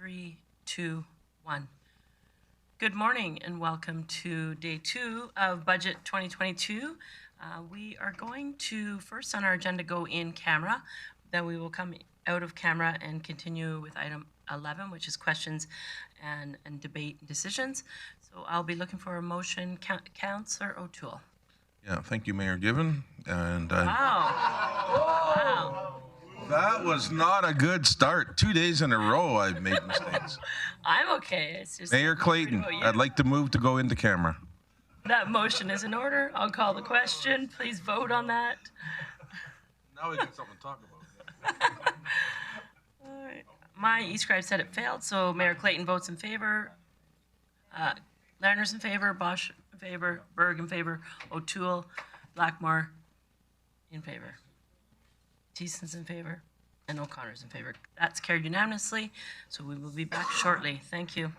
3, 2, 1. Good morning and welcome to day 2 of Budget 2022. We are going to first on our agenda go in camera, then we will come out of camera and continue with item 11, which is questions and debate and decisions. So I'll be looking for a motion. Councillor O'Toole. Yeah, thank you, Mayor Given. And Wow. that was not a good start. 2 days in a row I've made mistakes. I'm okay. It's just Mayor Clayton, I'd like to move to go into camera. That motion is in order. I'll call the question. Please vote on that. Now we got something to talk about. All right. My e-scribe said it failed, so Mayor Clayton votes in favor. Lerner's in favor, Bosch in favor, Berg in favor, O'Toole, Blackmore in favor. Thiessen's in favor, and O'Connor's in favor. That's carried unanimously, so we will be back shortly. Thank you.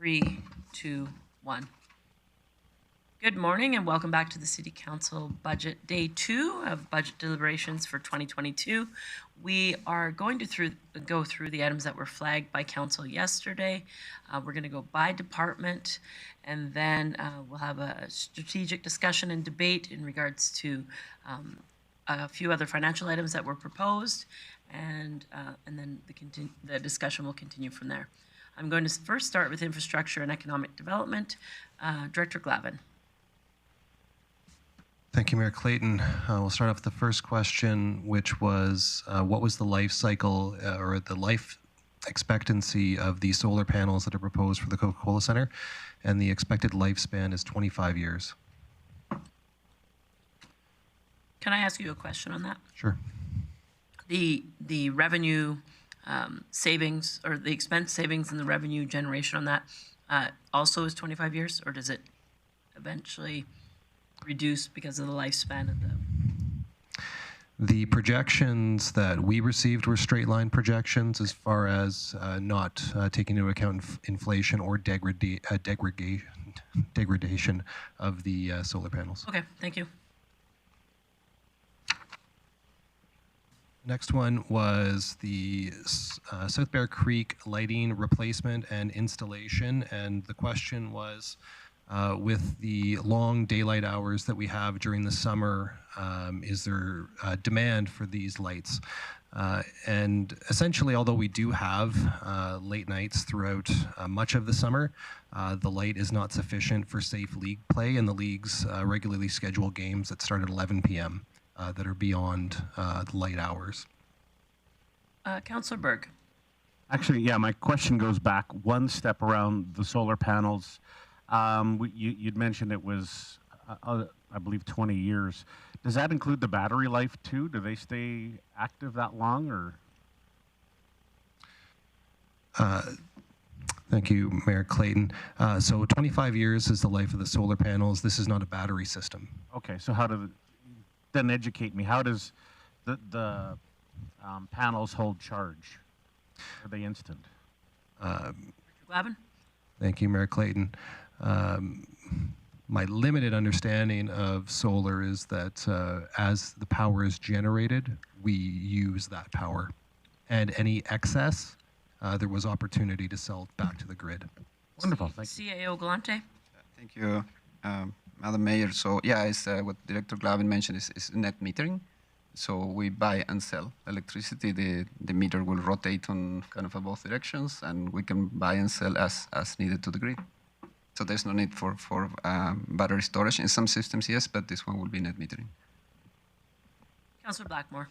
3, 2, 1. Good morning and welcome back to the City Council Budget Day 2 of Budget Deliberations for 2022. We are going to go through the items that were flagged by Council yesterday. We're going to go by department, and then we'll have a strategic discussion and debate in regards to a few other financial items that were proposed, and then the discussion will continue from there. I'm going to first start with infrastructure and economic development. Director Glavin. Thank you, Mayor Clayton. We'll start off with the first question, which was what was the life cycle or the life expectancy of the solar panels that are proposed for the Coca-Cola Center? And the expected lifespan is 25 years. Can I ask you a question on that? Sure. The revenue savings, or the expense savings and the revenue generation on that also is 25 years, or does it eventually reduce because of the lifespan of The projections that we received were straight line projections as far as not taking into account inflation or degradation of the solar panels. Okay, thank you. Next one was the South Bear Creek lighting replacement and installation, and the question was, with the long daylight hours that we have during the summer, is there demand for these lights? And essentially, although we do have late nights throughout much of the summer, the light is not sufficient for safe league play, and the leagues regularly schedule games that start at 11 p.m. That are beyond the light hours. Councillor Berg. Actually, yeah, my question goes back one step around the solar panels. You'd mentioned it was, I believe, 20 years. Does that include the battery life too? Do they stay active that long, or? Thank you, Mayor Clayton. So 25 years is the life of the solar panels. This is not a battery system. Okay, so then educate me. How does the panels hold charge? Are they instant? Glavin. Thank you, Mayor Clayton. My limited understanding of solar is that as the power is generated, we use that power. And any excess, there was opportunity to sell back to the grid. Wonderful, thank you. CAO Galante. Thank you, Madam Mayor. So yeah, it's what Director Glavin mentioned is net metering. So we buy and sell electricity. The meter will rotate on kind of both directions, and we can buy and sell as needed to the grid. So there's no need for battery storage. In some systems, yes, but this one will be net metering. Councillor Blackmore.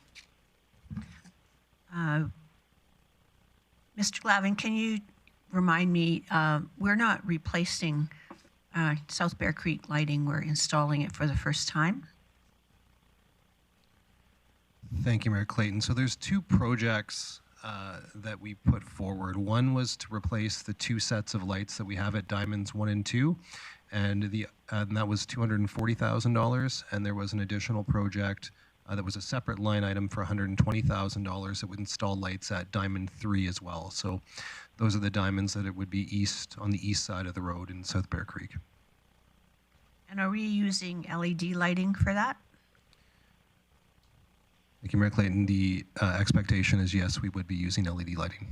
Mr. Glavin, can you remind me, we're not replacing South Bear Creek lighting, we're installing it for the first time? Thank you, Mayor Clayton. So there's two projects that we put forward. One was to replace the two sets of lights that we have at Diamonds 1 and 2, and that was $240,000. And there was an additional project that was a separate line item for $120,000 that would install lights at Diamond 3 as well. So those are the diamonds that it would be on the east side of the road in South Bear Creek. And are we using LED lighting for that? Thank you, Mayor Clayton. The expectation is yes, we would be using LED lighting.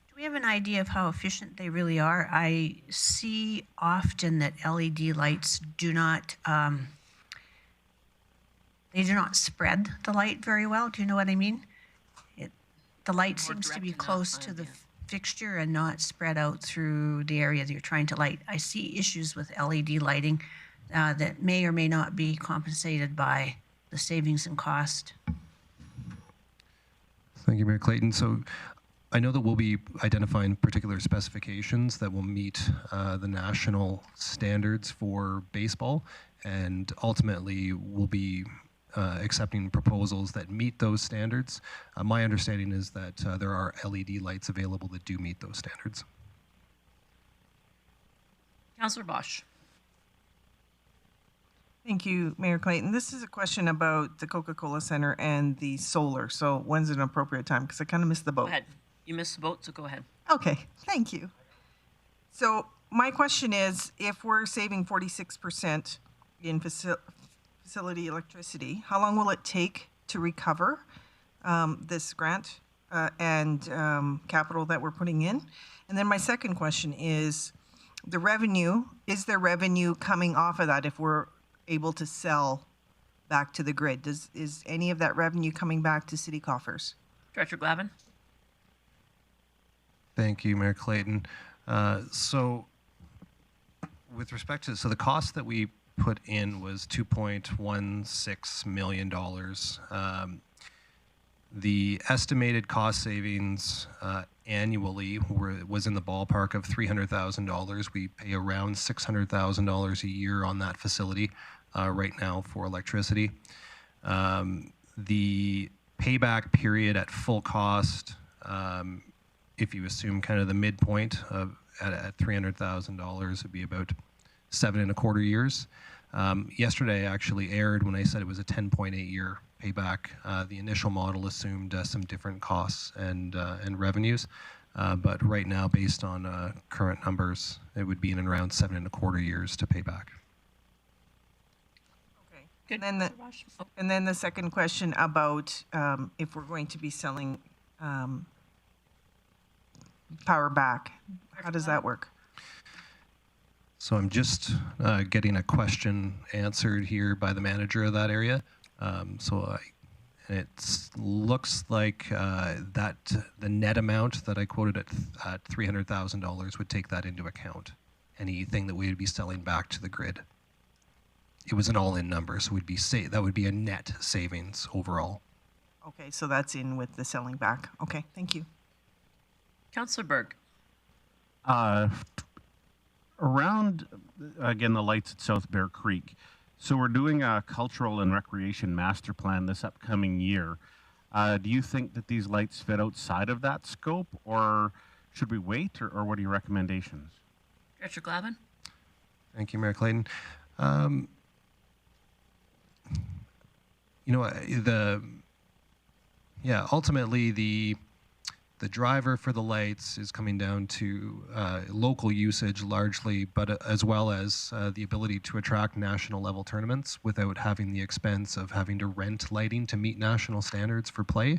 Do we have an idea of how efficient they really are? I see often that LED lights do not, they do not spread the light very well. Do you know what I mean? The light seems to be close to the fixture and not spread out through the area that you're trying to light. I see issues with LED lighting that may or may not be compensated by the savings in cost. Thank you, Mayor Clayton. So I know that we'll be identifying particular specifications that will meet the national standards for baseball, and ultimately we'll be accepting proposals that meet those standards. My understanding is that there are LED lights available that do meet those standards. Councillor Bosch. Thank you, Mayor Clayton. This is a question about the Coca-Cola Center and the solar. So when's an appropriate time? Because I kind of missed the boat. Go ahead. You missed the boat, so go ahead. Okay, thank you. So my question is, if we're saving 46% in facility electricity, how long will it take to recover this grant and capital that we're putting in? And then my second question is, the revenue, is there revenue coming off of that if we're able to sell back to the grid? Is any of that revenue coming back to city coffers? Director Glavin? Thank you, Mayor Clayton. So with respect to, so the cost that we put in was $2.16 million. The estimated cost savings annually was in the ballpark of $300,000. We pay around $600,000 a year on that facility right now for electricity. The payback period at full cost, if you assume kind of the midpoint of at $300,000, would be about 7.25 years. Yesterday actually aired when I said it was a 10.8 year payback. The initial model assumed some different costs and revenues, but right now, based on current numbers, it would be in around 7.25 years to pay back. Okay. Good. And then the second question about if we're going to be selling power back, how does that work? So I'm just getting a question answered here by the manager of that area. It looks like that the net amount that I quoted at $300,000 would take that into account. Anything that we would be selling back to the grid. It was an all-in number, so that would be a net savings overall. Okay, so that's in with the selling back. Okay, thank you. Councillor Berg? Around, again, the lights at South Bear Creek. So we're doing a cultural and recreation master plan this upcoming year. Do you think that these lights fit outside of that scope, or should we wait, or what are your recommendations? Director Glavin? Thank you, Mayor Clayton. Ultimately the driver for the lights is coming down to local usage largely, but as well as the ability to attract national level tournaments without having the expense of having to rent lighting to meet national standards for play.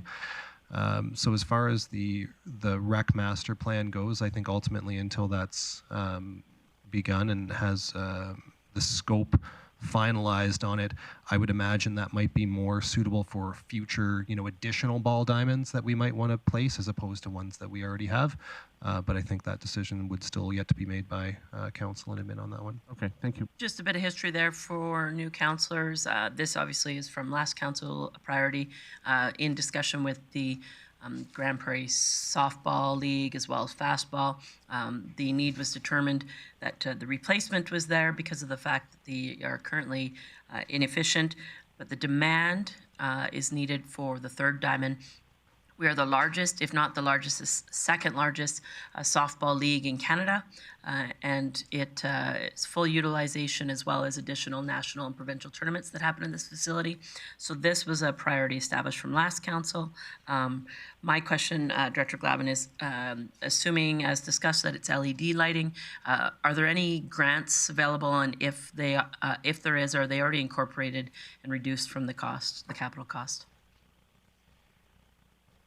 So as far as the rec master plan goes, I think ultimately until that's begun and has the scope finalized on it, I would imagine that might be more suitable for future, additional ball diamonds that we might want to place as opposed to ones that we already have. But I think that decision would still yet to be made by council and admin on that one. Okay, thank you. Just a bit of history there for new councillors. This obviously is from last council, a priority in discussion with the Grande Prairie Softball League as well as Fastball. The need was determined that the replacement was there because of the fact that they are currently inefficient, but the demand is needed for the third diamond. We are the largest, if not the largest, second largest softball league in Canada, and it's full utilization as well as additional national and provincial tournaments that happen in this facility. So this was a priority established from last council. My question, Director Glavin, is assuming, as discussed, that it's LED lighting, are there any grants available, and if there is, are they already incorporated and reduced from the cost, the capital cost?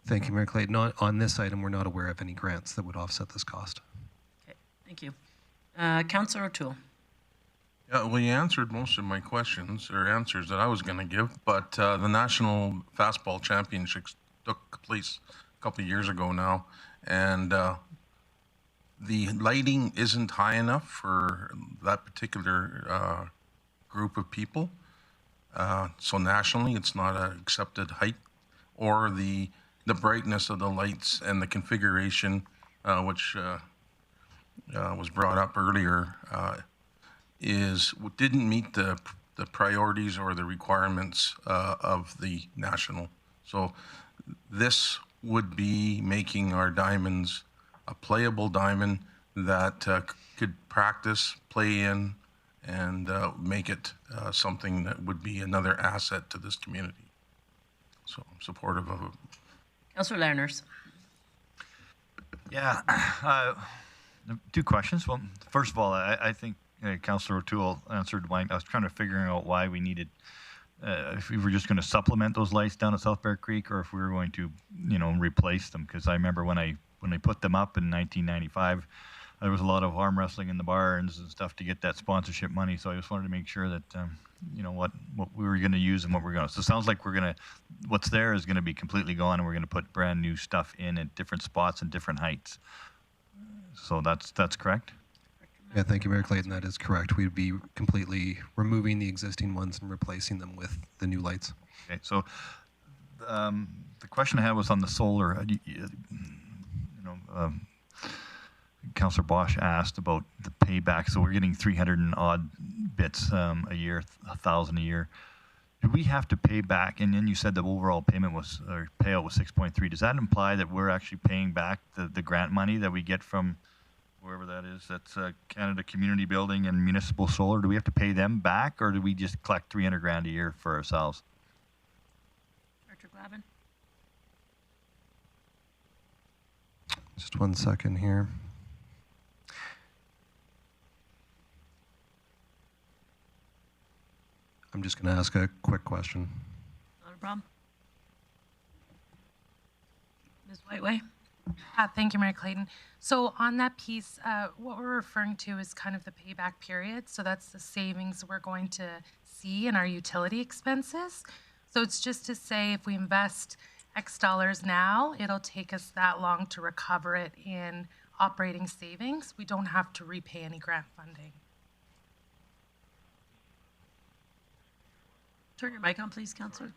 Thank you, Mayor Clayton. On this item, we're not aware of any grants that would offset this cost. Okay, thank you. Councillor O'Toole. Yeah, well, you answered most of my questions or answers that I was going to give, but the National Fastball Championships took place a couple of years ago now, and the lighting isn't high enough for that particular group of people. So nationally, it's not an accepted height, or the brightness of the lights and the configuration, which was brought up earlier, didn't meet the priorities or the requirements of the national. So this would be making our diamonds a playable diamond that could practice, play in, and make it something that would be another asset to this community. So I'm supportive of it. Councillor Lerners. Yeah, Two questions. Well, first of all, I think Councillor O'Toole answered mine. I was trying to figure out why we needed, if we were just going to supplement those lights down at South Bear Creek, or if we were going to, replace them. Because I remember when they put them up in 1995, there was a lot of arm wrestling in the barns and stuff to get that sponsorship money. So I just wanted to make sure that, what we were going to use and what we're going to. So it sounds like what's there is going to be completely gone, and we're going to put brand new stuff in at different spots and different heights. So that's correct? Yeah, thank you, Mayor Clayton. That is correct. We'd be completely removing the existing ones and replacing them with the new lights. Okay, so the question I had was on the solar. Councillor Bosch asked about the payback. So we're getting 300 and odd bits a year, 1,000 a year. Do we have to pay back? And then you said the overall payout was 6.3. Does that imply that we're actually paying back the grant money that we get from wherever that is? That's Canada Community Building and Municipal Solar. Do we have to pay them back, or do we just collect 300 grand a year for ourselves? Director Glavin. Just 1 second here. I'm just going to ask a quick question. Not a problem. Ms. Whiteway. Thank you, Mayor Clayton. So on that piece, what we're referring to is kind of the payback period. So that's the savings we're going to see in our utility expenses. So it's just to say if we invest X dollars now, it'll take us that long to recover it in operating savings. We don't have to repay any grant funding. Turn your mic on, please, Councillor.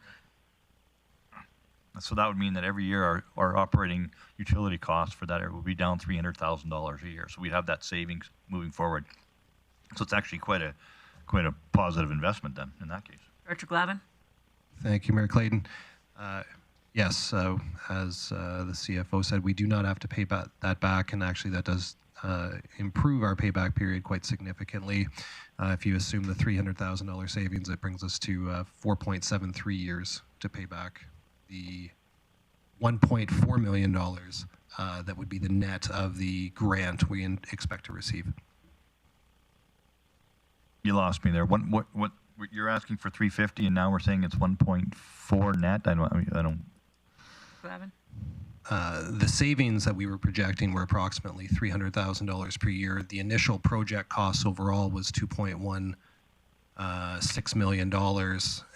So that would mean that every year our operating utility costs for that area will be down $300,000 a year. So we'd have that savings moving forward. So it's actually quite a positive investment then in that case. Director Glavin. Thank you, Mayor Clayton. Yes, so as the CFO said, we do not have to pay that back, and actually that does improve our payback period quite significantly. If you assume the $300,000 savings, it brings us to 4.73 years to pay back the $1.4 million that would be the net of the grant we expect to receive. You lost me there. What you're asking for 350, and now we're saying it's 1.4 net. I don't. Glavin. The savings that we were projecting were approximately $300,000 per year. The initial project cost overall was $2.16 million,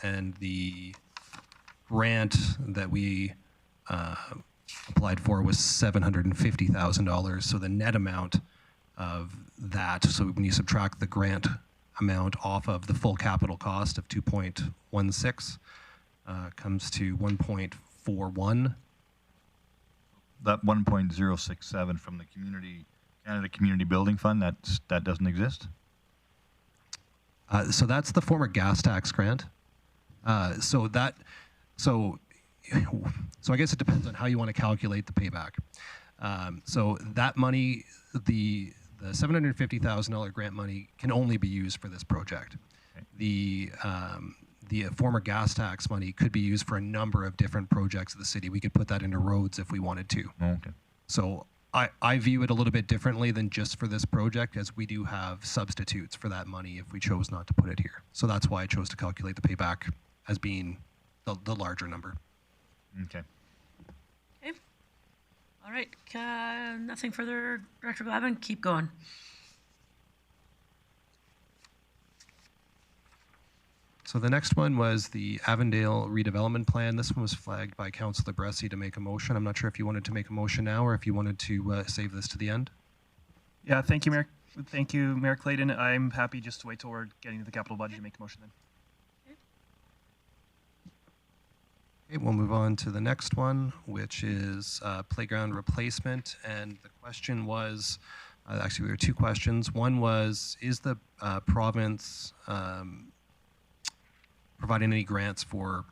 and the grant that we applied for was $750,000. So the net amount of that, so when you subtract the grant amount off of the full capital cost of 2.16, comes to 1.41. That 1.067 from the Canada Community Building Fund, that doesn't exist? So that's the former gas tax grant. So I guess it depends on how you want to calculate the payback. So that money, the $750,000 grant money can only be used for this project. Okay. The former gas tax money could be used for a number of different projects of the city. We could put that into roads if we wanted to. Okay. So I view it a little bit differently than just for this project, as we do have substitutes for that money if we chose not to put it here. So that's why I chose to calculate the payback as being the larger number. Okay. Okay. All right. Nothing further, Director Glavin. Keep going. So the next one was the Avondale redevelopment plan. This one was flagged by Councillor Bressie to make a motion. I'm not sure if you wanted to make a motion now or if you wanted to save this to the end. Yeah, thank you, Mayor. Thank you, Mayor Clayton. I'm happy just to wait till we're getting to the capital budget to make a motion then. Okay, we'll move on to the next one, which is playground replacement. And the question was, actually there were two questions. One was, is the province providing any grants for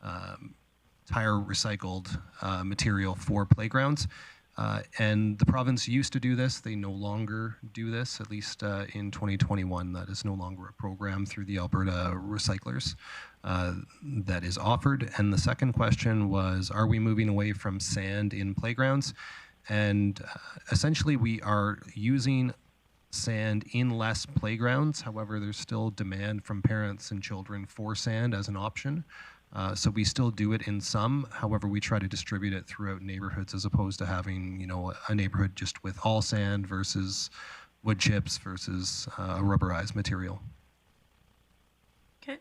tire recycled material for playgrounds? And the province used to do this. They no longer do this, at least in 2021. That is no longer a program through the Alberta Recyclers that is offered. And the second question was, are we moving away from sand in playgrounds? And essentially, we are using sand in less playgrounds. However, there's still demand from parents and children for sand as an option. So we still do it in some. However, we try to distribute it throughout neighborhoods as opposed to having, you know, a neighborhood just with all sand versus wood chips versus a rubberized material. Okay.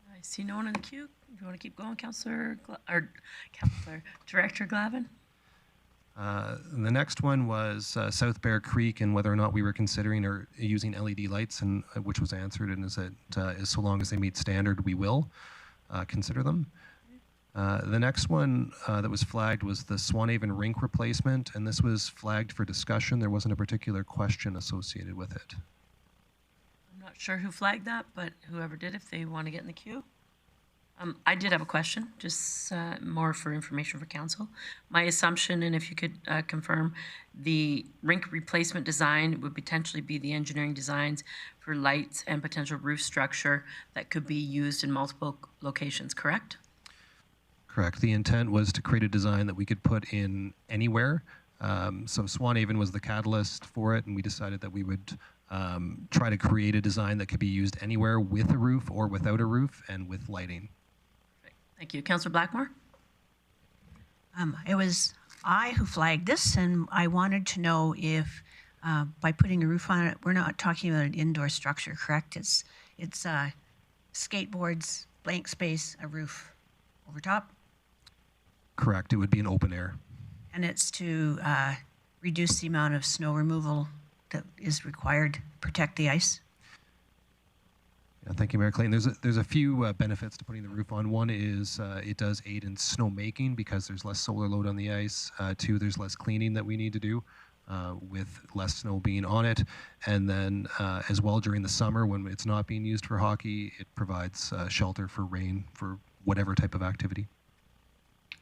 I see no one in the queue. If you want to keep going, Councillor Director Glavin. The next one was South Bear Creek and whether or not we were considering or using LED lights, and which was answered, and is that so long as they meet standard, we will consider them. The next one that was flagged was the Swanhaven rink replacement, and this was flagged for discussion. There wasn't a particular question associated with it. I'm not sure who flagged that, but whoever did, if they want to get in the queue. I did have a question, just more for information for council. My assumption, and if you could confirm, the rink replacement design would potentially be the engineering designs for lights and potential roof structure that could be used in multiple locations, correct? Correct. The intent was to create a design that we could put in anywhere. So Swanhaven was the catalyst for it, and we decided that we would try to create a design that could be used anywhere with a roof or without a roof and with lighting. Thank you. Councillor Blackmore? It was I who flagged this, and I wanted to know if by putting a roof on it, we're not talking about an indoor structure, correct? It's skateboards, blank space, a roof over top. Correct. It would be an open air. And it's to reduce the amount of snow removal that is required to protect the ice. Yeah, thank you, Mayor Clayton. There's a few benefits to putting the roof on. One is it does aid in snow making because there's less solar load on the ice. Two, there's less cleaning that we need to do with less snow being on it. And then as well during the summer when it's not being used for hockey, it provides shelter for rain for whatever type of activity.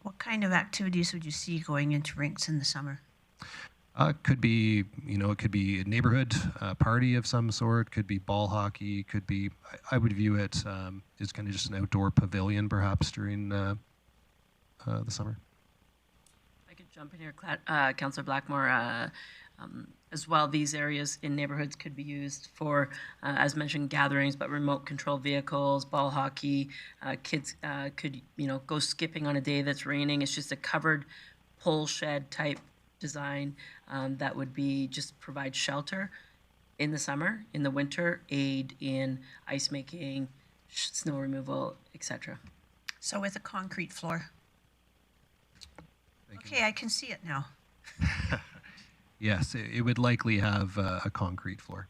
What kind of activities would you see going into rinks in the summer? Could be, you know, it could be a neighborhood party of some sort. Could be ball hockey. Could be. I would view it as kind of just an outdoor pavilion, perhaps during the summer. I could jump in here, Councillor Blackmore. As well, these areas in neighborhoods could be used for, as mentioned, gatherings, but remote control vehicles, ball hockey. Kids could, you know, go skipping on a day that's raining. It's just a covered pole shed type design that would be just provide shelter in the summer, in the winter, aid in ice making, snow removal, etc. So with a concrete floor. Okay, I can see it now. Yes, it would likely have a concrete floor.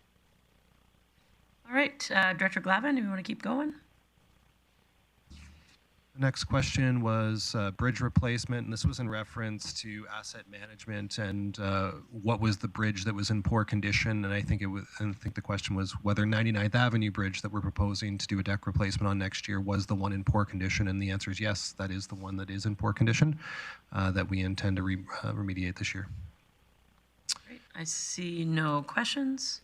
All right, Director Glavin, do you want to keep going? The next question was bridge replacement, and this was in reference to asset management and what was the bridge that was in poor condition. And I think the question was whether 99th Avenue Bridge that we're proposing to do a deck replacement on next year was the one in poor condition. And the answer is yes, that is the one that is in poor condition that we intend to remediate this year. Great. I see no questions.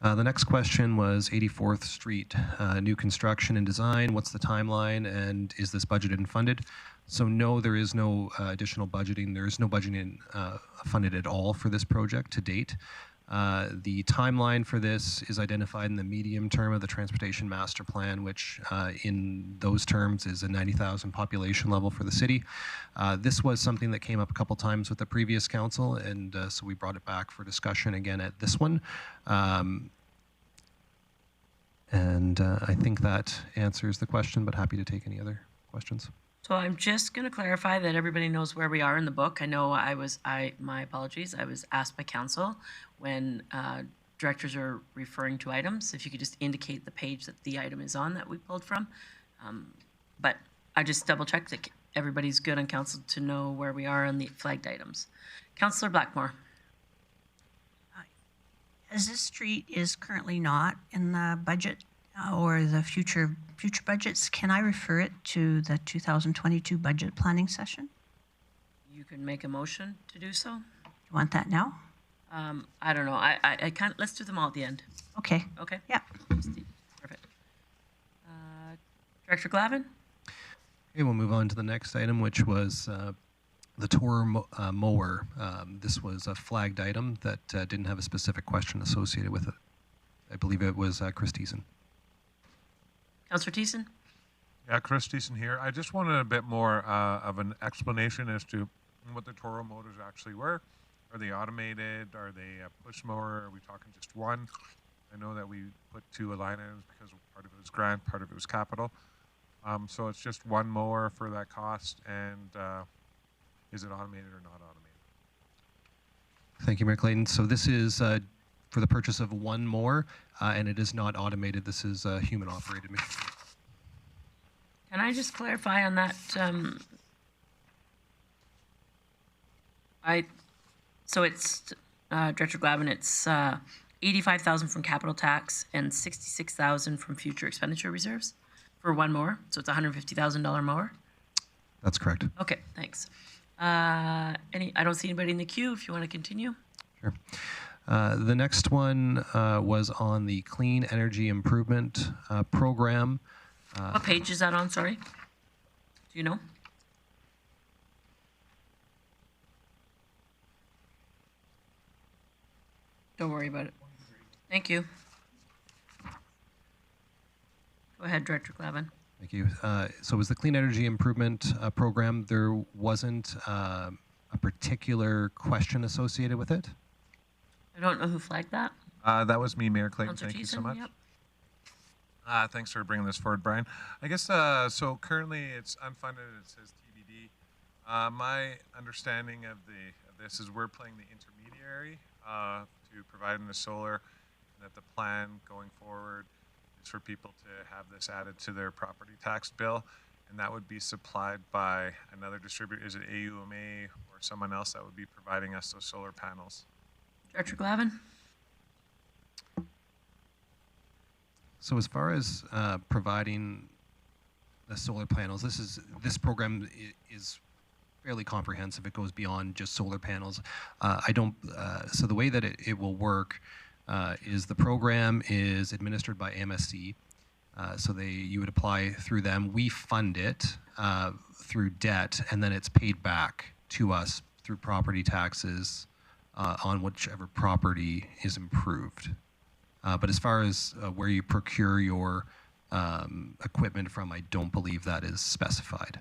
The next question was 84th Street, new construction and design. What's the timeline, and is this budgeted and funded? So no, there is no additional budgeting. There is no budgeting funded at all for this project to date. The timeline for this is identified in the medium term of the Transportation Master Plan, which in those terms is a 90,000 population level for the city. This was something that came up a couple times with the previous council, and so we brought it back for discussion again at this one. And I think that answers the question, but happy to take any other questions. So I'm just going to clarify that everybody knows where we are in the book. I know my apologies, I was asked by council when directors are referring to items, if you could just indicate the page that the item is on that we pulled from. But I just double checked that everybody's good on council to know where we are on the flagged items. Councillor Blackmore. As this street is currently not in the budget or the future budgets, can I refer it to the 2022 budget planning session? You can make a motion to do so. You want that now? I don't know. I can't. Let's do them all at the end. Okay. Okay. Yeah. Perfect. Director Glavin. Okay, we'll move on to the next item, which was the Toro mower. This was a flagged item that didn't have a specific question associated with it. I believe it was Chris Thiessen. Councillor Thiessen? Yeah, Chris Thiessen here. I just wanted a bit more of an explanation as to what the Toro motors actually were. Are they automated? Are they a push mower? Are we talking just one? I know that we put 2 line items because part of it was grant, part of it was capital. So it's just one mower for that cost, and is it automated or not automated? Thank you, Mayor Clayton. So this is for the purchase of one more, and it is not automated. This is a human-operated machine. Can I just clarify on that? So it's, Director Glavin, it's 85,000 from capital tax and 66,000 from future expenditure reserves for one mower. So it's a $150,000 mower. That's correct. Okay, thanks. I don't see anybody in the queue. If you want to continue. Sure. The next one was on the Clean Energy Improvement Program. What page is that on? Sorry. Do you know? Don't worry about it. Thank you. Go ahead, Director Glavin. Thank you. So it was the Clean Energy Improvement Program. There wasn't a particular question associated with it. I don't know who flagged that. That was me, Mayor Clayton. Councillor Thank you so Thiessen, much. yep. Thanks for bringing this forward, Brian. I guess, so currently it's unfunded, it says TBD. My understanding of this is we're playing the intermediary to providing the solar, and that the plan going forward is for people to have this added to their property tax bill, and that would be supplied by another distributor. Is it AUMA or someone else that would be providing us those solar panels? Director Glavin? So as far as providing the solar panels, this program is fairly comprehensive. It goes beyond just solar panels. So the way that it will work is the program is administered by MSC. So you would apply through them. We fund it through debt, and then it's paid back to us through property taxes on whichever property is improved. But as far as where you procure your equipment from, I don't believe that is specified.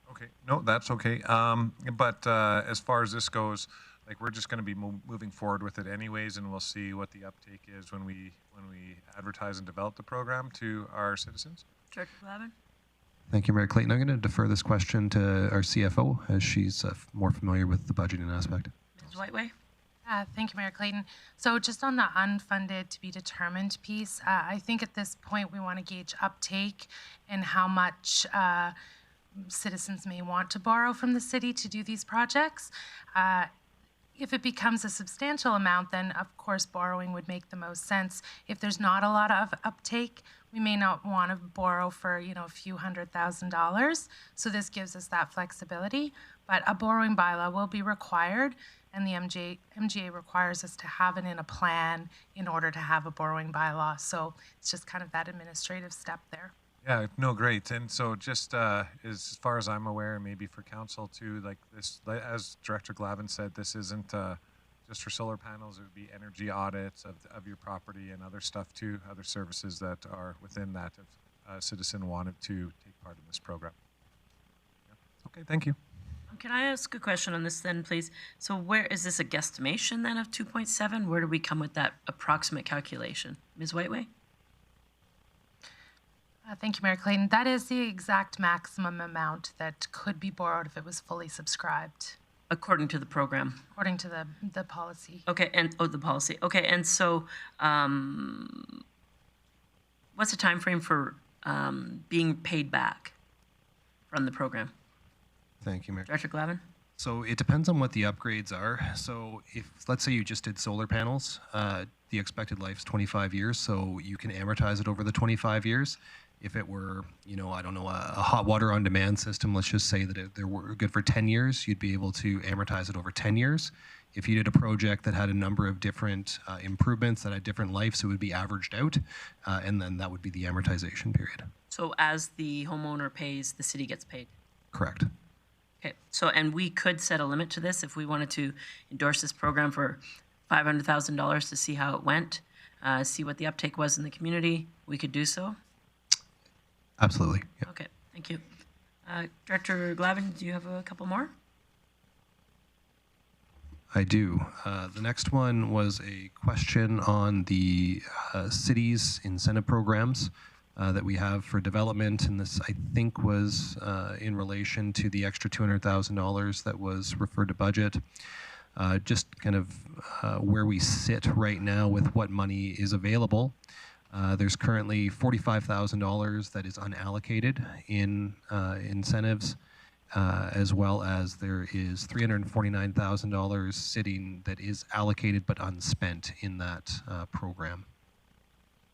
Okay, no, that's okay. But as far as this goes, like we're just going to be moving forward with it anyways, and we'll see what the uptake is when we advertise and develop the program to our citizens. Director Glavin? Thank you, Mayor Clayton. I'm going to defer this question to our CFO, as she's more familiar with the budgeting aspect. Ms. Whiteway? Thank you, Mayor Clayton. So just on the unfunded to be determined piece, I think at this point we want to gauge uptake and how much citizens may want to borrow from the city to do these projects. If it becomes a substantial amount, then of course borrowing would make the most sense. If there's not a lot of uptake, we may not want to borrow for, a few $100,000. So this gives us that flexibility. But a borrowing bylaw will be required, and the MGA requires us to have it in a plan in order to have a borrowing bylaw. So it's just kind of that administrative step there. Yeah, no, great. And so just as far as I'm aware, maybe for council too, like this, as Director Glavin said, this isn't just for solar panels. It would be energy audits of your property and other stuff too, other services that are within that if a citizen wanted to take part in this program. Yeah. Okay, thank you. Can I ask a question on this then, please? So where is this a guesstimation then of 2.7? Where do we come with that approximate calculation? Ms. Whiteway? Thank you, Mayor Clayton. That is the exact maximum amount that could be borrowed if it was fully subscribed. According to the program? According to the policy. Okay, and the policy. Okay, and so what's the time frame for being paid back from the program? Thank you, Mayor. Director Glavin? So it depends on what the upgrades are. So if, let's say you just did solar panels, the expected life is 25 years, so you can amortize it over the 25 years. If it were, I don't know, a hot water on demand system, let's just say that they were good for 10 years, you'd be able to amortize it over 10 years. If you did a project that had a number of different improvements that had different lives, it would be averaged out, and then that would be the amortization period. So as the homeowner pays, the city gets paid? Correct. Okay, so, and we could set a limit to this if we wanted to endorse this program for $500,000 to see how it went, see what the uptake was in the community. We could do so. Absolutely. Yeah. Okay, thank you. Director Glavin, do you have a couple more? I do. The next one was a question on the city's incentive programs that we have for development, and this I think was in relation to the extra $200,000 that was referred to budget. Just kind of where we sit right now with what money is available. There's currently $45,000 that is unallocated in incentives, as well as there is $349,000 sitting that is allocated but unspent in that program.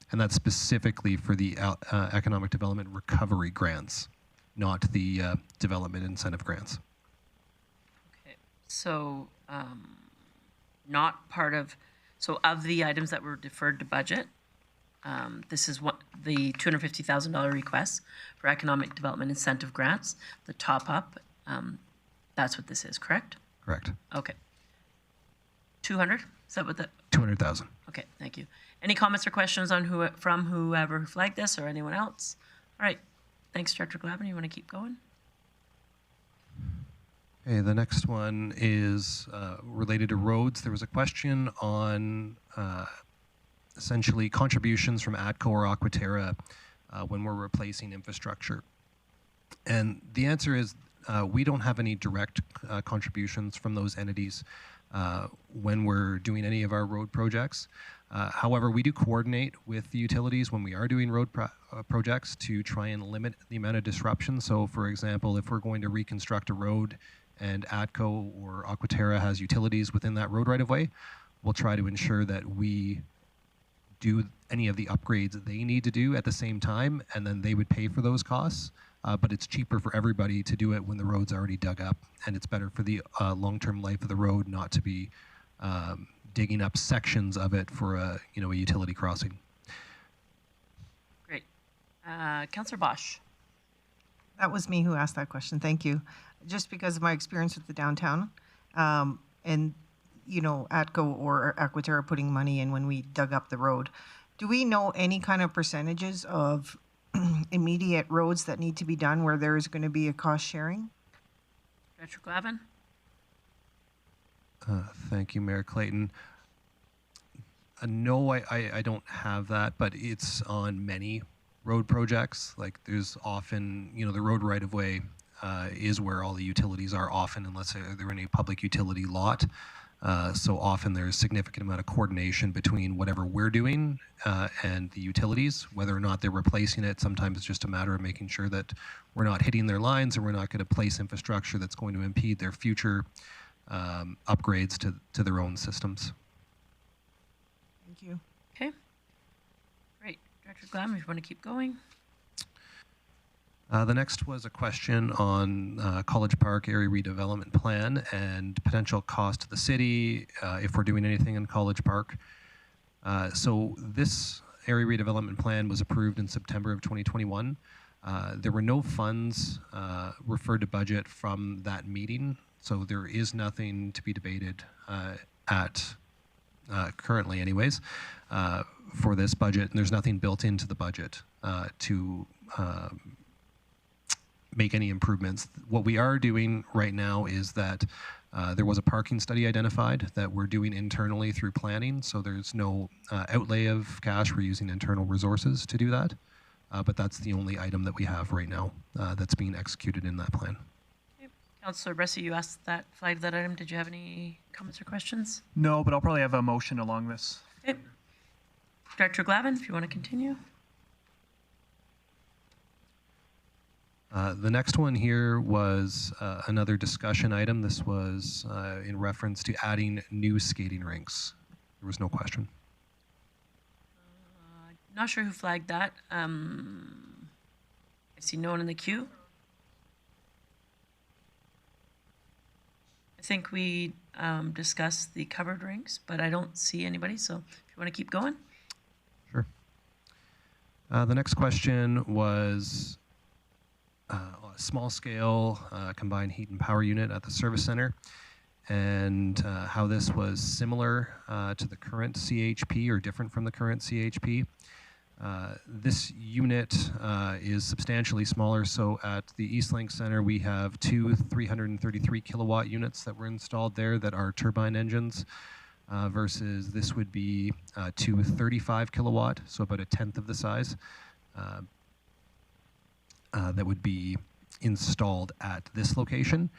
And that's specifically for the economic development recovery grants, not the development incentive grants. Okay, so not part of, so of the items that were deferred to budget, this is what the $250,000 request for economic development incentive grants, the top up, that's what this is, correct? Correct. Okay. 200, is that what the? 200,000. Okay, thank you. Any comments or questions on from whoever flagged this or anyone else? All right, thanks, Director Glavin. You want to keep going? Okay, the next one is related to roads. There was a question on essentially contributions from ATCO or Aquaterra when we're replacing infrastructure. And the answer is we don't have any direct contributions from those entities when we're doing any of our road projects. However, we do coordinate with the utilities when we are doing road projects to try and limit the amount of disruption. So, for example, if we're going to reconstruct a road and ATCO or Aquaterra has utilities within that road right-of-way, we'll try to ensure that we do any of the upgrades that they need to do at the same time, and then they would pay for those costs. But it's cheaper for everybody to do it when the road's already dug up, and it's better for the long-term life of the road not to be digging up sections of it for a utility crossing. Great. Councillor Bosch. That was me who asked that question. Thank you. Just because of my experience with the downtown, and ATCO or Aquaterra putting money in when we dug up the road, do we know any kind of percentages of immediate roads that need to be done where there is going to be a cost sharing? Director Glavin. Thank you, Mayor Clayton. No, I don't have that, but it's on many road projects. Like there's often, the road right-of-way is where all the utilities are often, unless they're in a public utility lot. So often there's a significant amount of coordination between whatever we're doing and the utilities, whether or not they're replacing it. Sometimes it's just a matter of making sure that we're not hitting their lines and we're not going to place infrastructure that's going to impede their future upgrades to their own systems. Thank you. Okay. Great. Director Glavin, if you want to keep going. The next was a question on College Park Area Redevelopment Plan and potential cost to the city if we're doing anything in College Park. So this Area Redevelopment Plan was approved in September of 2021. There were no funds referred to budget from that meeting, so there is nothing to be debated at currently anyways for this budget, and there's nothing built into the budget to make any improvements. What we are doing right now is that there was a parking study identified that we're doing internally through planning, so there's no outlay of cash. We're using internal resources to do that, but that's the only item that we have right now that's being executed in that plan. Okay. Councillor Bressie, you flagged that item. Did you have any comments or questions? No, but I'll probably have a motion along this. Okay. Director Glavin, if you want to continue. The next one here was another discussion item. This was in reference to adding new skating rinks. There was no question. Not sure who flagged that. I see no one in the queue. I think we discussed the covered rinks, but I don't see anybody. So if you want to keep going. Sure. The next question was small scale combined heat and power unit at the service center, and how this was similar to the current CHP or different from the current CHP. This unit is substantially smaller. So at the Eastlink Center, we have two 333 kilowatt units that were installed there that are turbine engines, versus this would be two 35 kilowatt, so about a tenth of the size, that would be installed at this location.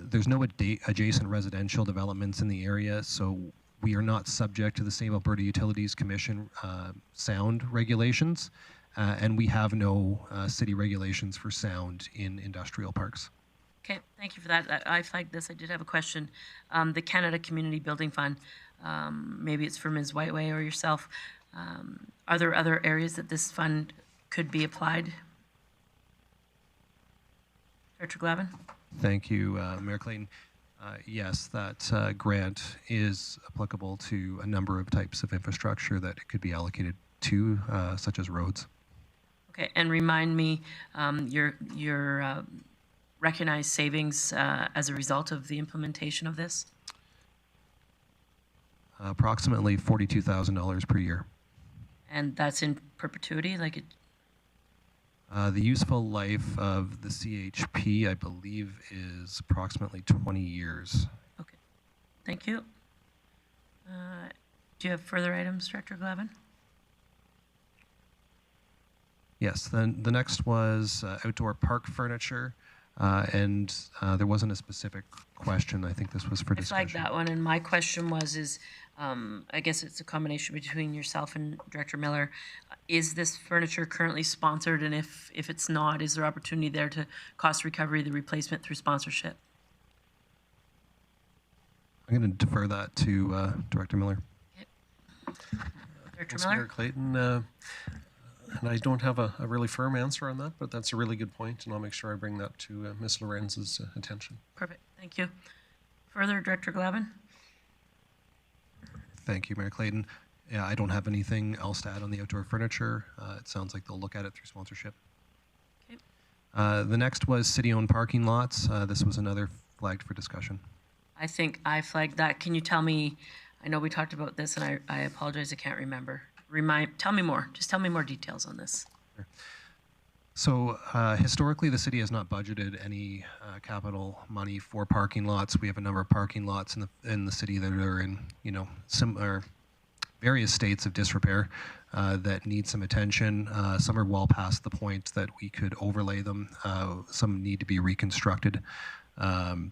There's no adjacent residential developments in the area, so we are not subject to the same Alberta Utilities Commission sound regulations, and we have no city regulations for sound in industrial parks. Okay, thank you for that. I flagged this. I did have a question. The Canada Community Building Fund, maybe it's for Ms. Whiteway or yourself. Are there other areas that this fund could be applied? Director Glavin? Thank you, Mayor Clayton. Yes, that grant is applicable to a number of types of infrastructure that it could be allocated to, such as roads. Okay, and remind me your recognized savings as a result of the implementation of this? Approximately $42,000 per year. And that's in perpetuity, like it? The useful life of the CHP, I believe, is approximately 20 years. Okay, thank you. Do you have further items, Director Glavin? Yes, then the next was outdoor park furniture, and there wasn't a specific question. I think this was for discussion. I flagged that one, and my question was, I guess it's a combination between yourself and Director Miller. Is this furniture currently sponsored, and if it's not, is there opportunity there to cost recovery the replacement through sponsorship? I'm going to defer that to Director Miller. Okay. Director Thanks, Miller? Mayor Clayton. And I don't have a really firm answer on that, but that's a really good point, and I'll make sure I bring that to Ms. Lorenz's attention. Perfect, thank you. Further, Director Glavin? Thank you, Mayor Clayton. Yeah, I don't have anything else to add on the outdoor furniture. It sounds like they'll look at it through sponsorship. Okay. The next was city-owned parking lots. This was another flagged for discussion. I think I flagged that. Can you tell me, I know we talked about this, and I apologize, I can't remember. Tell me more. Just tell me more details on this. Sure. So historically, the city has not budgeted any capital money for parking lots. We have a number of parking lots in the city that are in, various states of disrepair that need some attention. Some are well past the point that we could overlay them. Some need to be reconstructed. And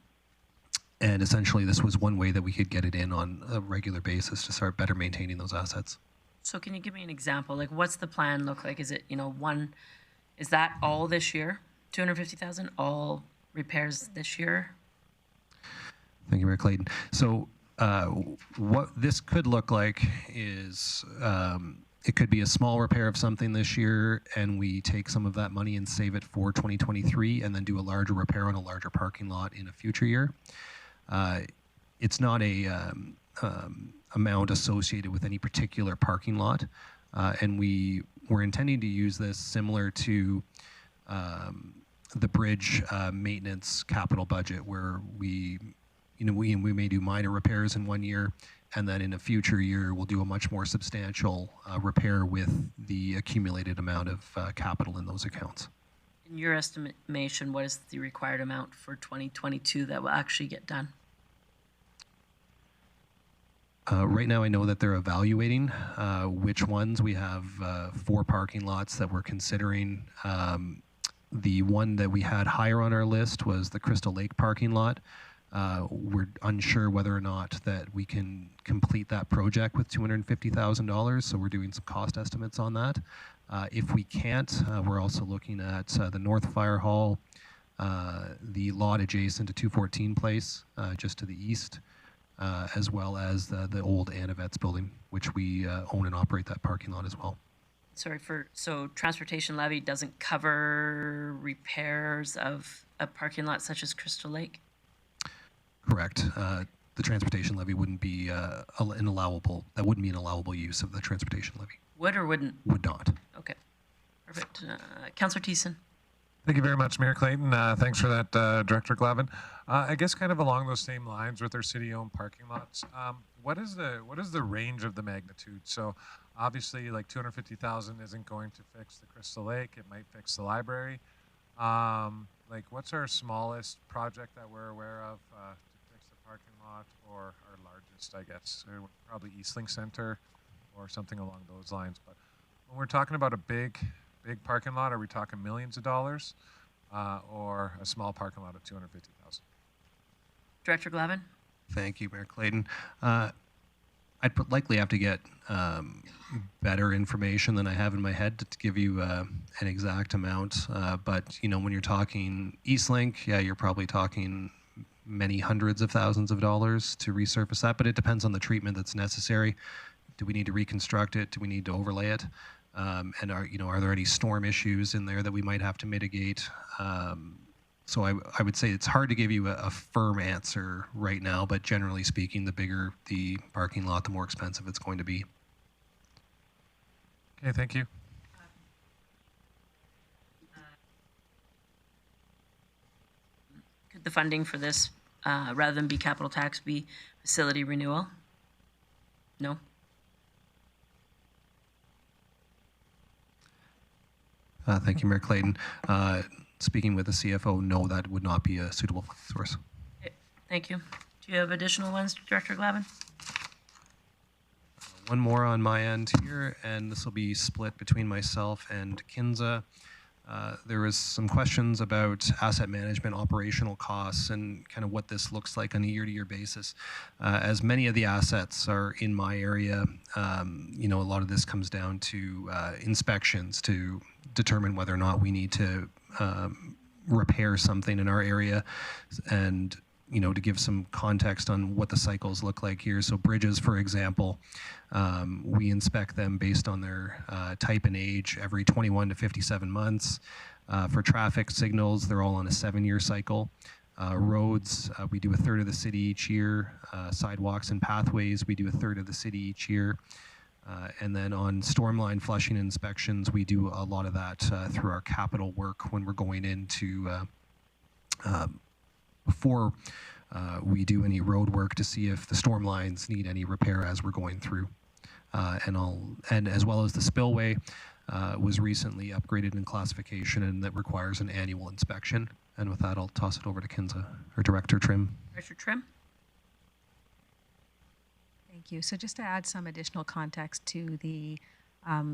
essentially, this was one way that we could get it in on a regular basis to start better maintaining those assets. So can you give me an example? Like, what's the plan look like? Is it, is that all this year? 250,000, all repairs this year? Thank you, Mayor Clayton. So what this could look like is it could be a small repair of something this year, and we take some of that money and save it for 2023, and then do a larger repair on a larger parking lot in a future year. It's not a amount associated with any particular parking lot, and we're intending to use this similar to the bridge maintenance capital budget, where we may do minor repairs in one year, and then in a future year we'll do a much more substantial repair with the accumulated amount of capital in those accounts. In your estimation, what is the required amount for 2022 that will actually get done? Right now, I know that they're evaluating which ones. We have 4 parking lots that we're considering. The one that we had higher on our list was the Crystal Lake parking lot. We're unsure whether or not that we can complete that project with $250,000, so we're doing some cost estimates on that. If we can't, we're also looking at the North Fire Hall, the lot adjacent to 214 Place, just to the east, as well as the old Anna Vet's building, which we own and operate that parking lot as well. Sorry, so transportation levy doesn't cover repairs of a parking lot such as Crystal Lake? Correct. The transportation levy wouldn't be that wouldn't be an allowable use of the transportation levy. Would or wouldn't? Would not. Okay, perfect. Councillor Thiessen. Thank you very much, Mayor Clayton. Thanks for that, Director Glavin. I guess kind of along those same lines with our city-owned parking lots, what is the range of the magnitude? So obviously, like 250,000 isn't going to fix the Crystal Lake. It might fix the library. Like, what's our smallest project that we're aware of to fix the parking lot, or our largest, I guess, or probably Eastlink Center, or something along those lines. But when we're talking about a big parking lot, are we talking millions of dollars, or a small parking lot of 250,000? Director Glavin? Thank you, Mayor Clayton. Likely have to get better information than I have in my head to give you an exact amount. But when you're talking Eastlink, yeah, you're probably talking many hundreds of thousands of dollars to resurface that. But it depends on the treatment that's necessary. Do we need to reconstruct it? Do we need to overlay it? And are there any storm issues in there that we might have to mitigate? So I would say it's hard to give you a firm answer right now, but generally speaking, the bigger the parking lot, the more expensive it's going to be. Okay, thank you. Could the funding for this, rather than be capital tax, be facility renewal? No? Thank you, Mayor Clayton. Speaking with the CFO, no, that would not be a suitable source. Okay, thank you. Do you have additional ones, Director Glavin? One more on my end here, and this will be split between myself and Kinza. There was some questions about asset management operational costs and kind of what this looks like on a year-to-year basis. As many of the assets are in my area, a lot of this comes down to inspections to determine whether or not we need to repair something in our area, and to give some context on what the cycles look like here. So bridges, for example, we inspect them based on their type and age every 21 to 57 months. For traffic signals, they're all on a 7-year cycle. Roads, we do a third of the city each year. Sidewalks and pathways, we do a third of the city each year. And then on stormline flushing inspections, we do a lot of that through our capital work when we're going into before we do any road work to see if the storm lines need any repair as we're going through. And as well as the spillway was recently upgraded in classification, and that requires an annual inspection. And with that, I'll toss it over to Kinza, or Director Trim. Director Trim? Thank you. So just to add some additional context to the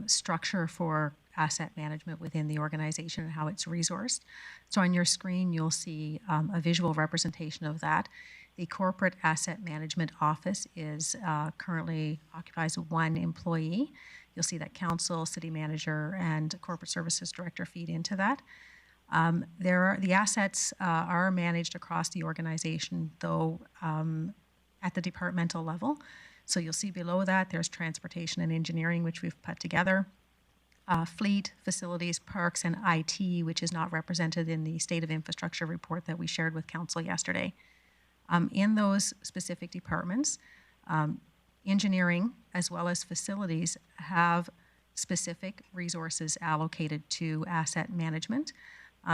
structure for asset management within the organization and how it's resourced. So on your screen, you'll see a visual representation of that. The corporate asset management office is currently occupies 1 employee. You'll see that council, city manager, and corporate services director feed into that. The assets are managed across the organization, though at the departmental level. So you'll see below that there's transportation and engineering, which we've put together. Fleet, facilities, parks, and IT, which is not represented in the State of Infrastructure report that we shared with Council yesterday. In those specific departments, engineering as well as facilities have specific resources allocated to asset management.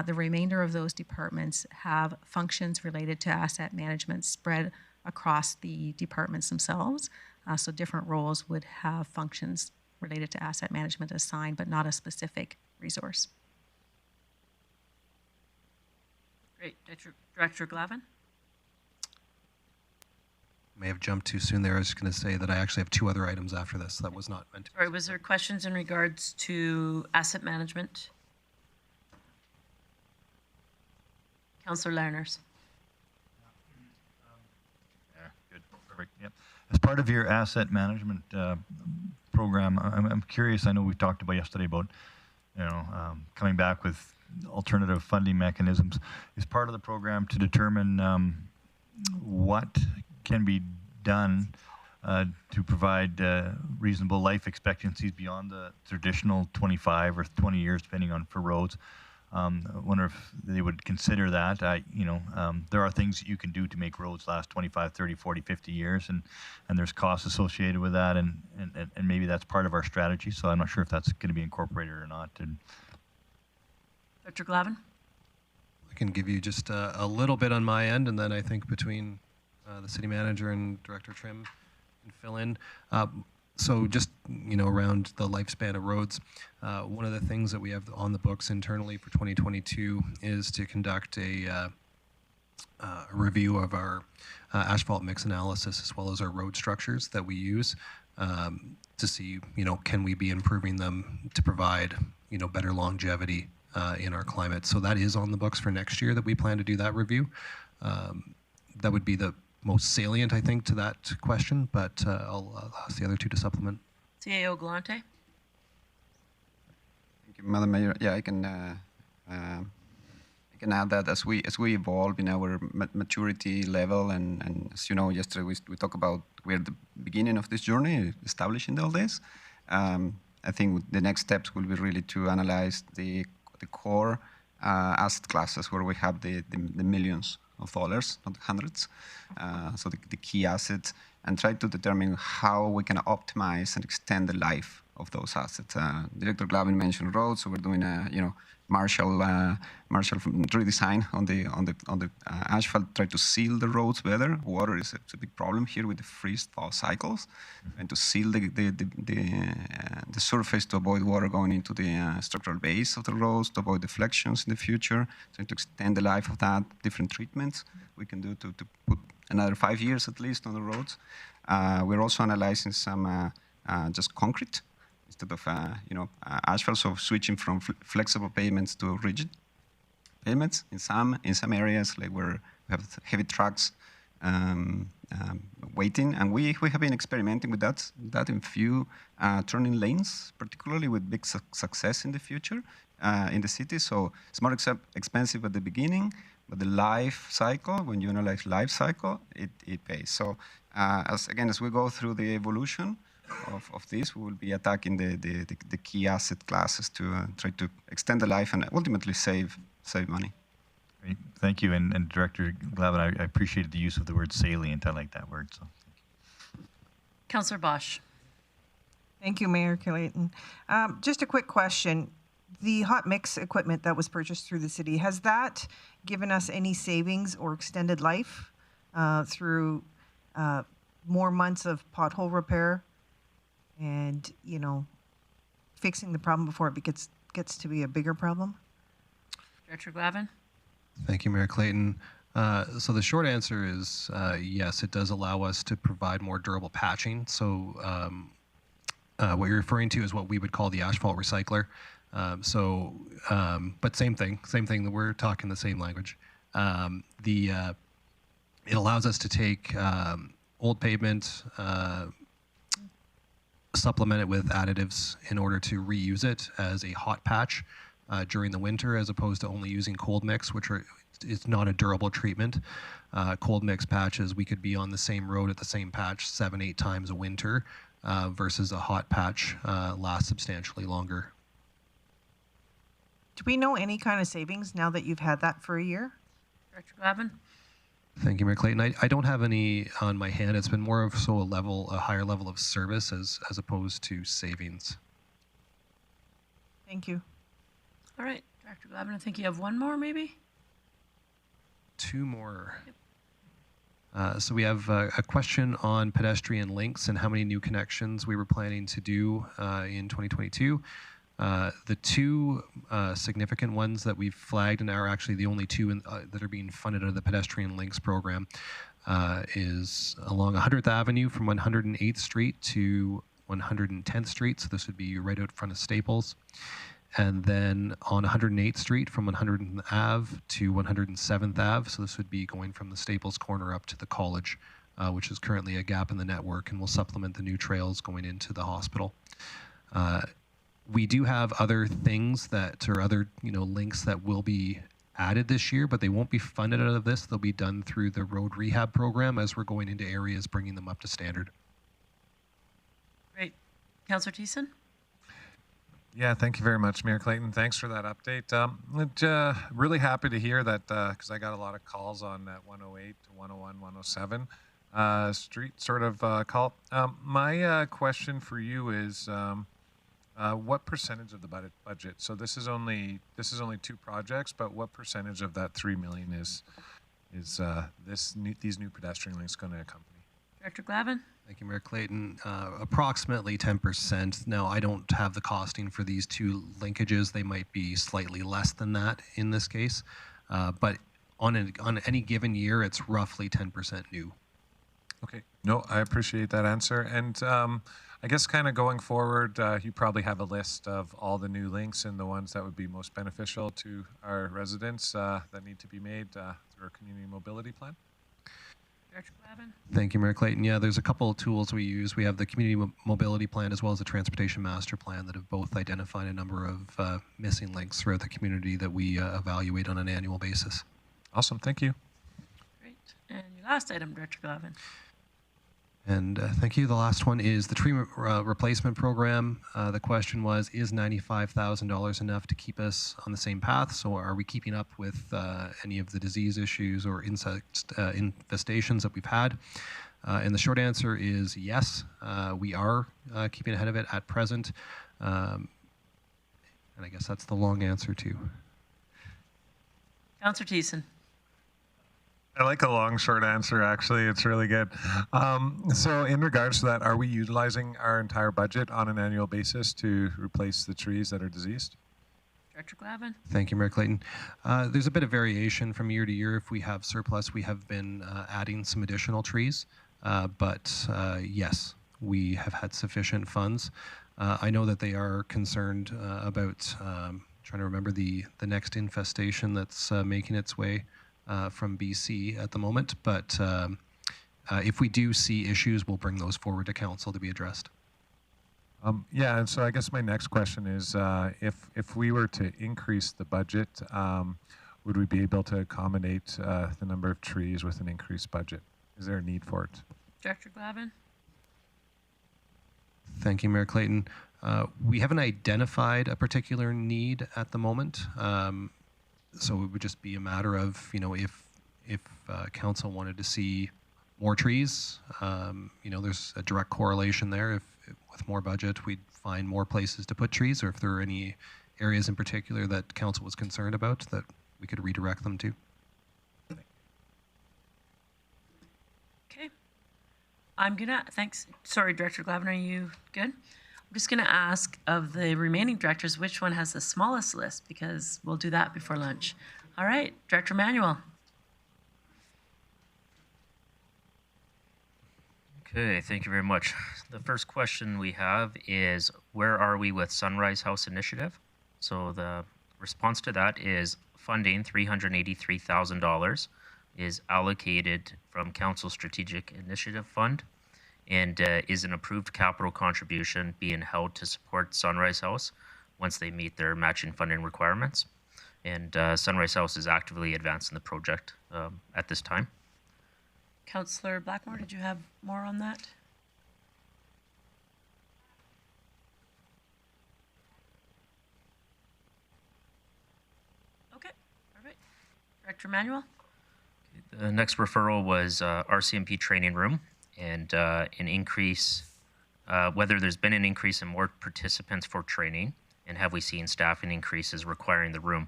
The remainder of those departments have functions related to asset management spread across the departments themselves. So different roles would have functions related to asset management assigned, but not a specific resource. Great. Director Glavin? May have jumped too soon there. I was just going to say that I actually have 2 other items after this that was not meant to. Sorry, was there questions in regards to asset management? Councillor Lerners. Yeah, good, perfect. Yep. As part of your asset management program, I'm curious. I know we talked about yesterday about coming back with alternative funding mechanisms. Is part of the program to determine what can be done to provide reasonable life expectancies beyond the traditional 25 or 20 years, depending on for roads. I wonder if they would consider that. There are things that you can do to make roads last 25, 30, 40, 50 years, and there's costs associated with that, and maybe that's part of our strategy. So I'm not sure if that's going to be incorporated or not. Dr. Glavin? I can give you just a little bit on my end, and then I think between the city manager and Director Trim can fill in. So just, around the lifespan of roads, one of the things that we have on the books internally for 2022 is to conduct a review of our asphalt mix analysis as well as our road structures that we use to see, can we be improving them to provide, better longevity in our climate. So that is on the books for next year that we plan to do that review. That would be the most salient, I think, to that question, but I'll ask the other two to supplement. CAO Galante. Thank you, Madam Mayor. Yeah, I can add that as we evolve in our maturity level, and as you know, yesterday we talked about we're at the beginning of this journey, establishing all this. I think the next steps will be really to analyze the core asset classes where we have the millions of dollars, not hundreds. So the key assets, and try to determine how we can optimize and extend the life of those assets. Director Glavin mentioned roads, so we're doing a Marshall redesign on the asphalt, try to seal the roads better. Water is a big problem here with the freeze-thaw cycles, and to seal the surface to avoid water going into the structural base of the roads, to avoid deflections in the future, so to extend the life of that. Different treatments we can do to put another 5 years at least on the roads. We're also analyzing some just concrete instead of asphalt, so switching from flexible pavements to rigid pavements in some areas, like where we have heavy trucks waiting, and we have been experimenting with that in few turning lanes, particularly with big success in the future in the city. So it's more expensive at the beginning, but the life cycle, when you analyze life cycle, it pays. So as we go through the evolution of this, we will be attacking the key asset classes to try to extend the life and ultimately save money. Great. Thank you. And Director Glavin, I appreciated the use of the word salient. I like that word. So. Councillor Bosch. Thank you, Mayor Clayton. Just a quick question. The hot mix equipment that was purchased through the city, has that given us any savings or extended life through more months of pothole repair and, fixing the problem before it gets to be a bigger problem? Director Glavin. Thank you, Mayor Clayton. So the short answer is yes, it does allow us to provide more durable patching. So what you're referring to is what we would call the asphalt recycler. But same thing that we're talking the same language. It allows us to take old pavement, supplement it with additives in order to reuse it as a hot patch during the winter, as opposed to only using cold mix, it's not a durable treatment. Cold mix patches, we could be on the same road at the same patch 7-8 times a winter, versus a hot patch lasts substantially longer. Do we know any kind of savings now that you've had that for a year? Director Glavin. Thank you, Mayor Clayton. I don't have any on my hand. It's been more of a higher level of service as opposed to savings. Thank you. All right, Director Glavin, I think you have one more, maybe? Two more. So we have a question on pedestrian links and how many new connections we were planning to do in 2022. The two significant ones that we've flagged and are actually the only two that are being funded under the pedestrian links program is along 100th Avenue from 108th Street to 110th Street. So this would be right out front of Staples. And then on 108th Street from 100th Ave to 107th Ave. So this would be going from the Staples corner up to the college, which is currently a gap in the network, and will supplement the new trails going into the hospital. We do have other things other links that will be added this year, but they won't be funded out of this. They'll be done through the road rehab program as we're going into areas, bringing them up to standard. Great. Councillor Thiessen. Yeah, thank you very much, Mayor Clayton. Thanks for that update. Really happy to hear that because I got a lot of calls on that 108 to 101, 107 street sort of call. My question for you is what percentage of the budget? So this is only 2 projects, but what percentage of that 3 million is these new pedestrian links going to accompany? Director Glavin? Thank you, Mayor Clayton. Approximately 10%. Now, I don't have the costing for these 2 linkages. They might be slightly less than that in this case, but on any given year, it's roughly 10% new. Okay. No, I appreciate that answer. And I guess kind of going forward, you probably have a list of all the new links and the ones that would be most beneficial to our residents that need to be made through our community mobility plan. Director Glavin? Thank you, Mayor Clayton. Yeah, there's a couple of tools we use. We have the Community Mobility Plan as well as the Transportation Master Plan that have both identified a number of missing links throughout the community that we evaluate on an annual basis. Awesome. Thank you. Great. And your last item, Director Glavin. And thank you. The last one is the tree replacement program. The question was, is $95,000 enough to keep us on the same path? So are we keeping up with any of the disease issues or insect infestations that we've had? And the short answer is yes, we are keeping ahead of it at present. And I guess that's the long answer too. Councillor Thiessen. I like a long, short answer, actually. It's really good. So in regards to that, are we utilizing our entire budget on an annual basis to replace the trees that are diseased? Director Glavin. Thank you, Mayor Clayton. There's a bit of variation from year to year. If we have surplus, we have been adding some additional trees. But yes, we have had sufficient funds. I know that they are concerned about trying to remember the next infestation that's making its way from BC at the moment, but if we do see issues, we'll bring those forward to council to be addressed. Yeah, and so I guess my next question is, if we were to increase the budget, would we be able to accommodate the number of trees with an increased budget? Is there a need for it? Director Glavin. Thank you, Mayor Clayton. We haven't identified a particular need at the moment. So it would just be a matter of, if council wanted to see more trees, there's a direct correlation there. If with more budget, we'd find more places to put trees, or if there are any areas in particular that council was concerned about that we could redirect them to. Okay. Thanks. Sorry, Director Glavin, are you good? I'm just going to ask of the remaining directors which one has the smallest list, because we'll do that before lunch. All right, Director Manuel. Okay, thank you very much. The first question we have is, where are we with Sunrise House Initiative? So the response to that is funding $383,000 is allocated from Council Strategic Initiative Fund, and is an approved capital contribution being held to support Sunrise House once they meet their matching funding requirements. And Sunrise House is actively advancing the project at this time. Councillor Blackmore, did you have more on that? Okay, perfect. Director Manuel? The next referral was RCMP training room, and an increase, whether there's been an increase in more participants for training, and have we seen staffing increases requiring the room.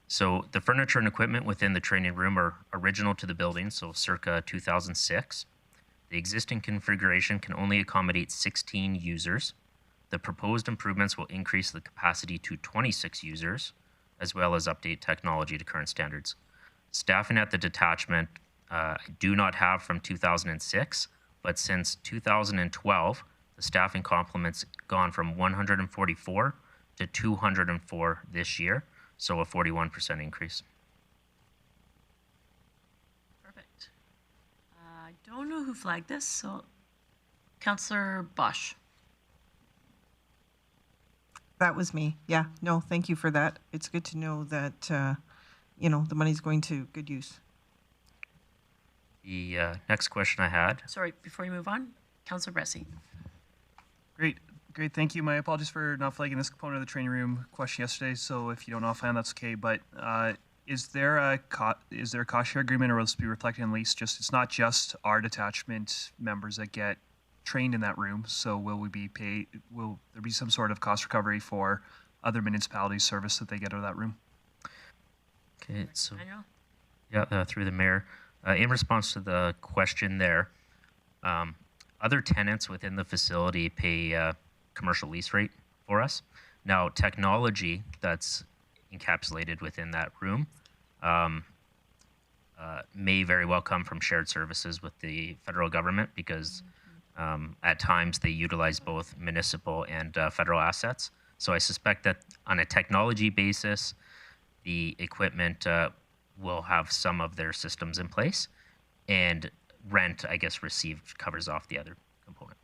So the furniture and equipment within the training room are original to the building, so circa 2006. The existing configuration can only accommodate 16 users. The proposed improvements will increase the capacity to 26 users, as well as update technology to current standards. Staffing at the detachment I do not have from 2006, but since 2012, the staffing complement's gone from 144 to 204 this year, so a 41% increase. Perfect. I don't know who flagged this, so Councillor Bosch. That was me. Yeah, no, thank you for that. It's good to know that, the money's going to good use. The next question I had. Sorry, before you move on, Councillor Bressie. Great, thank you. My apologies for not flagging this component of the training room question yesterday, so if you don't know offhand, that's okay. But is there a cost share agreement, or will this be reflected in lease? It's not just our detachment members that get trained in that room. So will there be some sort of cost recovery for other municipalities' service that they get out of that room? Okay, so yeah, through the mayor, in response to the question there, other tenants within the facility pay commercial lease rate for us. Now, technology that's encapsulated within that room may very well come from shared services with the federal government because at times they utilize both municipal and federal assets. So I suspect that on a technology basis, the equipment will have some of their systems in place, and rent, I guess, received covers off the other component.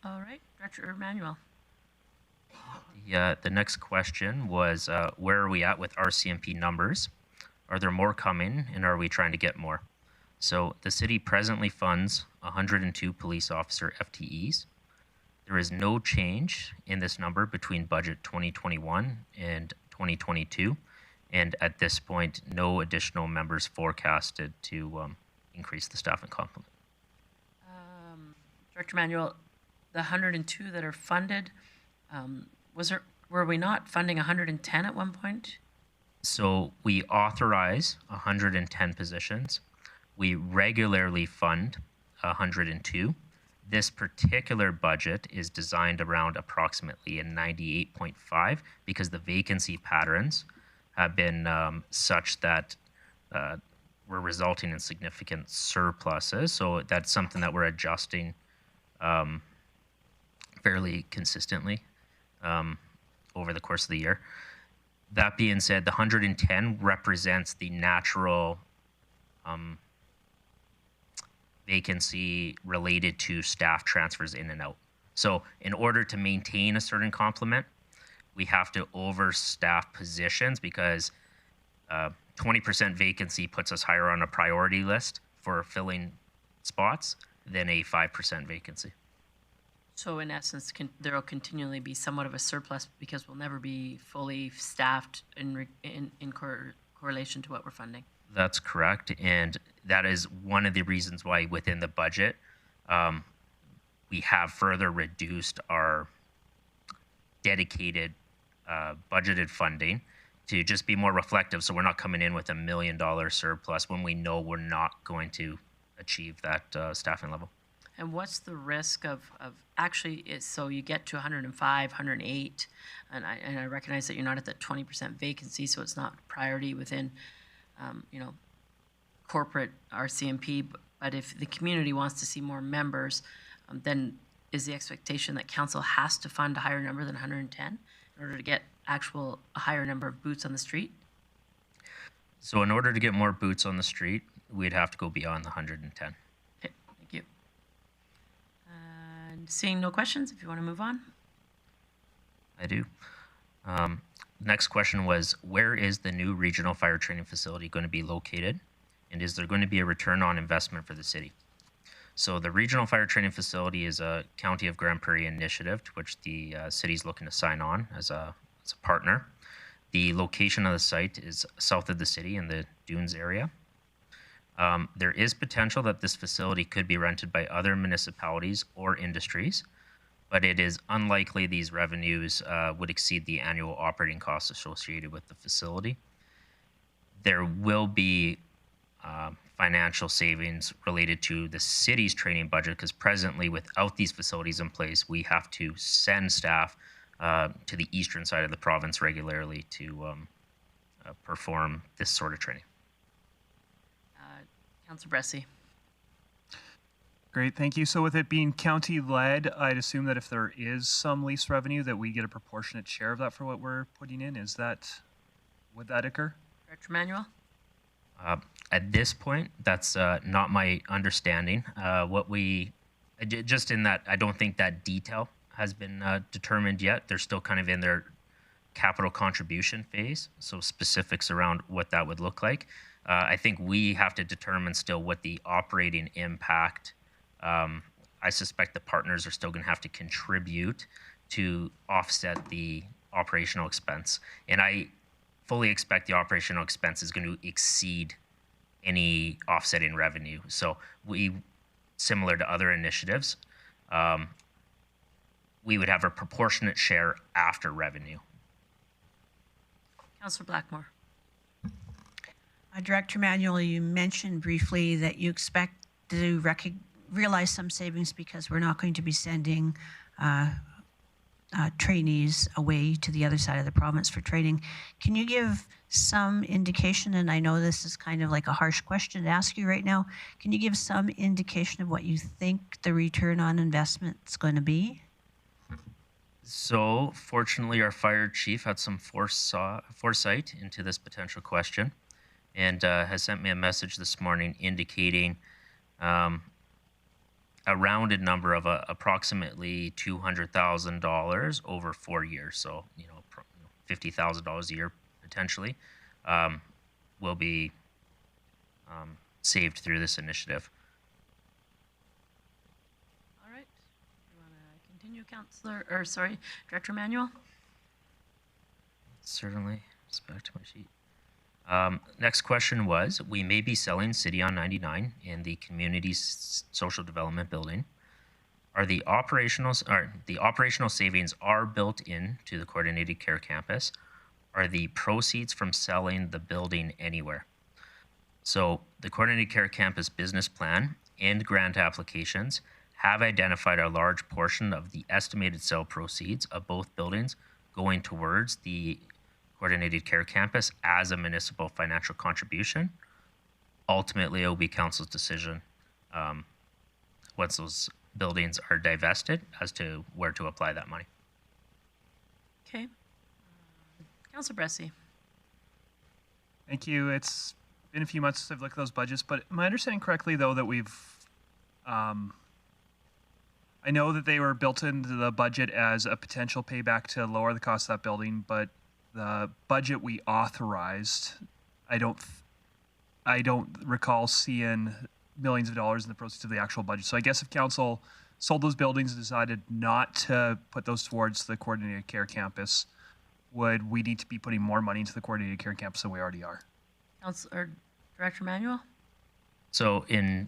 All right, Director Emmanuel. The next question was, where are we at with RCMP numbers? Are there more coming, and are we trying to get more? So the city presently funds 102 police officer FTEs. There is no change in this number between budget 2021 and 2022, and at this point, no additional members forecasted to increase the staffing complement. Director Emmanuel, the 102 that are funded, were we not funding 110 at one point? So we authorize 110 positions. We regularly fund 102. This particular budget is designed around approximately a 98.5 because the vacancy patterns have been such that we're resulting in significant surpluses. So that's something that we're adjusting fairly consistently over the course of the year. That being said, the 110 represents the natural vacancy related to staff transfers in and out. So in order to maintain a certain complement, we have to overstaff positions because 20% vacancy puts us higher on a priority list for filling spots than a 5% vacancy. So in essence, there will continually be somewhat of a surplus because we'll never be fully staffed in correlation to what we're funding. That's correct, and that is one of the reasons why within the budget we have further reduced our dedicated budgeted funding to just be more reflective, so we're not coming in with $1 million surplus when we know we're not going to achieve that staffing level. And what's the risk of actually, so you get to 105, 108, and I recognize that you're not at that 20% vacancy, so it's not priority within, corporate RCMP, but if the community wants to see more members, then is the expectation that council has to fund a higher number than 110 in order to get a higher number of boots on the street? So in order to get more boots on the street, we'd have to go beyond the 110. Okay, thank you. And seeing no questions, if you want to move on. I do. Next question was, where is the new regional fire training facility going to be located? And is there going to be a return on investment for the city? So the regional fire training facility is a County of Grande Prairie initiative to which the city is looking to sign on as a partner. The location of the site is south of the city in the Dunes area. There is potential that this facility could be rented by other municipalities or industries, but it is unlikely these revenues would exceed the annual operating costs associated with the facility. There will be financial savings related to the city's training budget because presently without these facilities in place, we have to send staff to the eastern side of the province regularly to perform this sort of training. Councilor Bressie. Great, thank you. So with it being county-led, I'd assume that if there is some lease revenue, that we get a proportionate share of that for what we're putting in. Would that occur? Director Emmanuel? At this point, that's not my understanding. Just in that, I don't think that detail has been determined yet. They're still kind of in their capital contribution phase, so specifics around what that would look like. I think we have to determine still what the operating impact. I suspect the partners are still going to have to contribute to offset the operational expense. And I fully expect the operational expense is going to exceed any offsetting revenue. So we similar to other initiatives, we would have a proportionate share after revenue. Councillor Blackmore. Director Manuel, you mentioned briefly that you expect to realize some savings because we're not going to be sending trainees away to the other side of the province for training. Can you give some indication, and I know this is kind of like a harsh question to ask you right now, can you give some indication of what you think the return on investment is going to be? So fortunately, our fire chief had some foresight into this potential question and has sent me a message this morning indicating a rounded number of approximately $200,000 over 4 years. So, $50,000 a year potentially will be saved through this initiative. All right. You want to continue, Director Manuel? Certainly. Just back to my sheet. Next question was, we may be selling City on 99 in the community social development building. The operational savings are built into the coordinated care campus. Are the proceeds from selling the building anywhere? So the coordinated care campus business plan and grant applications have identified a large portion of the estimated sale proceeds of both buildings going towards the coordinated care campus as a municipal financial contribution. Ultimately, it will be council's decision once those buildings are divested as to where to apply that money. Okay. Councillor Bressie. Thank you. It's been a few months since I've looked at those budgets, but am I understanding correctly, though, that we've, I know that they were built into the budget as a potential payback to lower the cost of that building, but the budget we authorized, I don't recall seeing millions of dollars in the proceeds of the actual budget. So I guess if council sold those buildings and decided not to put those towards the coordinated care campus, would we need to be putting more money into the coordinated care campus than we already are? Director Manuel? So the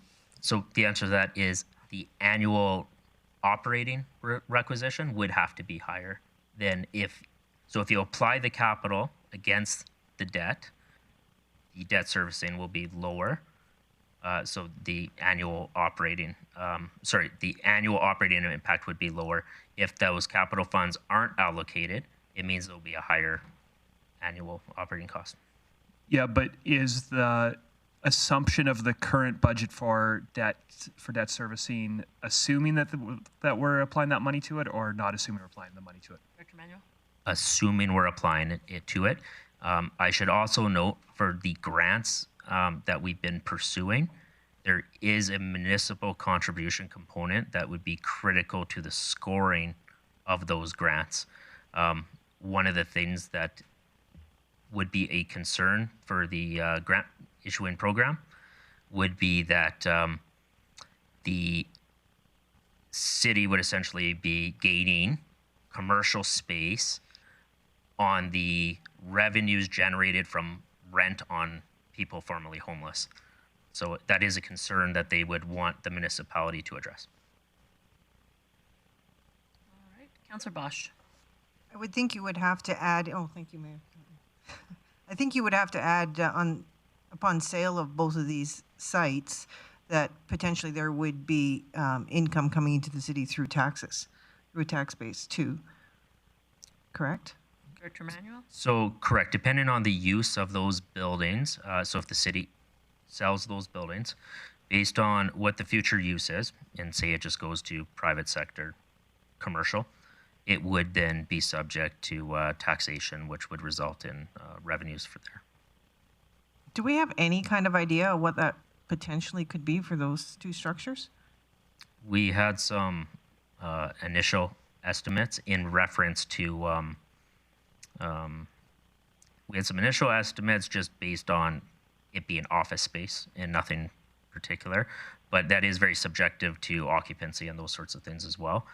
answer to that is the annual operating requisition would have to be higher than if you apply the capital against the debt servicing will be lower. So the annual operating impact would be lower. If those capital funds aren't allocated, it means there'll be a higher annual operating cost. Yeah, but is the assumption of the current budget for debt servicing assuming that we're applying that money to it, or not assuming we're applying the money to it? Director Manuel? Assuming we're applying it to it. I should also note for the grants that we've been pursuing, there is a municipal contribution component that would be critical to the scoring of those grants. One of the things that would be a concern for the grant issuing program would be that the city would essentially be gaining commercial space on the revenues generated from rent on people formerly homeless. So that is a concern that they would want the municipality to address. All right. Councillor Bosch. I would think you would have to add, thank you, Mayor. I think you would have to add upon sale of both of these sites that potentially there would be income coming into the city through taxes, through a tax base too. Correct? Director Manuel? So correct, depending on the use of those buildings, so if the city sells those buildings, based on what the future use is, and say it just goes to private sector commercial, it would then be subject to taxation, which would result in revenues for there. Do we have any kind of idea of what that potentially could be for those two structures? We had some initial estimates in reference to, we had some initial estimates just based on it being office space and nothing particular, but that is very subjective to occupancy and those sorts of things as well.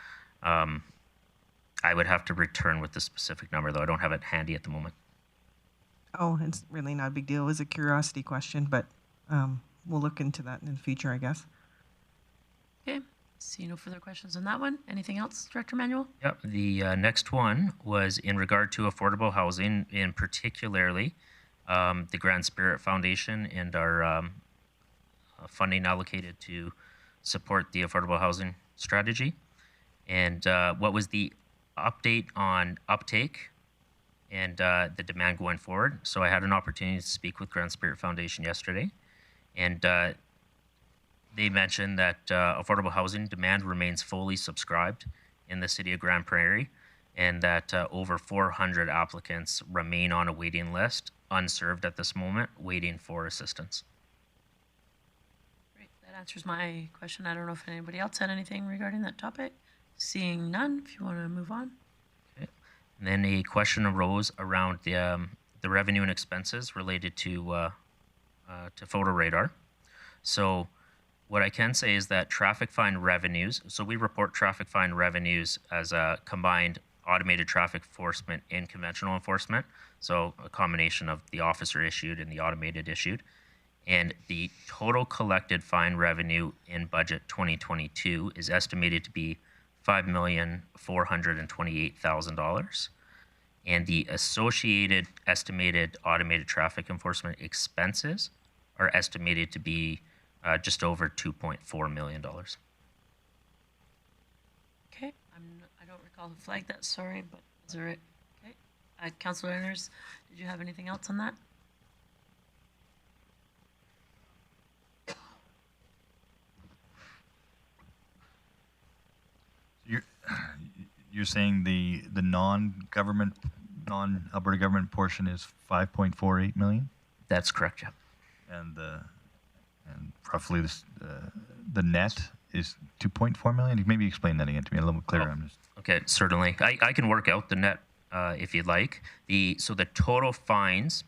I would have to return with the specific number, though. I don't have it handy at the moment. Oh, it's really not a big deal. It was a curiosity question, but we'll look into that in the future, I guess. See no further questions on that one. Anything else, Director Manuel? Yep. The next one was in regard to affordable housing, and particularly the Grand Spirit Foundation and our funding allocated to support the affordable housing strategy. And what was the update on uptake and the demand going forward? So I had an opportunity to speak with Grand Spirit Foundation yesterday, and they mentioned that affordable housing demand remains fully subscribed in the city of Grande Prairie, and that over 400 applicants remain on a waiting list, unserved at this moment, waiting for assistance. Great. That answers my question. I don't know if anybody else had anything regarding that topic. Seeing none, if you want to move on. Okay. And then a question arose around the revenue and expenses related to photo radar. So what I can say is that traffic fine revenues, so we report traffic fine revenues as a combined automated traffic enforcement and conventional enforcement. So a combination of the officer issued and the automated issued. And the total collected fine revenue in budget 2022 is estimated to be $5,428,000. And the associated estimated automated traffic enforcement expenses are estimated to be just over $2.4 million. Okay, I don't recall who flagged that, sorry, but is there it? Okay. Councillor Enders, did you have anything else on that? You're saying the non-government, non-Alberta government portion is 5.48 million? That's correct, yeah. And roughly this, the net is 2.4 million? Maybe explain that again to me a little bit clearer. Okay, certainly. I can work out the net if you'd like. So the total fines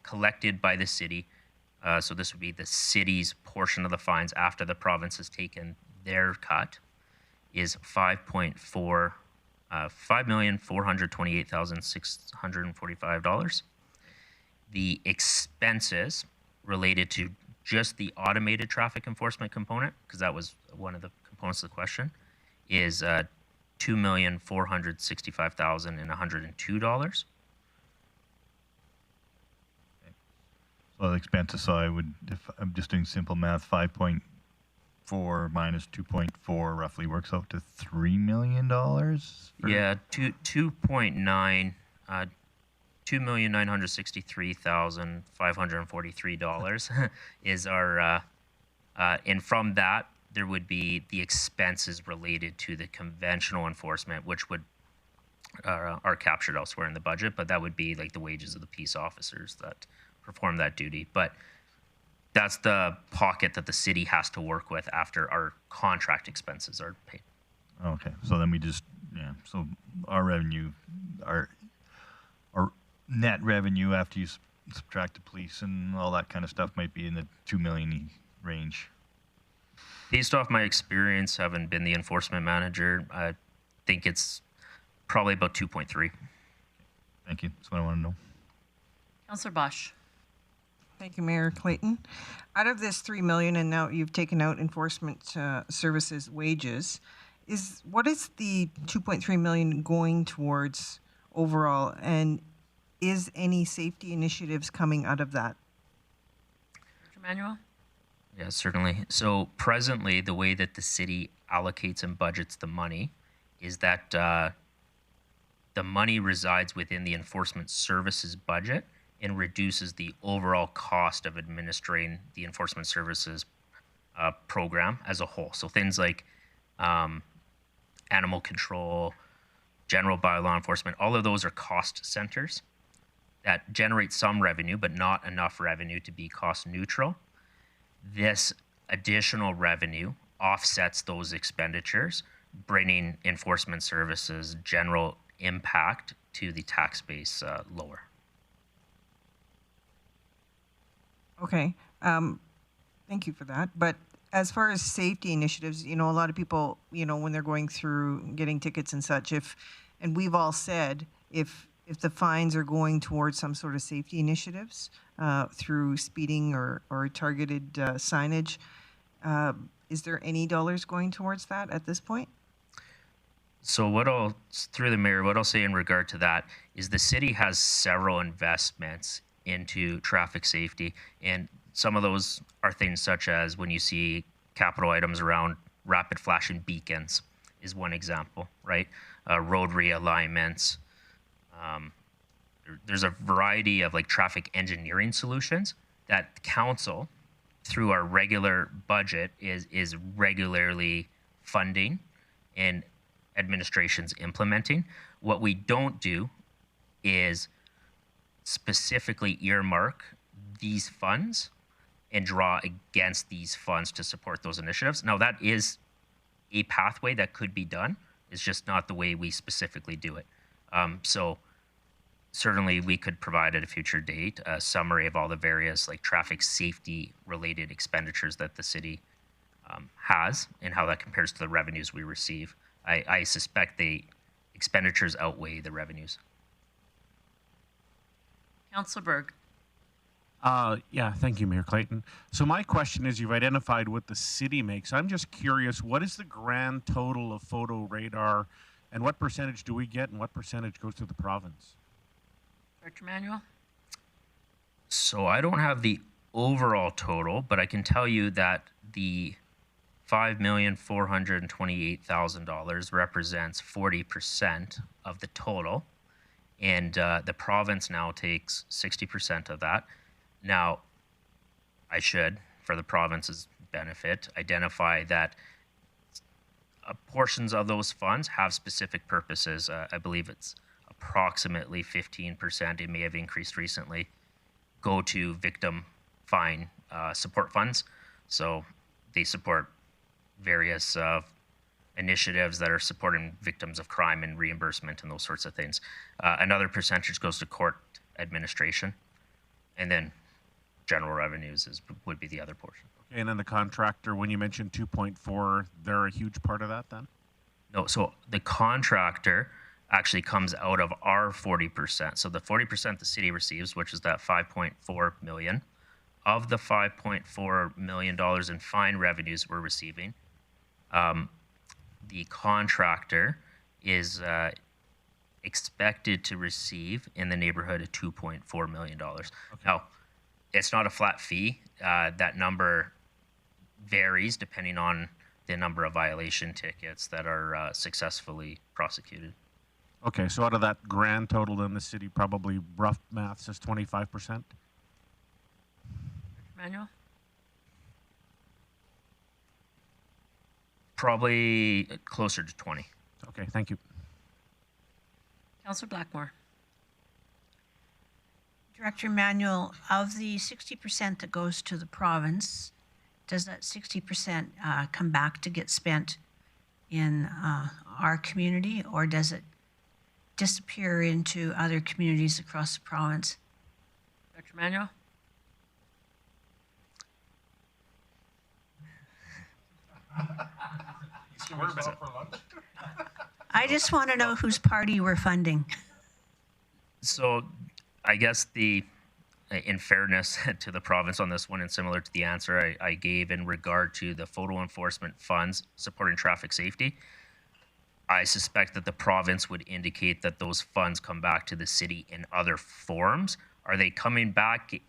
collected by the city, so this would be the city's portion of the fines after the province has taken their cut, is $5,428,645. The expenses related to just the automated traffic enforcement component, because that was one of the components of the question, is $2,465,102. So the expenses, so I would, if I'm just doing simple math, 5.4 minus 2.4 roughly works out to $3 million? Yeah, 2.9, $2,963,543 is our, and from that, there would be the expenses related to the conventional enforcement, which would are captured elsewhere in the budget, but that would be like the wages of the peace officers that perform that duty. But that's the pocket that the city has to work with after our contract expenses are paid. Okay, so then we just, yeah, so our revenue, our net revenue after you subtract the police and all that kind of stuff might be in the 2 million range. Based off my experience having been the enforcement manager, I think it's probably about 2.3. Thank you. That's what I want to know. Councillor Bosch. Thank you, Mayor Clayton. Out of this 3 million, and now you've taken out enforcement services wages, what is the 2.3 million going towards overall, and is any safety initiatives coming out of that? Dr. Manuel? Yeah, certainly. So presently, the way that the city allocates and budgets the money is that the money resides within the enforcement services budget and reduces the overall cost of administering the enforcement services program as a whole. So things like animal control, general bylaw enforcement, all of those are cost centers that generate some revenue, but not enough revenue to be cost neutral. This additional revenue offsets those expenditures, bringing enforcement services general impact to the tax base lower. Okay, thank you for that. But as far as safety initiatives, a lot of people, when they're going through getting tickets and such, and we've all said, if the fines are going towards some sort of safety initiatives through speeding or targeted signage, Is there any dollars going towards that at this point? So through the mayor, what I'll say in regard to that is the city has several investments into traffic safety, and some of those are things such as when you see capital items around rapid flashing beacons is one example, right? Road realignments. There's a variety of like traffic engineering solutions that council, through our regular budget, is regularly funding and administration's implementing. What we don't do is specifically earmark these funds and draw against these funds to support those initiatives. Now, that is a pathway that could be done. It's just not the way we specifically do it. So certainly we could provide at a future date a summary of all the various like traffic safety related expenditures that the city has and how that compares to the revenues we receive. I suspect the expenditures outweigh the revenues. Councillor Berg. Yeah, thank you, Mayor Clayton. So my question is, you've identified what the city makes. I'm just curious, what is the grand total of photo radar, and what percentage do we get, and what percentage goes to the province? Director Manuel. So I don't have the overall total, but I can tell you that the $5,428,000 represents 40% of the total, and the province now takes 60% of that. Now, I should, for the province's benefit, identify that portions of those funds have specific purposes. I believe it's approximately 15%, it may have increased recently, go to victim fine support funds. So they support various initiatives that are supporting victims of crime and reimbursement and those sorts of things. Another percentage goes to court administration, and then general revenues would be the other portion. Okay, and then the contractor, when you mentioned 2.4, they're a huge part of that then? No, so the contractor actually comes out of our 40%. So the 40% the city receives, which is that 5.4 million, of the $5.4 million in fine revenues we're receiving, the contractor is expected to receive in the neighborhood of $2.4 million. Okay. Now, it's not a flat fee. That number varies depending on the number of violation tickets that are successfully prosecuted. Okay, so out of that grand total in the city, probably rough math says 25%? Manuel. Probably closer to 20. Okay, thank you. Councillor Blackmore. Director Manuel, of the 60% that goes to the province, does that 60% come back to get spent in our community, or does it disappear into other communities across the province? Director Manuel. I just want to know whose party we're funding. So I guess in fairness to the province on this one, and similar to the answer I gave in regard to the photo enforcement funds supporting traffic safety, I suspect that the province would indicate that those funds come back to the city in other forms. Are they coming back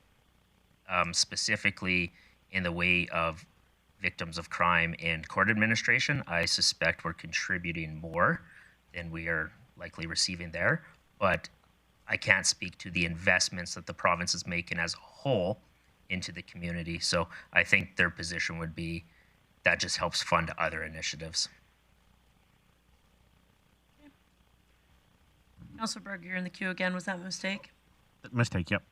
specifically in the way of victims of crime and court administration? I suspect we're contributing more than we are likely receiving there, but I can't speak to the investments that the province is making as a whole into the community. So I think their position would be that just helps fund other initiatives. Okay. Councillor Berg, you're in the queue again. Was that a mistake? Mistake, yep.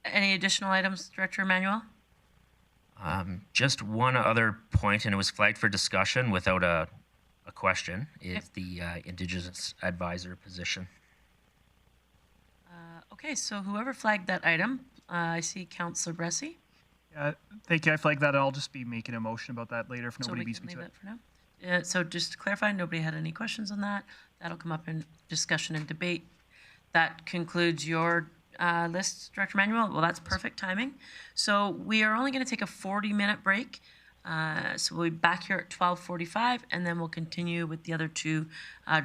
Any additional items, Director Emmanuel? Just one other point, and it was flagged for discussion without a question, is the Indigenous advisor position. Okay, so whoever flagged that item, I see Councillor Bressie. Yeah, thank you. I flagged that. I'll just be making a motion about that later if nobody beats me to it. For now. So just to clarify, nobody had any questions on that. That'll come up in discussion and debate. That concludes your list, Director Manuel. Well, that's perfect timing. So we are only going to take a 40-minute break. So we'll be back here at 12:45, and then we'll continue with the other two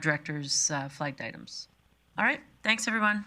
directors' flagged items. All right, thanks, everyone.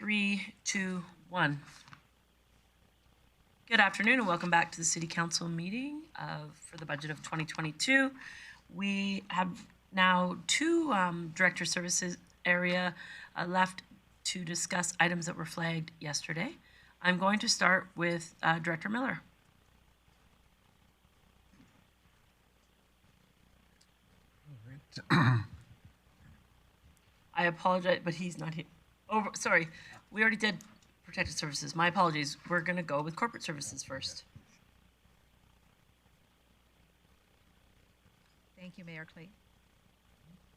3, 2, 1. Good afternoon and welcome back to the City Council meeting for the budget of 2022. We have now two Director Services area left to discuss items that were flagged yesterday. I'm going to start with Director Miller. I apologize, but he's not here. Oh, sorry. We already did Protected Services. My apologies. We're going to go with Corporate Services first. Thank you, Mayor Clayton.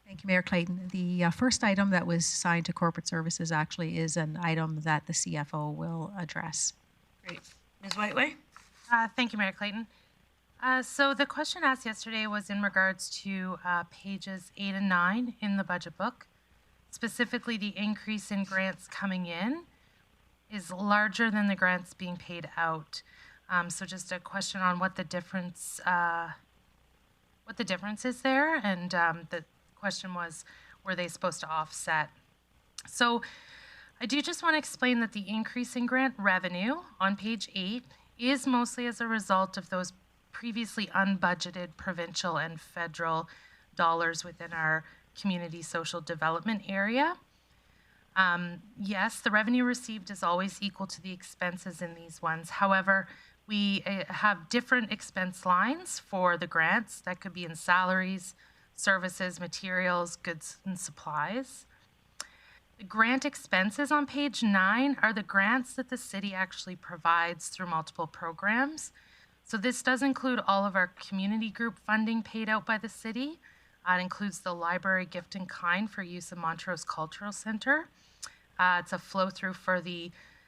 Thank you, Mayor Clayton. The first item that was assigned to Corporate Services actually is an item that the CFO will address. Great. Ms. Whiteway? Thank you, Mayor Clayton. So the question asked yesterday was in regards to pages 8 and 9 in the budget book. Specifically, the increase in grants coming in is larger than the grants being paid out. So just a question on what the difference is there, and the question was, were they supposed to offset? So I do just want to explain that the increase in grant revenue on page 8 is mostly as a result of those previously unbudgeted provincial and federal dollars within our community social development area. Yes, the revenue received is always equal to the expenses in these ones. However, we have different expense lines for the grants that could be in salaries, services, materials, goods, and supplies. The grant expenses on page 9 are the grants that the city actually provides through multiple programs. So this does include all of our community group funding paid out by the city. It includes the library gift in kind for use of Montrose Cultural Center. It's a flow through for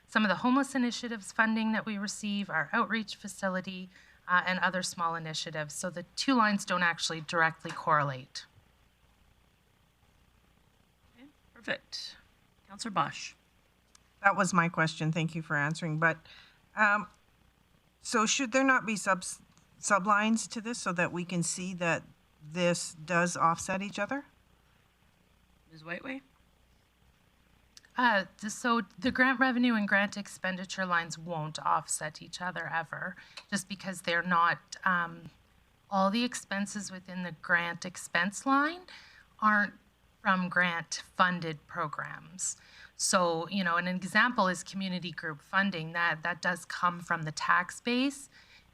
some of the homeless initiatives funding that we receive, our outreach facility, and other small initiatives. So the two lines don't actually directly correlate. Okay, perfect. Councillor Bosch. That was my question. Thank you for answering. But so should there not be sublines to this so that we can see that this does offset each other? Ms. Whiteway? So the grant revenue and grant expenditure lines won't offset each other ever, just because they're not, all the expenses within the grant expense line aren't from grant funded programs. So, you know, an example is community group funding. That does come from the tax base,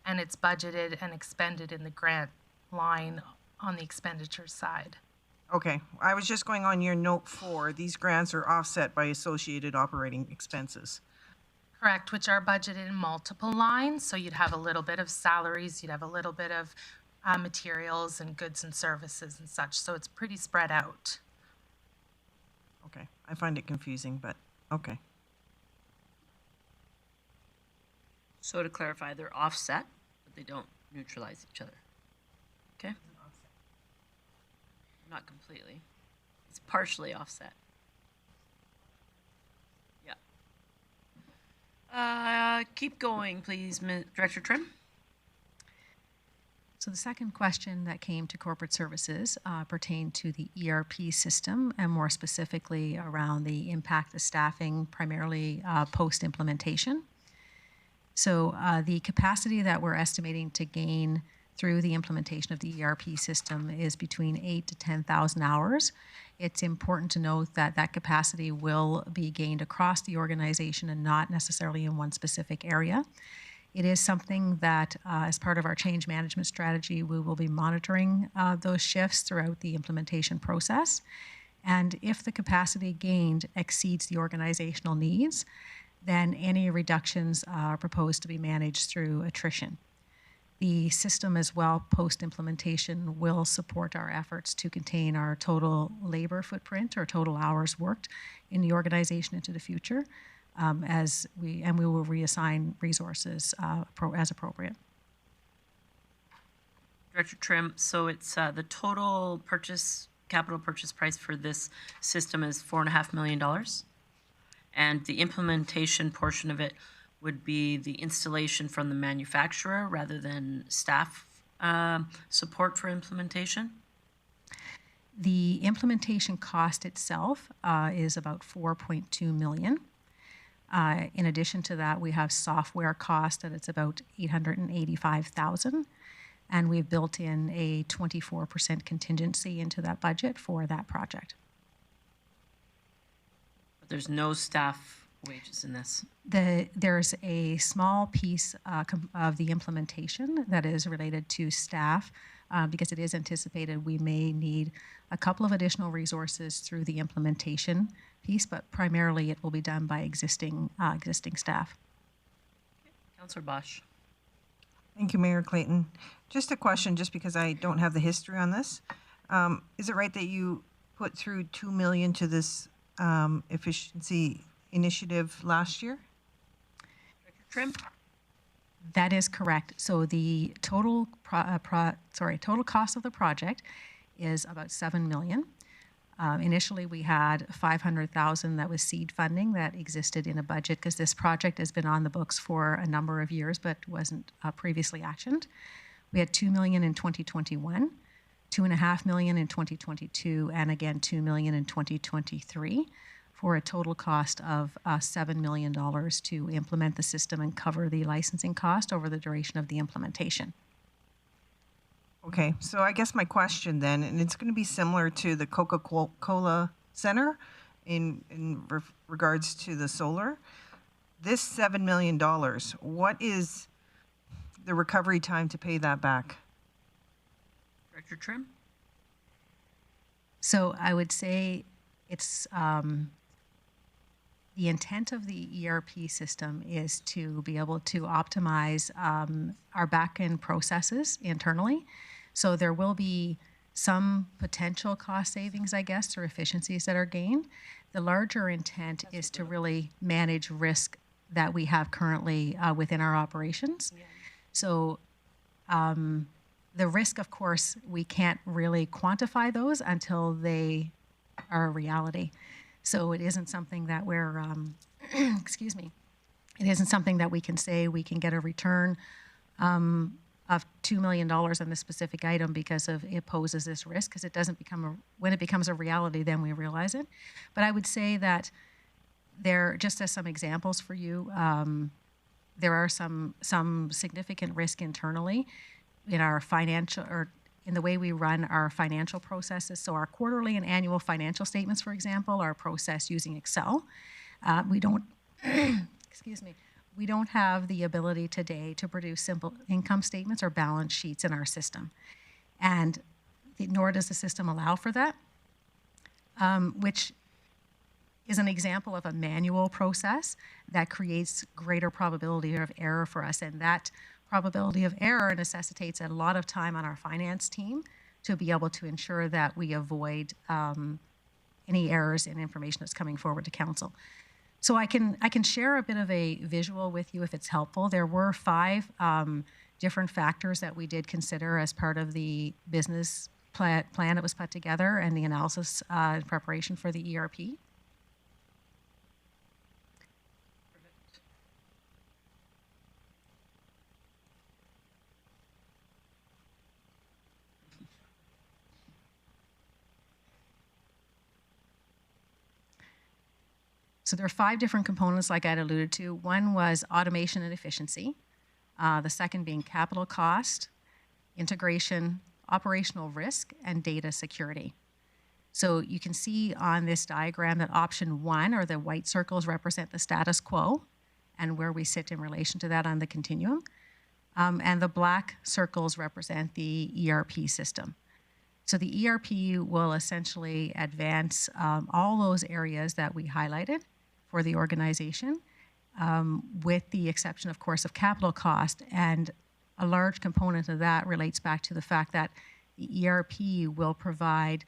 and it's budgeted and expended in the grant line on the expenditure side. Okay, I was just going on your note 4. These grants are offset by associated operating expenses. Correct, which are budgeted in multiple lines. So you'd have a little bit of salaries, you'd have a little bit of materials and goods and services and such. So it's pretty spread out. Okay, I find it confusing, but okay. So to clarify, they're offset, but they don't neutralize each other. Okay? Not completely. It's partially offset. Yeah. Keep going, please, Director Trim. So the second question that came to Corporate Services pertained to the ERP system, and more specifically around the impact of staffing, primarily post-implementation. So the capacity that we're estimating to gain through the implementation of the ERP system is between 8,000 to 10,000 hours. It's important to note that that capacity will be gained across the organization and not necessarily in one specific area. It is something that, as part of our change management strategy, we will be monitoring those shifts throughout the implementation process. And if the capacity gained exceeds the organizational needs, then any reductions are proposed to be managed through attrition. The system as well, post-implementation, will support our efforts to contain our total labor footprint or total hours worked in the organization into the future, and we will reassign resources as appropriate. Director Trim, so it's the total capital purchase price for this system is $4.5 million, and the implementation portion of it would be the installation from the manufacturer rather than staff support for implementation? The implementation cost itself is about $4.2 million. In addition to that, we have software cost that it's about $885,000, and we've built in a 24% contingency into that budget for that project. But there's no staff wages in this. There's a small piece of the implementation that is related to staff because it is anticipated we may need a couple of additional resources through the implementation piece, but primarily it will be done by existing staff. Councillor Bosch. Thank you, Mayor Clayton. Just a question, just because I don't have the history on this. Is it right that you put through $2 million to this efficiency initiative last year? Director Trim? That is correct. So the total total cost of the project is about $7 million. Initially, we had $500,000 that was seed funding that existed in a budget because this project has been on the books for a number of years but wasn't previously actioned. We had $2 million in 2021, $2.5 million in 2022, and again $2 million in 2023, for a total cost of $7 million to implement the system and cover the licensing cost over the duration of the implementation. Okay, so I guess my question then, and it's going to be similar to the Coca-Cola Center in regards to the solar. This $7 million, what is the recovery time to pay that back? Director Trim? So I would say it's the intent of the ERP system is to be able to optimize our back-end processes internally. So there will be some potential cost savings, I guess, or efficiencies that are gained. The larger intent is to really manage risk that we have currently within our operations. Yeah. So the risk, of course, we can't really quantify those until they are a reality. So it isn't something that we're, excuse me, it isn't something that we can say we can get a return of $2 million on this specific item because of it poses this risk, because it doesn't become when it becomes a reality, then we realize it. But I would say that there, just as some examples for you, there are some significant risk internally in our financial, or in the way we run our financial processes. So our quarterly and annual financial statements, for example, are processed using Excel. We don't, excuse me, we don't have the ability today to produce simple income statements or balance sheets in our system. And nor does the system allow for that, which is an example of a manual process that creates greater probability of error for us. And that probability of error necessitates a lot of time on our finance team to be able to ensure that we avoid any errors in information that's coming forward to council. So I can share a bit of a visual with you if it's helpful. There were 5 different factors that we did consider as part of the business plan that was put together and the analysis in preparation for the ERP. So there are 5 different components like I'd alluded to. One was automation and efficiency. The second being capital cost, integration, operational risk, and data security. So you can see on this diagram that option 1, or the white circles, represent the status quo and where we sit in relation to that on the continuum. And the black circles represent the ERP system. So the ERP will essentially advance all those areas that we highlighted for the organization, with the exception, of course, of capital cost. And a large component of that relates back to the fact that the ERP will provide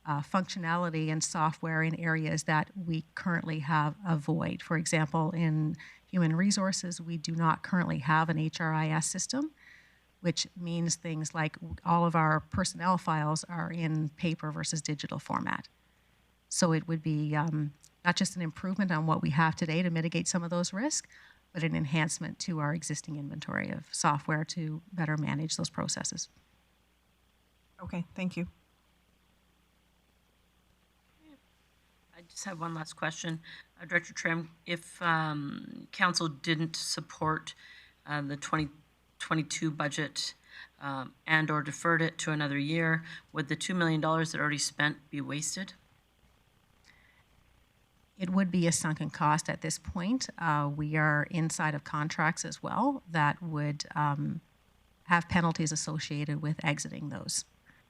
functionality and software in areas that we currently have a void. For example, in human resources, we do not currently have an HRIS system, which means things like all of our personnel files are in paper versus digital format. So it would be not just an improvement on what we have today to mitigate some of those risks, but an enhancement to our existing inventory of software to better manage those processes. Okay, thank you. I just have one last question. Director Trim, if council didn't support the 2022 budget and or deferred it to another year, would the $2 million that already spent be wasted? It would be a sunken cost at this point. We are inside of contracts as well that would have penalties associated with exiting those.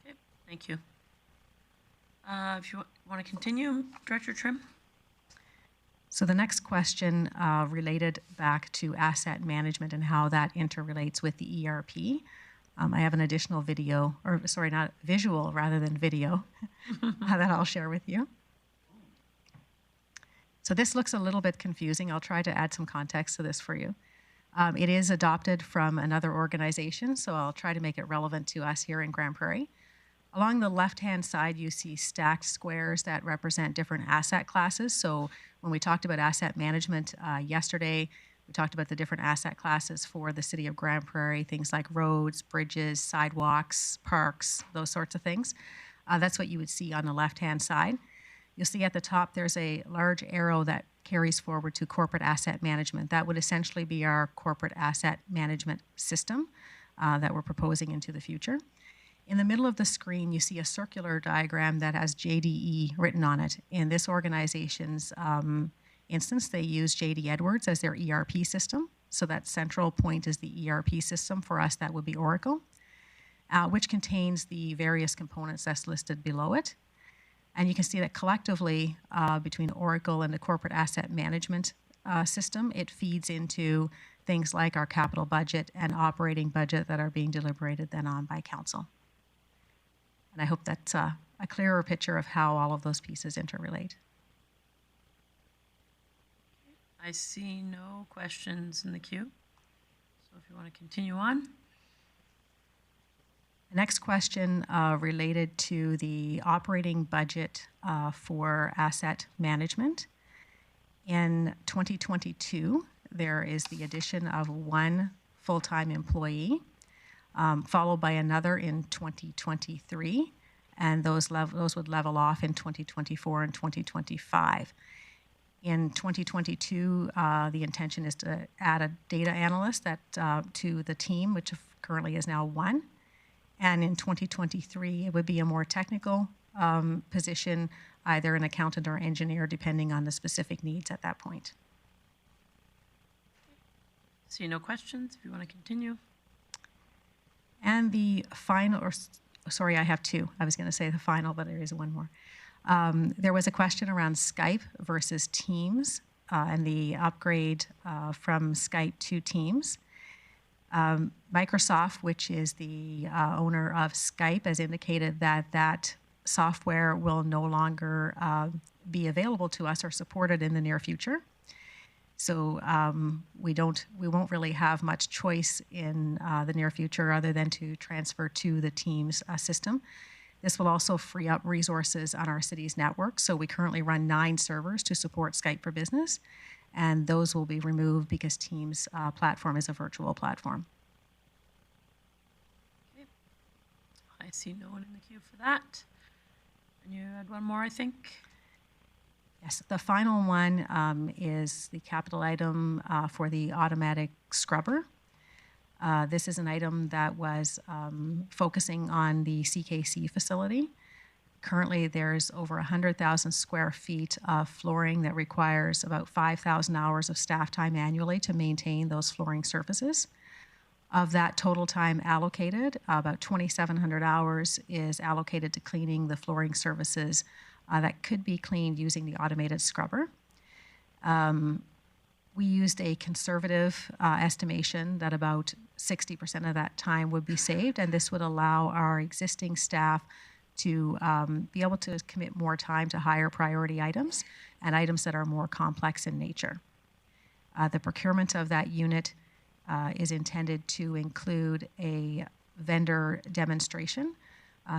Okay, thank you. If you want to continue, Director Trim. So the next question related back to asset management and how that interrelates with the ERP. I have an additional video, or sorry, not visual rather than video, that I'll share with you. So this looks a little bit confusing. I'll try to add some context to this for you. It is adopted from another organization, so I'll try to make it relevant to us here in Grande Prairie. Along the left-hand side, you see stacked squares that represent different asset classes. So when we talked about asset management yesterday, we talked about the different asset classes for the city of Grande Prairie, things like roads, bridges, sidewalks, parks, those sorts of things. That's what you would see on the left-hand side. You'll see at the top there's a large arrow that carries forward to corporate asset management. That would essentially be our corporate asset management system that we're proposing into the future. In the middle of the screen, you see a circular diagram that has JDE written on it. In this organization's instance, they use JD Edwards as their ERP system. So that central point is the ERP system. For us, that would be Oracle, which contains the various components that's listed below it. And you can see that collectively, between Oracle and the corporate asset management system, it feeds into things like our capital budget and operating budget that are being deliberated then on by council. And I hope that's a clearer picture of how all of those pieces interrelate. I see no questions in the queue. So if you want to continue on. The next question related to the operating budget for asset management. In 2022, there is the addition of one full-time employee, followed by another in 2023, and those would level off in 2024 and 2025. In 2022, the intention is to add a data analyst to the team, which currently is now one. And in 2023, it would be a more technical position, either an accountant or engineer, depending on the specific needs at that point. See no questions. If you want to continue. And the final, or sorry, I have two. I was going to say the final, but there is one more. There was a question around Skype versus Teams and the upgrade from Skype to Teams. Microsoft, which is the owner of Skype, has indicated that software will no longer be available to us or supported in the near future. So we won't really have much choice in the near future other than to transfer to the Teams system. This will also free up resources on our city's network. So we currently run 9 servers to support Skype for Business, and those will be removed because Teams platform is a virtual platform. Okay. I see no one in the queue for that. And you had one more, I think. Yes, the final one is the capital item for the automatic scrubber. This is an item that was focusing on the CKC facility. Currently, there's over 100,000 square feet of flooring that requires about 5,000 hours of staff time annually to maintain those flooring surfaces. Of that total time allocated, about 2,700 hours is allocated to cleaning the flooring surfaces that could be cleaned using the automated scrubber. We used a conservative estimation that about 60% of that time would be saved, and this would allow our existing staff to be able to commit more time to higher priority items and items that are more complex in nature. The procurement of that unit is intended to include a vendor demonstration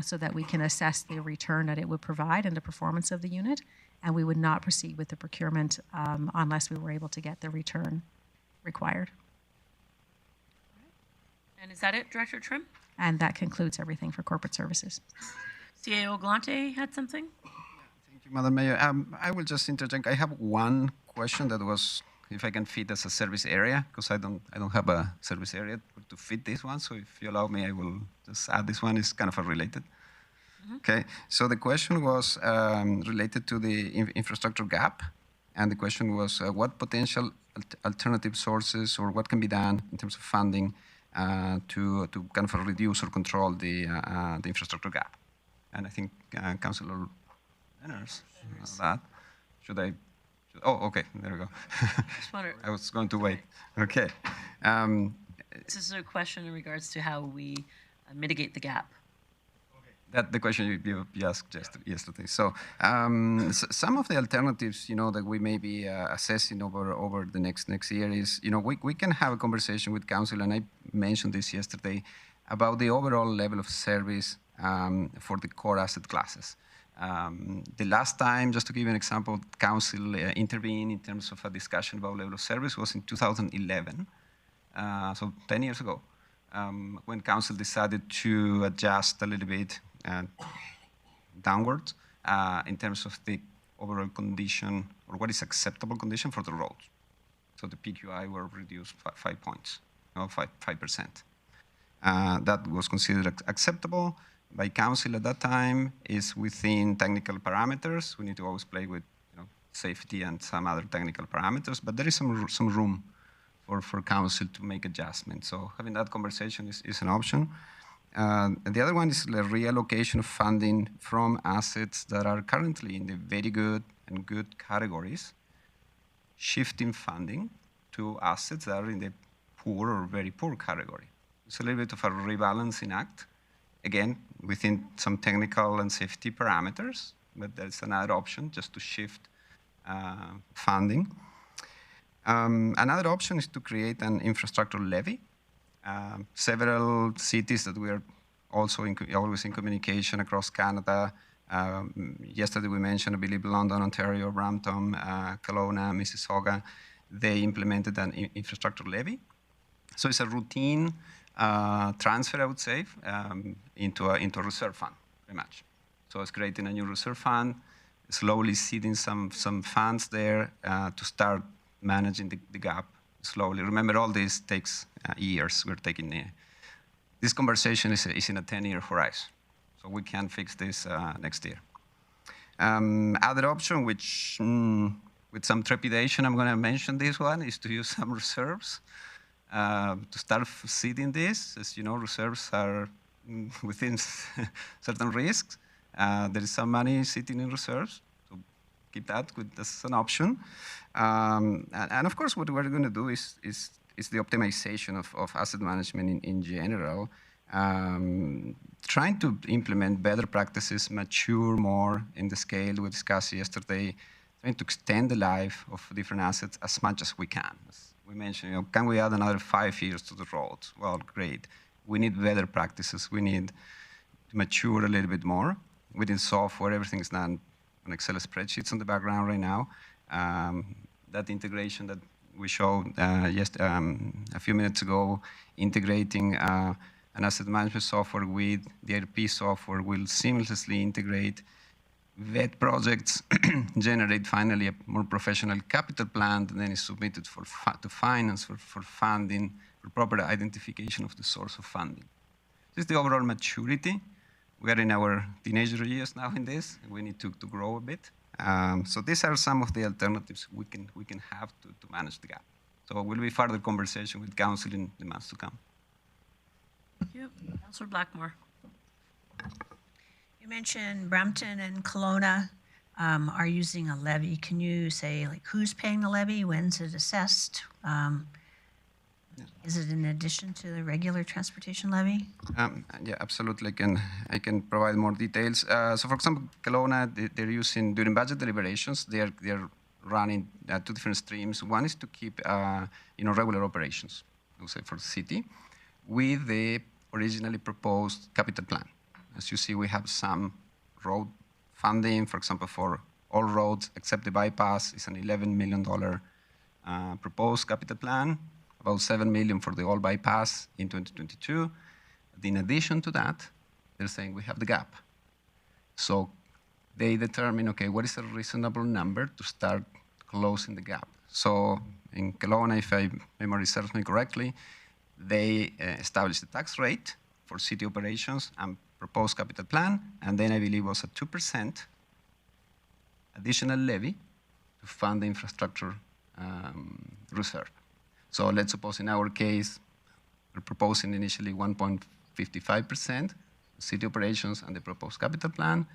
so that we can assess the return that it would provide and the performance of the unit, and we would not proceed with the procurement unless we were able to get the return required. And is that it, Director Trim? And that concludes everything for corporate services. CAO Galante had something? Thank you, Madam Mayor. I will just interject. I have one question that was if I can fit as a service area, because I don't have a service area to fit this one. So if you allow me, I will just add this one. It's kind of a related. Okay. So the question was related to the infrastructure gap, and the question was what potential alternative sources or what can be done in terms of funding to kind of reduce or control the infrastructure gap. And I think Councillor Lenners, that should I? Oh, okay, there we go. I was going to wait. Okay. This is a question in regards to how we mitigate the gap. That the question you asked yesterday. So some of the alternatives, that we may be assessing over the next year is, we can have a conversation with council, and I mentioned this yesterday, about the overall level of service for the core asset classes. The last time, just to give you an example, council intervened in terms of a discussion about level of service was in 2011, so 10 years ago, when council decided to adjust a little bit downwards in terms of the overall condition or what is acceptable condition for the roads. So the PQI were reduced 5 points, 5%. That was considered acceptable by council at that time, is within technical parameters. We need to always play with safety and some other technical parameters, but there is some room for council to make adjustments. So having that conversation is an option. The other one is the reallocation of funding from assets that are currently in the very good and good categories, shifting funding to assets that are in the poor or very poor category. It's a little bit of a rebalancing act, again, within some technical and safety parameters, but there's another option just to shift funding. Another option is to create an infrastructure levy. Several cities that we are also always in communication across Canada. Yesterday we mentioned, I believe, London, Ontario, Brampton, Kelowna, Mississauga. They implemented an infrastructure levy. So it's a routine transfer, I would say, into a reserve fund, very much. So it's creating a new reserve fund, slowly seeding some funds there to start managing the gap slowly. Remember, all this takes years. We're taking this conversation is in a 10-year horizon, so we can fix this next year. Other option, which with some trepidation, I'm going to mention this one, is to use some reserves to start seeding this. As you know, reserves are within certain risks. There is some money sitting in reserves, so keep that as an option. And of course, what we're going to do is the optimization of asset management in general, trying to implement better practices, mature more in the scale we discussed yesterday, trying to extend the life of different assets as much as we can. As we mentioned, can we add another 5 years to the road? Well, great. We need better practices. We need to mature a little bit more. Within software, everything is done on Excel spreadsheets on the background right now. That integration that we showed a few minutes ago, integrating an asset management software with the ERP software will seamlessly integrate, vet projects, generate finally a more professional capital plan, and then is submitted to finance for funding, for proper identification of the source of funding. This is the overall maturity. We are in our teenager years now in this. We need to grow a bit. So these are some of the alternatives we can have to manage the gap. So it will be further conversation with council in the months to come. Thank you. Councillor Blackmore. You mentioned Brampton and Kelowna are using a levy. Can you say who's paying the levy? When's it assessed? Is it in addition to the regular transportation levy? Yeah, absolutely. I can provide more details. So, for example, Kelowna, they're using during budget deliberations. They're running 2 different streams. One is to keep regular operations, I would say, for the city, with the originally proposed capital plan. As you see, we have some road funding, for example, for all roads except the bypass. It's an $11 million proposed capital plan. About $7 million for the all bypass in 2022. In addition to that, they're saying we have the gap. So they determine, okay, what is a reasonable number to start closing the gap. So in Kelowna, if I memory serves me correctly, they established the tax rate for city operations and proposed capital plan, and then I believe was a 2% additional levy to fund the infrastructure reserve. So let's suppose in our case, we're proposing initially 1.55% city operations and the proposed capital plan.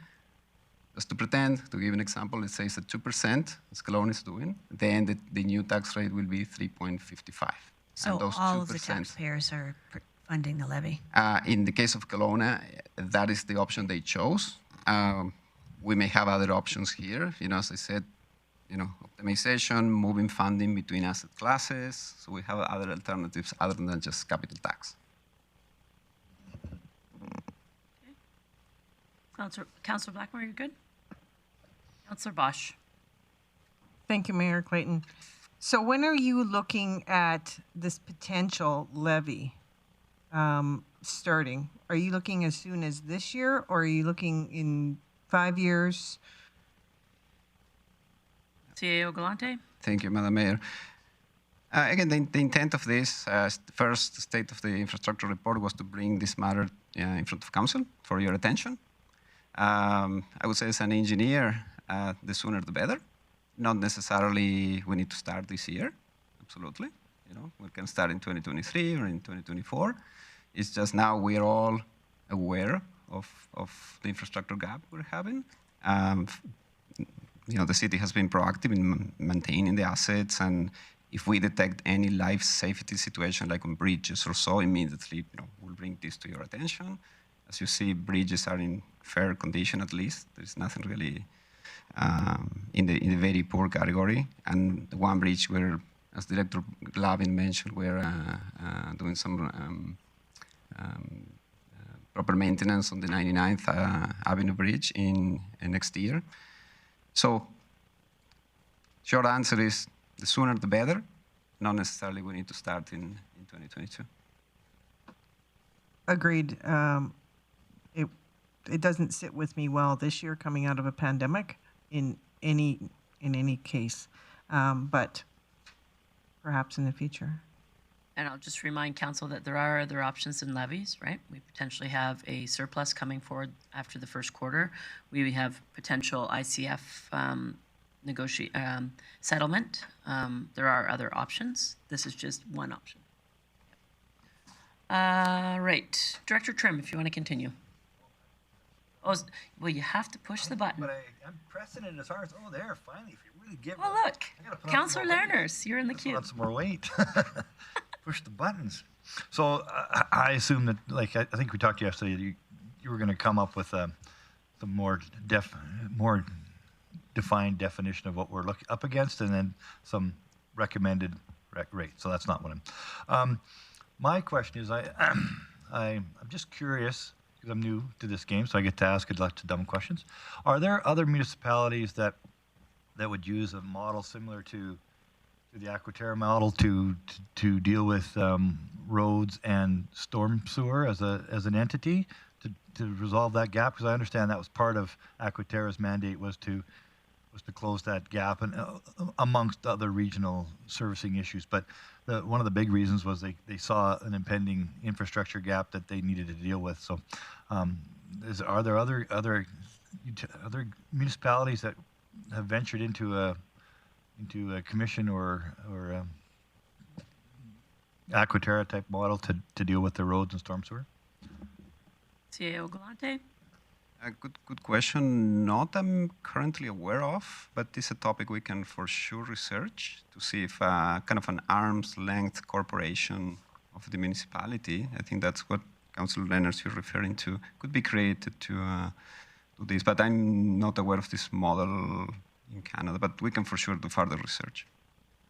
Just to pretend, to give an example, let's say it's at 2%, as Kelowna is doing, then the new tax rate will be 3.55. So all of the taxpayers are funding the levy? In the case of Kelowna, that is the option they chose. We may have other options here. As I said, optimization, moving funding between asset classes. So we have other alternatives other than just capital tax. Okay. Councillor Blackmore, you're good? Councillor Bosch. Thank you, Mayor Clayton. So when are you looking at this potential levy starting? Are you looking as soon as this year, or are you looking in 5 years? CAO Galante. Thank you, Madam Mayor. Again, the intent of this first State of the Infrastructure report was to bring this matter in front of Council for your attention. I would say as an engineer, the sooner the better. Not necessarily we need to start this year, absolutely. We can start in 2023 or in 2024. It's just now we're all aware of the infrastructure gap we're having. The city has been proactive in maintaining the assets, and if we detect any life safety situation like on bridges or so, immediately we'll bring this to your attention. As you see, bridges are in fair condition at least. There's nothing really in the very poor category. And the one bridge where, as Director Glavin mentioned, we're doing some proper maintenance on the 99th Avenue Bridge in next year. So, short answer is the sooner the better. Not necessarily we need to start in 2022. Agreed. It doesn't sit with me well this year coming out of a pandemic in any case, but perhaps in the future. And I'll just remind council that there are other options in levies, right? We potentially have a surplus coming forward after the first quarter. We have potential ICF settlement. There are other options. This is just one option. Right. Director Trim, if you want to continue. Oh, well, you have to push the button. But I'm pressing it as hard as, there, finally, if you really get me. Oh, look. Councillor Lerners, you're in the queue. Put on some more weight. Push the buttons. So I assume that, I think we talked yesterday, you were going to come up with some more defined definition of what we're up against, and then some recommended rate. So that's not what I'm. My question is, I'm just curious, because I'm new to this game, so I get to ask lots of dumb questions. Are there other municipalities that would use a model similar to the Aquaterra model to deal with roads and storm sewer as an entity to resolve that gap? Because I understand that was part of Aquaterra's mandate was to close that gap, and amongst other regional servicing issues. But one of the big reasons was they saw an impending infrastructure gap that they needed to deal with. So, are there other municipalities that have ventured into a commission or Aquaterra type model to deal with the roads and storm sewer? CAO Galante. Good question. Not I'm currently aware of, but it's a topic we can for sure research to see if kind of an arm's length corporation of the municipality, I think that's what Councillor Lenners you're referring to, could be created to do this. But I'm not aware of this model in Canada, but we can for sure do further research.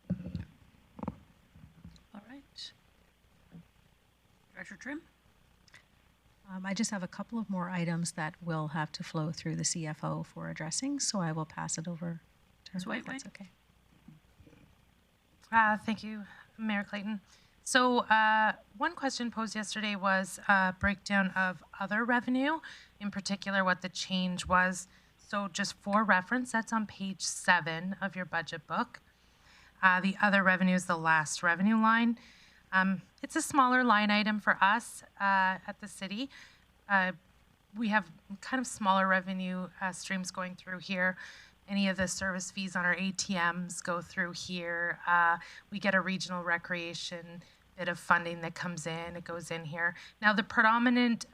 Yeah. All right. Director Trim. I just have a couple of more items that will have to flow through the CFO for addressing, so I will pass it over to her. Ms. White, That's okay. Thank you, Mayor Clayton. So one question posed yesterday was a breakdown of other revenue, in particular what the change was. So just for reference, that's on page 7 of your budget book. The other revenue is the last revenue line. It's a smaller line item for us at the city. We have kind of smaller revenue streams going through here. Any of the service fees on our ATMs go through here. We get a regional recreation bit of funding that comes in, it goes in here. Now the predominant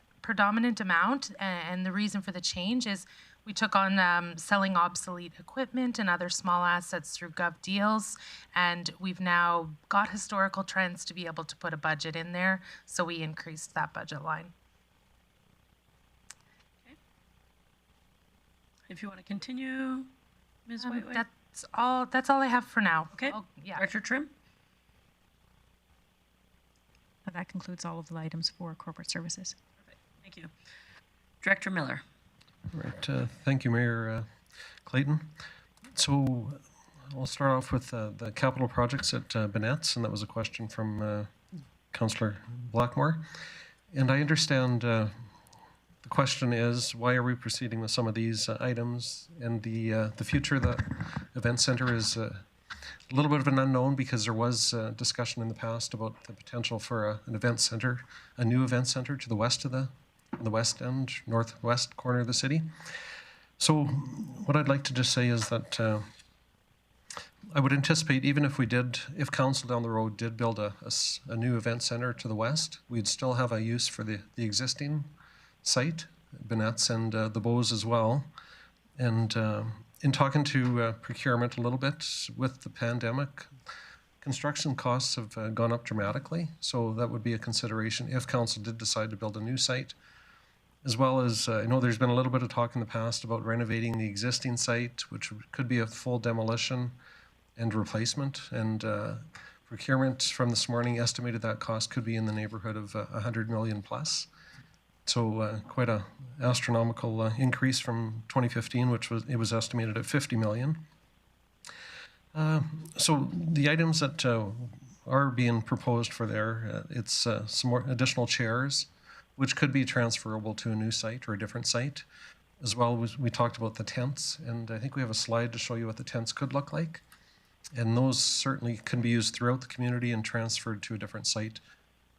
amount and the reason for the change is we took on selling obsolete equipment and other small assets through Gov Deals, and we've now got historical trends to be able to put a budget in there, so we increased that budget line. Okay. If you want to continue, Ms. Whiteway. That's all I have for now. Okay. Yeah. Director Trim. That concludes all of the items for corporate services. Perfect. Thank you. Director Miller. Right. Thank you, Mayor Clayton. So I'll start off with the capital projects at Bennett's, and that was a question from Councillor Blackmore. And I understand the question is, why are we proceeding with some of these items? And the future of the event center is a little bit of an unknown, because there was discussion in the past about the potential for an event center, a new event center to the west of the west end, northwest corner of the city. So what I'd like to just say is that I would anticipate, even if council down the road did build a new event center to the west, we'd still have a use for the existing site, Bennett's and the Bows as well. And in talking to procurement a little bit with the pandemic, construction costs have gone up dramatically. So that would be a consideration if council did decide to build a new site. As well as, I know there's been a little bit of talk in the past about renovating the existing site, which could be a full demolition and replacement. And procurement from this morning estimated that cost could be in the neighborhood of 100 million plus. So quite a astronomical increase from 2015, which was estimated at 50 million. So the items that are being proposed for there, it's some more additional chairs, which could be transferable to a new site or a different site. As well as we talked about the tents, and I think we have a slide to show you what the tents could look like. And those certainly can be used throughout the community and transferred to a different site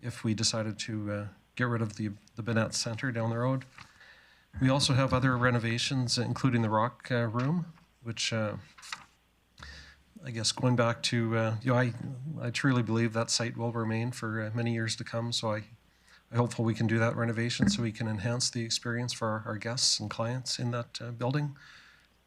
if we decided to get rid of the Bennett Center down the road. We also have other renovations, including the Rock Room, which I guess going back to, I truly believe that site will remain for many years to come. So I'm hopeful we can do that renovation so we can enhance the experience for our guests and clients in that building.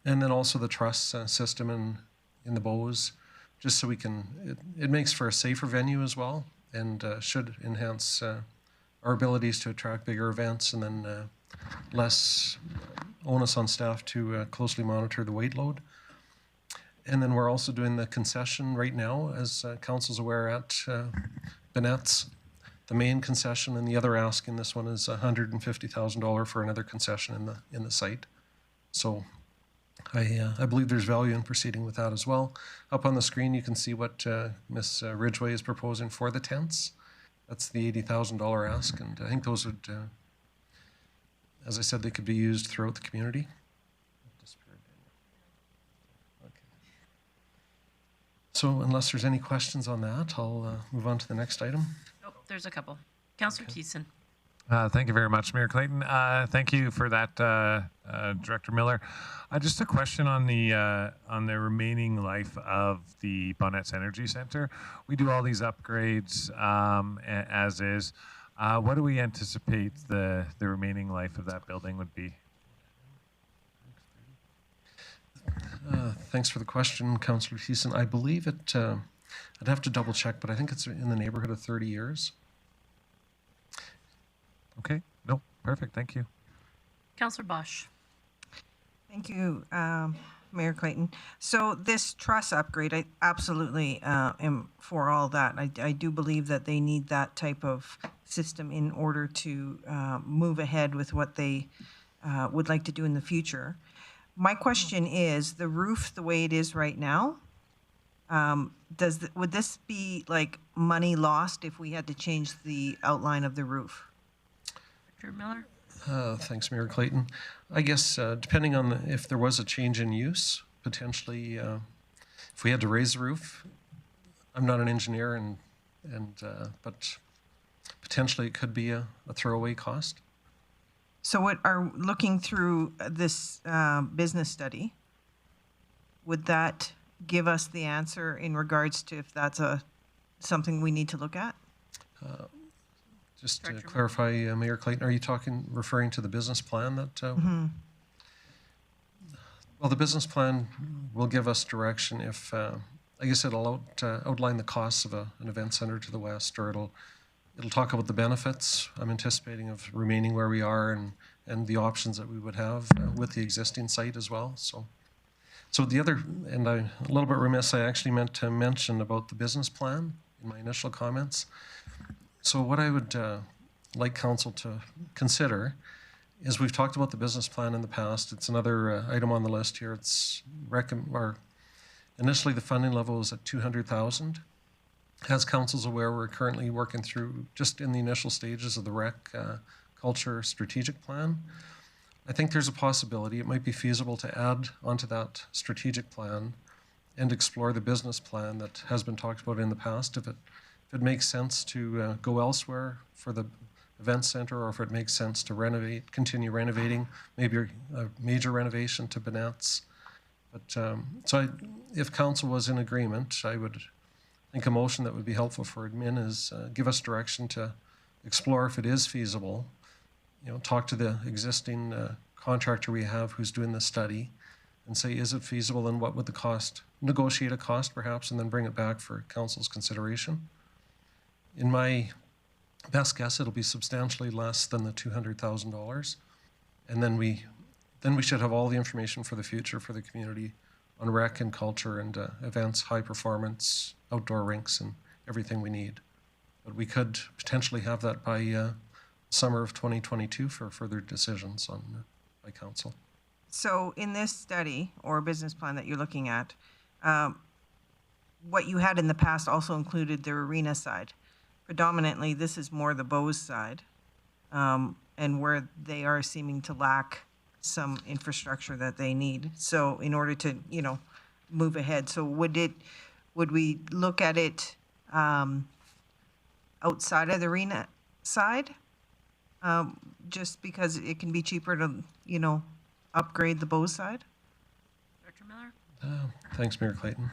And then also the truss system in the Bows, just so we can, it makes for a safer venue as well, and should enhance our abilities to attract bigger events, and then less onus on staff to closely monitor the weight load. And then we're also doing the concession right now, as council's aware, at Bennett's. The main concession, and the other ask in this one is $150,000 for another concession in the site. So I believe there's value in proceeding with that as well. Up on the screen, you can see what Ms. Ridgway is proposing for the tents. That's the $80,000 ask, and I think those would, as I said, they could be used throughout the community. Okay. So unless there's any questions on that, I'll move on to the next item. Oh, there's a couple. Councillor Thiessen. Thank you very much, Mayor Clayton. Thank you for that, Director Miller. Just a question on the remaining life of the Bonnet's Energy Center. We do all these upgrades as is. What do we anticipate the remaining life of that building would be? Thanks for the question, Councillor Thiessen. I believe it, I'd have to double check, but I think it's in the neighborhood of 30 years. Okay, no, perfect, thank you. Councillor Bosch. Thank you, Mayor Clayton. So this truss upgrade, I absolutely am for all that. I do believe that they need that type of system in order to move ahead with what they would like to do in the future. My question is, the roof the way it is right now, would this be like money lost if we had to change the outline of the roof? Director Miller? Thanks, Mayor Clayton. I guess depending on if there was a change in use, potentially if we had to raise the roof, I'm not an engineer, but potentially it could be a throwaway cost. So what are looking through this business study, would that give us the answer in regards to if that's something we need to look at? Just to clarify, Mayor Clayton, are you referring to the business plan that? Well, the business plan will give us direction if, I guess it'll outline the costs of an event center to the west, or it'll talk about the benefits I'm anticipating of remaining where we are and the options that we would have with the existing site as well. So the other, and I'm a little bit remiss, I actually meant to mention about the business plan in my initial comments. So what I would like council to consider is we've talked about the business plan in the past. It's another item on the list here. Initially the funding level was at 200,000. As council's aware, we're currently working through just in the initial stages of the rec culture strategic plan. I think there's a possibility it might be feasible to add onto that strategic plan and explore the business plan that has been talked about in the past. If it makes sense to go elsewhere for the event center, or if it makes sense to continue renovating, maybe a major renovation to Banet's. But if council was in agreement, I would think a motion that would be helpful for admin is give us direction to explore if it is feasible. Talk to the existing contractor we have who's doing the study and say, is it feasible, and what would the cost? Negotiate a cost perhaps, and then bring it back for council's consideration. In my best guess, it'll be substantially less than the $200,000. And then we should have all the information for the future for the community on rec and culture and events, high performance, outdoor rinks, and everything we need. But we could potentially have that by summer of 2022 for further decisions by council. So in this study or business plan that you're looking at, what you had in the past also included the arena side. Predominantly, this is more the Bose side, and where they are seeming to lack some infrastructure that they need. So in order to, move ahead, so would we look at it outside of the arena side, just because it can be cheaper to, upgrade the Bose side? Director Miller? Thanks, Mayor Clayton.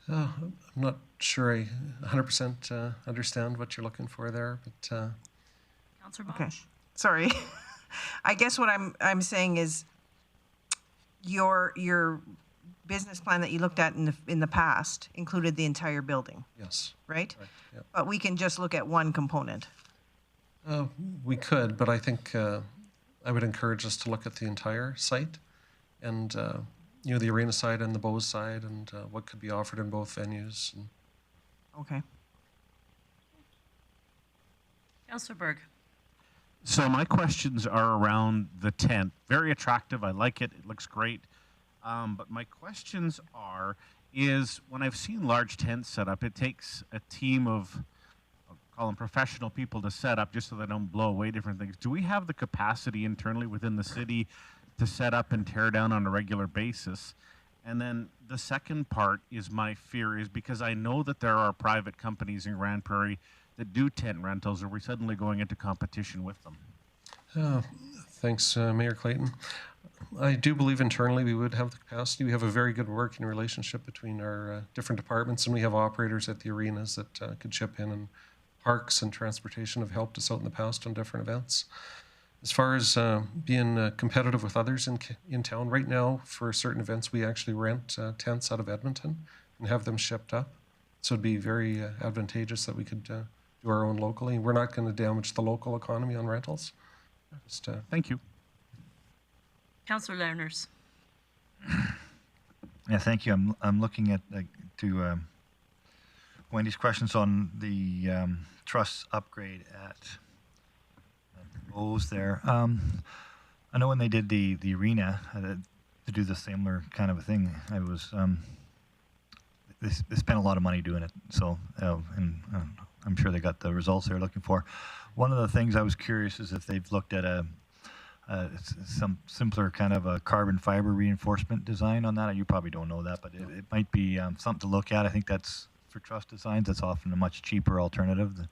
I'm not sure I 100% understand what you're looking for there, but Councillor Bosch? Okay, sorry. I guess what I'm saying is your business plan that you looked at in the past included the entire building. Yes. Right? Yep. But we can just look at one component. We could, but I think I would encourage us to look at the entire site and the arena side and the Bose side, and what could be offered in both venues. Okay. Councillor Berg? So my questions are around the tent. Very attractive. I like it. It looks great. But my questions is when I've seen large tents set up, it takes a team of, I'll call them professional people to set up just so they don't blow away different things. Do we have the capacity internally within the city to set up and tear down on a regular basis? And then the second part is my fear is because I know that there are private companies in Grande Prairie that do tent rentals. Are we suddenly going into competition with them? Thanks, Mayor Clayton. I do believe internally we would have the capacity. We have a very good working relationship between our different departments, and we have operators at the arenas that could chip in, and parks and transportation have helped us out in the past on different events. As far as being competitive with others in town, right now for certain events we actually rent tents out of Edmonton and have them shipped up. So it'd be very advantageous that we could do our own locally. We're not going to damage the local economy on rentals. Just, Thank you. Councillor Lerners? Yeah, thank you. I'm looking at to Wendy's questions on the truss upgrade at Bose there. I know when they did the arena to do the similar kind of a thing, I was they spent a lot of money doing it. So and I'm sure they got the results they're looking for. One of the things I was curious is if they've looked at some simpler kind of a carbon fiber reinforcement design on that. You probably don't know that, but it might be something to look at. I think that's for truss designs. That's often a much cheaper alternative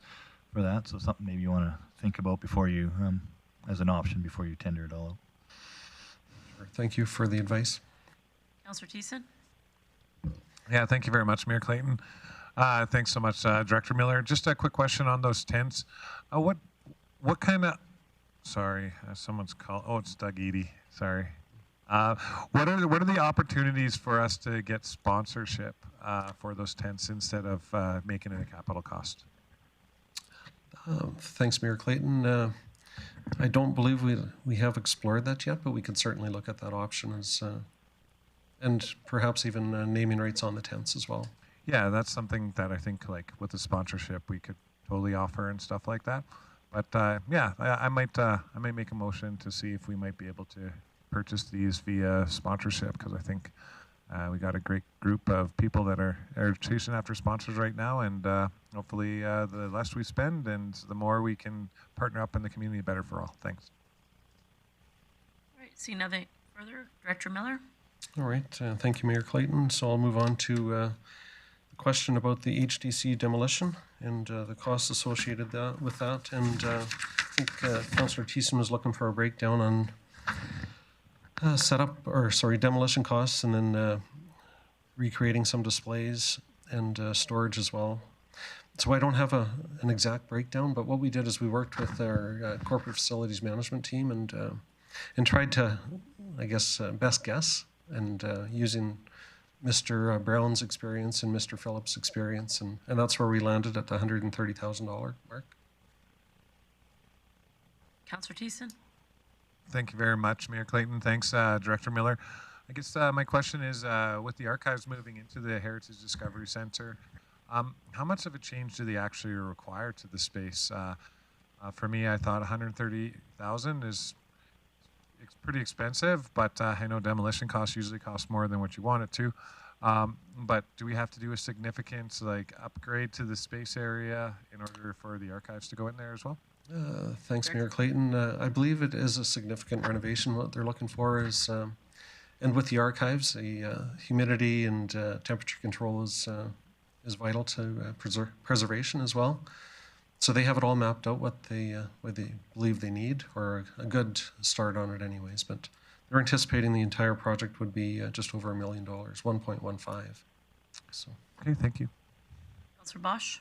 for that. So something maybe you want to think about before you, as an option before you tender it all out. Sure. Thank you for the advice. Councillor Thiessen? Yeah, thank you very much, Mayor Clayton. Thanks so much, Director Miller. Just a quick question on those tents. What kind of, sorry, someone's called, oh, it's Doug Eady, sorry. What are the opportunities for us to get sponsorship for those tents instead of making it a capital cost? Thanks, Mayor Clayton. I don't believe we have explored that yet, but we could certainly look at that option as, and perhaps even naming rights on the tents as well. Yeah, that's something that I think, like with the sponsorship, we could totally offer and stuff like that. But yeah, I might make a motion to see if we might be able to purchase these via sponsorship, because I think we got a great group of people that are chasing after sponsors right now, and hopefully the less we spend and the more we can partner up in the community, better for all. Thanks. All right, see nothing further. Director Miller? All right, thank you, Mayor Clayton. So I'll move on to the question about the HDC demolition and the costs associated with that. And I think Councillor Thiessen was looking for a breakdown on demolition costs, and then recreating some displays and storage as well. So I don't have an exact breakdown, but what we did is we worked with our corporate facilities management team and tried to, I guess, best guess, and using Mr. Brown's experience and Mr. Phillips' experience, and that's where we landed at the $130,000 mark. Councillor Thiessen? Thank you very much, Mayor Clayton. Thanks, Director Miller. I guess my question is, with the archives moving into the Heritage Discovery Center, how much of a change do they actually require to the space? For me, I thought $130,000 is pretty expensive, but I know demolition costs usually cost more than what you want it to. But do we have to do a significant upgrade to the space area in order for the archives to go in there as well? Thanks, Mayor Clayton. I believe it is a significant renovation. What they're looking for is, and with the archives, the humidity and temperature control is vital to preservation as well. So they have it all mapped out what they believe they need, or a good start on it anyways. But they're anticipating the entire project would be just over $1 million, 1.15. So. Okay, thank you. Councillor Bosch?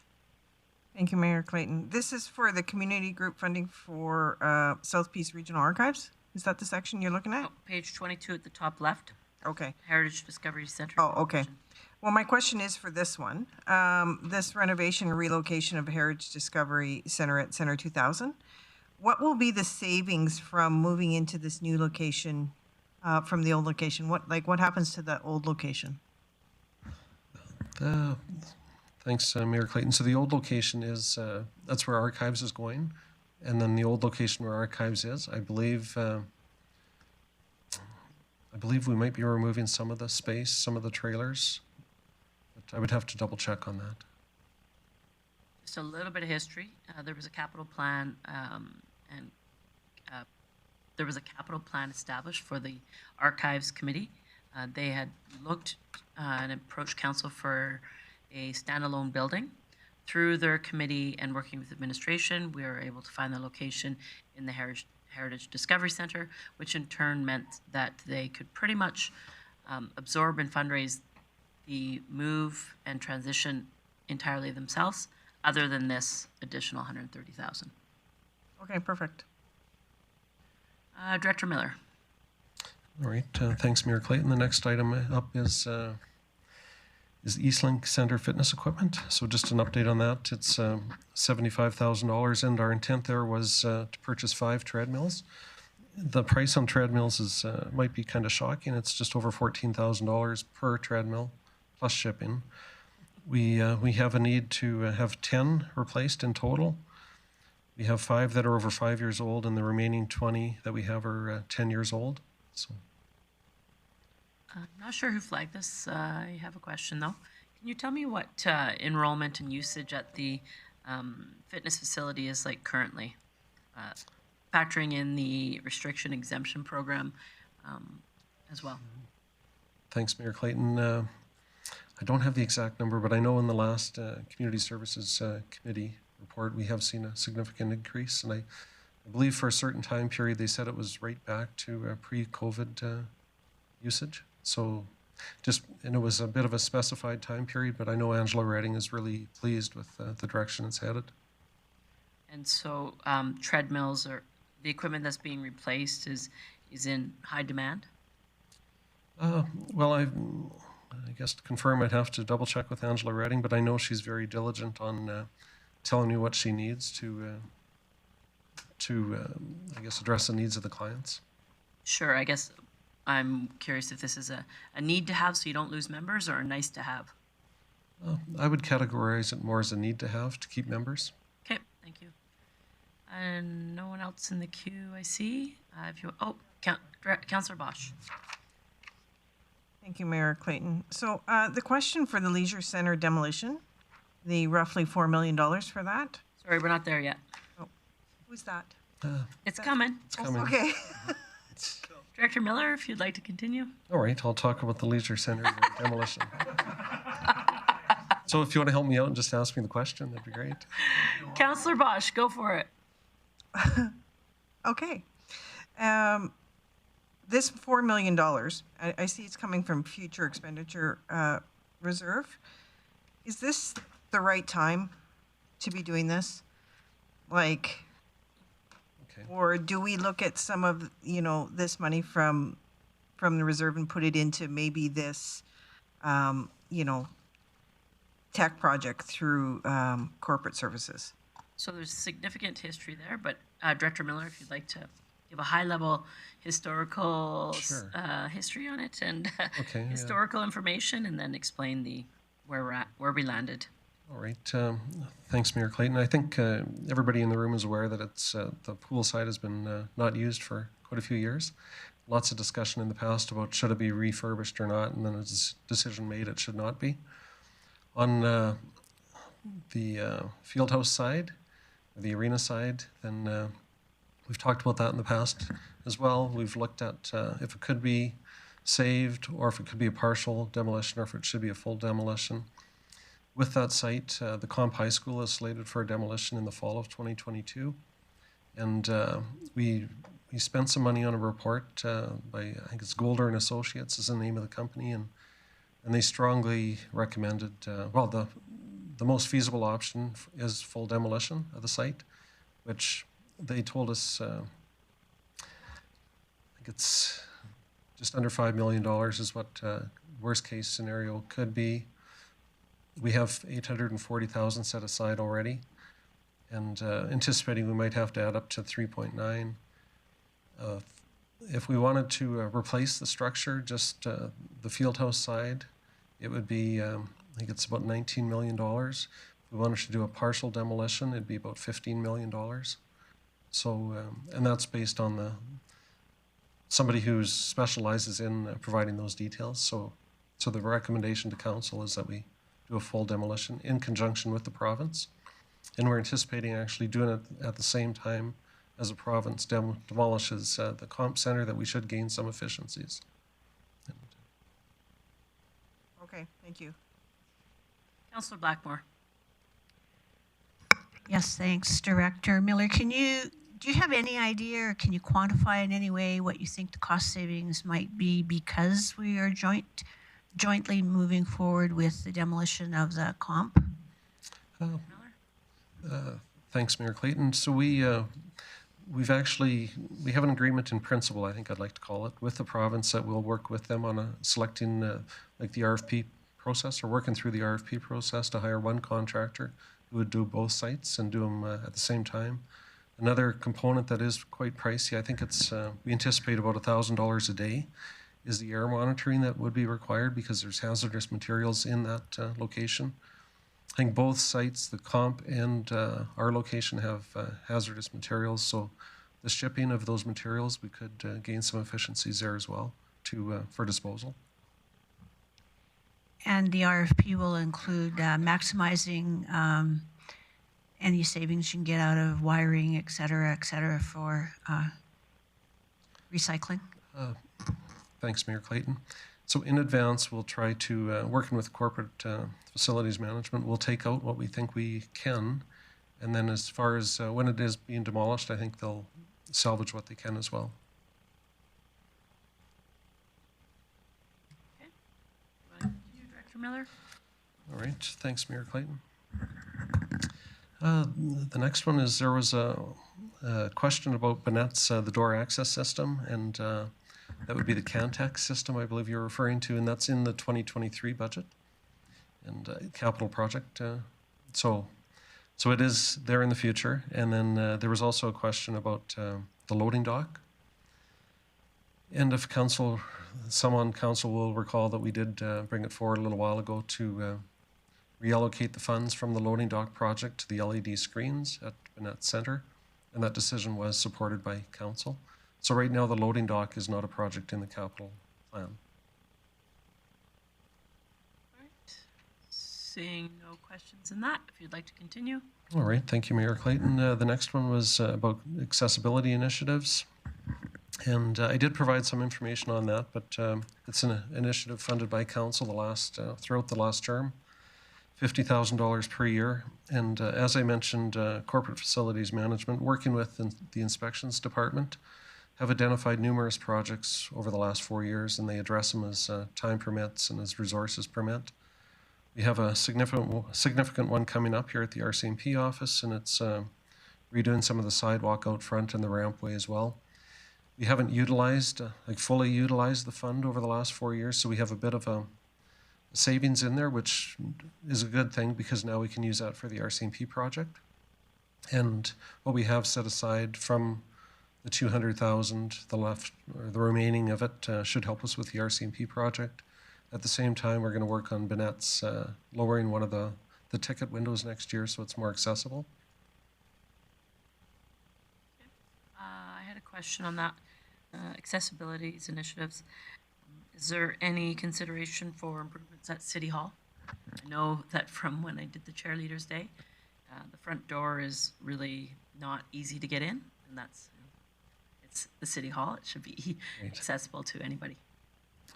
Thank you, Mayor Clayton. This is for the community group funding for South Peace Regional Archives. Is that the section you're looking at? Oh, page 22 at the top left. Okay. Heritage Discovery Center. Oh, okay. Well, my question is for this one. This renovation and relocation of Heritage Discovery Center at Center 2000. What will be the savings from moving into this new location from the old location? What happens to the old location? Thanks, Mayor Clayton. So the old location is, that's where archives is going. And then the old location where archives is, I believe we might be removing some of the space, some of the trailers. But I would have to double check on that. Just a little bit of history. There was a capital plan there was a capital plan established for the Archives Committee. They had looked and approached council for a standalone building. Through their committee and working with administration, we were able to find the location in the Heritage Discovery Center, which in turn meant that they could pretty much absorb and fundraise the move and transition entirely themselves, other than this additional $130,000. Okay, perfect. Director Miller. All right, thanks, Mayor Clayton. The next item up is Eastlink Center fitness equipment. So just an update on that. It's $75,000, and our intent there was to purchase 5 treadmills. The price on treadmills is might be kind of shocking. It's just over $14,000 per treadmill, plus shipping. We have a need to have 10 replaced in total. We have 5 that are over 5 years old, and the remaining 20 that we have are 10 years old. So. I'm not sure who flagged this. I have a question, though. Can you tell me what enrollment and usage at the fitness facility is like currently? factoring in the restriction exemption program as well. Thanks, Mayor Clayton. I don't have the exact number, but I know in the last Community Services Committee report, we have seen a significant increase. And I believe for a certain time period, they said it was right back to pre-COVID usage. So and it was a bit of a specified time period, but I know Angela Redding is really pleased with the direction it's headed. And so treadmills or the equipment that's being replaced is in high demand? Well, I guess to confirm, I'd have to double check with Angela Redding, but I know she's very diligent on telling me what she needs to I guess, address the needs of the clients. Sure, I guess I'm curious if this is a need to have so you don't lose members or a nice to have? I would categorize it more as a need to have to keep members. Okay, thank you. And no one else in the queue I see. Councillor Bosch. Thank you, Mayor Clayton. So the question for the Leisure Centre demolition, the roughly $4 million for that. Sorry, we're not there yet. Oh, who's that? It's coming. It's coming. Okay. Director Miller, if you'd like to continue. All right, I'll talk about the Leisure Centre demolition. So if you want to help me out and just ask me the question, that'd be great. Councillor Bosch, go for it. Okay. This $4 million, I see it's coming from future expenditure reserve. Is this the right time to be doing this? Like, okay. Or do we look at some of, this money from the reserve and put it into maybe this, tech project through corporate services? So there's significant history there, but Director Miller, if you'd like to give a high-level historical history on it and historical information, and then explain where we're at, where we landed. All right. Thanks, Mayor Clayton. I think everybody in the room is aware that it's the pool side has been not used for quite a few years. Lots of discussion in the past about should it be refurbished or not, and then a decision made it should not be. On the field house side, the arena side, then we've talked about that in the past as well. We've looked at if it could be saved, or if it could be a partial demolition, or if it should be a full demolition. With that site, the Comp High School is slated for a demolition in the fall of 2022. And we spent some money on a report by, I think it's Golder and Associates is the name of the company, and they strongly recommended, the most feasible option is full demolition of the site, which they told us, I think it's just under $5 million is what worst case scenario could be. We have 840,000 set aside already, and anticipating we might have to add up to 3.9. If we wanted to replace the structure, just the field house side, it would be, I think it's about $19 million. If we wanted to do a partial demolition, it'd be about $15 million. So, and that's based on somebody who specializes in providing those details. So the recommendation to council is that we do a full demolition in conjunction with the province. And we're anticipating actually doing it at the same time as the province demolishes the comp center, that we should gain some efficiencies. Okay, thank you. Councillor Blackmore. Yes, thanks, Director Miller. Do you have any idea, or can you quantify in any way what you think the cost savings might be because we are jointly moving forward with the demolition of the comp? Thanks, Mayor Clayton. So we have an agreement in principle, I think I'd like to call it, with the province that we'll work with them on selecting like the RFP process, or working through the RFP process to hire one contractor who would do both sites and do them at the same time. Another component that is quite pricey, I think it's, we anticipate about $1,000 a day, is the air monitoring that would be required because there's hazardous materials in that location. I think both sites, the comp and our location, have hazardous materials, so the shipping of those materials, we could gain some efficiencies there as well for disposal. And the RFP will include maximizing any savings you can get out of wiring, et cetera, for recycling? Thanks, Mayor Clayton. So in advance, we'll try to, working with corporate facilities management, we'll take out what we think we can. And then as far as when it is being demolished, I think they'll salvage what they can as well. Okay. You, Director Miller? All right, thanks, Mayor Clayton. The next one is there was a question about Banet's the door access system, and that would be the Cantex system I believe you're referring to, and that's in the 2023 budget and capital project. So it is there in the future. And then there was also a question about the loading dock. And if someone on council will recall that we did bring it forward a little while ago to reallocate the funds from the loading dock project to the LED screens at Banet Centre, and that decision was supported by council. So right now the loading dock is not a project in the capital plan. All right. Seeing no questions in that, if you'd like to continue. All right, thank you, Mayor Clayton. The next one was about accessibility initiatives. And I did provide some information on that, but it's an initiative funded by council throughout the last term. $50,000 per year. And as I mentioned, corporate facilities management, working with the inspections department, have identified numerous projects over the last 4 years, and they address them as time permits and as resources permit. We have a significant one coming up here at the RCMP office, and it's redoing some of the sidewalk out front and the rampway as well. We haven't fully utilized the fund over the last 4 years, so we have a bit of a savings in there, which is a good thing because now we can use that for the RCMP project. And what we have set aside from the 200,000, the remaining of it should help us with the RCMP project. At the same time, we're going to work on Banet's lowering one of the ticket windows next year so it's more accessible. I had a question on that, accessibility initiatives. Is there any consideration for improvements at City Hall? I know that from when I did the Chairleaders Day, the front door is really not easy to get in, and it's the City Hall. It should be accessible to anybody.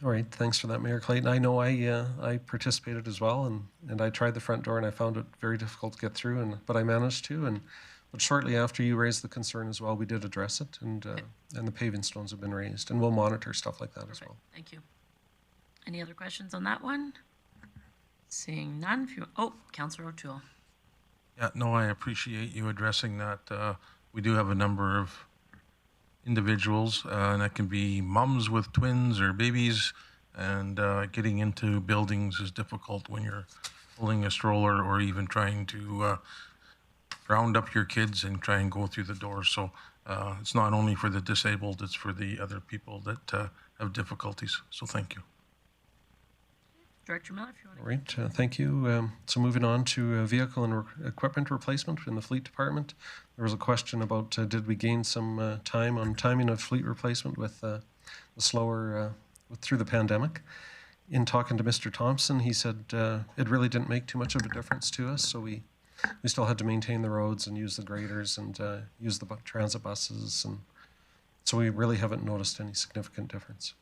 All right, thanks for that, Mayor Clayton. I know I participated as well, and I tried the front door, and I found it very difficult to get through, but I managed to. But shortly after you raised the concern as well, we did address it, and the paving stones have been raised, and we'll monitor stuff like that as well. Thank you. Any other questions on that one? Seeing none. Councillor O'Toole. Yeah, no, I appreciate you addressing that. We do have a number of individuals, and that can be mums with twins or babies, and getting into buildings is difficult when you're pulling a stroller or even trying to round up your kids and try and go through the door. So it's not only for the disabled, it's for the other people that have difficulties. So thank you. Director Miller, if you want to. All right, thank you. So moving on to vehicle and equipment replacement in the fleet department. There was a question about did we gain some timing of fleet replacement with the slower through the pandemic. In talking to Mr. Thompson, he said it really didn't make too much of a difference to us. So we still had to maintain the roads and use the graders and use the transit buses, and so we really haven't noticed any significant difference.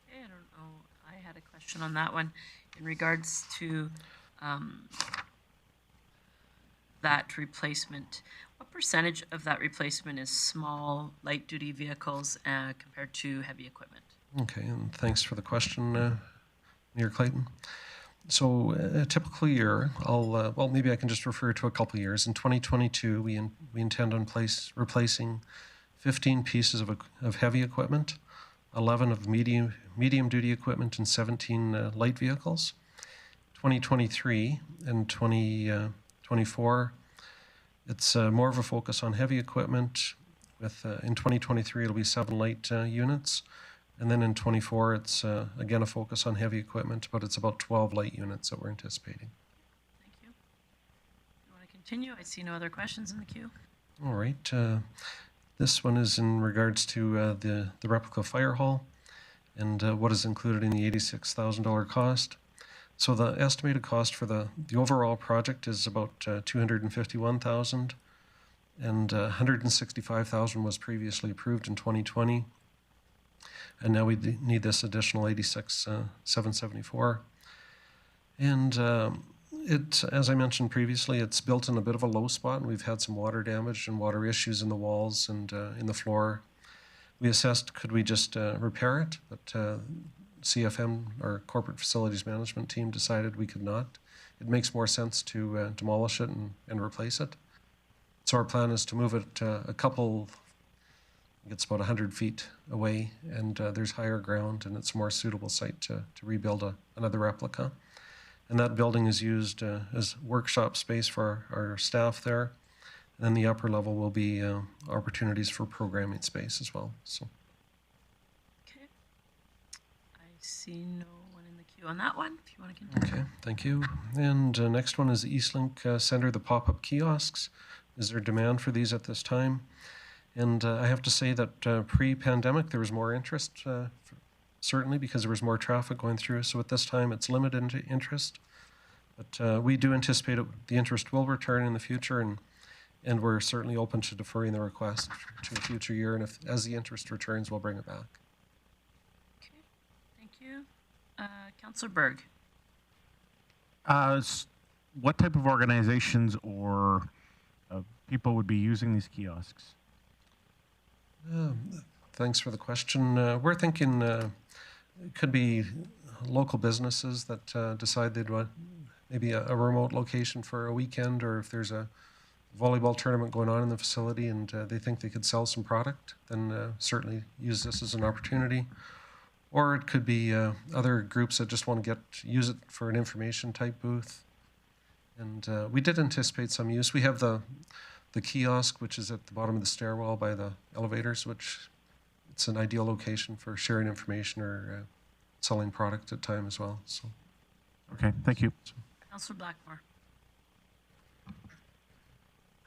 Okay, I don't know. I had a question on that one in regards to that replacement. What percentage of that replacement is small, light-duty vehicles compared to heavy equipment? Okay, and thanks for the question, Mayor Clayton. So a typical year, well, maybe I can just refer to a couple of years. In 2022, we intend on replacing 15 pieces of heavy equipment, 11 of medium-duty equipment, and 17 light vehicles. 2023 and 2024, it's more of a focus on heavy equipment. In 2023, it'll be 7 light units. And then in 24, it's again a focus on heavy equipment, but it's about 12 light units that we're anticipating. Thank you. You want to continue? I see no other questions in the queue. All right. This one is in regards to the replica fire hall and what is included in the $86,000 cost. So the estimated cost for the overall project is about 251,000, and 165,000 was previously approved in 2020, and now we need this additional 86,774. And as I mentioned previously, it's built in a bit of a low spot, and we've had some water damage and water issues in the walls and in the floor. We assessed, could we just repair it? But CFM, our corporate facilities management team, decided we could not. It makes more sense to demolish it and replace it. So our plan is to move it a couple, it's about 100 feet away, and there's higher ground, and it's a more suitable site to rebuild another replica. And that building is used as workshop space for our staff there. And then the upper level will be opportunities for programming space as well. So. Okay. I see no one in the queue on that one, if you want to continue. Okay, thank you. And next one is the Eastlink Center, the pop-up kiosks. Is there demand for these at this time? And I have to say that pre-pandemic, there was more interest, certainly because there was more traffic going through. So at this time, it's limited interest. But we do anticipate the interest will return in the future, and we're certainly open to deferring the request to a future year. And as the interest returns, we'll bring it back. Okay, thank you. Councillor Berg. What type of organizations or people would be using these kiosks? Thanks for the question. We're thinking it could be local businesses that decide they'd want maybe a remote location for a weekend, or if there's a volleyball tournament going on in the facility and they think they could sell some product, then certainly use this as an opportunity. Or it could be other groups that just want to use it for an information type booth. And we did anticipate some use. We have the kiosk, which is at the bottom of the stairwell by the elevators, which it's an ideal location for sharing information or selling product at time as well. So. Okay, thank you. Councillor Blackmore.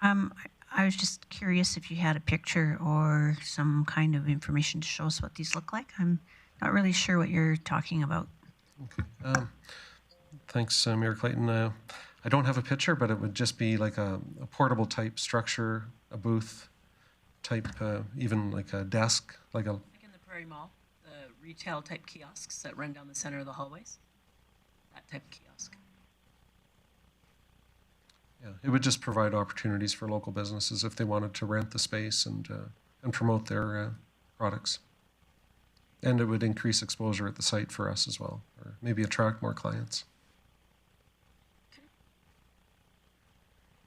I was just curious if you had a picture or some kind of information to show us what these look like. I'm not really sure what you're talking about. Okay. Thanks, Mayor Clayton. I don't have a picture, but it would just be like a portable type structure, a booth type, even like a desk, like in the Prairie Mall, the retail type kiosks that run down the center of the hallways. That type of kiosk. Yeah, it would just provide opportunities for local businesses if they wanted to rent the space and promote their products. And it would increase exposure at the site for us as well, or maybe attract more clients. Okay.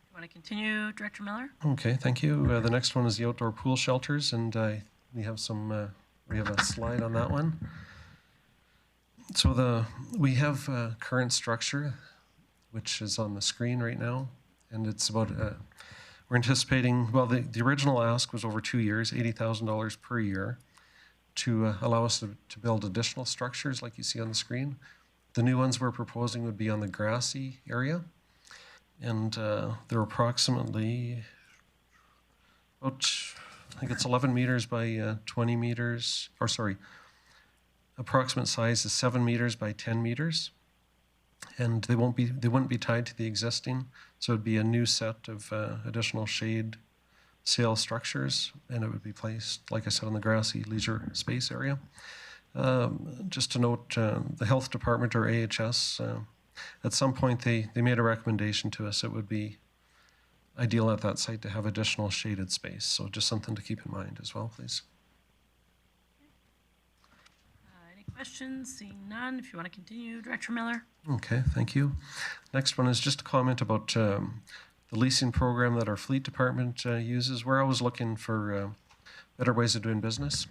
You want to continue, Director Miller? Okay, thank you. The next one is the outdoor pool shelters, and we have a slide on that one. So we have a current structure, which is on the screen right now, and it's about we're anticipating. Well, the original ask was over 2 years, $80,000 per year, to allow us to build additional structures like you see on the screen. The new ones we're proposing would be on the grassy area, and they're approximately about, I think it's 11 meters by 20 meters, or sorry, approximate size is 7 meters by 10 meters. And they wouldn't be tied to the existing, so it'd be a new set of additional shade sail structures, and it would be placed, like I said, on the grassy leisure space area. Just to note, the health department or AHS, at some point they made a recommendation to us. It would be ideal at that site to have additional shaded space, so just something to keep in mind as well, please. Questions? Seeing none. If you want to continue, Director Miller. Okay, thank you. Next one is just a comment about the leasing program that our fleet department uses. We're always looking for better ways of doing business.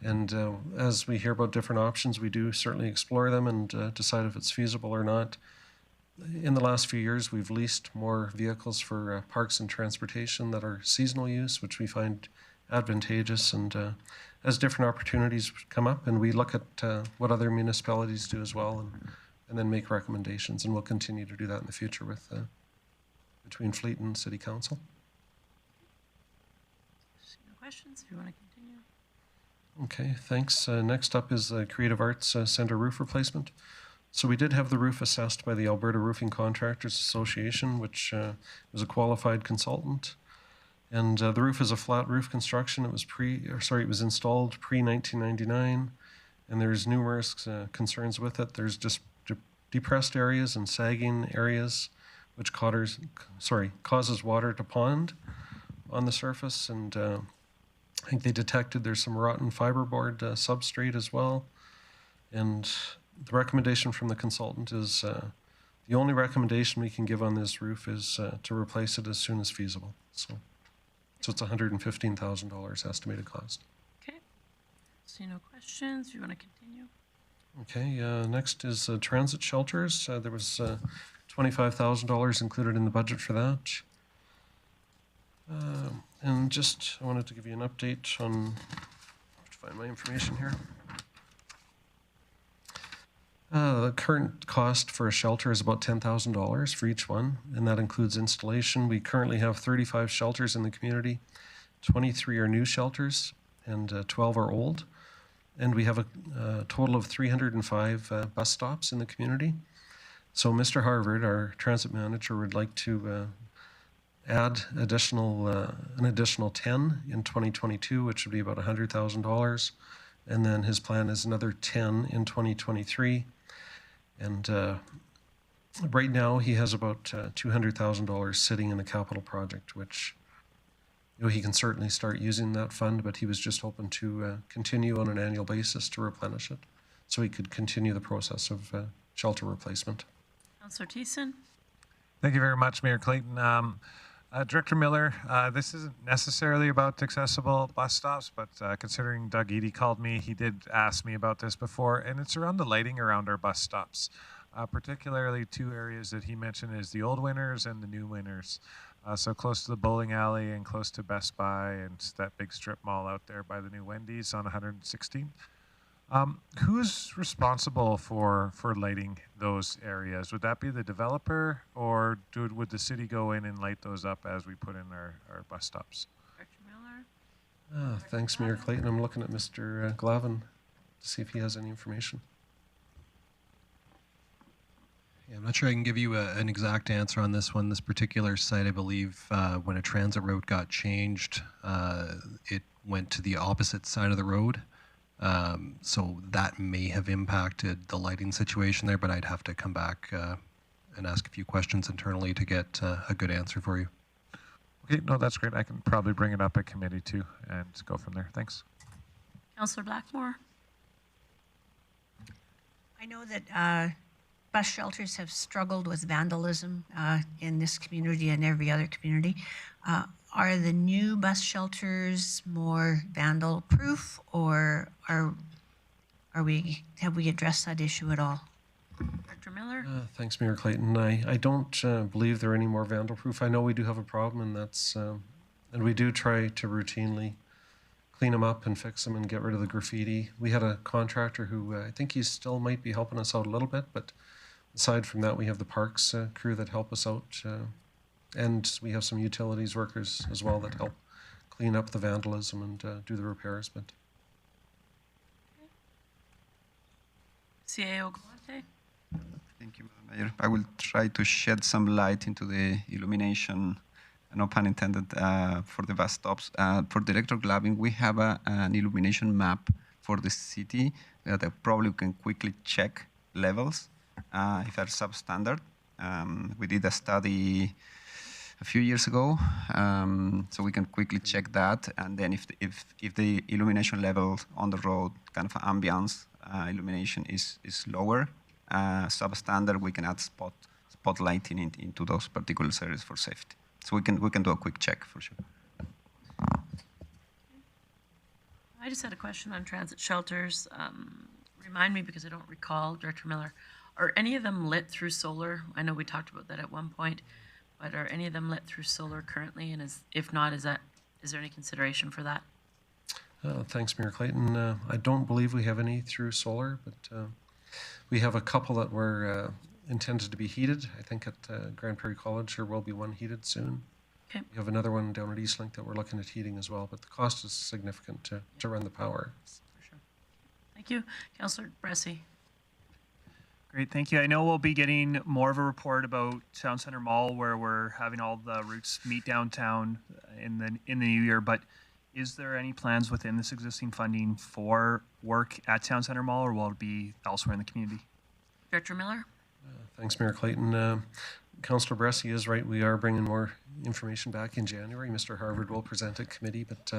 And as we hear about different options, we do certainly explore them and decide if it's feasible or not. In the last few years, we've leased more vehicles for parks and transportation that are seasonal use, which we find advantageous. And as different opportunities come up, and we look at what other municipalities do as well, and then make recommendations, and we'll continue to do that in the future with between Fleet and City Council. No questions, if you want to continue. Okay, thanks. Next up is the Creative Arts Center roof replacement. So we did have the roof assessed by the Alberta Roofing Contractors Association, which was a qualified consultant. And the roof is a flat roof construction. It was installed pre-1999, and there's numerous concerns with it. There's just depressed areas and sagging areas, which causes water to pond on the surface. And I think they detected there's some rotten fiberboard substrate as well. And the recommendation from the consultant is the only recommendation we can give on this roof is to replace it as soon as feasible. So it's $115,000 estimated cost. Okay. See no questions. You want to continue? Okay. Next is transit shelters. There was $25,000 included in the budget for that. And just I wanted to give you an update on. I have to find my information here. The current cost for a shelter is about $10,000 for each one, and that includes installation. We currently have 35 shelters in the community. 23 are new shelters, and 12 are old. And we have a total of 305 bus stops in the community. So Mr. Harvard, our transit manager, would like to add an additional 10 in 2022, which would be about $100,000. And then his plan is another 10 in 2023. And right now he has about $200,000 sitting in the capital project, which he can certainly start using that fund, but he was just hoping to continue on an annual basis to replenish it so he could continue the process of shelter replacement. Councillor Thiessen. Thank you very much, Mayor Clayton. Director Miller, this isn't necessarily about accessible bus stops, but considering Doug Eady called me, he did ask me about this before, and it's around the lighting around our bus stops. Particularly two areas that he mentioned is the old winners and the new winners. So close to the bowling alley and close to Best Buy and that big strip mall out there by the new Wendy's on 116. Who's responsible for lighting those areas? Would that be the developer, or would the city go in and light those up as we put in our bus stops? Director Miller. Thanks, Mayor Clayton. I'm looking at Mr. Glavin to see if he has any information. Yeah, I'm not sure I can give you an exact answer on this one. This particular site, I believe, when a transit route got changed, it went to the opposite side of the road. So that may have impacted the lighting situation there, but I'd have to come back and ask a few questions internally to get a good answer for you. Okay, no, that's great. I can probably bring it up at committee too and go from there. Thanks. Councillor Blackmore. I know that bus shelters have struggled with vandalism in this community and every other community. Are the new bus shelters more vandal-proof, or have we addressed that issue at all? Director Miller. Thanks, Mayor Clayton. I don't believe they're any more vandal-proof. I know we do have a problem, and that's and we do try to routinely clean them up and fix them and get rid of the graffiti. We had a contractor who I think he still might be helping us out a little bit, but aside from that, we have the parks crew that help us out. And we have some utilities workers as well that help clean up the vandalism and do the repairs. But CAO Galante. Thank you, Madam Mayor. I will try to shed some light into the illumination, no pun intended, for the bus stops. For Director Glavin, we have an illumination map for the city that I probably can quickly check levels if they're substandard. We did a study a few years ago, so we can quickly check that. And then if the illumination level on the road, kind of ambience illumination is lower, substandard, we can add spot lighting into those particular areas for safety. So we can do a quick check for sure. I just had a question on transit shelters. Remind me, because I don't recall, Director Miller, are any of them lit through solar? I know we talked about that at one point, but are any of them lit through solar currently? And if not, is there any consideration for that? Thanks, Mayor Clayton. I don't believe we have any through solar, but we have a couple that were intended to be heated. I think at Grande Prairie College there will be one heated soon. Okay. We have another one down at Eastlink that we're looking at heating as well, but the cost is significant to run the power. For sure. Thank you. Councillor Bressie. Great, thank you. I know we'll be getting more of a report about Town Center Mall, where we're having all the routes meet downtown in the new year. But is there any plans within this existing funding for work at Town Center Mall, or will it be elsewhere in the community? Director Miller? Thanks, Mayor Clayton. Councillor Bressi is right. We are bringing more information back in January. Mr. Harvard will present at committee, but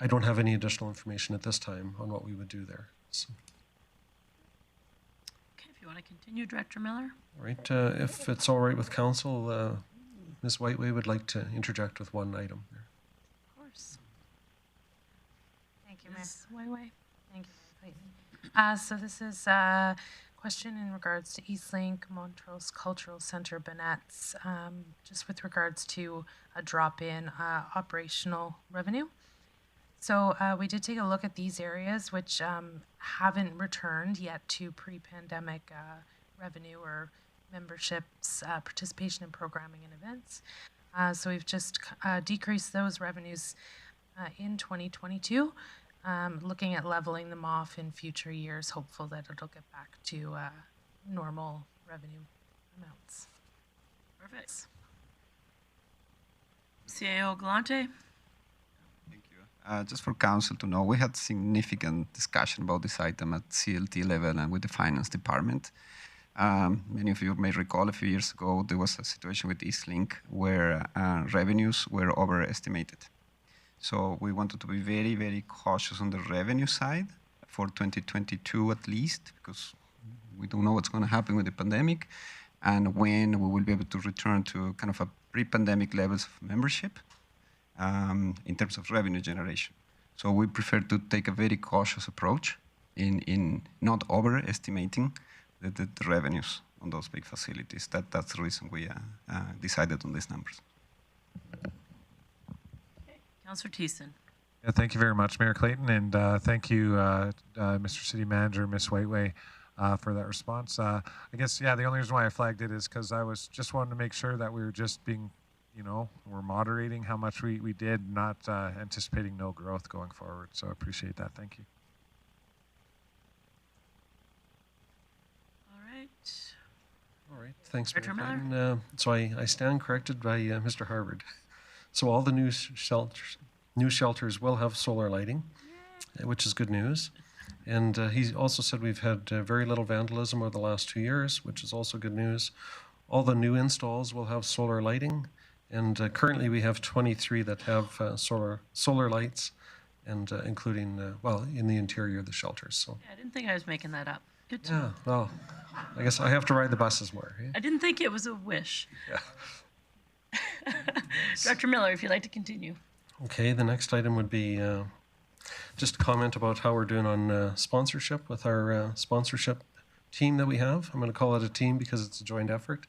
I don't have any additional information at this time on what we would do there. So. Okay, if you want to continue, Director Miller. All right. If it's all right with council, Ms. Whiteway would like to interject with one item. Of course. Thank you, Ms. Whiteway. Thank you, Clayton. So this is a question in regards to Eastlink, Montrose Cultural Center, Bannett's, just with regards to a drop in operational revenue. So we did take a look at these areas which haven't returned yet to pre-pandemic revenue or memberships, participation in programming and events. So we've just decreased those revenues in 2022, looking at leveling them off in future years, hopeful that it'll get back to normal revenue amounts. Perfect. CAO Galante? Just for council to know, we had significant discussion about this item at CLT level and with the finance department. Many of you may recall a few years ago, there was a situation with Eastlink where revenues were overestimated. So we wanted to be very, very cautious on the revenue side for 2022 at least, because we don't know what's going to happen with the pandemic and when we will be able to return to kind of a pre-pandemic levels of membership. In terms of revenue generation. So we prefer to take a very cautious approach in not overestimating the revenues on those big facilities. That's the reason we decided on these numbers. Okay. Councillor Thiessen. Yeah, thank you very much, Mayor Clayton, and thank you, Mr. City Manager, Ms. Whiteway, for that response. I guess, yeah, the only reason why I flagged it is because I was just wanting to make sure that we were just being, we're moderating how much we did, not anticipating no growth going forward. So I appreciate that. Thank you. All right. All right. Thanks, Director Mayor Miller. Clayton. So I stand corrected by Mr. Harvard. So all the new shelters will have solar lighting, which is good news. And he also said we've had very little vandalism over the last 2 years, which is also good news. All the new installs will have solar lighting. And currently we have 23 that have solar lights, and including, in the interior of the shelters. So. Yeah, I didn't think I was making that up. Good to Yeah, know. well, I guess I have to ride the buses more. Eh? I didn't think it was a wish. Yeah. Director Miller, if you'd like to continue. Okay, the next item would be just a comment about how we're doing on sponsorship with our sponsorship team that we have. I'm going to call it a team because it's a joint effort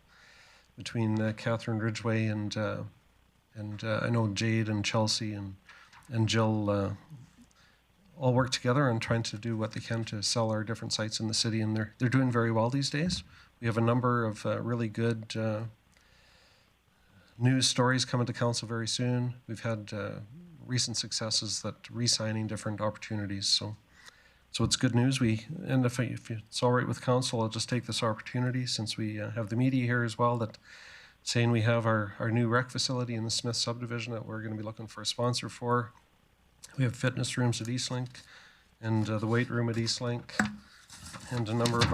between Catherine Ridgway and I know Jade and Chelsea and Jill all work together on trying to do what they can to sell our different sites in the city, and they're doing very well these days. We have a number of really good news stories coming to council very soon. We've had recent successes that re-signing different opportunities. So it's good news. And if it's all right with council, I'll just take this opportunity, since we have the media here as well, that saying we have our new rec facility in the Smith subdivision that we're going to be looking for a sponsor for. We have fitness rooms at Eastlink and the weight room at Eastlink and a number of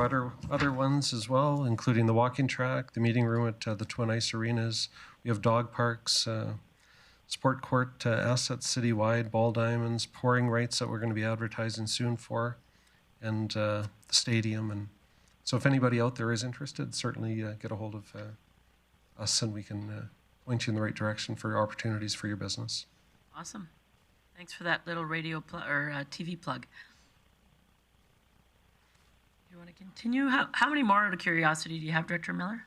other ones as well, including the walking track, the meeting room at the Twin Ice Arenas. We have dog parks, sport court assets citywide, ball diamonds, pouring rights that we're going to be advertising soon for, and the stadium. And so if anybody out there is interested, certainly get a hold of us, and we can point you in the right direction for opportunities for your business. Awesome. Thanks for that little radio or TV plug. You want to continue? How many more, out of curiosity, do you have, Director Miller?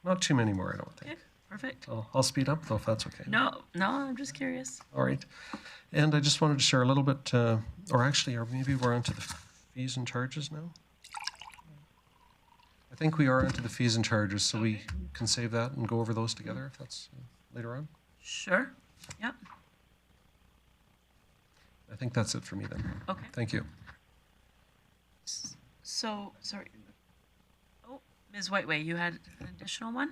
Not too many more, I don't think. Okay, perfect. I'll speed up, though, if that's okay. No, I'm just curious. All right. And I just wanted to share a little bit, or maybe we're onto the fees and charges now. I think we are onto the fees and charges, so we can save that and go over those together if that's later on. Sure. Yep. I think that's it for me then. Okay. Thank you. So, sorry. Oh, Ms. Whiteway, you had an additional one?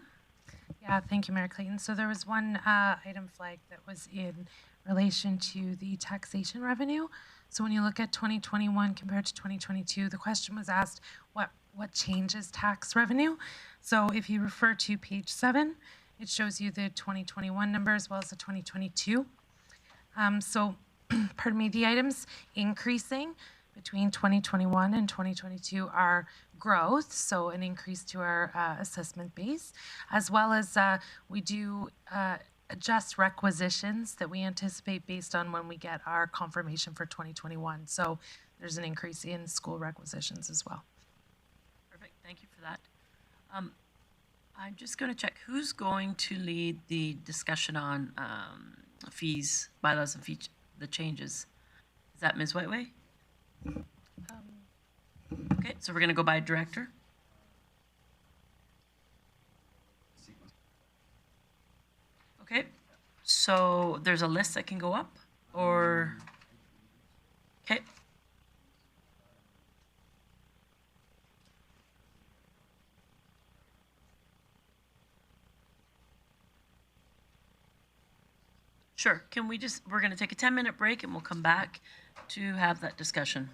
Yeah, thank you, Mayor Clayton. So there was one item flagged that was in relation to the taxation revenue. So when you look at 2021 compared to 2022, the question was asked, what changes tax revenue? So if you refer to page 7, it shows you the 2021 number as well as the 2022. Pardon me, the items increasing between 2021 and 2022 are growth, so an increase to our assessment base, as well as we do adjust requisitions that we anticipate based on when we get our confirmation for 2021. So there's an increase in school requisitions as well. Perfect, thank you for that. I'm just going to check who's going to lead the discussion on fees, bylaws and the changes. Is that Ms. Whiteway? Okay, so we're going to go by director. Okay, so there's a list that can go up, or okay. Sure, can we just, we're going to take a 10-minute break and we'll come back to have that discussion.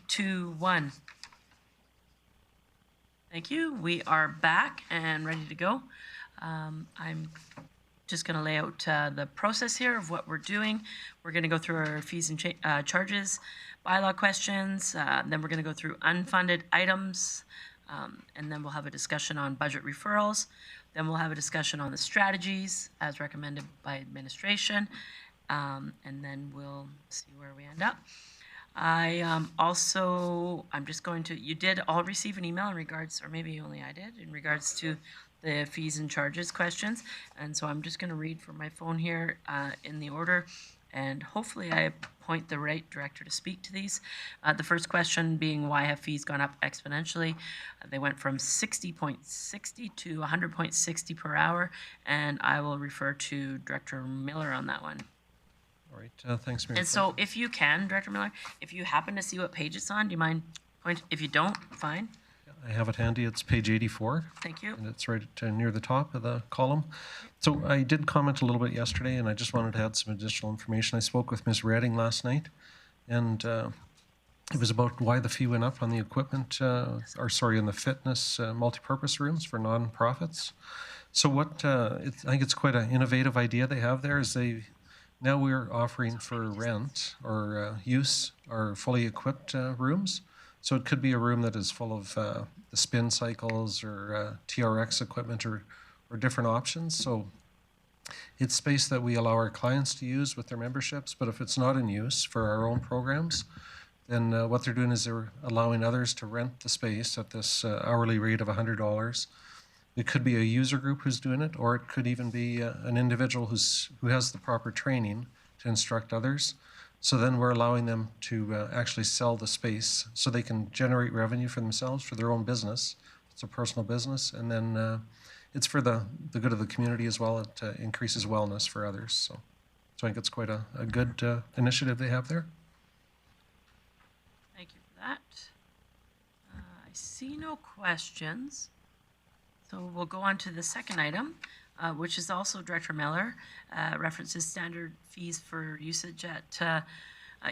2, 1. Thank you. We are back and ready to go. I'm just going to lay out the process here of what we're doing. We're going to go through our fees and charges, bylaw questions, then we're going to go through unfunded items, and then we'll have a discussion on budget referrals. Then we'll have a discussion on the strategies as recommended by administration, and then we'll see where we end up. I'm just going to, you did all receive an email in regards, or maybe only I did, in regards to the fees and charges questions. And so I'm just going to read from my phone here in the order, and hopefully I point the right director to speak to these. The first question being, why have fees gone up exponentially? They went from 60.60 to 100.60 per hour, and I will refer to Director Miller on that one. All right, thanks, Mayor. And so if you can, Director Miller, if you happen to see what page it's on, do you mind point? If you don't, fine. I have it handy. It's page 84. Thank you. And it's right near the top of the column. So I did comment a little bit yesterday, and I just wanted to add some additional information. I spoke with Ms. Redding last night, and it was about why the fee went up on the equipment, on the fitness multipurpose rooms for nonprofits. So what I think it's quite an innovative idea they have there is now we're offering for rent or use our fully equipped rooms. So it could be a room that is full of the spin cycles or TRX equipment or different options. So it's space that we allow our clients to use with their memberships, but if it's not in use for our own programs, then what they're doing is they're allowing others to rent the space at this hourly rate of $100. It could be a user group who's doing it, or it could even be an individual who has the proper training to instruct others. So then we're allowing them to actually sell the space so they can generate revenue for themselves, for their own business. It's a personal business, and then it's for the good of the community as well. It increases wellness for others. So I think it's quite a good initiative they have there. Thank you for that. I see no questions. So we'll go on to the second item, which is also Director Miller, references standard fees for usage at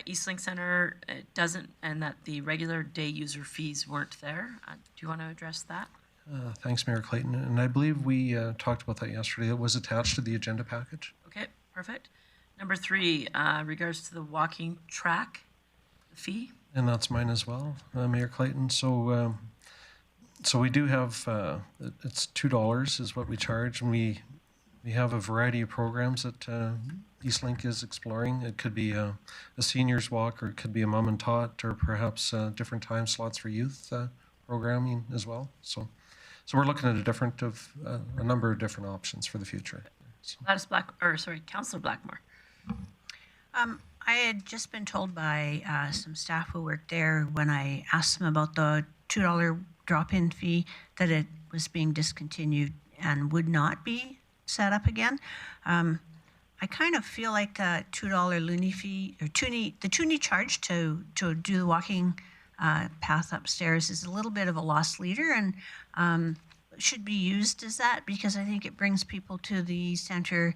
Eastlink Center. It doesn't, and that the regular day user fees weren't there. Do you want to address that? Thanks, Mayor Clayton. And I believe we talked about that yesterday. It was attached to the agenda package. Okay, perfect. Number 3, regards to the walking track fee. And that's mine as well, Mayor Clayton. So we do have, it's $2 is what we charge, and we have a variety of programs that Eastlink is exploring. It could be a seniors walk, or it could be a mom and tot, or perhaps different time slots for youth programming as well. So we're looking at a number of different options for the future. So. Councillor Blackmore. I had just been told by some staff who worked there when I asked them about the $2 drop-in fee that it was being discontinued and would not be set up again. I kind of feel like the $2 loony fee, or the toonie charge to do the walking path upstairs is a little bit of a lost leader, and should be used as that, because I think it brings people to the center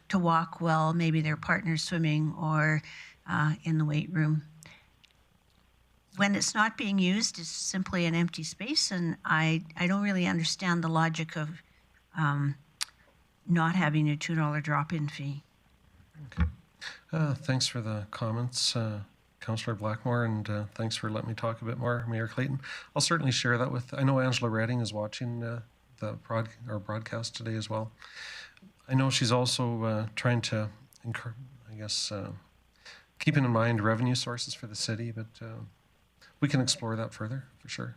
to walk while maybe their partner's swimming or in the weight room. When it's not being used, it's simply an empty space, and I don't really understand the logic of not having a $2 drop-in fee. Okay. Thanks for the comments, Councillor Blackmore, and thanks for letting me talk a bit more, Mayor Clayton. I'll certainly share that with, I know Angela Redding is watching our broadcast today as well. I know she's also trying to, keeping in mind revenue sources for the city, but we can explore that further, for sure.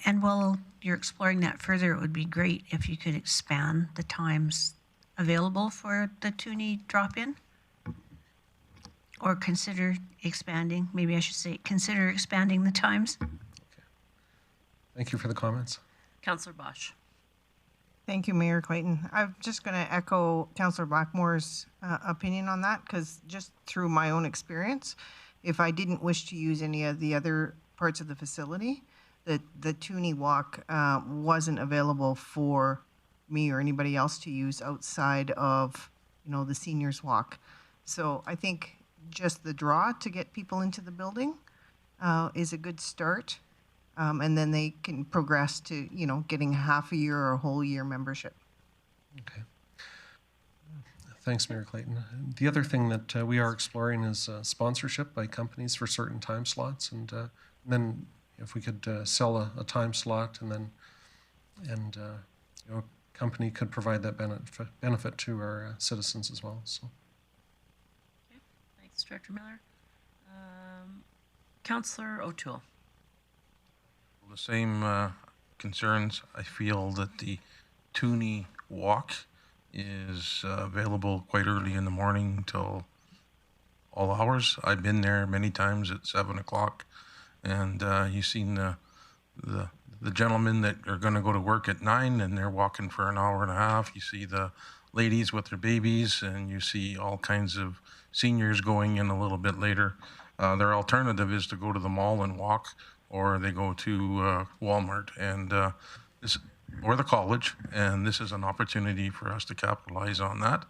And while you're exploring that further, it would be great if you could expand the times available for the toonie drop-in, or consider expanding. Maybe I should say consider expanding the times. Okay. Thank you for the comments. Councillor Bosch. Thank you, Mayor Clayton. I'm just going to echo Councillor Blackmore's opinion on that, because just through my own experience, if I didn't wish to use any of the other parts of the facility, the toonie walk wasn't available for me or anybody else to use outside of, the seniors walk. So I think just the draw to get people into the building is a good start. And then they can progress to, getting half a year or a whole year membership. Okay. Thanks, Mayor Clayton. The other thing that we are exploring is sponsorship by companies for certain time slots, and then if we could sell a time slot, and a company could provide that benefit to our citizens as well. So. Okay. Thanks, Director Miller. Councillor O'Toole. The same concerns. I feel that the Toonie Walk is available quite early in the morning till all hours. I've been there many times at 7 o'clock, and you've seen the gentlemen that are going to go to work at 9 and they're walking for an hour and a half. You see the ladies with their babies, and you see all kinds of seniors going in a little bit later. Their alternative is to go to the mall and walk, or they go to Walmart and or the college, and this is an opportunity for us to capitalize on that.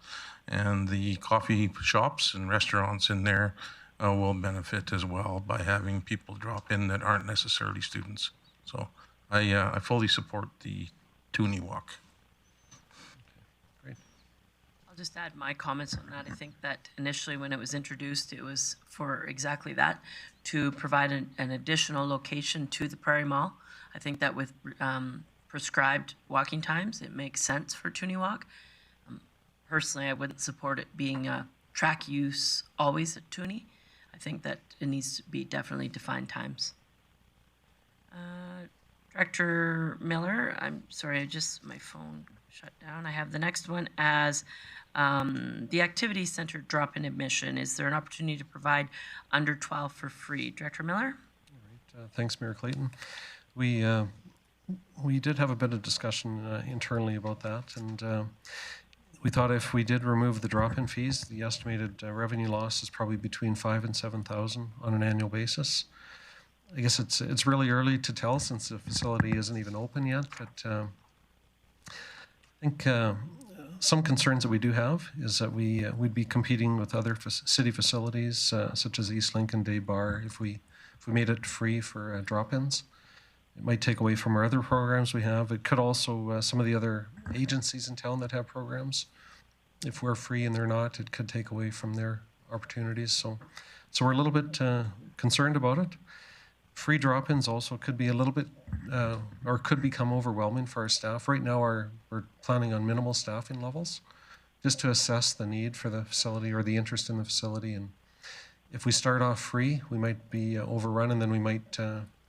And the coffee shops and restaurants in there will benefit as well by having people drop in that aren't necessarily students. So I fully support the Toonie Walk. I'll just add my comments on that. I think that initially when it was introduced, it was for exactly that, to provide an additional location to the Prairie Mall. I think that with prescribed walking times, it makes sense for Toonie Walk. Personally, I wouldn't support it being a track use always at Toonie. I think that it needs to be definitely defined times. Director Miller, I'm sorry, my phone shut down. I have the next one as the activity center drop-in admission. Is there an opportunity to provide under 12 for free? Director Miller? All right. Thanks, Mayor Clayton. We did have a bit of discussion internally about that, and we thought if we did remove the drop-in fees, the estimated revenue loss is probably between $5,000 and $7,000 on an annual basis. I guess it's really early to tell since the facility isn't even open yet, but I think some concerns that we do have is that we'd be competing with other city facilities such as East Lincoln Day Bar if we made it free for drop-ins. It might take away from our other programs we have. It could also, some of the other agencies in town that have programs, if we're free and they're not, it could take away from their opportunities. So we're a little bit concerned about it. Free drop-ins also could be a little bit, or could become overwhelming for our staff. Right now, we're planning on minimal staffing levels, just to assess the need for the facility or the interest in the facility. And if we start off free, we might be overrun, and then we might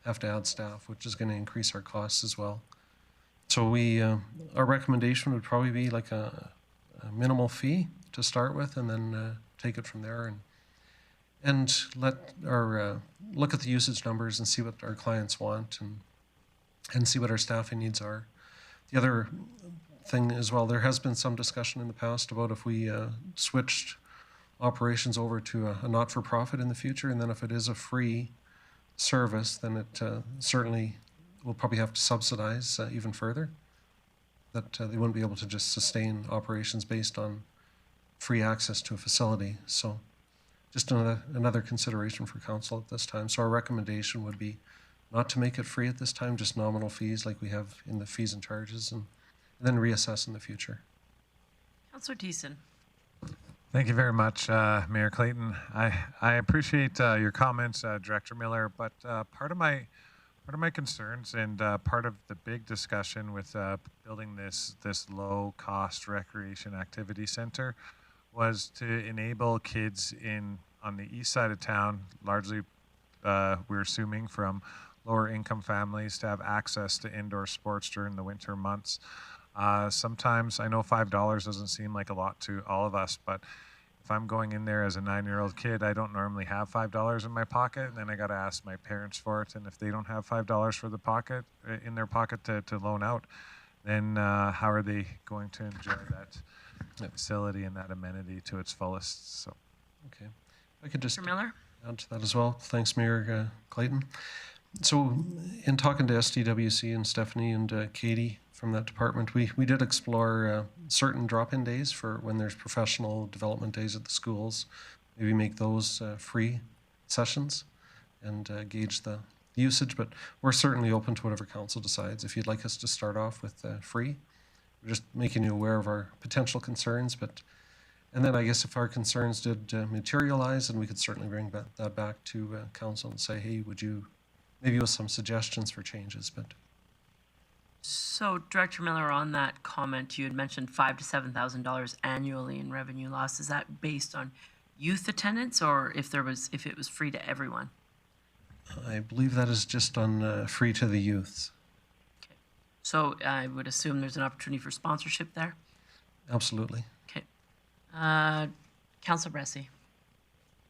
have to add staff, which is going to increase our costs as well. So our recommendation would probably be like a minimal fee to start with, and then take it from there, and let our look at the usage numbers and see what our clients want, and see what our staffing needs are. The other thing as well, there has been some discussion in the past about if we switched operations over to a not-for-profit in the future, and then if it is a free service, then it certainly will probably have to subsidize even further. That they wouldn't be able to just sustain operations based on free access to a facility. So just another consideration for council at this time. So our recommendation would be not to make it free at this time, just nominal fees like we have in the fees and charges, and then reassess in the future. Councillor Thiessen. Thank you very much, Mayor Clayton. I appreciate your comments, Director Miller, but part of my concerns and part of the big discussion with building this low-cost recreation activity center was to enable kids on the east side of town, largely we're assuming from lower income families, to have access to indoor sports during the winter months. Sometimes I know $5 doesn't seem like a lot to all of us, but if I'm going in there as a 9-year-old kid, I don't normally have $5 in my pocket, and then I got to ask my parents for it. And if they don't have $5 for in their pocket to loan out, then how are they going to enjoy that facility and that amenity to its fullest? So, okay, I could just Miller? add to that as well. Thanks, Mayor Clayton. So, in talking to SDWC and Stephanie and Katie from that department, we did explore certain drop-in days for when there's professional development days at the schools. Maybe make those free sessions, and gauge the usage, but we're certainly open to whatever council decides. If you'd like us to start off with free, we're just making you aware of our potential concerns, and then I guess if our concerns did materialize, then we could certainly bring that back to council and say, hey, would you, maybe with some suggestions for changes, but. So, Director Miller, on that comment, you had mentioned $5,000 to $7,000 annually in revenue loss. Is that based on youth attendance, or if it was free to everyone? I believe that is just on free to the youths. Okay. So I would assume there's an opportunity for sponsorship there? Absolutely. Okay. Councilor Bressie.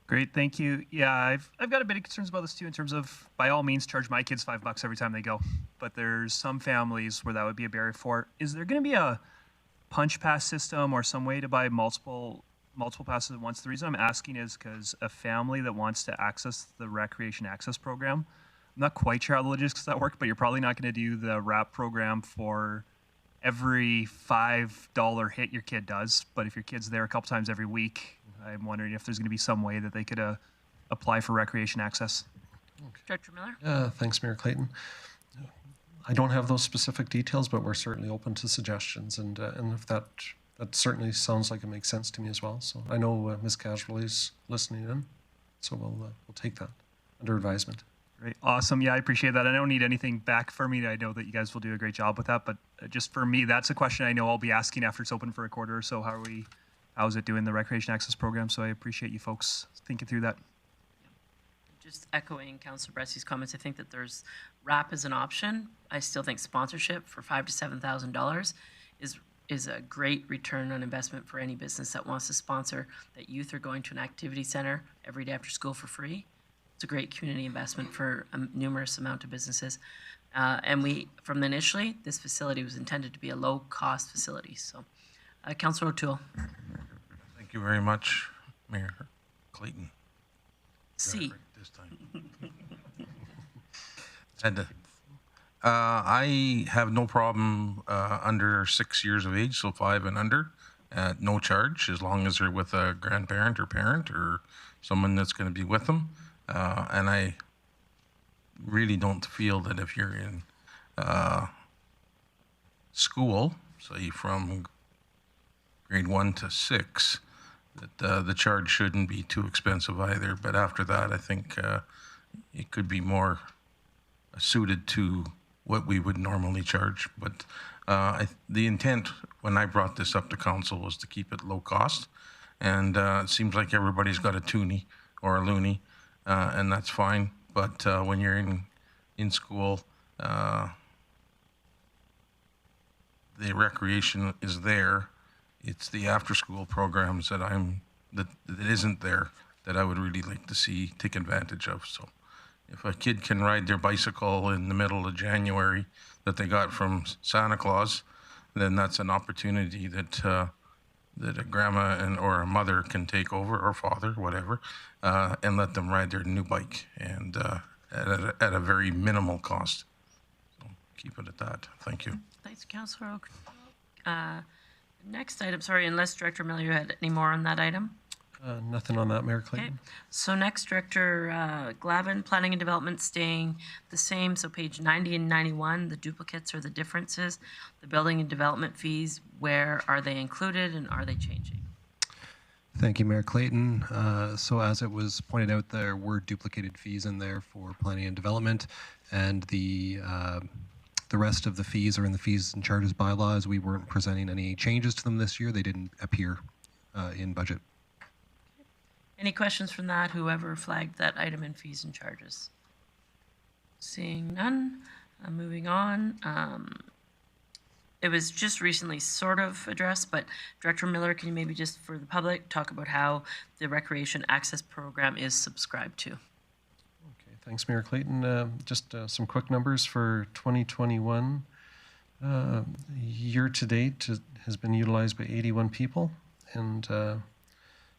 Great, thank you. Yeah, I've got a bit of concerns about this too, in terms of, by all means, charge my kids $5 every time they go. But there's some families where that would be a barrier for. Is there going to be a punch pass system or some way to buy multiple passes at once? The reason I'm asking is because a family that wants to access the Recreation Access Program, I'm not quite sure how the logistics of that work, but you're probably not going to do the RAP program for every $5 hit your kid does. But if your kid's there a couple times every week, I'm wondering if there's going to be some way that they could apply for recreation access. Okay. Director Miller? Thanks, Mayor Clayton. I don't have those specific details, but we're certainly open to suggestions, and if that certainly sounds like it makes sense to me as well. So I know Ms. Casserly's listening in, so we'll take that under advisement. Great, awesome. Yeah, I appreciate that. I don't need anything back for me. I know that you guys will do a great job with that, but just for me, that's a question I know I'll be asking after it's open for a quarter or so. How's it doing, the Recreation Access Program? So I appreciate you folks thinking through that. Just echoing Councilor Bressie's comments, I think that there's RAP as an option. I still think sponsorship for $5,000 to $7,000 is a great return on investment for any business that wants to sponsor that youth are going to an activity center every day after school for free. It's a great community investment for a numerous amount of businesses. And from initially, this facility was intended to be a low-cost facility. So, Councilor O'Toole. Thank you very much, Mayor Clayton. C. This time. I have no problem under 6 years of age, so 5 and under, at no charge, as long as they're with a grandparent or parent or someone that's going to be with them. And I really don't feel that if you're in school, say from grade 1 to 6, that the charge shouldn't be too expensive either. But after that, I think it could be more suited to what we would normally charge. But the intent when I brought this up to council was to keep it low cost. And it seems like everybody's got a toonie or a loony, and that's fine. But when you're in school, the recreation is there. It's the after-school programs that isn't there that I would really like to see take advantage of. So, if a kid can ride their bicycle in the middle of January that they got from Santa Claus, then that's an opportunity that a grandma or a mother can take over, or father, whatever, and let them ride their new bike, and at a very minimal cost. So keep it at that. Thank you. Thanks, Councilor Oak. Next item, sorry, unless Director Miller, you had any more on that item? Nothing on that, Mayor Clayton. Okay. So next, Director Glavin, Planning and Development staying the same. So page 90 and 91, the duplicates or the differences. The building and development fees, where are they included and are they changing? Thank you, Mayor Clayton. So as it was pointed out, there were duplicated fees in there for planning and development, and the rest of the fees are in the fees and charges bylaws. We weren't presenting any changes to them this year. They didn't appear in budget. Any questions from that? Whoever flagged that item in fees and charges? Seeing none, moving on. It was just recently sort of addressed, but Director Miller, can you maybe just for the public talk about how the Recreation Access Program is subscribed to? Okay, thanks, Mayor Clayton. Just some quick numbers for 2021. Year to date has been utilized by 81 people, and I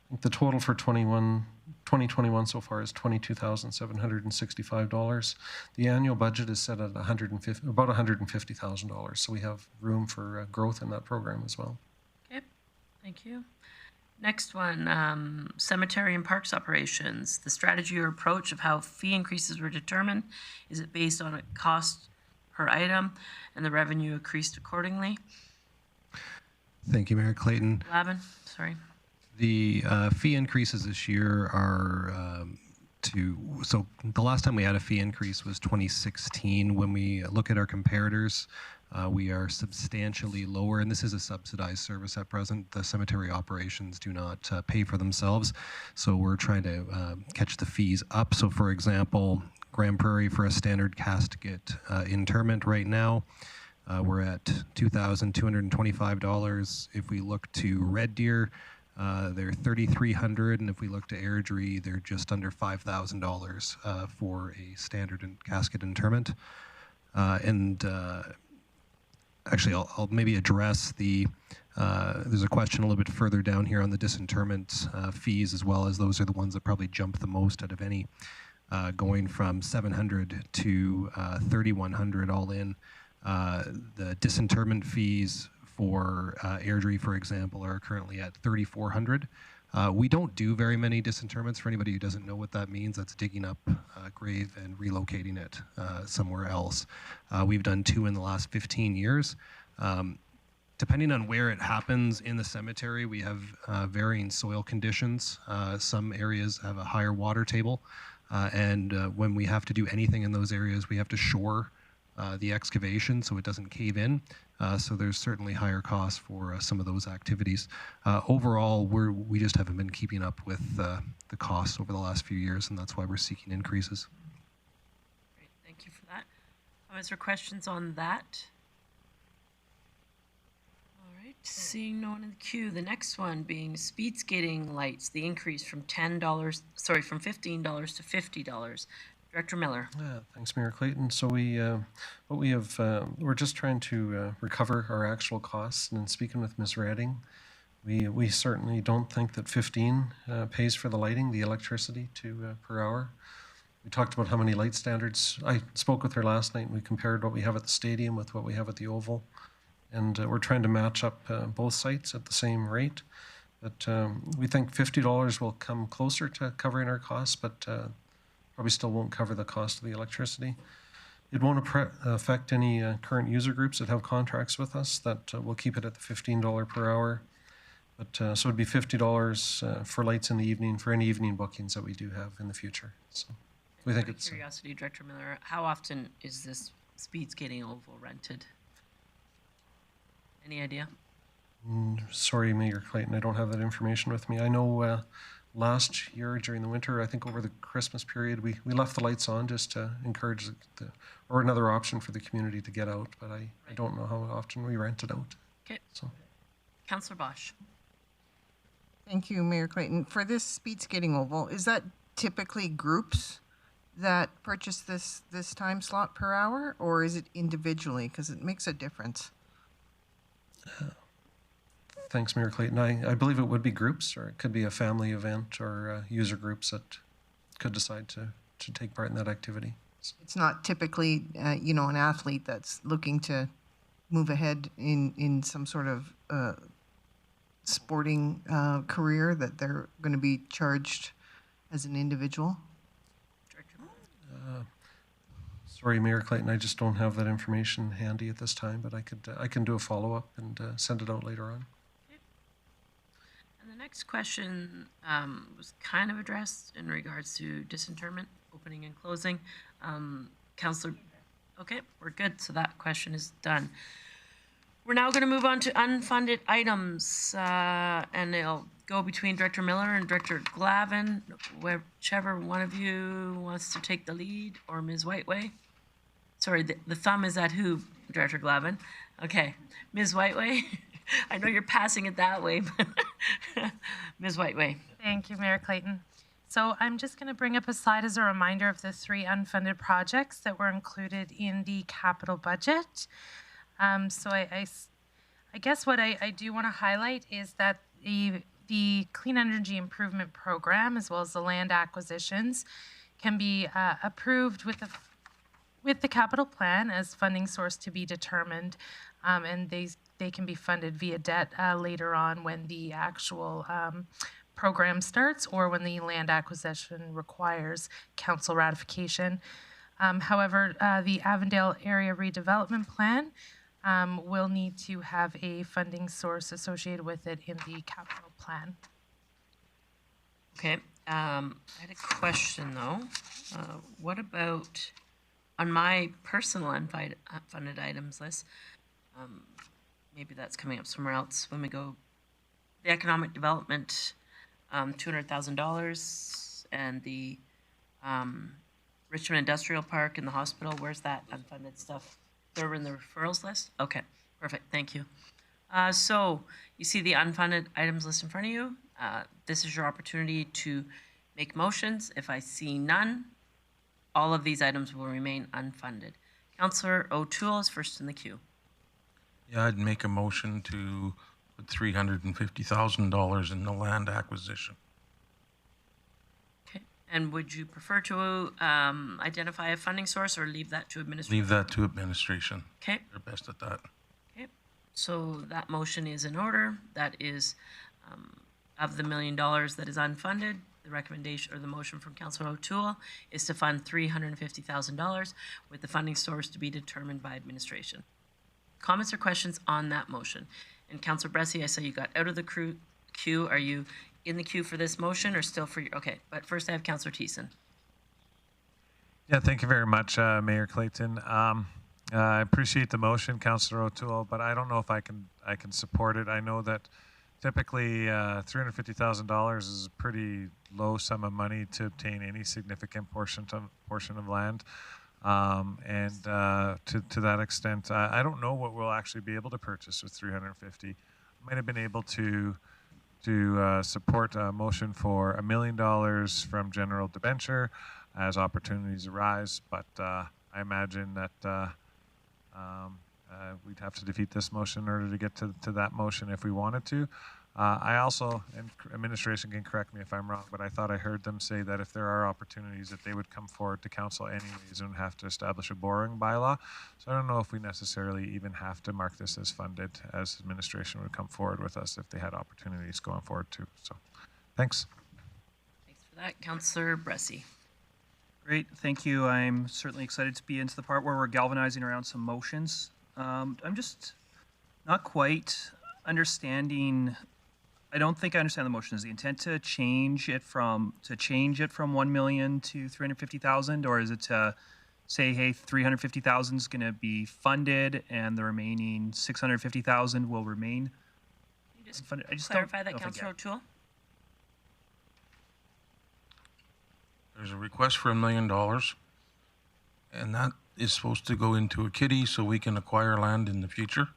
think the total for 2021 so far is $22,765. The annual budget is set at about $150,000, so we have room for growth in that program as well. Okay, thank you. Next one, cemetery and parks operations. The strategy or approach of how fee increases were determined. Is it based on a cost per item and the revenue increased accordingly? Thank you, Mayor Clayton. Lavin, sorry. The fee increases this year are so the last time we had a fee increase was 2016. When we look at our comparators, we are substantially lower, and this is a subsidized service at present. The cemetery operations do not pay for themselves, so we're trying to catch the fees up. So for example, Grande Prairie for a standard casket interment right now, we're at $2,225. If we look to Red Deer, they're $3,300, and if we look to Airdrie, they're just under $5,000 for a standard casket interment. Actually, I'll maybe address the. There's a question a little bit further down here on the disinterment fees, as well as those are the ones that probably jump the most out of any, going from $700 to $3,100 all in. The disinterment fees for Airdrie, for example, are currently at $3,400. We don't do very many disinterments. For anybody who doesn't know what that means, that's digging up a grave and relocating it somewhere else. We've done 2 in the last 15 years. Depending on where it happens in the cemetery, we have varying soil conditions. Some areas have a higher water table, and when we have to do anything in those areas, we have to shore the excavation so it doesn't cave in. So there's certainly higher costs for some of those activities. Overall, we just haven't been keeping up with the costs over the last few years, and that's why we're seeking increases. Great, thank you for that. Comments or questions on that? All right, seeing no one in the queue. The next one being speed skating lights, the increase from from $15 to $50. Director Miller. Yeah, thanks, Mayor Clayton. So we're just trying to recover our actual costs. And in speaking with Ms. Redding, we certainly don't think that 15 pays for the lighting, the electricity per hour. We talked about how many light standards. I spoke with her last night, and we compared what we have at the stadium with what we have at the Oval. And we're trying to match up both sites at the same rate. But we think $50 will come closer to covering our costs, but probably still won't cover the cost of the electricity. It won't affect any current user groups that have contracts with us. That we'll keep it at the $15 per hour. But so it'd be $50 for lights in the evening for any evening bookings that we do have in the future. So we think it's. Curiosity, Director Miller, how often is this speed skating oval rented? Any idea? Sorry, Mayor Clayton, I don't have that information with me. I know last year during the winter, I think over the Christmas period, we left the lights on just to encourage or another option for the community to get out, but I don't know how often we rent it out. Okay. So. Councillor Bosch. Thank you, Mayor Clayton. For this speed skating oval, is that typically groups that purchase this time slot per hour, or is it individually? Because it makes a difference. Thanks, Mayor Clayton. I believe it would be groups, or it could be a family event or user groups that could decide to take part in that activity. It's not typically, an athlete that's looking to move ahead in some sort of sporting career that they're going to be charged as an individual. Sorry, Mayor Clayton, I just don't have that information handy at this time, but I can do a follow-up and send it out later on. And the next question was kind of addressed in regards to disinterment, opening and closing. Councillor, okay, we're good. So that question is done. We're now going to move on to unfunded items, and it'll go between Director Miller and Director Glavin, whichever one of you wants to take the lead, or Ms. Whiteway. Sorry, the thumb is at who, Director Glavin? Okay, Ms. Whiteway. I know you're passing it that way, but Ms. Whiteway. Thank you, Mayor Clayton. So I'm just going to bring up a slide as a reminder of the 3 unfunded projects that were included in the capital budget. So I guess what I do want to highlight is that the Clean Energy Improvement Program, as well as the land acquisitions, can be approved with the capital plan as funding source to be determined, and they can be funded via debt later on when the actual program starts or when the land acquisition requires council ratification. However, the Avondale Area Redevelopment Plan will need to have a funding source associated with it in the capital plan. Okay, I had a question though. What about on my personal unfunded items list? Maybe that's coming up somewhere else when we go. The economic development, $200,000, and the Richmond Industrial Park and the hospital. Where's that unfunded stuff? They're in the referrals list? Okay, perfect, thank you. So you see the unfunded items list in front of you. This is your opportunity to make motions. If I see none, all of these items will remain unfunded. Councillor O'Toole is first in the queue. Yeah, I'd make a motion to put $350,000 in the land acquisition. Okay, and would you prefer to identify a funding source or leave that to administration? Leave that to administration. Okay. They're best at that. Okay, so that motion is in order. That is of the $1 million that is unfunded. The recommendation or the motion from Councillor O'Toole is to fund $350,000 with the funding source to be determined by administration. Comments or questions on that motion? And Councillor Bressie, I saw you got out of the queue. Are you in the queue for this motion or still for your, okay, but first I have Councillor Thiessen. Yeah, thank you very much, Mayor Clayton. I appreciate the motion, Councillor O'Toole, but I don't know if I can support it. I know that typically $350,000 is a pretty low sum of money to obtain any significant portion of land. To that extent, I don't know what we'll actually be able to purchase with 350. Might have been able to support a motion for $1 million from general debenture as opportunities arise, but I imagine that we'd have to defeat this motion in order to get to that motion if we wanted to. I also, and administration can correct me if I'm wrong, but I thought I heard them say that if there are opportunities that they would come forward to council anyways and have to establish a borrowing bylaw. So I don't know if we necessarily even have to mark this as funded, as administration would come forward with us if they had opportunities going forward too. So thanks. Thanks for that. Councillor Bressie. Great, thank you. I'm certainly excited to be into the part where we're galvanizing around some motions. I'm just not quite understanding. I don't think I understand the motion. Is the intent to change it from 1 million to 350,000, or is it to say, hey, 350,000 is going to be funded and the remaining 650,000 will remain? Can you just clarify that, Councillor O'Toole? There's a request for $1 million, and that is supposed to go into a kitty so we can acquire land in the future.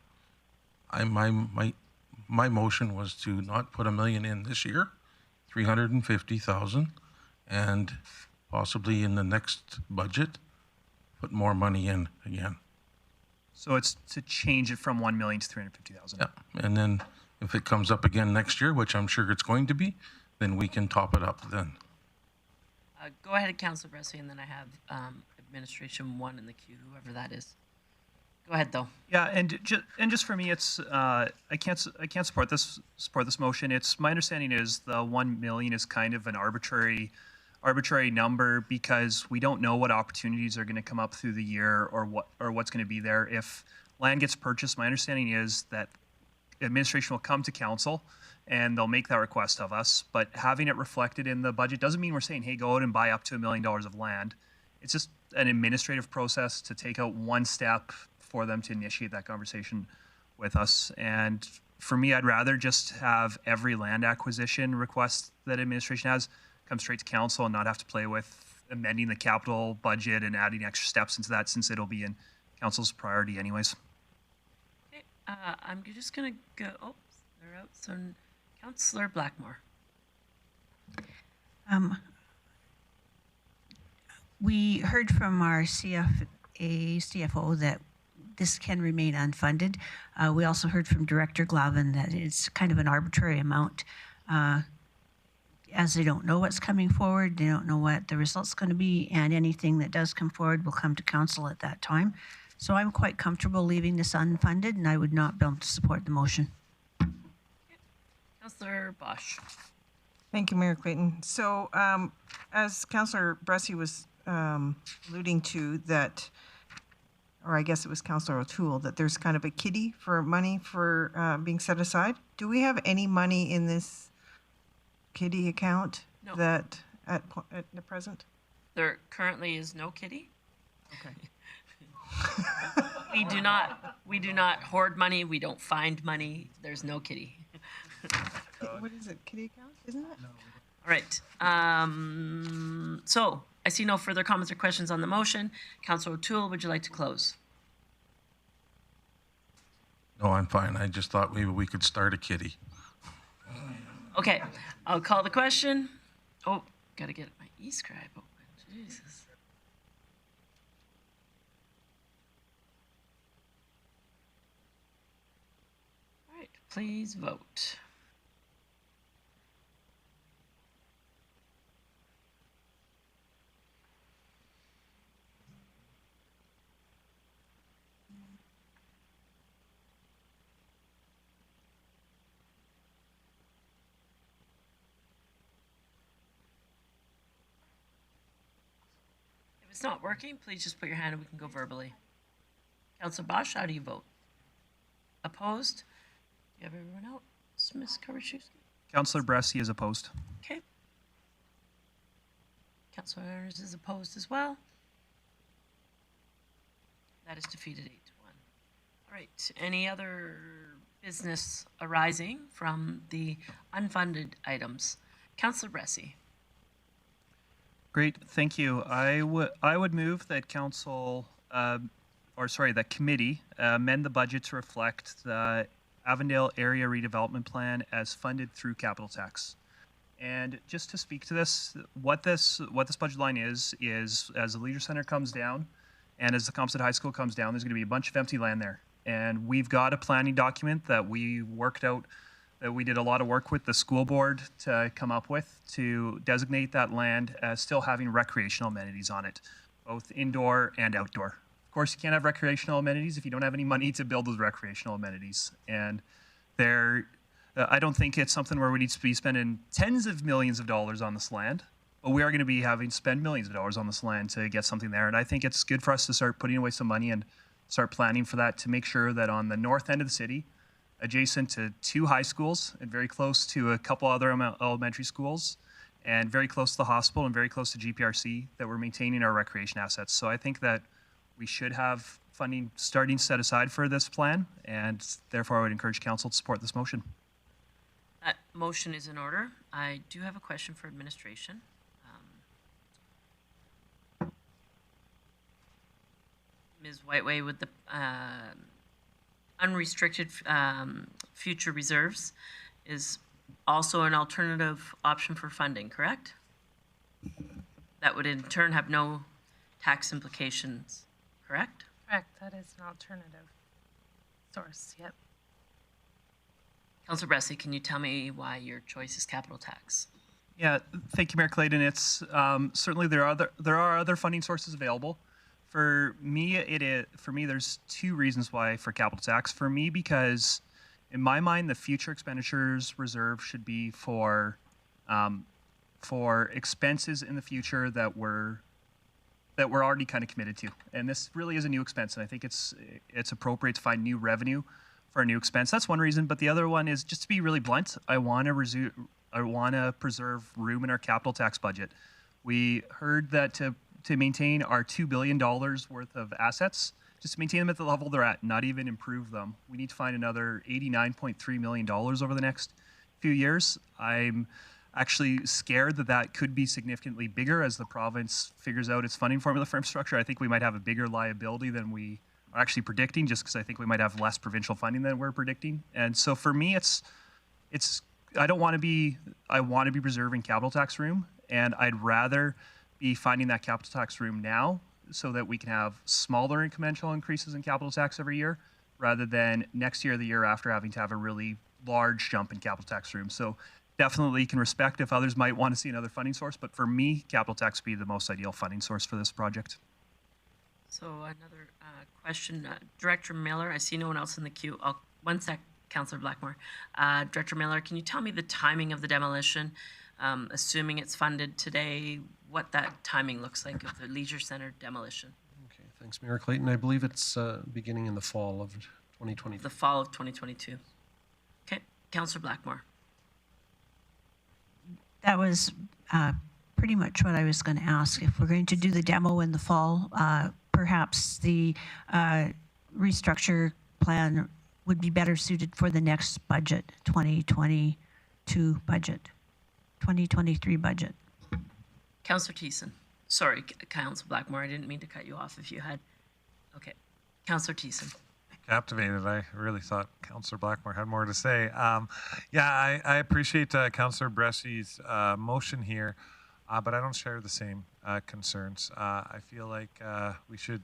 My motion was to not put $1 million in this year, 350,000, and possibly in the next budget, put more money in again. So it's to change it from 1 million to 350,000. Yeah, and then if it comes up again next year, which I'm sure it's going to be, then we can top it up then. Go ahead, Councillor Bressie, and then I have Administration 1 in the queue, whoever that is. Go ahead, though. Yeah, and just for me, it's I can't support this motion. It's my understanding is the 1 million is kind of an arbitrary number because we don't know what opportunities are going to come up through the year or what's going to be there. If land gets purchased, my understanding is that administration will come to council and they'll make that request of us. But having it reflected in the budget doesn't mean we're saying, hey, go out and buy up to $1 million of land. It's just an administrative process to take out one step for them to initiate that conversation with us. And for me, I'd rather just have every land acquisition request that administration has come straight to council and not have to play with amending the capital budget and adding extra steps into that since it'll be in council's priority anyways. Okay, I'm just going to go, oh, they're out. So Councillor Blackmore. We heard from our CFO that this can remain unfunded. We also heard from Director Glavin that it's kind of an arbitrary amount. as they don't know what's coming forward, they don't know what the result's going to be, and anything that does come forward will come to council at that time. So I'm quite comfortable leaving this unfunded, and I would not be able to support the motion. Councillor Bosch. Thank you, Mayor Clayton. So as Councillor Bressie was alluding to that, or I guess it was Councillor O'Toole, that there's kind of a kitty for money for being set aside. Do we have any money in this kitty account No. that at the present? There currently is no kitty. Okay. We do not hoard money. We don't find money. There's no kitty. What is it? Kitty account, isn't it? No. All right. So I see no further comments or questions on the motion. Councillor O'Toole, would you like to close? No, I'm fine. I just thought maybe we could start a kitty. Okay, I'll call the question. Oh, gotta get my e-scribe open. Jesus. All right, please vote. If it's not working, please just put your hand and we can go verbally. Councillor Bosch, how do you vote? Opposed? You have everyone out? Ms. Kowarczewski? Councillor Bressie is opposed. Okay. Councillor Ernst is opposed as well. That is defeated 8-1. All right, any other business arising from the unfunded items? Councillor Bressie. Great, thank you. I would move that that committee amend the budget to reflect the Avondale Area Redevelopment Plan as funded through capital tax. And just to speak to this, what this budget line is as the Leisure Center comes down and as the Composite High School comes down, there's going to be a bunch of empty land there. And we've got a planning document that we worked out, that we did a lot of work with the school board to come up with to designate that land as still having recreational amenities on it, both indoor and outdoor. Of course, you can't have recreational amenities if you don't have any money to build those recreational amenities. And I don't think it's something where we need to be spending tens of millions of dollars on this land, but we are going to be having to spend millions of dollars on this land to get something there. And I think it's good for us to start putting away some money and start planning for that to make sure that on the north end of the city, adjacent to 2 high schools and very close to a couple other elementary schools and very close to the hospital and very close to GPRC, that we're maintaining our recreation assets. So I think that we should have funding starting set aside for this plan, and therefore I would encourage council to support this motion. That motion is in order. I do have a question for administration. Ms. Whiteway, with the unrestricted future reserves is also an alternative option for funding, correct? That would in turn have no tax implications, correct? Correct, that is an alternative source, yep. Councillor Bressie, can you tell me why your choice is capital tax? Yeah, thank you, Mayor Clayton. It's certainly there are other funding sources available. For me, there's 2 reasons why for capital tax. For me, because in my mind, the future expenditures reserve should be for expenses in the future that we're already kind of committed to. And this really is a new expense, and I think it's appropriate to find new revenue for a new expense. That's one reason. But the other one is, just to be really blunt, I want to preserve room in our capital tax budget. We heard that to maintain our $2 billion worth of assets, just to maintain them at the level they're at, not even improve them, we need to find another $89.3 million over the next few years. I'm actually scared that could be significantly bigger as the province figures out its funding formula for infrastructure. I think we might have a bigger liability than we are actually predicting, just because I think we might have less provincial funding than we're predicting. And so for me, I want to be preserving capital tax room, and I'd rather be finding that capital tax room now so that we can have smaller incremental increases in capital tax every year, rather than next year or the year after having to have a really large jump in capital tax room. So definitely can respect if others might want to see another funding source, but for me, capital tax would be the most ideal funding source for this project. So another question, Director Miller, I see no one else in the queue. One sec, Councillor Blackmore. Director Miller, can you tell me the timing of the demolition, assuming it's funded today, what that timing looks like of the Leisure Centre demolition? Okay, thanks, Mayor Clayton. I believe it's beginning in the fall of 2022. The fall of 2022. Okay, Councillor Blackmore. That was pretty much what I was going to ask. If we're going to do the demo in the fall, perhaps the restructure plan would be better suited for the next budget, 2022 budget, 2023 budget. Councillor Thiessen. Sorry, Councillor Blackmore, I didn't mean to cut you off if you had. Okay, Councillor Thiessen. Captivated. I really thought Councillor Blackmore had more to say. Yeah, I appreciate Councillor Bressy's motion here, but I don't share the same concerns. I feel like we should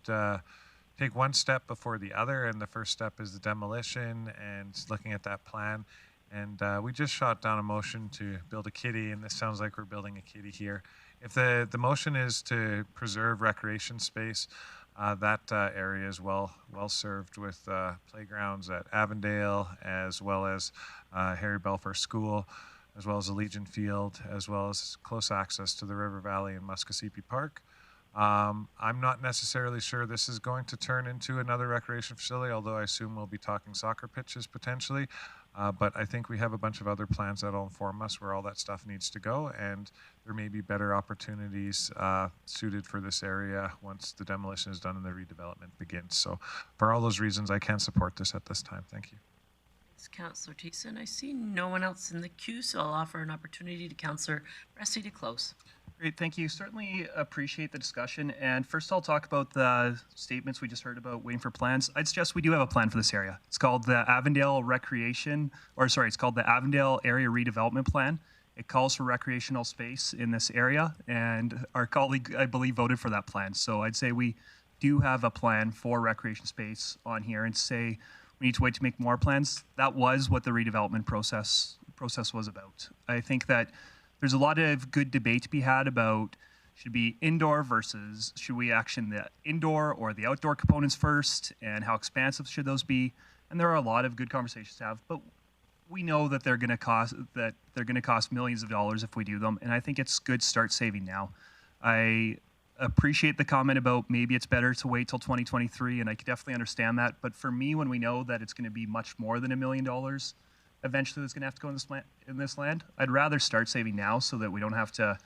take one step before the other, and the first step is the demolition and looking at that plan. And we just shot down a motion to build a kitty, and this sounds like we're building a kitty here. If the motion is to preserve recreation space, that area is well served with playgrounds at Avondale, as well as Harry Belfer School, as well as the Legion Field, as well as close access to the River Valley and Muskosipi Park. I'm not necessarily sure this is going to turn into another recreation facility, although I assume we'll be talking soccer pitches potentially. But I think we have a bunch of other plans that will inform us where all that stuff needs to go, and there may be better opportunities suited for this area once the demolition is done and the redevelopment begins. So for all those reasons, I can support this at this time. Thank you. Thanks, Councillor Thiessen. I see no one else in the queue, so I'll offer an opportunity to Councillor Bressy to close. Great, thank you. Certainly appreciate the discussion. And first I'll talk about the statements we just heard about waiting for plans. I'd suggest we do have a plan for this area. It's called the Avondale it's called the Avondale Area Redevelopment Plan. It calls for recreational space in this area, and our colleague, I believe, voted for that plan. So I'd say we do have a plan for recreation space on here, and say we need to wait to make more plans. That was what the redevelopment process was about. I think that there's a lot of good debate to be had about should be indoor versus should we action the indoor or the outdoor components first, and how expansive should those be? And there are a lot of good conversations to have, but we know that they're going to cost millions of dollars if we do them, and I think it's good to start saving now. I appreciate the comment about maybe it's better to wait till 2023, and I can definitely understand that. But for me, when we know that it's going to be much more than $1 million eventually that's going to have to go in this land, I'd rather start saving now so that we don't have to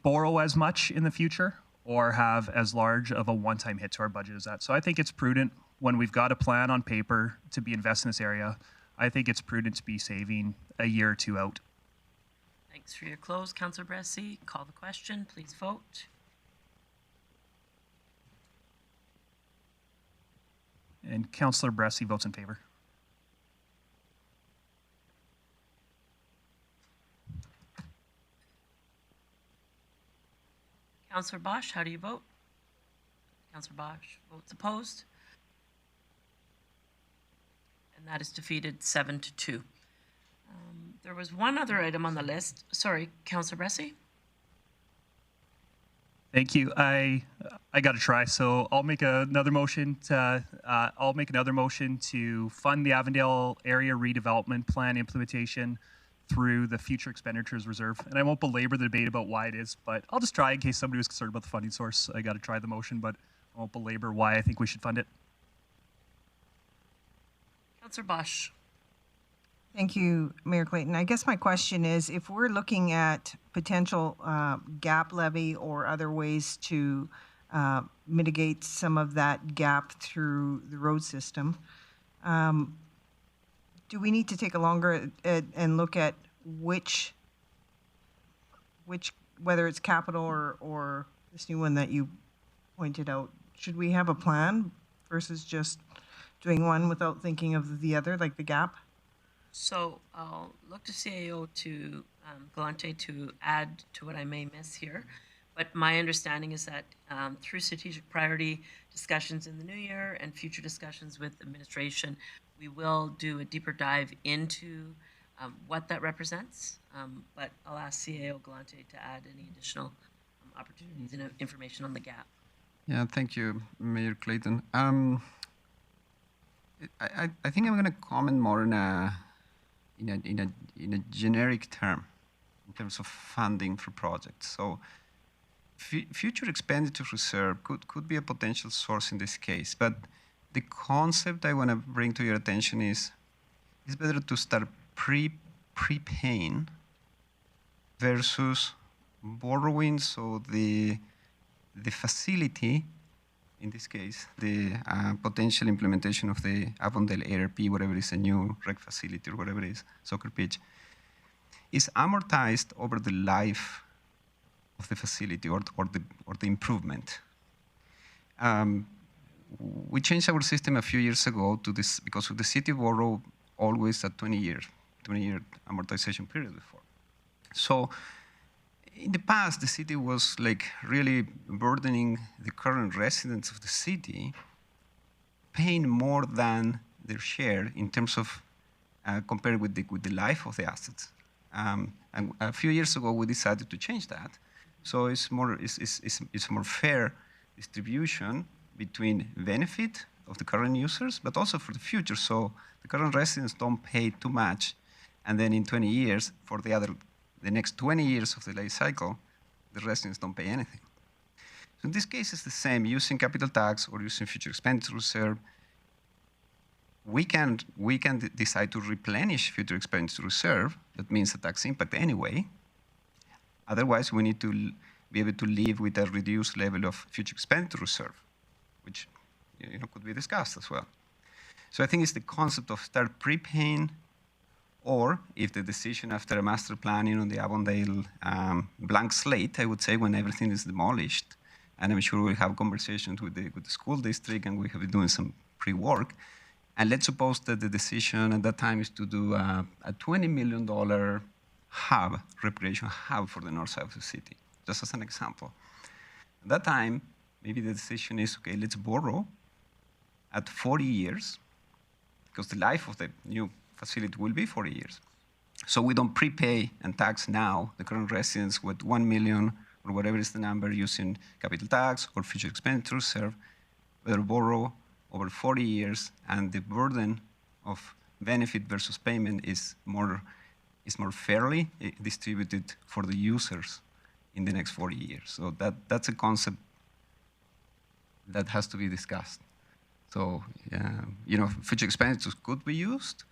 borrow as much in the future or have as large of a one-time hit to our budget as that. So I think it's prudent when we've got a plan on paper to be invested in this area. I think it's prudent to be saving a year or two out. Thanks for your close, Councillor Bressy. Call the question. Please vote. And Councillor Bressy votes in favor. Councillor Bosch, how do you vote? Councillor Bosch votes opposed. And that is defeated 7-2. There was one other item on the list. Sorry, Councillor Bressy. Thank you. I got to try. So I'll make another motion to fund the Avondale Area Redevelopment Plan implementation through the Future Expenditures Reserve. And I won't belabor the debate about why it is, but I'll just try in case somebody was concerned about the funding source. I got to try the motion, but I won't belabor why I think we should fund it. Councillor Bosch. Thank you, Mayor Clayton. I guess my question is, if we're looking at potential gap levy or other ways to mitigate some of that gap through the road system, do we need to take a longer and look at which whether it's capital or this new one that you pointed out? Should we have a plan versus just doing one without thinking of the other, like the gap? So I'll look to CAO to Galante to add to what I may miss here. But my understanding is that through strategic priority discussions in the new year and future discussions with administration, we will do a deeper dive into what that represents, but I'll ask CAO Galante to add any additional opportunities and information on the gap. Yeah, thank you, Mayor Clayton. I think I'm going to comment more in a generic term in terms of funding for projects. So future expenditure reserve could be a potential source in this case, but the concept I want to bring to your attention is it's better to start prepaying versus borrowing. So the facility, in this case, the potential implementation of the Avondale ARP, whatever is a new rec facility or whatever it is, soccer pitch, is amortized over the life of the facility or the improvement. We changed our system a few years ago to this because the city borrowed always a 20-year amortization period before. So in the past, the city was like really burdening the current residents of the city, paying more than their share in terms of compared with the life of the assets. And a few years ago, we decided to change that. So it's more fair distribution between benefit of the current users, but also for the future. So the current residents don't pay too much, and then in 20 years, for the next 20 years of the life cycle, the residents don't pay anything. So in this case, it's the same. Using capital tax or using future expenditure reserve, we can decide to replenish future expenditure reserve. That means a tax impact anyway. Otherwise, we need to be able to live with a reduced level of future expenditure reserve, which could be discussed as well. So I think it's the concept of start prepaying, or if the decision after a master planning on the Avondale blank slate, I would say when everything is demolished, and I'm sure we'll have conversations with the school district, and we have been doing some pre-work. And let's suppose that the decision at that time is to do a $20 million recreation hub for the north side of the city, just as an example. At that time, maybe the decision is, okay, let's borrow at 40 years, because the life of the new facility will be 40 years. So we don't prepay and tax now the current residents with 1 million or whatever is the number using capital tax or future expenditure reserve, but borrow over 40 years, and the burden of benefit versus payment is more fairly distributed for the users in the next 40 years. So that's a concept that has to be discussed. So future expenditures could be used,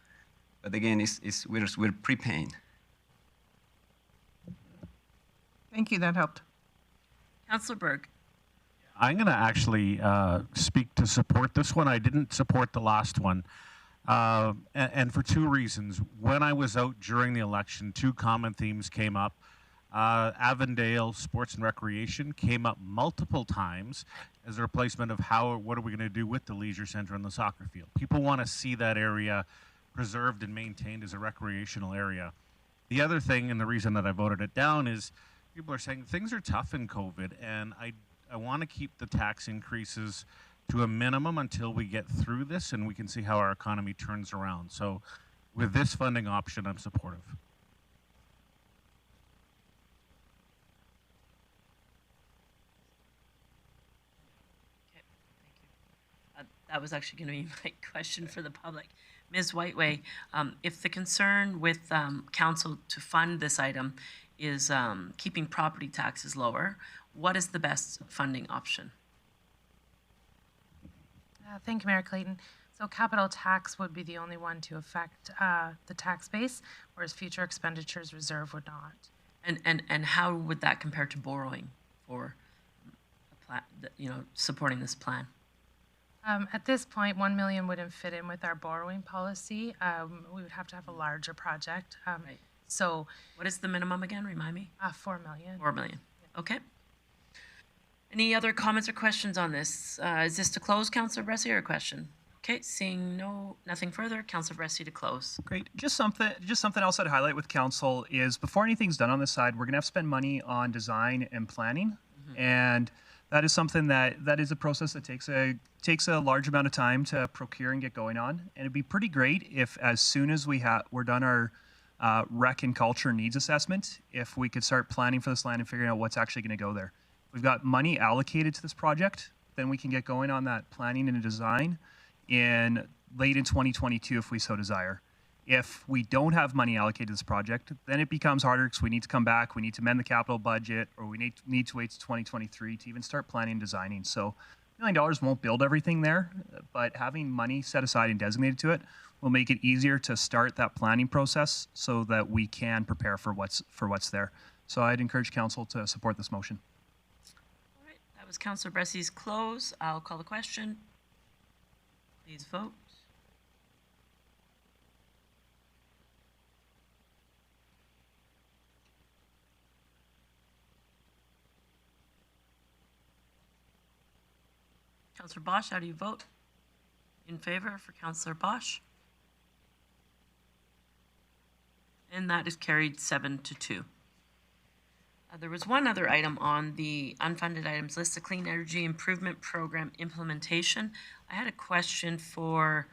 but again, we're prepaying. Thank you. That helped. Councillor Berg. I'm going to actually speak to support this one. I didn't support the last one, and for two reasons. When I was out during the election, two common themes came up. Avondale Sports and Recreation came up multiple times as a replacement of what are we going to do with the leisure center and the soccer field. People want to see that area preserved and maintained as a recreational area. The other thing, and the reason that I voted it down, is people are saying things are tough in COVID, and I want to keep the tax increases to a minimum until we get through this and we can see how our economy turns around. So with this funding option, I'm supportive. Okay, thank you. That was actually going to be my question for the public. Ms. Whiteway, if the concern with council to fund this item is keeping property taxes lower, what is the best funding option? Thank you, Mayor Clayton. So capital tax would be the only one to affect the tax base, whereas future expenditures reserve would not. And how would that compare to borrowing for a plan, supporting this plan? At this point, 1 million wouldn't fit in with our borrowing policy. We would have to have a larger project. Right. So what is the minimum again? Remind me. 4 million. 4 million. Okay. Any other comments or questions on this? Is this to close, Councillor Bressie, or a question? Okay, seeing nothing further, Councillor Bressie to close. Great. Just something else I'd highlight with council is before anything's done on this side, we're going to have to spend money on design and planning, and that is something that is a process that takes a large amount of time to procure and get going on. And it'd be pretty great if, as soon as we're done our rec and culture needs assessment, if we could start planning for this land and figuring out what's actually going to go there. We've got money allocated to this project, then we can get going on that planning and design late in 2022 if we so desire. If we don't have money allocated to this project, then it becomes harder because we need to come back, we need to amend the capital budget, or we need to wait to 2023 to even start planning and designing. So $1 million won't build everything there, but having money set aside and designated to it will make it easier to start that planning process so that we can prepare for what's there. So I'd encourage council to support this motion. All right, that was Councillor Bressy's close. I'll call the question. Please vote. Councillor Bosch, how do you vote? In favor for Councillor Bosch? And that is carried 7-2. There was one other item on the unfunded items list, the Clean Energy Improvement Program implementation. I had a question for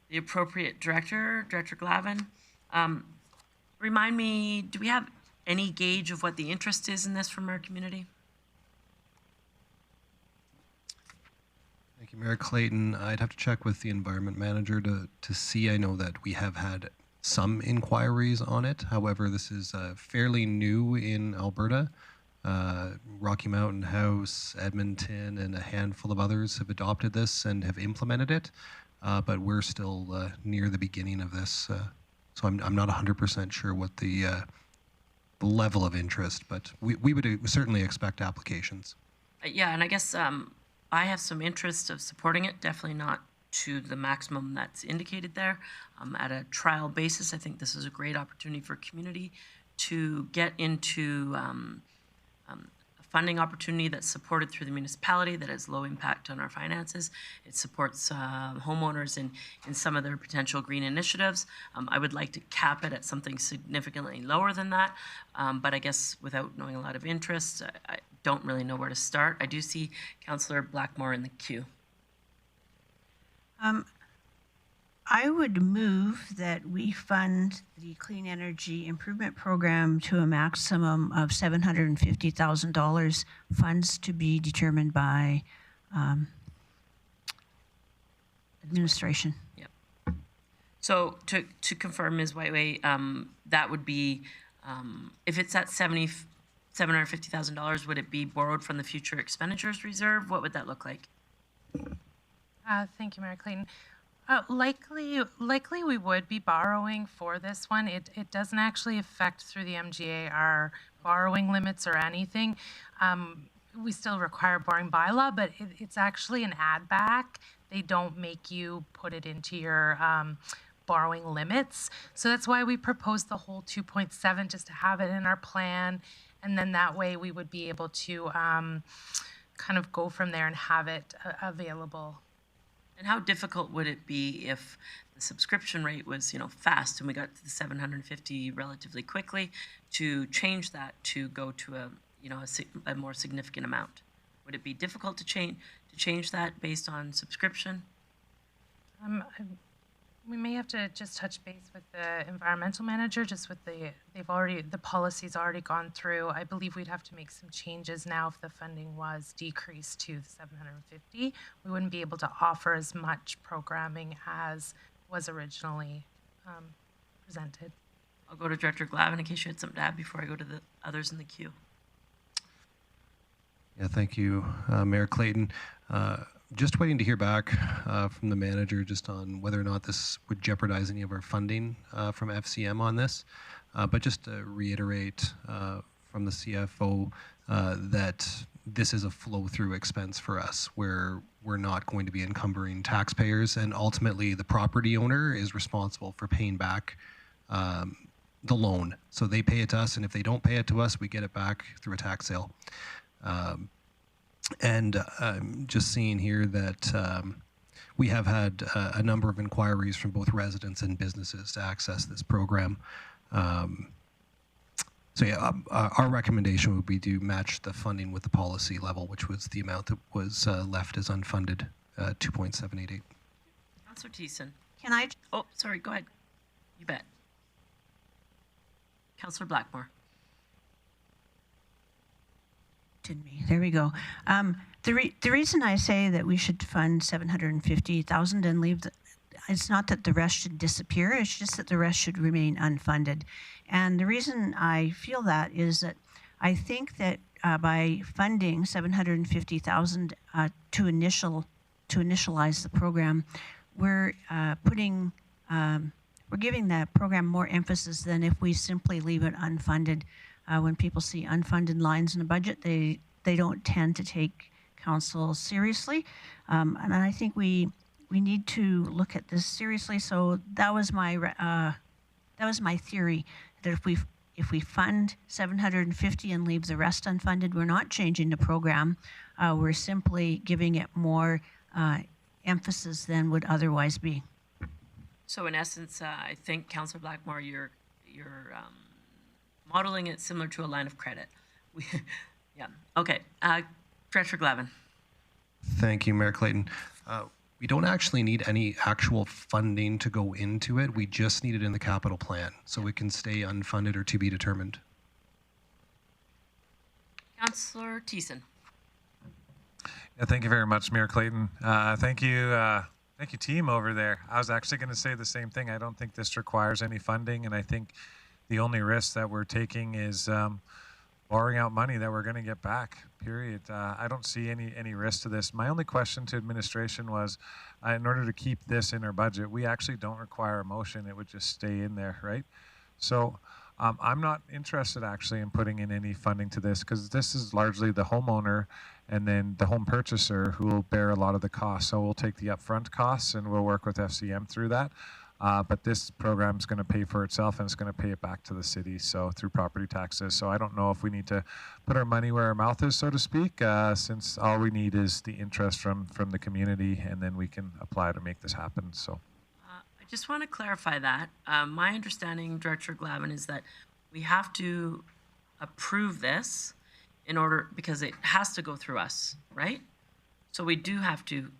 the appropriate director, Director Glavin. Remind me, do we have any gauge of what the interest is in this from our community? Thank you, Mayor Clayton. I'd have to check with the environment manager to see. I know that we have had some inquiries on it. However, this is fairly new in Alberta. Rocky Mountain House, Edmonton, and a handful of others have adopted this and have implemented it. But we're still near the beginning of this. So I'm not 100% sure what the level of interest, but we would certainly expect applications. Yeah, and I guess I have some interest of supporting it, definitely not to the maximum that's indicated there. At a trial basis, I think this is a great opportunity for community to get into a funding opportunity that's supported through the municipality that has low impact on our finances. It supports homeowners in some of their potential green initiatives. I would like to cap it at something significantly lower than that, but I guess without knowing a lot of interest, I don't really know where to start. I do see Councillor Blackmore in the queue. I would move that we fund the Clean Energy Improvement Program to a maximum of $750,000, funds to be determined by administration. Yep. So to confirm, Ms. Whiteway, that would be, if it's at $750,000, would it be borrowed from the future expenditures reserve? What would that look like? Thank you, Mayor Clayton. Likely we would be borrowing for this one. It doesn't actually affect through the MGA our borrowing limits or anything. We still require borrowing bylaw, but it's actually an add back. They don't make you put it into your borrowing limits. So that's why we proposed the whole 2.7 just to have it in our plan. And then that way we would be able to kind of go from there and have it available. And how difficult would it be if the subscription rate was, fast and we got to the 750 relatively quickly to change that to go to a more significant amount? Would it be difficult to change that based on subscription? We may have to just touch base with the environmental manager, just with the policy's already gone through. I believe we'd have to make some changes now if the funding was decreased to the 750. We wouldn't be able to offer as much programming as was originally presented. I'll go to Director Glavin in case you had something to add before I go to the others in the queue. Yeah, thank you, Mayor Clayton. Just waiting to hear back from the manager just on whether or not this would jeopardize any of our funding from FCM on this. But just to reiterate from the CFO that this is a flow-through expense for us where we're not going to be encumbering taxpayers, and ultimately the property owner is responsible for paying back the loan. So they pay it to us, and if they don't pay it to us, we get it back through a tax sale. And I'm just seeing here that we have had a number of inquiries from both residents and businesses to access this program. So yeah, our recommendation would be to match the funding with the policy level, which was the amount that was left as unfunded, 2.788. Councillor Thiessen. Can I? Oh, sorry, go ahead. You bet. Councillor Blackmore. Me. There we go. The reason I say that we should fund 750,000 and leave it's not that the rest should disappear. It's just that the rest should remain unfunded. And the reason I feel that is that I think that by funding 750,000 to initialize the program, we're giving that program more emphasis than if we simply leave it unfunded. When people see unfunded lines in a budget, they don't tend to take council seriously, and I think we need to look at this seriously. So that was my theory, that if we fund 750 and leave the rest unfunded, we're not changing the program. We're simply giving it more emphasis than would otherwise be. So in essence, I think Councillor Blackmore, you're modeling it similar to a line of credit. Yeah. Okay. Director Glavin. Thank you, Mayor Clayton. We don't actually need any actual funding to go into it. We just need it in the capital plan, so it can stay unfunded or to be determined. Councillor Thiessen. Yeah, thank you very much, Mayor Clayton. Thank you, team over there. I was actually going to say the same thing. I don't think this requires any funding, and I think the only risk that we're taking is borrowing out money that we're going to get back, period. I don't see any risk to this. My only question to administration was, in order to keep this in our budget, we actually don't require a motion. It would just stay in there, right? So I'm not interested actually in putting in any funding to this, because this is largely the homeowner and then the home purchaser who will bear a lot of the costs. So we'll take the upfront costs and we'll work with FCM through that. But this program is going to pay for itself, and it's going to pay it back to the city, so through property taxes. So I don't know if we need to put our money where our mouth is, so to speak, since all we need is the interest from the community, and then we can apply to make this happen. So I just want to clarify that. My understanding, Director Glavin, is that we have to approve this in order, because it has to go through us, right? So we do have to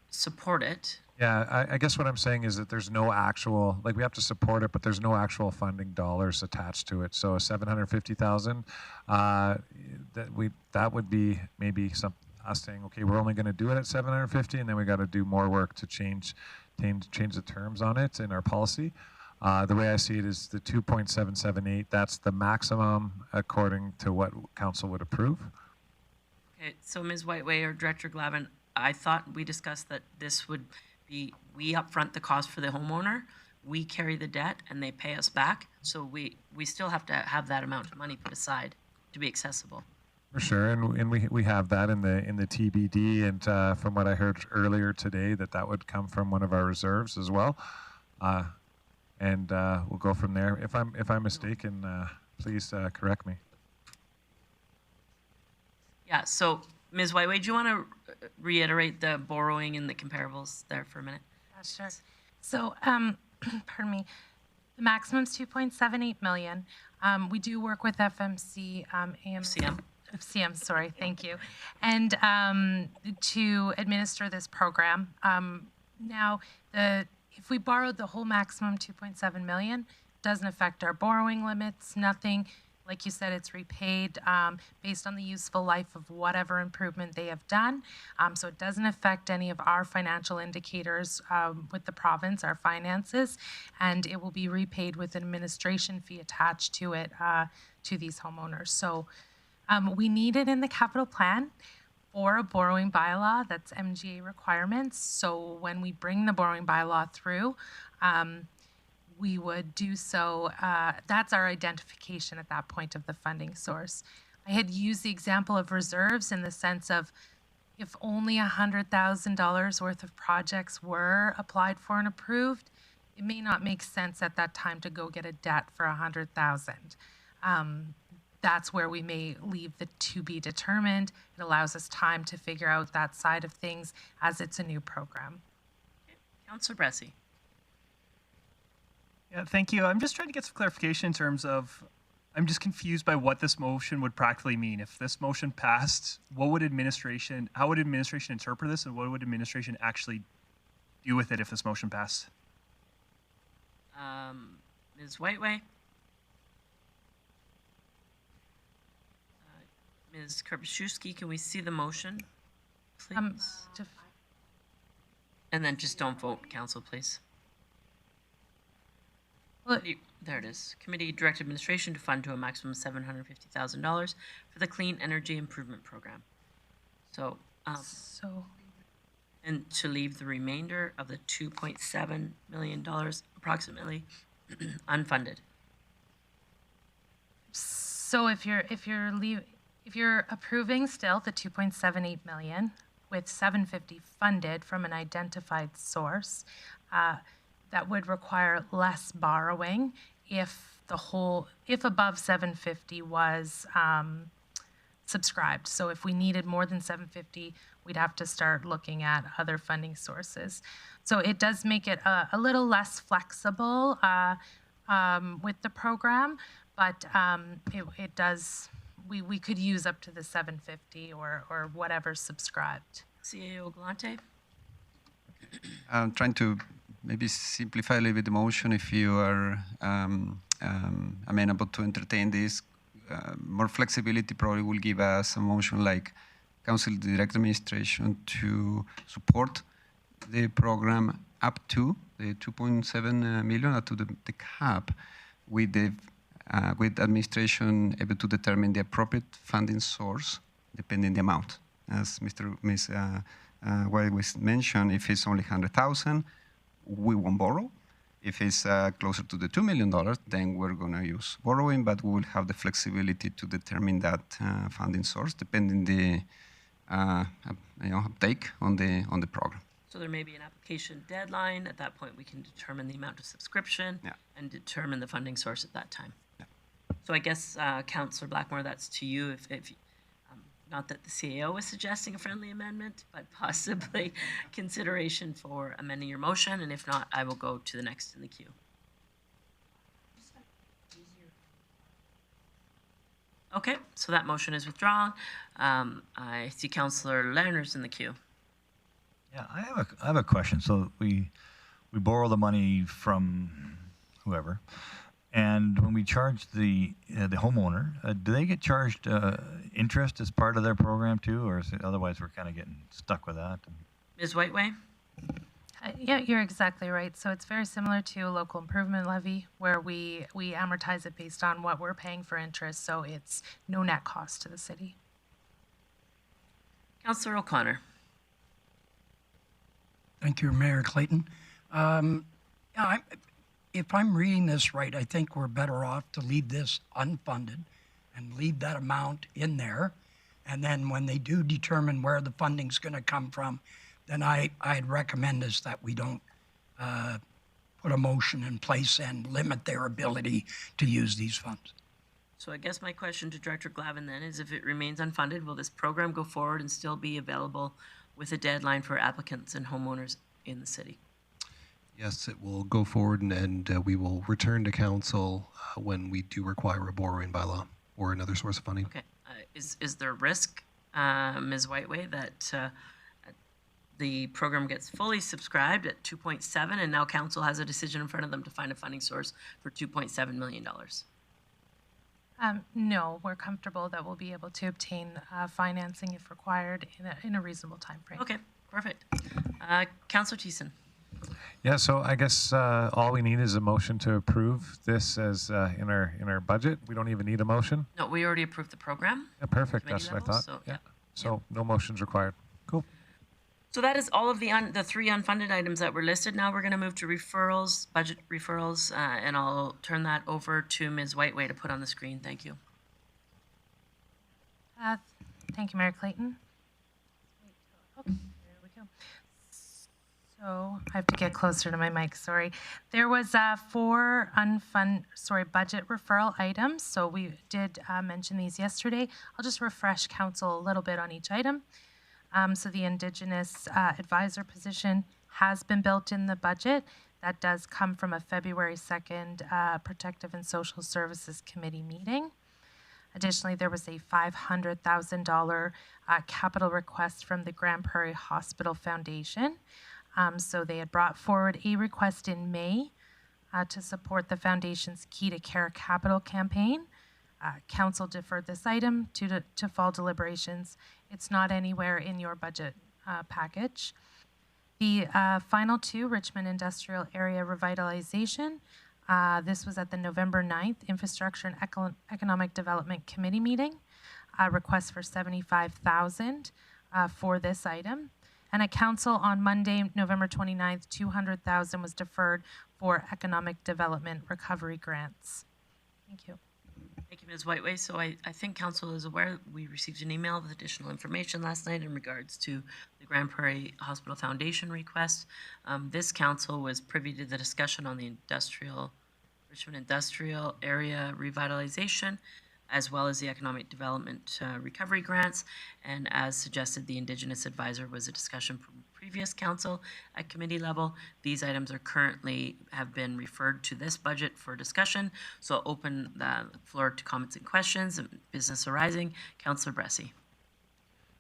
support it. yeah, I guess what I'm saying is that there's no actual, like, we have to support it, but there's no actual funding dollars attached to it. So 750,000, that would be maybe us saying, okay, we're only going to do it at 750, and then we got to do more work to change the terms on it in our policy. The way I see it is the 2.778. That's the maximum according to what council would approve. Okay, so Ms. Whiteway or Director Glavin, I thought we discussed that this would be, we upfront the cost for the homeowner, we carry the debt, and they pay us back. So we still have to have that amount of money put aside to be accessible. For sure, and we have that in the TBD, and from what I heard earlier today, that would come from one of our reserves as well, and we'll go from there. If I'm mistaken, please correct me. Yeah. So Ms. Whiteway, do you want to reiterate the borrowing and the comparables there for a minute? Yeah, sure. So, pardon me, the maximum is 2.78 million. We do work with FMC, FCM, sorry, thank you, and to administer this program. Now, if we borrowed the whole maximum 2.7 million, doesn't affect our borrowing limits, nothing. Like you said, it's repaid based on the useful life of whatever improvement they have done. So it doesn't affect any of our financial indicators with the province, our finances, and it will be repaid with an administration fee attached to it to these homeowners. So we need it in the capital plan for a borrowing bylaw. That's MGA requirements. So when we bring the borrowing bylaw through, we would do so. That's our identification at that point of the funding source. I had used the example of reserves in the sense of if only $100,000 worth of projects were applied for and approved, it may not make sense at that time to go get a debt for $100,000. That's where we may leave the to be determined. It allows us time to figure out that side of things as it's a new program. Okay. Councillor Bressie. Yeah, thank you. I'm just trying to get some clarification in terms of, I'm just confused by what this motion would practically mean. If this motion passed, how would administration interpret this, and what would administration actually do with it if this motion passed? Ms. Whiteway. Ms. Karpaszewski, can we see the motion, please? To- And then just don't vote, council, please. Well, There it is. Committee direct administration to fund to a maximum of $750,000 for the Clean Energy Improvement Program. So, so and to leave the remainder of the $2.7 million approximately unfunded. So if you're approving still the 2.78 million with 750 funded from an identified source, that would require less borrowing if above 750 was subscribed. So if we needed more than 750, we'd have to start looking at other funding sources. So it does make it a little less flexible with the program, but it does. We could use up to the 750 or whatever subscribed. CAO Galante? I'm trying to maybe simplify a little bit the motion if you are amenable to entertain this. More flexibility probably will give us a motion like Council Direct Administration to support the program up to the 2.7 million, up to the cap, with the with administration able to determine the appropriate funding source depending the amount. As Ms. White was mentioned, if it's only 100,000, we won't borrow. If it's closer to the $2 million, then we're going to use borrowing, but we will have the flexibility to determine that funding source depending the uptake on the program. So there may be an application deadline. At that point, we can determine the amount of subscription and determine the funding source at that time. Yeah. So I guess, Councillor Blackmore, that's to you. If not that the CAO is suggesting a friendly amendment, but possibly consideration for amending your motion. And if not, I will go to the next in the queue. Okay, so that motion is withdrawn. I see Councillor Lerner's in the queue. Yeah, I have a question. So we borrow the money from whoever, and when we charge the homeowner, do they get charged interest as part of their program too, or is it, otherwise we're kind of getting stuck with that? Ms. Whiteway? Yeah, you're exactly right. So it's very similar to a local improvement levy where we amortize it based on what we're paying for interest. So it's no net cost to the city. Councillor O'Connor. Thank you, Mayor Clayton. If I'm reading this right, I think we're better off to leave this unfunded and leave that amount in there. And then when they do determine where the funding's going to come from, then I'd recommend is that we don't put a motion in place and limit their ability to use these funds. So I guess my question to Director Glavin then is, if it remains unfunded, will this program go forward and still be available with a deadline for applicants and homeowners in the city? Yes, it will go forward, and we will return to council when we do require a borrowing bylaw or another source of funding. Okay. Is there risk, Ms. Whiteway, that the program gets fully subscribed at 2.7 and now council has a decision in front of them to find a funding source for $2.7 million? No, we're comfortable that we'll be able to obtain financing if required in a reasonable time frame. Okay, perfect. Councillor Thiessen. Yeah, so I guess all we need is a motion to approve this as in our budget. We don't even need a motion. No, we already approved the program. Yeah, perfect. Committee That's what I level, thought. so, Yeah. So no motions required. Cool. So that is all of the three unfunded items that were listed. Now we're going to move to referrals, budget referrals, and I'll turn that over to Ms. Whiteway to put on the screen. Thank you. Thank you, Mayor Clayton. Oh, there we go. So I have to get closer to my mic, sorry. There was 4 budget referral items. So we did mention these yesterday. I'll just refresh council a little bit on each item. So the Indigenous advisor position has been built in the budget. That does come from a February 2nd Protective and Social Services Committee meeting. Additionally, there was a $500,000 capital request from the Grande Prairie Hospital Foundation. So they had brought forward a request in May to support the foundation's Key to Care capital campaign. Council deferred this item to fall deliberations. It's not anywhere in your budget package. The final two, Richmond Industrial Area Revitalization. This was at the November 9th Infrastructure and Economic Development Committee meeting. Request for $75,000 for this item. And at council on Monday, November 29th, $200,000 was deferred for economic development recovery grants. Thank you. Thank you, Ms. Whiteway. So I think council is aware we received an email with additional information last night in regards to the Grande Prairie Hospital Foundation request. This council was privy to the discussion on the Richmond Industrial Area Revitalization, as well as the Economic Development Recovery Grants. And as suggested, the Indigenous Advisor was a discussion from previous council at committee level. These items are currently have been referred to this budget for discussion. So I'll open the floor to comments and questions. Business arising, Councillor Bressie.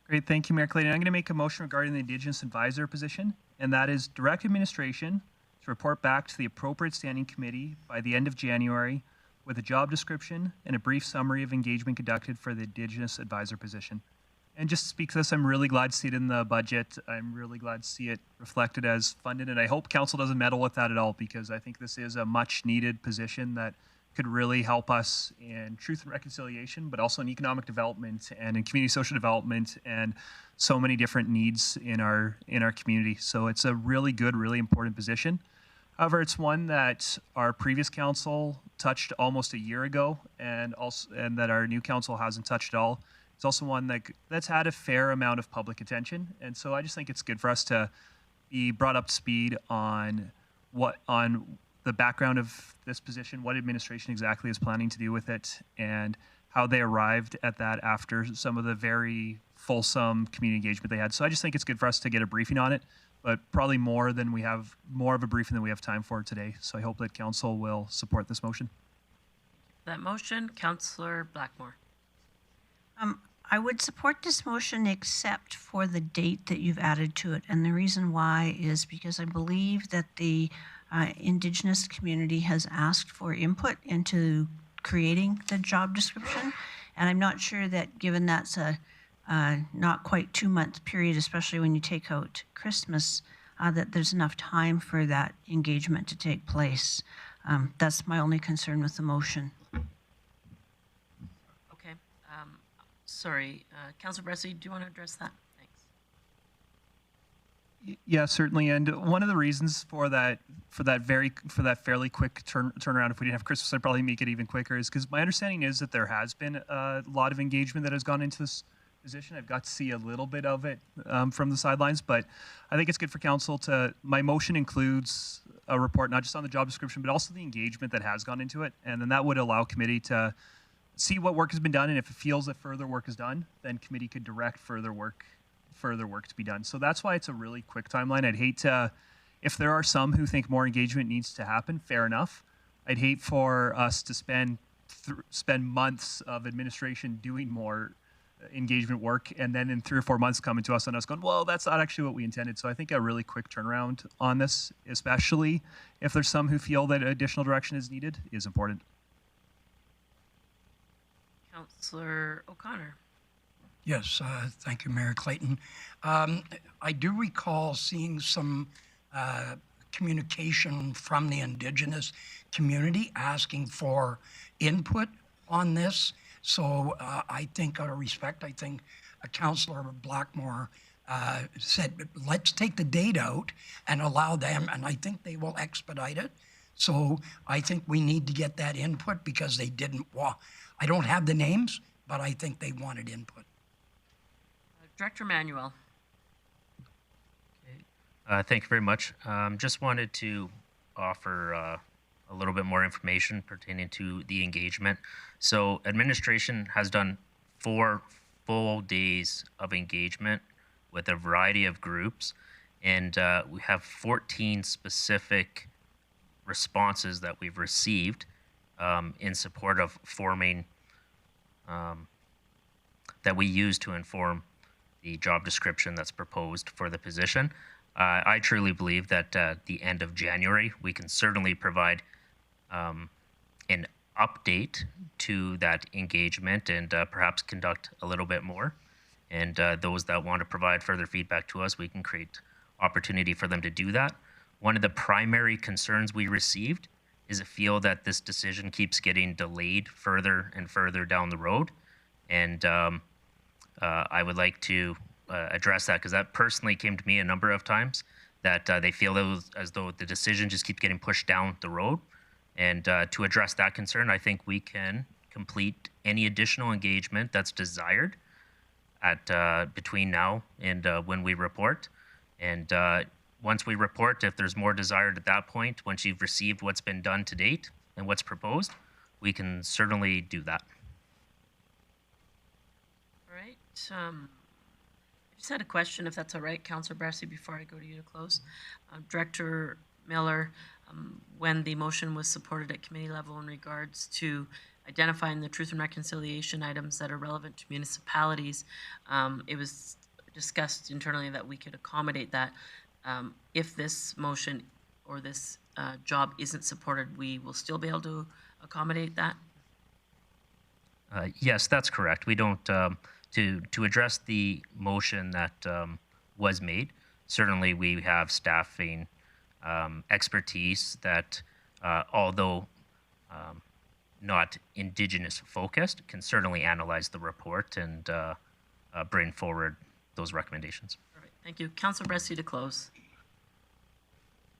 Great, thank you, Mayor Clayton. I'm going to make a motion regarding the Indigenous Advisor position, and that is direct administration to report back to the appropriate standing committee by the end of January with a job description and a brief summary of engagement conducted for the Indigenous Advisor position. And just to speak to this, I'm really glad to see it in the budget. I'm really glad to see it reflected as funded, and I hope council doesn't meddle with that at all, because I think this is a much needed position that could really help us in truth and reconciliation, but also in economic development and in community social development and so many different needs in our community. So it's a really good, really important position. However, it's one that our previous council touched almost a year ago, and that our new council hasn't touched at all. It's also one that's had a fair amount of public attention, and so I just think it's good for us to be brought up to speed on the background of this position, what administration exactly is planning to do with it, and how they arrived at that after some of the very fulsome community engagement they had. So I just think it's good for us to get a briefing on it, but probably more of a briefing than we have time for today. So I hope that council will support this motion. That motion, Councillor Blackmore. I would support this motion except for the date that you've added to it. And the reason why is because I believe that the Indigenous community has asked for input into creating the job description. And I'm not sure that, given that's a not quite 2-month period, especially when you take out Christmas, that there's enough time for that engagement to take place. That's my only concern with the motion. Okay. Sorry, Councillor Bressie, do you want to address that? Thanks. Yeah, certainly. And one of the reasons for that fairly quick turnaround, if we didn't have Christmas, I'd probably make it even quicker, is because my understanding is that there has been a lot of engagement that has gone into this position. I've got to see a little bit of it from the sidelines, but I think it's good for council my motion includes a report not just on the job description, but also the engagement that has gone into it. And then that would allow committee to see what work has been done, and if it feels that further work is done, then committee could direct further work to be done. So that's why it's a really quick timeline. I'd hate to, if there are some who think more engagement needs to happen, fair enough. I'd hate for us to spend months of administration doing more engagement work, and then in 3 or 4 months coming to us and us going, well, that's not actually what we intended. So I think a really quick turnaround on this, especially if there's some who feel that additional direction is needed, is important. Councillor O'Connor. Yes, thank you, Mayor Clayton. I do recall seeing some communication from the Indigenous community asking for input on this. So I think, out of respect, I think Councillor Blackmore said, let's take the date out and allow them, and I think they will expedite it. So I think we need to get that input because they didn't want, I don't have the names, but I think they wanted input. Director Manuel. Thank you very much. Just wanted to offer a little bit more information pertaining to the engagement. So administration has done 4 full days of engagement with a variety of groups, and we have 14 specific responses that we've received in support of forming that we use to inform the job description that's proposed for the position. I truly believe that the end of January, we can certainly provide an update to that engagement and perhaps conduct a little bit more. And those that want to provide further feedback to us, we can create opportunity for them to do that. One of the primary concerns we received is a feel that this decision keeps getting delayed further and further down the road. And I would like to address that, because that personally came to me a number of times, that they feel as though the decision just keeps getting pushed down the road. And to address that concern, I think we can complete any additional engagement that's desired at between now and when we report. And once we report, if there's more desired at that point, once you've received what's been done to date and what's proposed, we can certainly do that. All right. I just had a question, if that's all right, Councillor Bressy, before I go to you to close. Director Miller, when the motion was supported at committee level in regards to identifying the truth and reconciliation items that are relevant to municipalities, it was discussed internally that we could accommodate that. If this motion or this job isn't supported, we will still be able to accommodate that? Yes, that's correct. We don't, to address the motion that was made, certainly we have staffing expertise that, although not Indigenous focused, can certainly analyze the report and bring forward those recommendations. Perfect. Thank you. Councillor Bressy to close.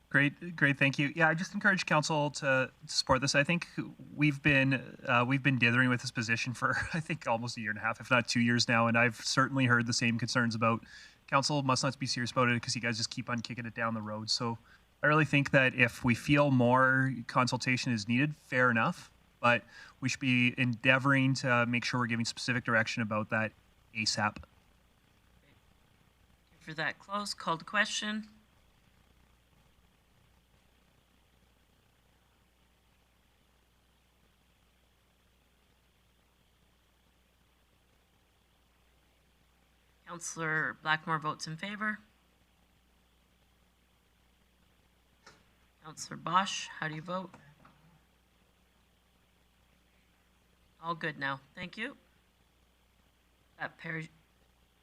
Great, thank you. Yeah, I just encourage council to support this. I think we've been dithering with this position for I think almost a year and a half, if not 2 years now, and I've certainly heard the same concerns about council must not be serious about it because you guys just keep on kicking it down the road. So I really think that if we feel more consultation is needed, fair enough, but we should be endeavoring to make sure we're giving specific direction about that ASAP. For that close, call to question. Councillor Blackmore votes in favor. Councillor Bosch, how do you vote? All good now. Thank you. That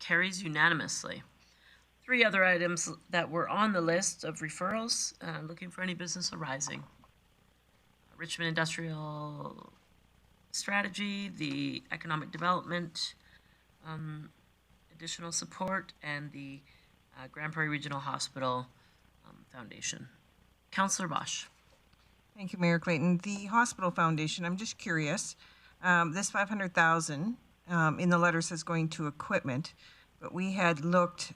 carries unanimously. 3 other items that were on the list of referrals, looking for any business arising. Richmond Industrial Strategy, the Economic Development, additional support, and the Grande Prairie Regional Hospital Foundation. Councillor Bosch. Thank you, Mayor Clayton. The Hospital Foundation, I'm just curious, this 500,000 in the letter says going to equipment, but we had looked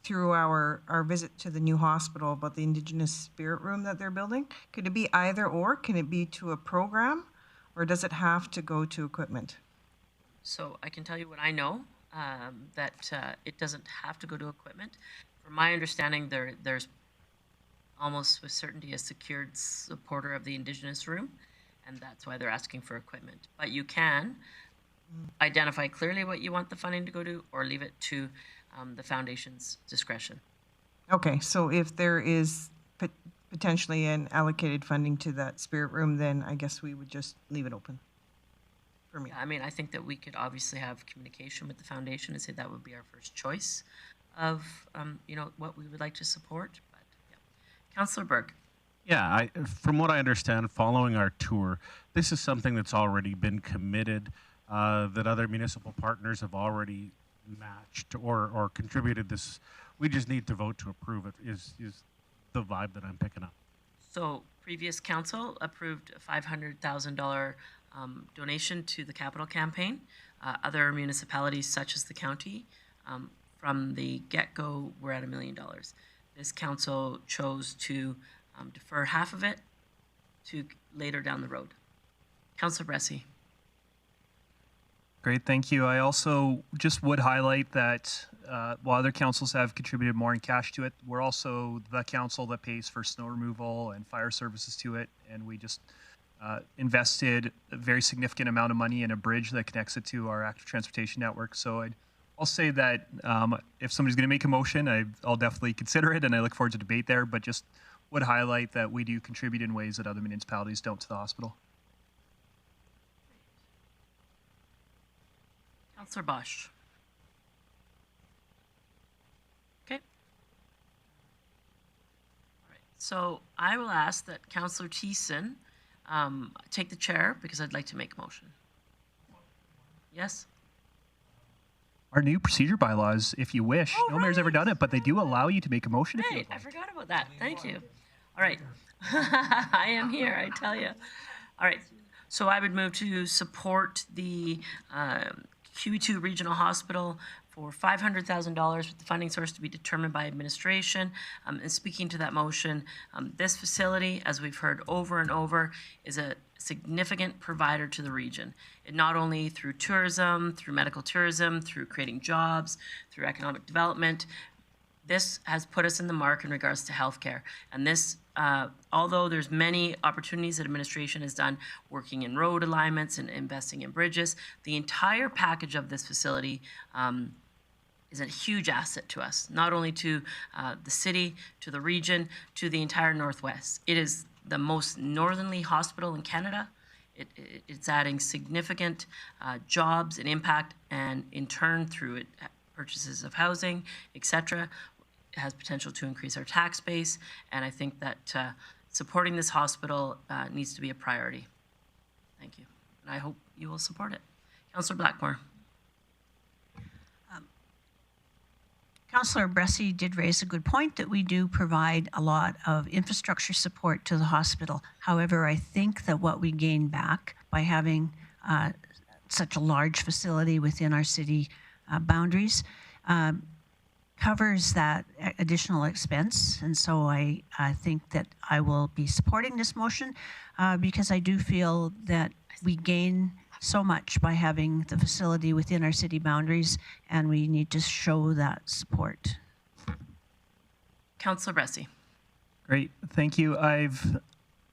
through our visit to the new hospital about the Indigenous Spirit Room that they're building. Could it be either or? Can it be to a program, or does it have to go to equipment? So I can tell you what I know, that it doesn't have to go to equipment. From my understanding, there's almost with certainty a secured supporter of the Indigenous Room, and that's why they're asking for equipment. But you can identify clearly what you want the funding to go to, or leave it to the foundation's discretion. Okay, so if there is potentially an allocated funding to that Spirit Room, then I guess we would just leave it open. For me. Yeah, I mean, I think that we could obviously have communication with the foundation and say that would be our first choice of, you know, what we would like to support. But yeah, Councillor Berg. Yeah, from what I understand, following our tour, this is something that's already been committed, that other municipal partners have already matched or contributed this. We just need to vote to approve it, is the vibe that I'm picking up. So previous council approved a $500,000 donation to the capital campaign. Other municipalities, such as the county, from the get-go, were at $1 million. This council chose to defer half of it to later down the road. Councillor Bressy. Great, thank you. I also just would highlight that while other councils have contributed more in cash to it, we're also the council that pays for snow removal and fire services to it, and we just invested a very significant amount of money in a bridge that connects it to our active transportation network. So I'll say that if somebody's going to make a motion, I'll definitely consider it, and I look forward to debate there, but just would highlight that we do contribute in ways that other municipalities don't to the hospital. Councillor Bosch. Okay. All right. So I will ask that Councillor Thiessen take the chair because I'd like to make a motion. Yes? Our new procedure bylaws, if you wish, no mayor's ever done it, but they do allow you to make a motion if you Hey, would like. I forgot about that. Thank you. All right. I am here, I tell you. All right. So I would move to support the QE2 Regional Hospital for $500,000 with the funding source to be determined by administration. And speaking to that motion, this facility, as we've heard over and over, is a significant provider to the region. It not only through tourism, through medical tourism, through creating jobs, through economic development. This has put us in the mark in regards to healthcare. And this, although there's many opportunities that administration has done working in road alignments and investing in bridges, the entire package of this facility is a huge asset to us, not only to the city, to the region, to the entire Northwest. It is the most northerly hospital in Canada. It's adding significant jobs and impact, and in turn, through it, purchases of housing, etc., has potential to increase our tax base, and I think that supporting this hospital needs to be a priority. Thank you, and I hope you will support it. Councillor Blackmore. Councillor Bressie did raise a good point that we do provide a lot of infrastructure support to the hospital. However, I think that what we gain back by having such a large facility within our city boundaries covers that additional expense. And so I think that I will be supporting this motion because I do feel that we gain so much by having the facility within our city boundaries, and we need to show that support. Councillor Bressie. Great, thank you. I've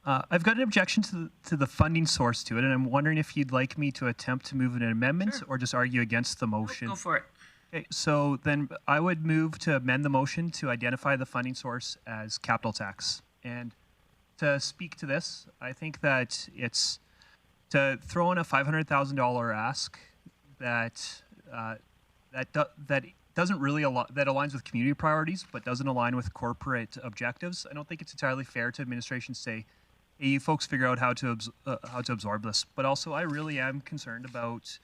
got an objection to the funding source to it, and I'm wondering if you'd like me to attempt to move an amendment or just argue against the motion. Go for it. Okay, so then I would move to amend the motion to identify the funding source as capital tax. And to speak to this, I think that it's to throw in a $500,000 ask that doesn't really that aligns with community priorities, but doesn't align with corporate objectives. I don't think it's entirely fair to administration to say, "Hey, you folks figure out how to absorb this." But also, I really am concerned about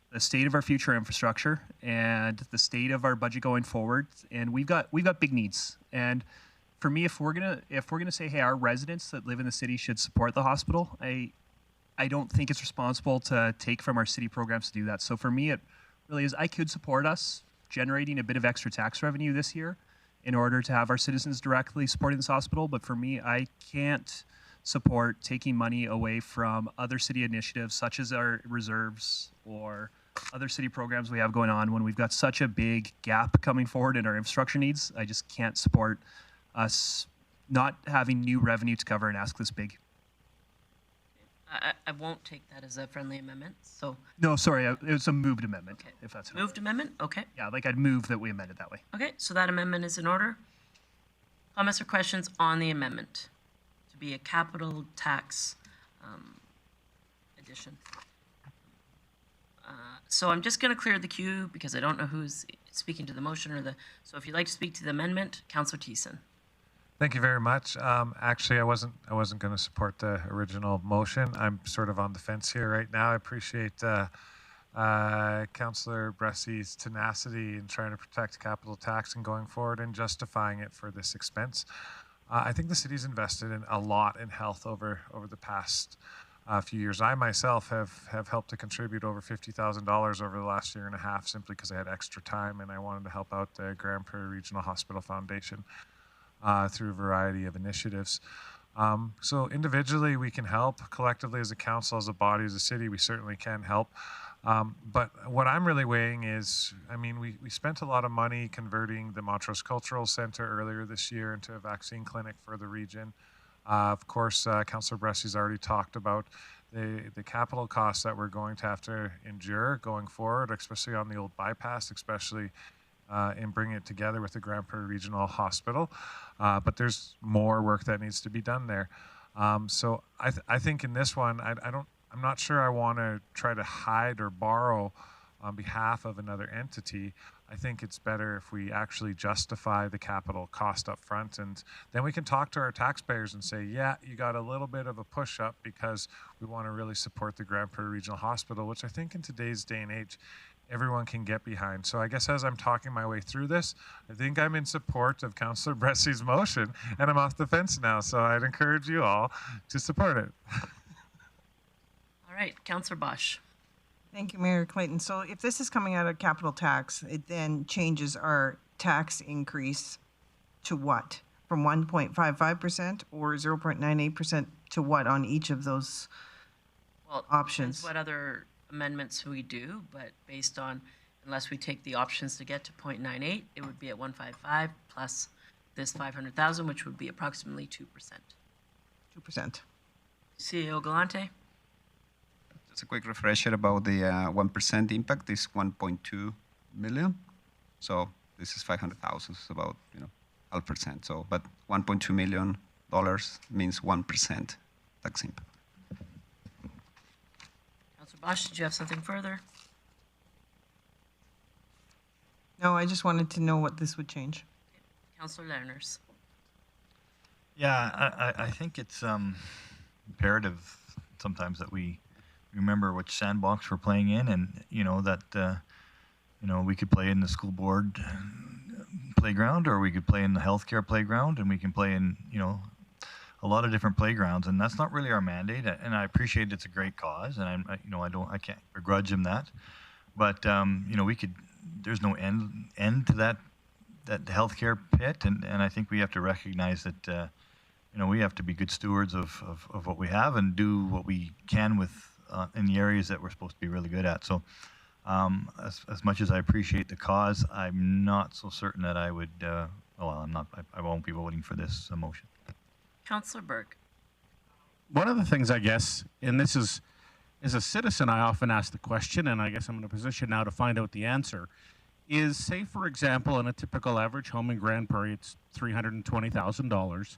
the state of our future infrastructure and the state of our budget going forward. And we've got big needs. And for me, if we're gonna say, "Hey, our residents that live in the city should support the hospital," I don't think it's responsible to take from our city programs to do that. So for me, it really is, I could support us generating a bit of extra tax revenue this year in order to have our citizens directly supporting this hospital. But for me, I can't support taking money away from other city initiatives such as our reserves or other city programs we have going on when we've got such a big gap coming forward in our infrastructure needs. I just can't support us not having new revenue to cover an ask this big. I won't take that as a friendly amendment, so. No, sorry, it was a moved amendment, Okay. if that's Moved amendment, okay. Yeah, like I'd move that we amend it that way. Okay, so that amendment is in order. Comments or questions on the amendment to be a capital tax addition? So I'm just going to clear the queue because I don't know who's speaking to the motion or so if you'd like to speak to the amendment, Councillor Thiessen. Thank you very much. Actually, I wasn't going to support the original motion. I'm sort of on the fence here right now. I appreciate Councillor Bressie's tenacity in trying to protect capital tax and going forward and justifying it for this expense. I think the city's invested in a lot in health over the past few years. I myself have helped to contribute over $50,000 over the last year and a half simply because I had extra time and I wanted to help out the Grande Prairie Regional Hospital Foundation through a variety of initiatives. So individually we can help, collectively as a council, as a body, as a city, we certainly can help. But what I'm really weighing is, I mean, we spent a lot of money converting the Montrose Cultural Centre earlier this year into a vaccine clinic for the region. Of course, Councillor Bressie's already talked about the capital costs that we're going to have to endure going forward, especially on the old bypass, especially in bringing it together with the Grande Prairie Regional Hospital. But there's more work that needs to be done there. So I think in this one, I'm not sure I want to try to hide or borrow on behalf of another entity, I think it's better if we actually justify the capital cost up front, and then we can talk to our taxpayers and say, yeah, you got a little bit of a push up because we want to really support the Grande Prairie Regional Hospital, which I think in today's day and age, everyone can get behind. So I guess as I'm talking my way through this, I think I'm in support of Councillor Bressy's motion, and I'm off the fence now. So I'd encourage you all to support it. All right, Councillor Bosch. Thank you, Mayor Clayton. So if this is coming out of capital tax, it then changes our tax increase to what? From 1.55% or 0.98% to what on each of those options? Depends what other amendments we do, but based on, unless we take the options to get to 0.98, it would be at 155 plus this 500,000, which would be approximately 2%. 2%. CEO Galante. Just a quick refresher about the 1% impact is 1.2 million. So this is 500,000, so about 0.5%. So, but 1.2 million dollars means 1% tax impact. Councillor Bosch, did you have something further? No, I just wanted to know what this would change. Okay. Councillor Lerners. Yeah, I think it's imperative sometimes that we remember which sandbox we're playing in, and that we could play in the school board playground, or we could play in the healthcare playground, and we can play in a lot of different playgrounds, and that's not really our mandate. And I appreciate it's a great cause, and I can't begrudge him that, but we could. There's no end to that healthcare pit, and I think we have to recognize that we have to be good stewards of what we have and do what we can with in the areas that we're supposed to be really good at. So as much as I appreciate the cause, I'm not so certain that I would, I won't be voting for this motion. Councillor Burke. One of the things, I guess, and this is, as a citizen, I often ask the question, and I guess I'm in a position now to find out the answer, is, say, for example, in a typical average home in Grande Prairie, it's $320,000.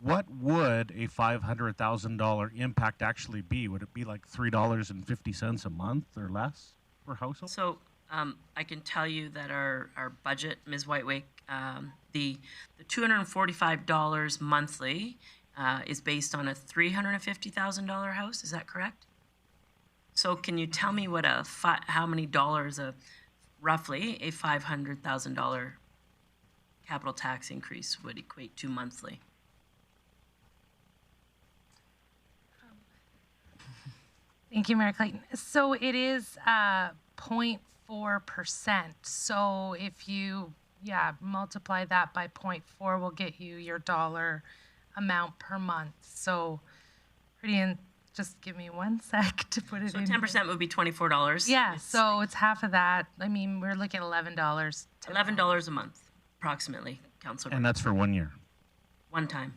What would a $500,000 impact actually be? Would it be like $3.50 a month or less per household? So I can tell you that our budget, Ms. Whitewake, the $245 monthly is based on a $350,000 house. Is that correct? So can you tell me what how many dollars roughly a $500,000 capital tax increase would equate to monthly? Thank you, Mayor Clayton. So it is 0.4%. So if you, multiply that by 0.4 will get you your dollar amount per month. So just give me 1 sec to put it in. So 10% would be $24. Yeah, so it's half of that. I mean, we're looking at $11. $11 a month, approximately, Councillor. And that's for 1 year. One time.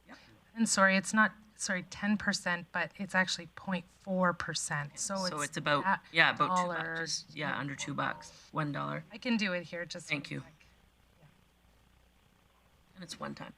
Yep. And sorry, it's not 10%, but it's actually 0.4%. So it's about about $2, just under $2, $1. I can do it here. Just thank you. And it's one time.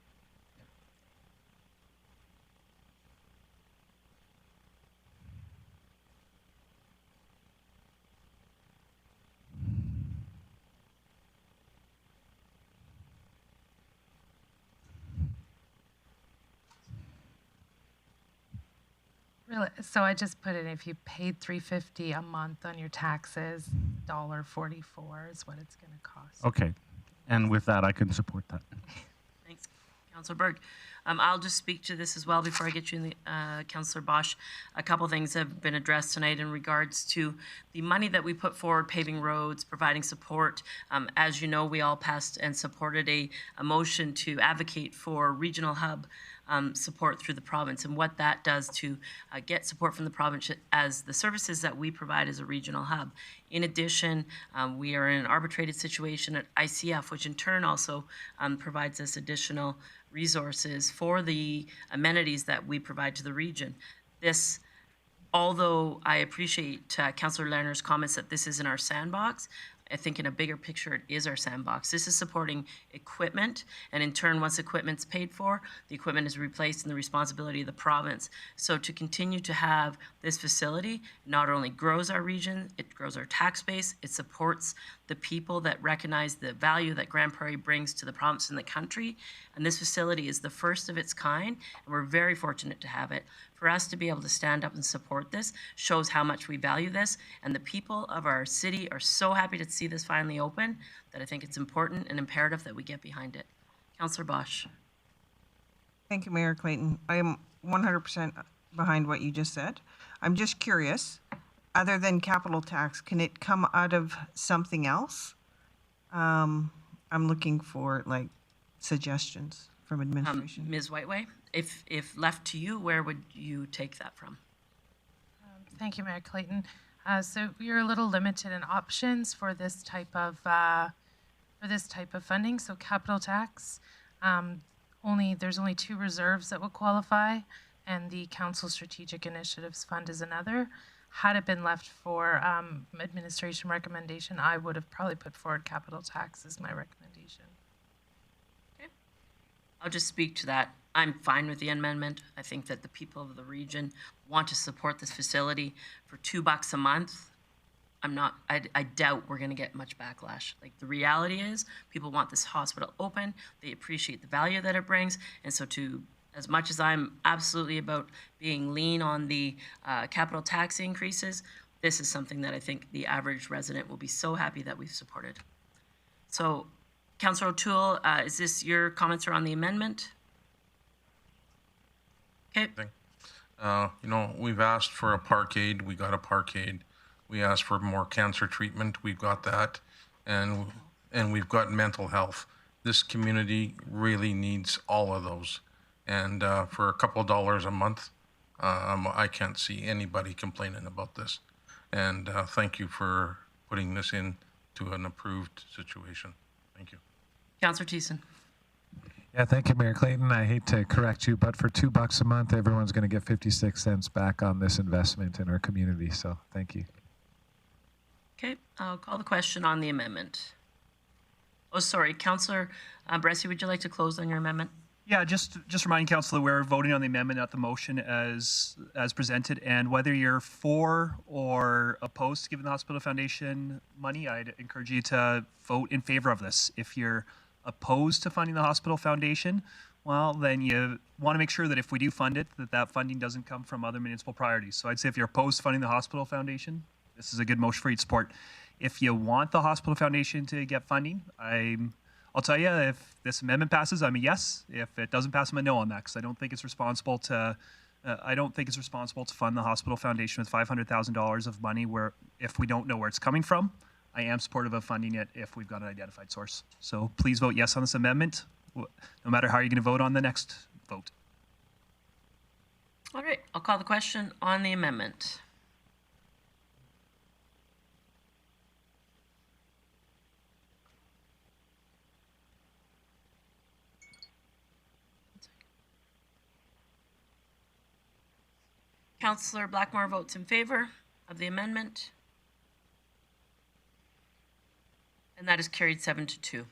Really? So I just put in, if you paid $350 a month on your taxes, $1.44 is what it's going to cost. Okay. And with that, I can support that. Thanks, Councillor Berg. I'll just speak to this as well before I get you in the, Councillor Bosch. A couple things have been addressed tonight in regards to the money that we put forward, paving roads, providing support. As you know, we all passed and supported a motion to advocate for regional hub support through the province, and what that does to get support from the province as the services that we provide as a regional hub. In addition, we are in an arbitrated situation at ICF, which in turn also provides us additional resources for the amenities that we provide to the region. This, although I appreciate Councillor Lerner's comments that this is in our sandbox, I think in a bigger picture, it is our sandbox. This is supporting equipment, and in turn, once equipment's paid for, the equipment is replaced in the responsibility of the province. So to continue to have this facility not only grows our region, it grows our tax base, it supports the people that recognize the value that Grande Prairie brings to the province and the country. And this facility is the first of its kind, and we're very fortunate to have it. For us to be able to stand up and support this shows how much we value this, and the people of our city are so happy to see this finally open that I think it's important and imperative that we get behind it. Councillor Bosch. Thank you, Mayor Clayton. I am 100% behind what you just said. I'm just curious, other than capital tax, can it come out of something else? I'm looking for like suggestions from administration. Ms. Whiteway, if left to you, where would you take that from? Thank you, Mayor Clayton. So we're a little limited in options for this type of funding. So capital tax, there's only 2 reserves that will qualify, and the Council Strategic Initiatives Fund is another. Had it been left for administration recommendation, I would have probably put forward capital tax as my recommendation. I'll just speak to that. I'm fine with the amendment. I think that the people of the region want to support this facility for $2 a month. I doubt we're going to get much backlash. Like, the reality is people want this hospital open. They appreciate the value that it brings. And so as much as I'm absolutely about being lean on the capital tax increases, this is something that I think the average resident will be so happy that we've supported. So, Councillor O'Toole, is this your comments are on the amendment? Okay. We've asked for a parkade. We got a parkade. We asked for more cancer treatment. We've got that. And we've got mental health. This community really needs all of those. And for a couple of dollars a month, I can't see anybody complaining about this. And thank you for putting this into an approved situation. Thank you. Councillor Thiessen. Yeah, thank you, Mayor Clayton. I hate to correct you, but for $2 a month, everyone's going to get 56 cents back on this investment in our community. So thank you. Okay, I'll call the question on the amendment. Oh, sorry, Councillor Bressi, would you like to close on your amendment? Yeah, just reminding council that we're voting on the amendment, not the motion as presented, and whether you're for or opposed to giving the Hospital Foundation money, I'd encourage you to vote in favor of this. If you're opposed to funding the Hospital Foundation, well, then you want to make sure that if we do fund it, that funding doesn't come from other municipal priorities. So I'd say if you're opposed to funding the Hospital Foundation, this is a good motion for you to support. If you want the Hospital Foundation to get funding, I'll tell you, if this amendment passes, I'm a yes. If it doesn't pass, I'm a no on that, because I don't think it's responsible to fund the Hospital Foundation with $500,000 of money where, if we don't know where it's coming from. I am supportive of funding it if we've got an identified source. So please vote yes on this amendment, no matter how you're going to vote on the next vote. All right, I'll call the question on the amendment. Councillor Blackmore votes in favor of the amendment. And that is carried 7-2.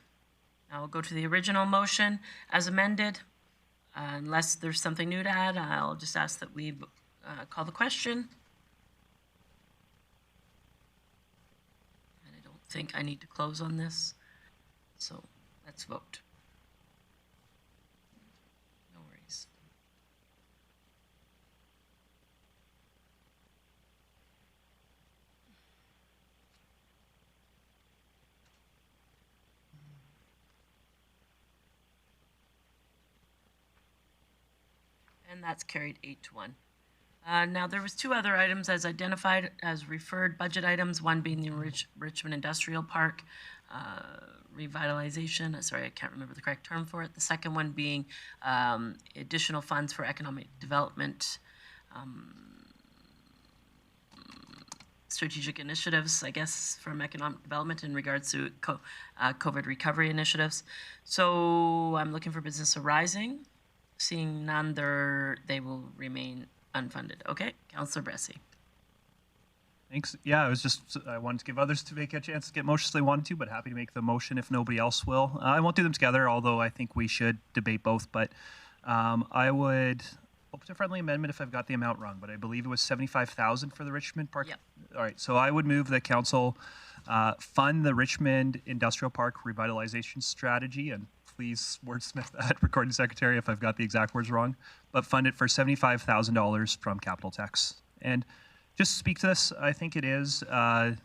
Now we'll go to the original motion as amended. Unless there's something new to add, I'll just ask that we call the question. And I don't think I need to close on this. So let's vote. No worries. And that's carried 8-1. Now, there was 2 other items as identified as referred budget items, one being the Richmond Industrial Park revitalization. Sorry, I can't remember the correct term for it. The second one being additional funds for economic development, strategic initiatives, I guess, from economic development in regards to COVID recovery initiatives. So I'm looking for business arising. Seeing none, they will remain unfunded. Okay, Councillor Bressi. Thanks. Yeah, I wanted to give others to make a chance to get motions if they wanted to, but happy to make the motion if nobody else will. I won't do them together, although I think we should debate both. But I would open to friendly amendment if I've got the amount wrong, but I believe it was 75,000 for the Richmond Park. Yep. All right. So I would move that council fund the Richmond Industrial Park revitalization strategy, and please wordsmith that, recording secretary, if I've got the exact words wrong, but fund it for $75,000 from capital tax. And just speak to this. I think it is an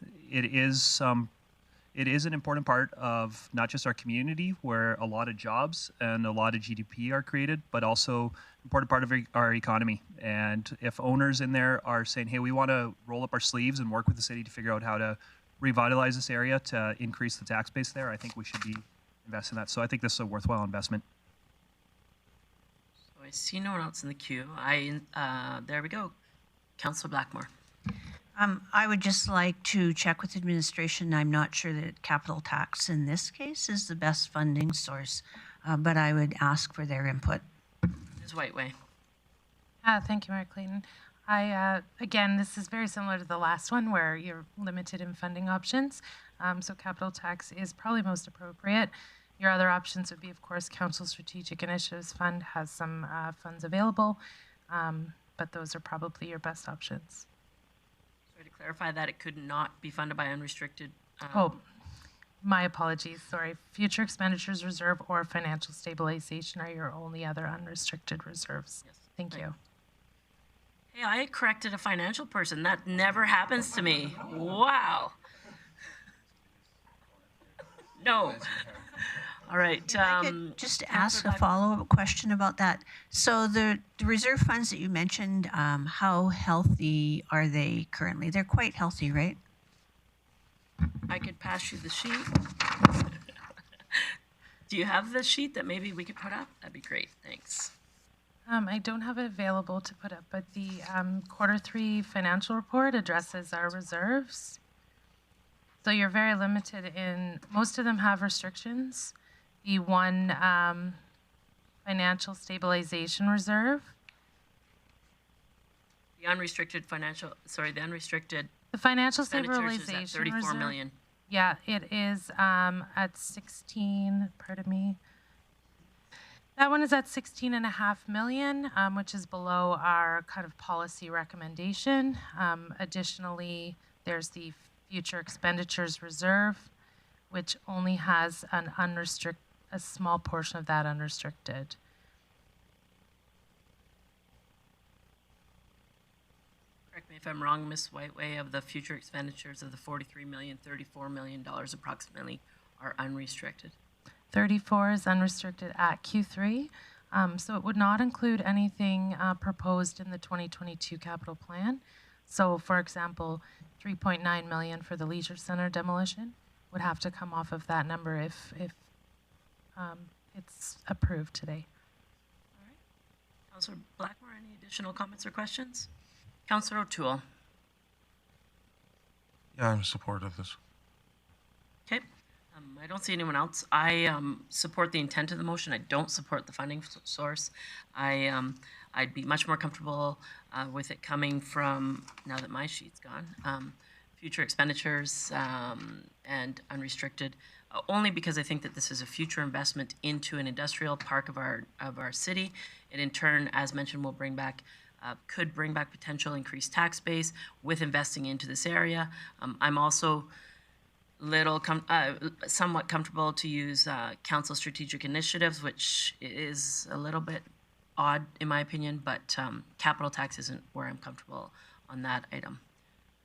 important part of not just our community, where a lot of jobs and a lot of GDP are created, but also important part of our economy. And if owners in there are saying, hey, we want to roll up our sleeves and work with the city to figure out how to revitalize this area to increase the tax base there, I think we should be investing in that. So I think this is a worthwhile investment. So I see no one else in the queue. There we go. Councillor Blackmore. I would just like to check with administration. I'm not sure that capital tax in this case is the best funding source, but I would ask for their input. Ms. Whiteway. Thank you, Mayor Clayton. Again, this is very similar to the last one where you're limited in funding options. So capital tax is probably most appropriate. Your other options would be, of course, Council Strategic Initiatives Fund has some funds available, but those are probably your best options. Sorry to clarify that it could not be funded by unrestricted. My apologies. Sorry. Future Expenditures Reserve or Financial Stabilization are your only other unrestricted reserves. Yes. Thank you. Hey, I corrected a financial person. That never happens to me. Wow. No. All right. If I could just ask a follow-up question about that. So the reserve funds that you mentioned, how healthy are they currently? They're quite healthy, right? I could pass you the sheet. Do you have the sheet that maybe we could put up? That'd be great. Thanks. I don't have it available to put up, but the Q3 financial report addresses our reserves. So you're very limited in, most of them have restrictions. The one financial stabilization reserve. The unrestricted financial, sorry, the unrestricted. The financial stabilization stabilization is at 34 reserve, million. Yeah, it is at 16, pardon me. That one is at 16.5 million, which is below our kind of policy recommendation. Additionally, there's the Future Expenditures Reserve, which only has an a small portion of that unrestricted. Correct me if I'm wrong, Ms. Whiteway, of the future expenditures of the 43 million, $34 million approximately are unrestricted. 34 is unrestricted at Q3, so it would not include anything proposed in the 2022 capital plan. So, for example, 3.9 million for the leisure center demolition would have to come off of that number if it's approved today. All right. Councillor Blackmore, any additional comments or questions? Councillor O'Toole. Yeah, I'm in support of this. Okay. I don't see anyone else. I support the intent of the motion. I don't support the funding source. I'd be much more comfortable with it coming from, now that my sheet's gone, future expenditures and unrestricted, only because I think that this is a future investment into an industrial park of our city. It in turn, as mentioned, will bring back could bring back potential increased tax base with investing into this area. I'm also somewhat comfortable to use council strategic initiatives, which is a little bit odd in my opinion, but capital tax isn't where I'm comfortable on that item.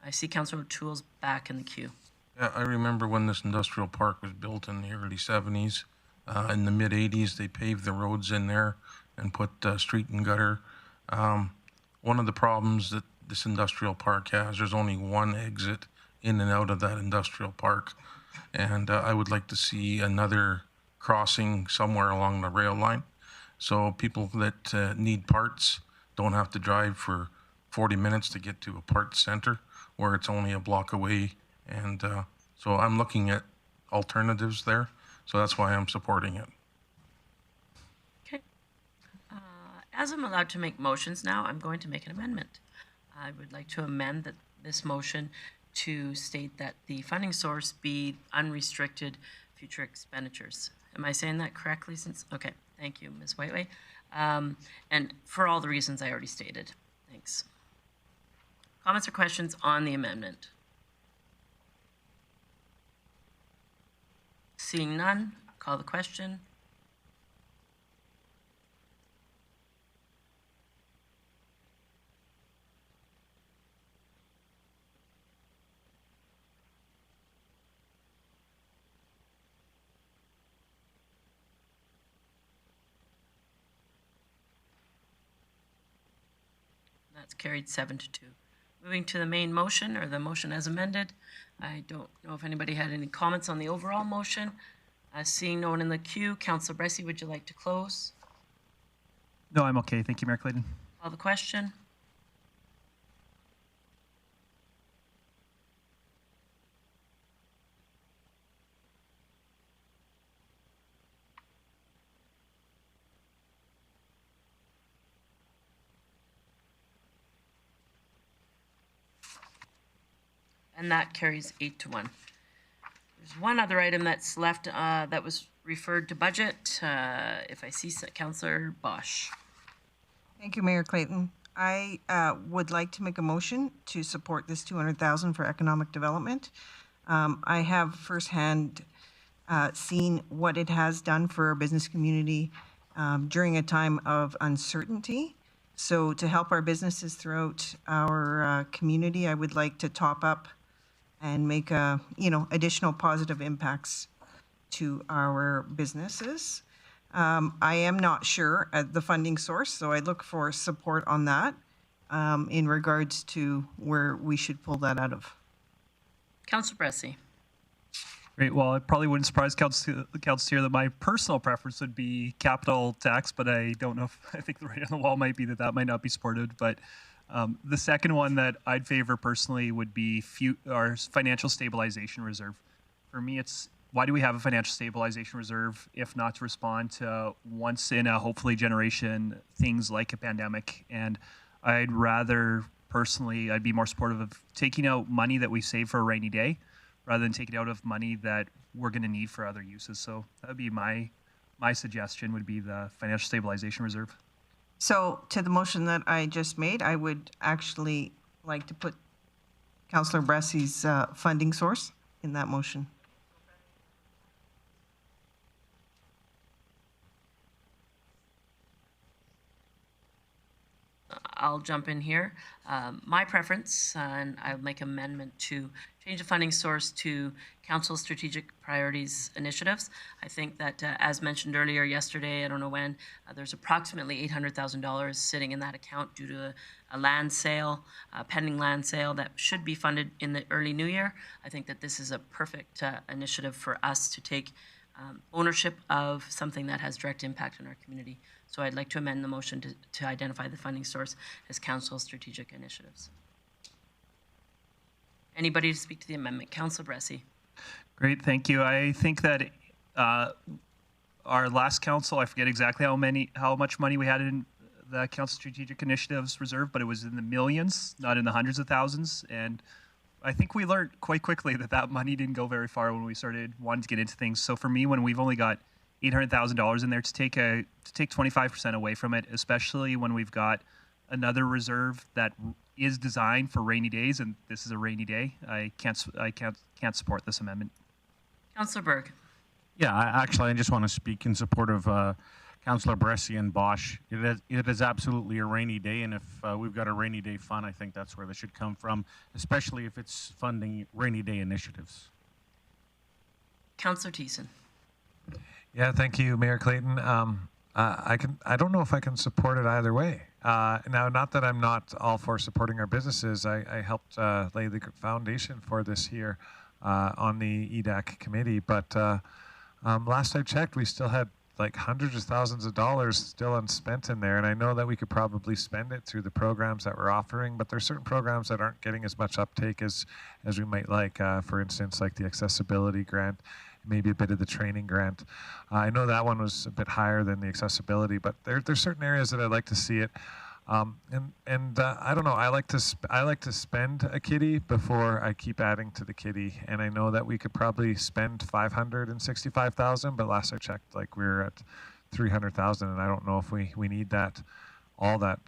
I see Councillor O'Toole's back in the queue. Yeah, I remember when this industrial park was built in the early 70s. In the mid 80s, they paved the roads in there and put street and gutter. One of the problems that this industrial park has, there's only one exit in and out of that industrial park. And I would like to see another crossing somewhere along the rail line. So people that need parts don't have to drive for 40 minutes to get to a parts center where it's only a block away. And so I'm looking at alternatives there. So that's why I'm supporting it. Okay. As I'm allowed to make motions now, I'm going to make an amendment. I would like to amend this motion to state that the funding source be unrestricted future expenditures. Am I saying that correctly? Okay, thank you, Ms. Whiteway. And for all the reasons I already stated. Thanks. Comments or questions on the amendment? Seeing none, call the question. That's carried 7-2. Moving to the main motion, or the motion as amended. I don't know if anybody had any comments on the overall motion. Seeing no one in the queue, Councillor Bressy, would you like to close? No, I'm okay. Thank you, Mayor Clayton. Call the question. And that carries 8-1. There's one other item that's left that was referred to budget. If I see Councillor Bosch. Thank you, Mayor Clayton. I would like to make a motion to support this $200,000 for economic development. I have firsthand seen what it has done for our business community during a time of uncertainty. So to help our businesses throughout our community, I would like to top up and make additional positive impacts to our businesses. I am not sure at the funding source, so I look for support on that in regards to where we should pull that out of. Councillor Bressy. Great. Well, it probably wouldn't surprise Councillor that my personal preference would be capital tax, but I don't know if I think the writing on the wall might be that might not be supported. But the second one that I'd favor personally would be our financial stabilization reserve. For me, it's why do we have a financial stabilization reserve if not to respond to once in a hopefully generation things like a pandemic? And I'd rather personally, I'd be more supportive of taking out money that we save for a rainy day rather than taking out of money that we're going to need for other uses. So that would be my suggestion would be the financial stabilization reserve. So to the motion that I just made, I would actually like to put Councillor Bressy's funding source in that motion. I'll jump in here. My preference, and I'll make an amendment to change the funding source to Council Strategic Priorities Initiatives. I think that, as mentioned earlier yesterday, I don't know when, there's approximately $800,000 sitting in that account due to a land sale, a pending land sale that should be funded in the early new year. I think that this is a perfect initiative for us to take ownership of something that has direct impact on our community. So I'd like to amend the motion to identify the funding source as Council Strategic Initiatives. Anybody to speak to the amendment? Councillor Bressy. Great, thank you. I think that our last council, I forget exactly how much money we had in the Council Strategic Initiatives Reserve, but it was in the millions, not in the hundreds of thousands. And I think we learned quite quickly that money didn't go very far when we started wanting to get into things. So for me, when we've only got $800,000 in there to take 25% away from it, especially when we've got another reserve that is designed for rainy days, and this is a rainy day, I can't support this amendment. Councillor Berg. Yeah, I just want to speak in support of Councillor Bressy and Bosch. It is absolutely a rainy day, and if we've got a rainy day fund, I think that's where they should come from, especially if it's funding rainy day initiatives. Councillor Thiessen. Yeah, thank you, Mayor Clayton. I don't know if I can support it either way. Now, not that I'm not all for supporting our businesses. I helped lay the foundation for this here on the EDAC committee. But last I checked, we still had like hundreds of thousands of dollars still unspent in there. And I know that we could probably spend it through the programs that we're offering, but there's certain programs that aren't getting as much uptake as we might like. For instance, like the accessibility grant, maybe a bit of the training grant. I know that one was a bit higher than the accessibility, but there's certain areas that I'd like to see it. I don't know. I like to spend a kitty before I keep adding to the kitty. And I know that we could probably spend 565,000, but last I checked, like we're at 300,000, and I don't know if we need all that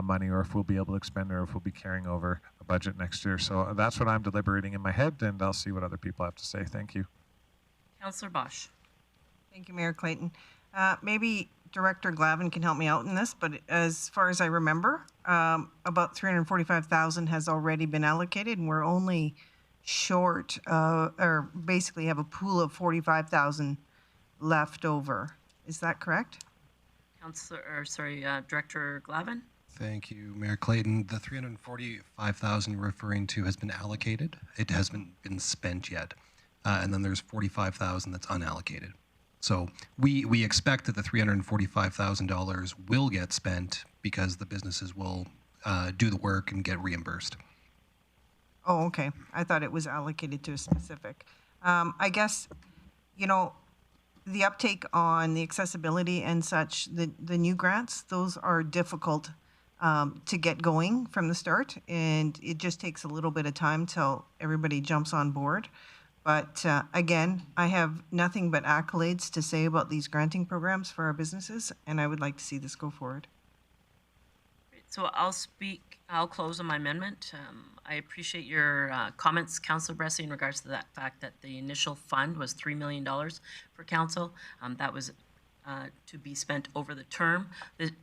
money, or if we'll be able to expend it, or if we'll be carrying over a budget next year. So that's what I'm deliberating in my head, and I'll see what other people have to say. Thank you. Councillor Bosch. Thank you, Mayor Clayton. Maybe Director Glavin can help me out in this, but as far as I remember, about 345,000 has already been allocated, and we're only short, or basically have a pool of 45,000 left over. Is that correct? Director Glavin. Thank you, Mayor Clayton. The 345,000 you're referring to has been allocated. It hasn't been spent yet. And then there's 45,000 that's unallocated. So we expect that the $345,000 will get spent because the businesses will do the work and get reimbursed. Oh, okay. I thought it was allocated to a specific. I guess, you know, the uptake on the accessibility and such, the new grants, those are difficult to get going from the start, and it just takes a little bit of time till everybody jumps on board. But again, I have nothing but accolades to say about these granting programs for our businesses, and I would like to see this go forward. So I'll close on my amendment. I appreciate your comments, Councillor Bressy, in regards to that fact that the initial fund was $3 million for council. That was to be spent over the term.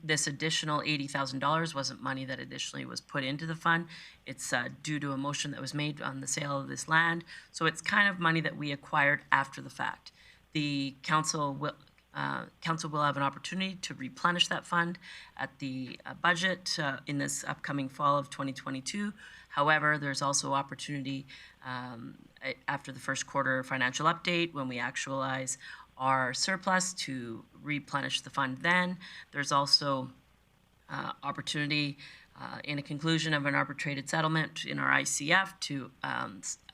This additional $80,000 wasn't money that additionally was put into the fund. It's due to a motion that was made on the sale of this land. So it's kind of money that we acquired after the fact. The council will have an opportunity to replenish that fund at the budget in this upcoming fall of 2022. However, there's also opportunity after the first quarter financial update when we actualize our surplus to replenish the fund then. There's also opportunity in a conclusion of an arbitrated settlement in our ICF to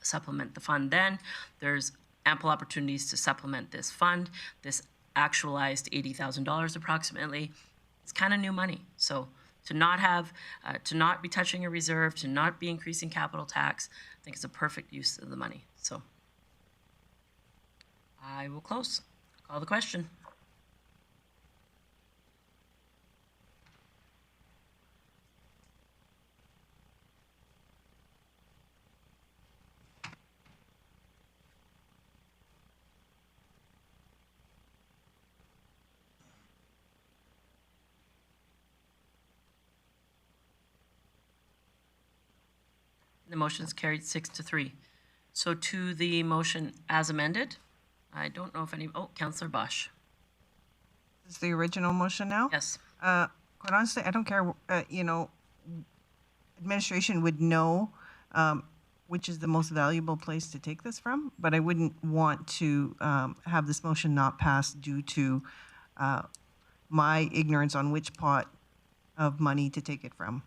supplement the fund then. There's ample opportunities to supplement this fund. This actualized $80,000 approximately. It's kind of new money. So to not be touching a reserve, to not be increasing capital tax, I think it's a perfect use of the money. So I will close. Call the question. The motion is carried 6-3. So to the motion as amended, I don't know if Councillor Bosch. Is the original motion now? Yes. Quite honestly, I don't care. Administration would know which is the most valuable place to take this from, but I wouldn't want to have this motion not pass due to my ignorance on which pot of money to take it from.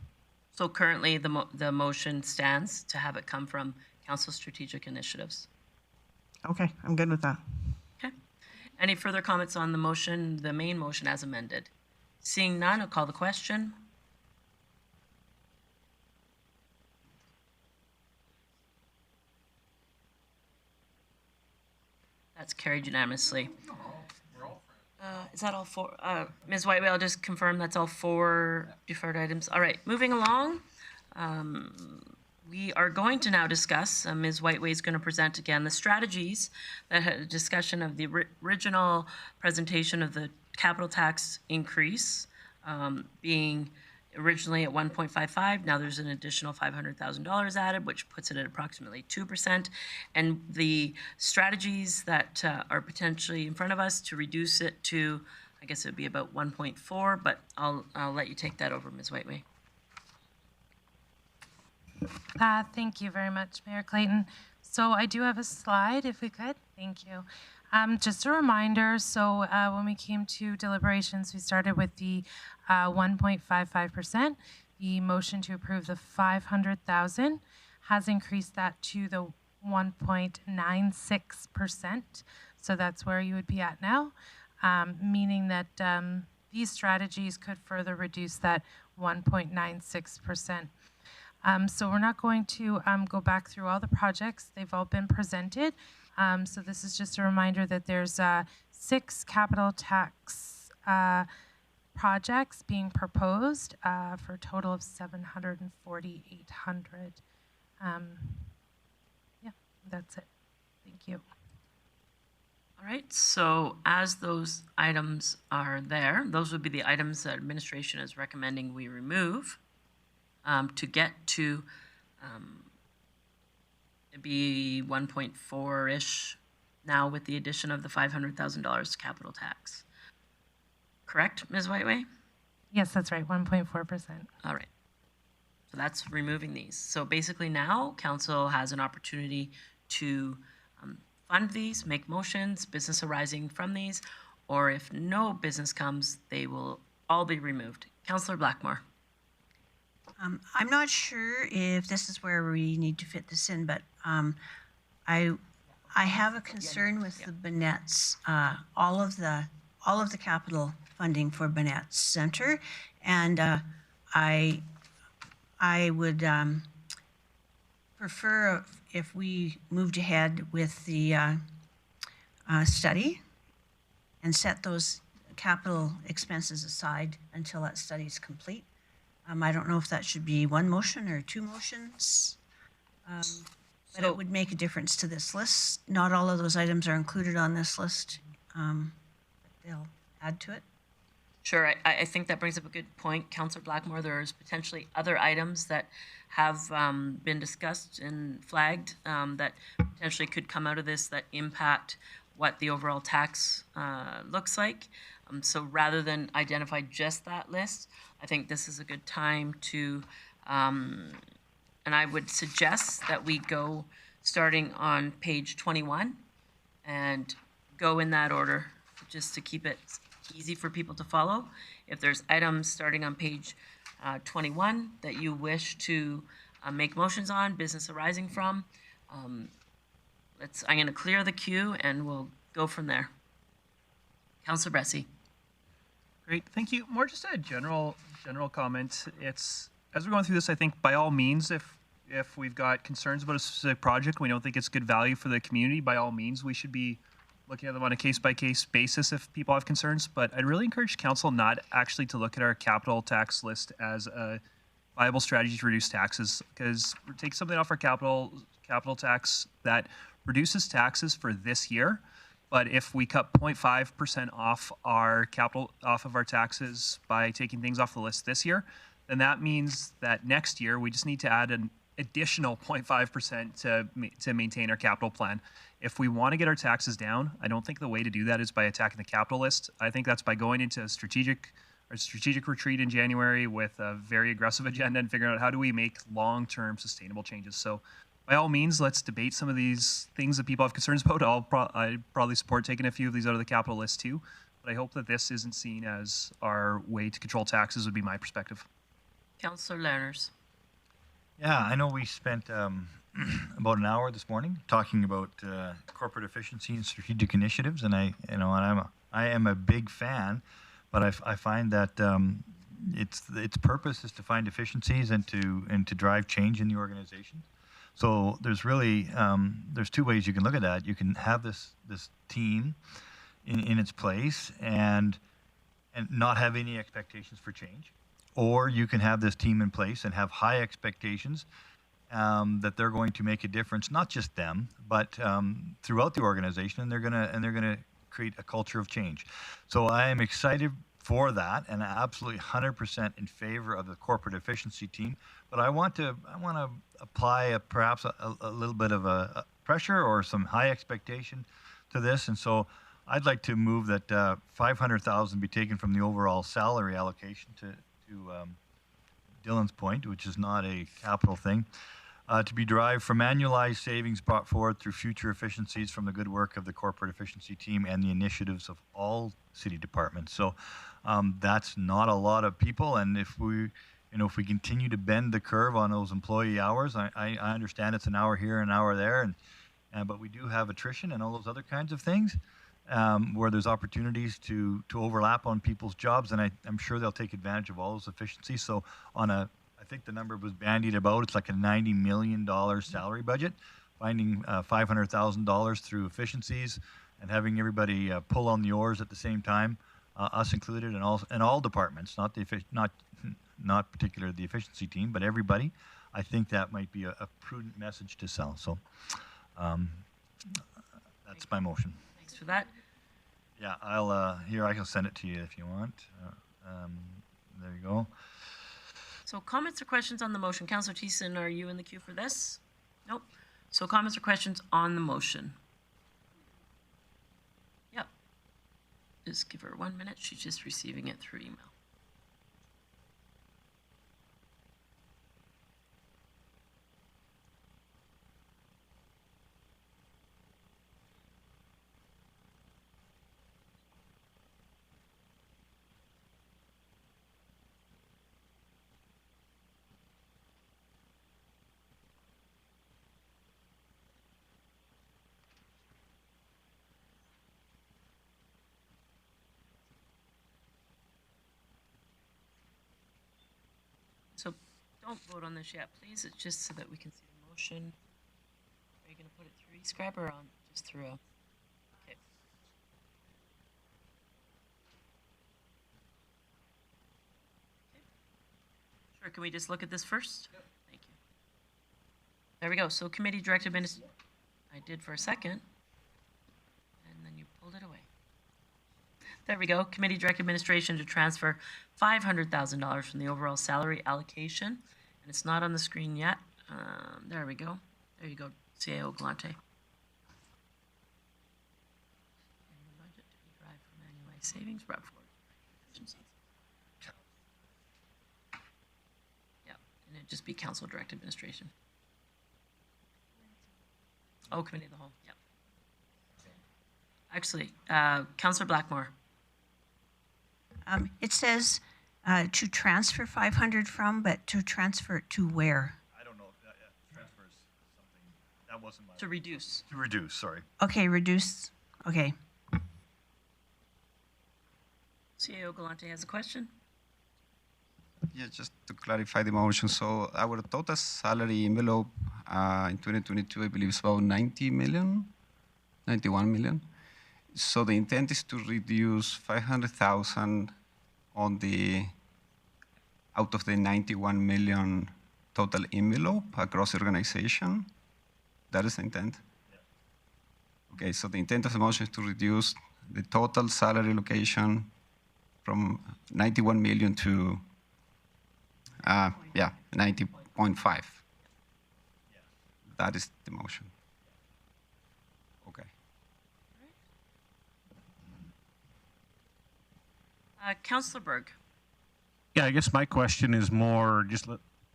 So currently, the motion stands to have it come from Council Strategic Initiatives. Okay, I'm good with that. Okay. Any further comments on the motion, the main motion as amended? Seeing none, I'll call the question. That's carried unanimously. Is that all four? Ms. Whiteway, I'll just confirm that's all four deferred items. All right, moving along. We are going to now discuss, Ms. Whiteway is going to present again the strategies that had a discussion of the original presentation of the capital tax increase being originally at 1.55. Now there's an additional $500,000 added, which puts it at approximately 2%. And the strategies that are potentially in front of us to reduce it to, I guess it would be about 1.4, but I'll let you take that over, Ms. Whiteway. Thank you very much, Mayor Clayton. So I do have a slide, if we could. Thank you. Just a reminder, so when we came to deliberations, we started with the 1.55%. The motion to approve the 500,000 has increased that to the 1.96%. So that's where you would be at now, meaning that these strategies could further reduce that 1.96%. So we're not going to go back through all the projects. They've all been presented. So this is just a reminder that there's 6 capital tax projects being proposed for a total of 740,800. Yeah, that's it. Thank you. All right, so as those items are there, those would be the items that administration is recommending we remove to get to it'd be 1.4-ish now with the addition of the $500,000 capital tax. Correct, Ms. Whiteway? Yes, that's right, 1.4%. All right. So that's removing these. So basically now council has an opportunity to fund these, make motions, business arising from these, or if no business comes, they will all be removed. Councillor Blackmore. I'm not sure if this is where we need to fit this in, but I have a concern with the Bonnettes, all of the capital funding for Bonnette Center, and I would prefer if we moved ahead with the study and set those capital expenses aside until that study is complete. I don't know if that should be one motion or 2 motions, but it would make a difference to this list. Not all of those items are included on this list. They'll add to it. Sure, I think that brings up a good point, Councillor Blackmore. There's potentially other items that have been discussed and flagged that potentially could come out of this that impact what the overall tax looks like. So rather than identify just that list, I think this is a good time to, and I would suggest that we go starting on page 21 and go in that order just to keep it easy for people to follow. If there's items starting on page 21 that you wish to make motions on, business arising from, I'm going to clear the queue and we'll go from there. Councillor Bressie. Great, thank you. More just a general comment. It's, as we're going through this, I think by all means, if we've got concerns about a specific project, we don't think it's good value for the community, by all means, we should be looking at them on a case-by-case basis if people have concerns. But I'd really encourage council not actually to look at our capital tax list as a viable strategy to reduce taxes, because we're taking something off our capital tax that reduces taxes for this year. But if we cut 0.5% off our capital, off of our taxes by taking things off the list this year, then that means that next year we just need to add an additional 0.5% to maintain our capital plan. If we want to get our taxes down, I don't think the way to do that is by attacking the capital list. I think that's by going into a strategic retreat in January with a very aggressive agenda and figuring out how do we make long-term sustainable changes. So by all means, let's debate some of these things that people have concerns about. I'd probably support taking a few of these out of the capital list too, but I hope that this isn't seen as our way to control taxes would be my perspective. Councillor Lerners. Yeah, I know we spent about an hour this morning talking about corporate efficiency and strategic initiatives, and I am a big fan, but I find that its purpose is to find efficiencies and to drive change in the organization. So there's really there's 2 ways you can look at that. You can have this team in its place and not have any expectations for change, or you can have this team in place and have high expectations that they're going to make a difference, not just them, but throughout the organization, and they're gonna create a culture of change. So I am excited for that, and absolutely 100% in favor of the corporate efficiency team. But I want to apply perhaps a little bit of a pressure or some high expectation to this, and so I'd like to move that $500,000 be taken from the overall salary allocation to Dylan's point, which is not a capital thing, to be derived from annualized savings brought forward through future efficiencies from the good work of the corporate efficiency team and the initiatives of all city departments. So that's not a lot of people, and if we continue to bend the curve on those employee hours, I understand it's an hour here, an hour there, but we do have attrition and all those other kinds of things. where there's opportunities to overlap on people's jobs, and I'm sure they'll take advantage of all those efficiencies. So I think the number was bandied about, it's like a $90 million salary budget, finding $500,000 through efficiencies and having everybody pull on the oars at the same time, us included, and all departments, not particularly the efficiency team, but everybody. I think that might be a prudent message to sell. So that's my motion. Thanks for that. Yeah, I can send it to you if you want. There you go. So comments or questions on the motion? Councillor Thiessen, are you in the queue for this? Nope. So comments or questions on the motion? Yep. Just give her 1 minute. She's just receiving it through email. So don't vote on this yet, please. It's just so that we can see the motion. Are you going to put it through e-scribe or on just through a? Okay. Sure. Can we just look at this first? Yep. Thank you. There we go. So committee directed minister. I did for a second, and then you pulled it away. There we go. Committee direct administration to transfer $500,000 from the overall salary allocation. And it's not on the screen yet. There we go. There you go, CAO Galante. And the budget to be derived from annualized savings brought forward efficiencies. Yeah, and it'd just be council direct administration. Oh, committee of the whole, yep. Actually, Councillor Blackmore. It says to transfer 500 from, but to transfer it to where? I don't know. Transfer is something that wasn't my. To reduce. To reduce. Sorry. Okay, reduce. Okay. CAO Galante has a question. Yeah, just to clarify the motion. So our total salary envelope in 2022, I believe, is about 91 million. So the intent is to reduce 500,000 on the out of the 91 million total envelope across the organization. That is the intent. Yeah. Okay, so the intent of the motion is to reduce the total salary allocation from 91 million to 90.5. That is the motion. Okay. Councillor Berg. Yeah, I guess my question is more just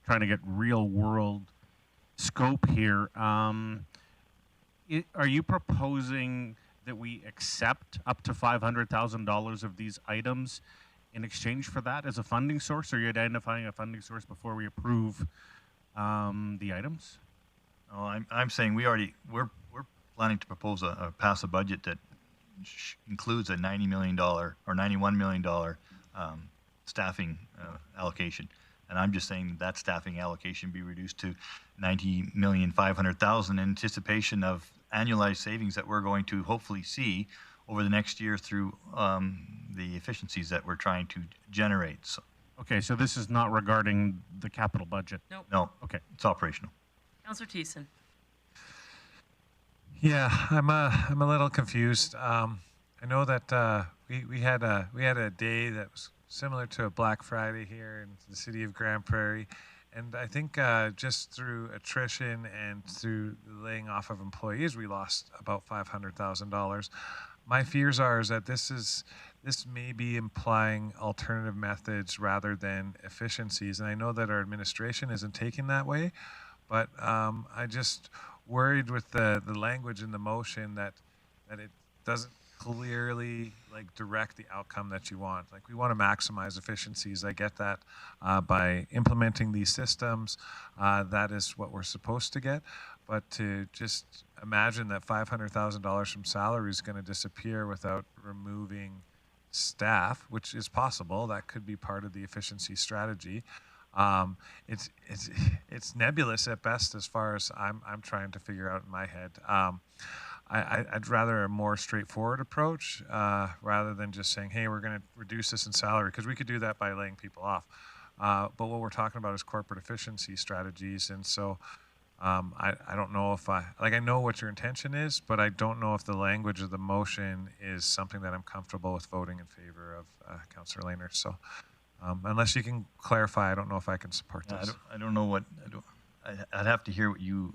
trying to get real world scope here. Are you proposing that we accept up to $500,000 of these items in exchange for that as a funding source? Or are you identifying a funding source before we approve the items? No, I'm saying we're planning to propose pass a budget that includes a $90 million or $91 million staffing allocation, and I'm just saying that staffing allocation be reduced to $90,500,000 in anticipation of annualized savings that we're going to hopefully see over the next year through the efficiencies that we're trying to generate. So. Okay, so this is not regarding the capital budget? Nope. No. Okay. It's operational. Councillor Thiessen. Yeah, I'm a little confused. I know that we had a day that was similar to a Black Friday here in the city of Grande Prairie, and I think just through attrition and through the laying off of employees, we lost about $500,000. My fears are is that this may be implying alternative methods rather than efficiencies, and I know that our administration isn't taking that way, but I just worried with the language in the motion that it doesn't clearly direct the outcome that you want. We want to maximize efficiencies. I get that by implementing these systems, that is what we're supposed to get. But to just imagine that $500,000 from salary is going to disappear without removing staff, which is possible. That could be part of the efficiency strategy. It's nebulous at best as far as I'm trying to figure out in my head. I'd rather a more straightforward approach rather than just saying, hey, we're going to reduce this in salary, because we could do that by laying people off. But what we're talking about is corporate efficiency strategies. And so I don't know if I know what your intention is, but I don't know if the language of the motion is something that I'm comfortable with voting in favor of, Councillor Lehner. So unless you can clarify, I don't know if I can support this. I don't know what, I'd have to hear what you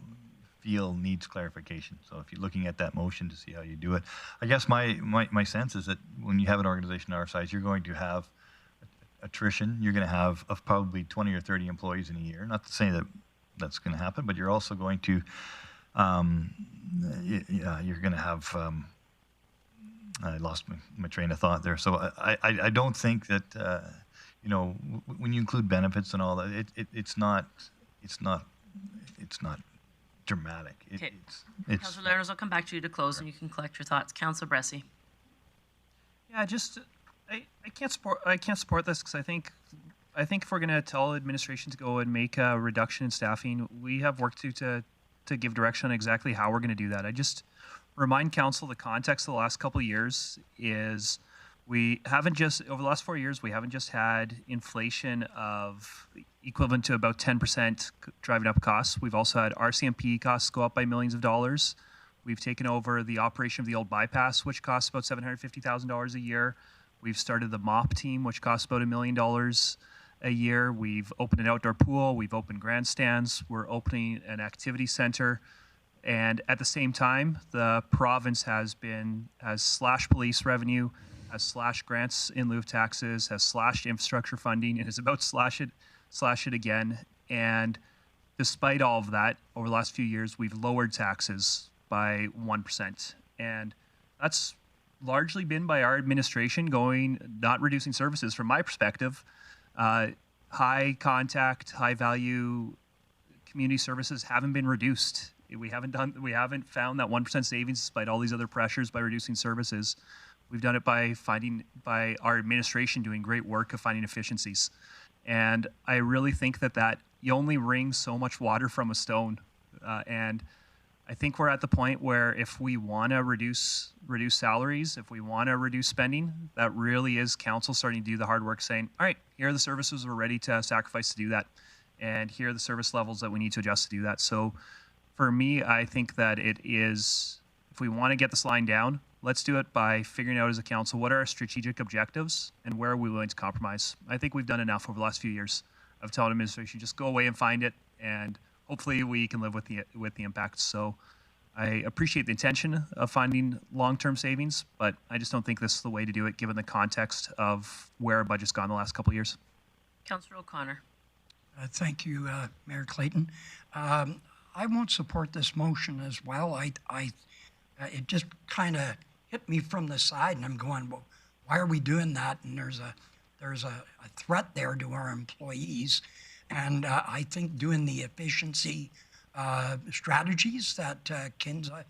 feel needs clarification. So if you're looking at that motion to see how you do it, I guess my sense is that when you have an organization our size, you're going to have attrition. You're going to have of probably 20 or 30 employees in a year. Not to say that that's going to happen, but you're also going to, you're going to have, I lost my train of thought there. So I don't think that, you know, when you include benefits and all that, it's not dramatic. Okay. Councillor Lerner, I'll come back to you to close, and you can collect your thoughts. Councillor Bressie. Yeah, just I can't support this, because I think if we're going to tell administration to go and make a reduction in staffing, we have work to give direction on exactly how we're going to do that. I just remind council the context of the last couple of years is we haven't just, over the last 4 years, we haven't just had inflation of equivalent to about 10% driving up costs. We've also had RCMP costs go up by millions of dollars. We've taken over the operation of the old bypass, which costs about $750,000 a year. We've started the MOP team, which costs about $1 million a year. We've opened an outdoor pool. We've opened grandstands. We're opening an activity center. And at the same time, the province has slashed police revenue, has slashed grants in lieu of taxes, has slashed infrastructure funding, and is about to slash it again. And despite all of that, over the last few years, we've lowered taxes by 1%. And that's largely been by our administration not reducing services. From my perspective, high contact, high value community services haven't been reduced. We haven't found that 1% savings despite all these other pressures by reducing services. We've done it by our administration doing great work of finding efficiencies. And I really think that you only wring so much water from a stone. And I think we're at the point where if we want to reduce salaries, if we want to reduce spending, that really is council starting to do the hard work, saying, all right, here are the services we're ready to sacrifice to do that. And here are the service levels that we need to adjust to do that. So for me, I think that it is, if we want to get this line down, let's do it by figuring out as a council what are our strategic objectives and where are we willing to compromise. I think we've done enough over the last few years of telling administration, just go away and find it, and hopefully we can live with the impact. So I appreciate the intention of finding long-term savings, but I just don't think this is the way to do it given the context of where our budget's gone the last couple of years. Councillor O'Connor. Thank you, Mayor Clayton. I won't support this motion as well. It just kind of hit me from the side, and I'm going, well, why are we doing that? And there's a threat there to our employees, and I think doing the efficiency strategies that Kinza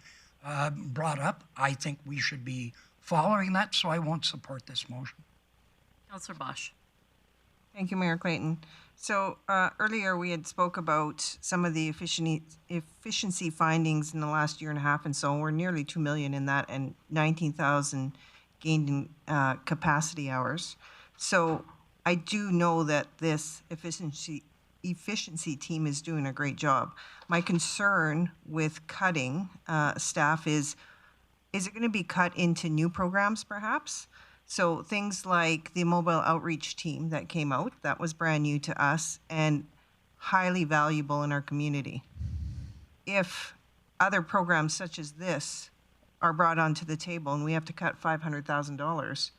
brought up, I think we should be following that. So I won't support this motion. Councillor Bosch. Thank you, Mayor Clayton. So earlier we had spoke about some of the efficiency findings in the last year and a half, and so we're nearly 2 million in that, and 19,000 gained in capacity hours. So I do know that this efficiency team is doing a great job. My concern with cutting staff is it going to be cut into new programs perhaps? So things like the mobile outreach team that came out, that was brand new to us and highly valuable in our community. If other programs such as this are brought onto the table and we have to cut $500,000,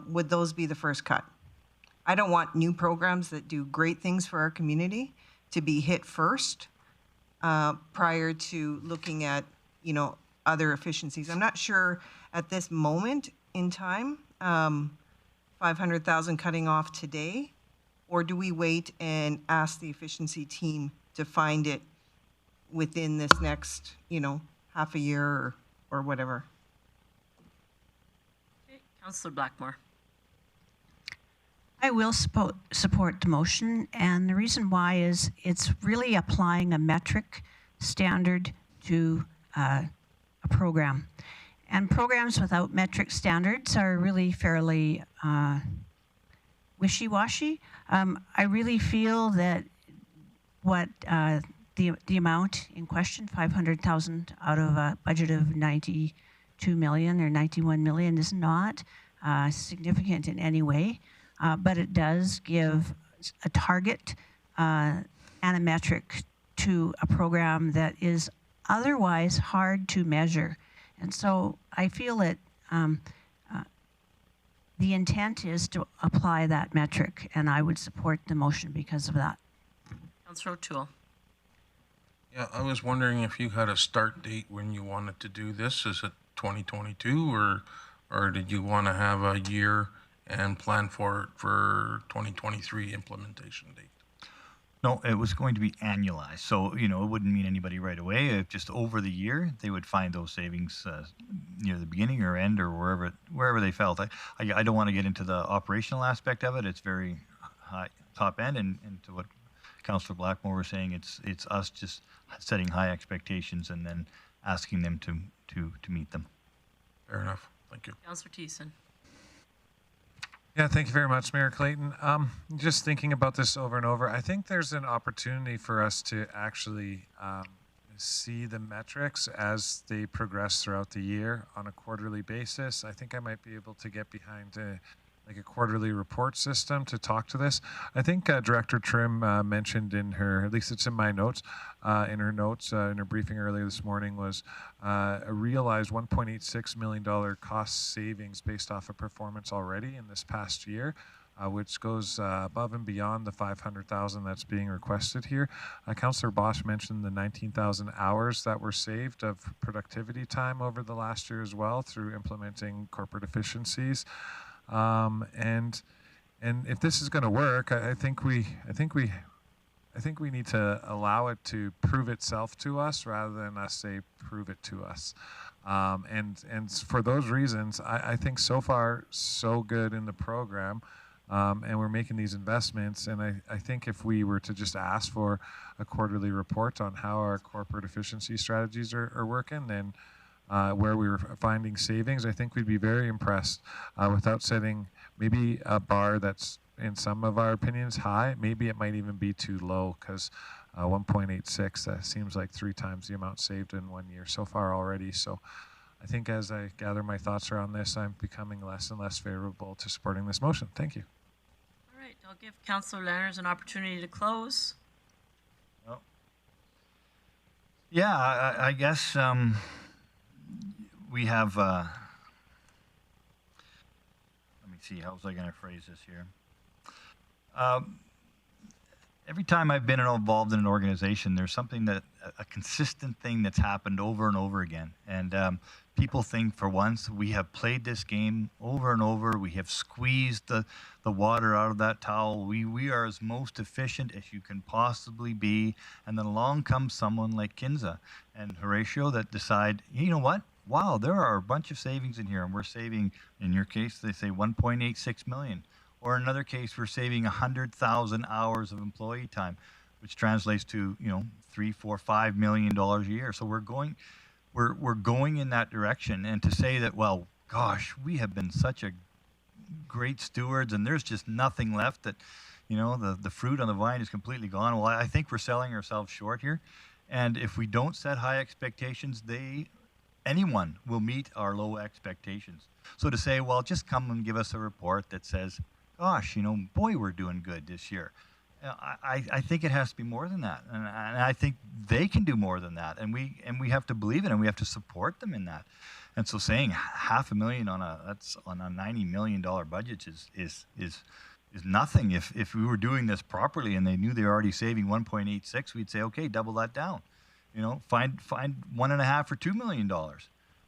would those be the first cut? I don't want new programs that do great things for our community to be hit first prior to looking at, other efficiencies. I'm not sure at this moment in time, 500,000 cutting off today, or do we wait and ask the efficiency team to find it within this next, half a year or whatever. Okay, Councillor Blackmore. I will support the motion, and the reason why is it's really applying a metric standard to a program. And programs without metric standards are really fairly wishy-washy. I really feel that what the amount in question, 500,000 out of a budget of 92 million or 91 million, is not significant in any way. But it does give a target and a metric to a program that is otherwise hard to measure. And so I feel that the intent is to apply that metric, and I would support the motion because of that. Councillor O'Toole. Yeah, I was wondering if you had a start date when you wanted to do this. Is it 2022 or did you want to have a year and plan for it for 2023 implementation date? No, it was going to be annualized. So, it wouldn't mean anybody right away. If just over the year, they would find those savings near the beginning or end or wherever they felt. I don't want to get into the operational aspect of it. It's very high, top end. And to what Councillor Blackmore was saying, it's us just setting high expectations and then asking them to meet them. Fair enough. Thank you. Councillor Thiessen. Yeah, thank you very much, Mayor Clayton. Just thinking about this over and over, I think there's an opportunity for us to actually see the metrics as they progress throughout the year on a quarterly basis. I think I might be able to get behind a quarterly report system to talk to this. I think Director Trim mentioned in her, at least it's in my notes, in her briefing earlier this morning, was a realized $1.86 million cost savings based off of performance already in this past year, which goes above and beyond the 500,000 that's being requested here. Councillor Bosch mentioned the 19,000 hours that were saved of productivity time over the last year as well through implementing corporate efficiencies. And if this is going to work, I think we need to allow it to prove itself to us rather than us say prove it to us. And for those reasons, I think so far so good in the program, and we're making these investments. And I think if we were to just ask for a quarterly report on how our corporate efficiency strategies are working, then where we were finding savings, I think we'd be very impressed without setting maybe a bar that's, in some of our opinions, high. Maybe it might even be too low, because 1.86, that seems like 3 times the amount saved in 1 year so far already. So I think as I gather my thoughts around this, I'm becoming less and less favorable to supporting this motion. Thank you. All right, I'll give Councillor Lanners an opportunity to close. Oh. Yeah, I guess we have, let me see, how was I going to phrase this here? Every time I've been involved in an organization, there's something a consistent thing that's happened over and over again. And people think for once we have played this game over and over. We have squeezed the water out of that towel. We are as most efficient as you can possibly be. And then along comes someone like Kinza and Horatio that decide, you know what? Wow, there are a bunch of savings in here, and we're saving, in your case, they say 1.86 million. Or in another case, we're saving 100,000 hours of employee time, which translates to, $3, $4, $5 million a year. So we're going in that direction. And to say that, well, gosh, we have been such a great stewards, and there's just nothing left, that, the fruit on the vine is completely gone. Well, I think we're selling ourselves short here. And if we don't set high expectations, anyone will meet our low expectations. So to say, well, just come and give us a report that says, gosh, boy, we're doing good this year. I think it has to be more than that. And I think they can do more than that. And we have to believe it, and we have to support them in that. And so saying $500,000 on a $90 million budget is nothing. If we were doing this properly and they knew they were already saving 1.86, we'd say, okay, double that down. Find $1.5 or $2 million.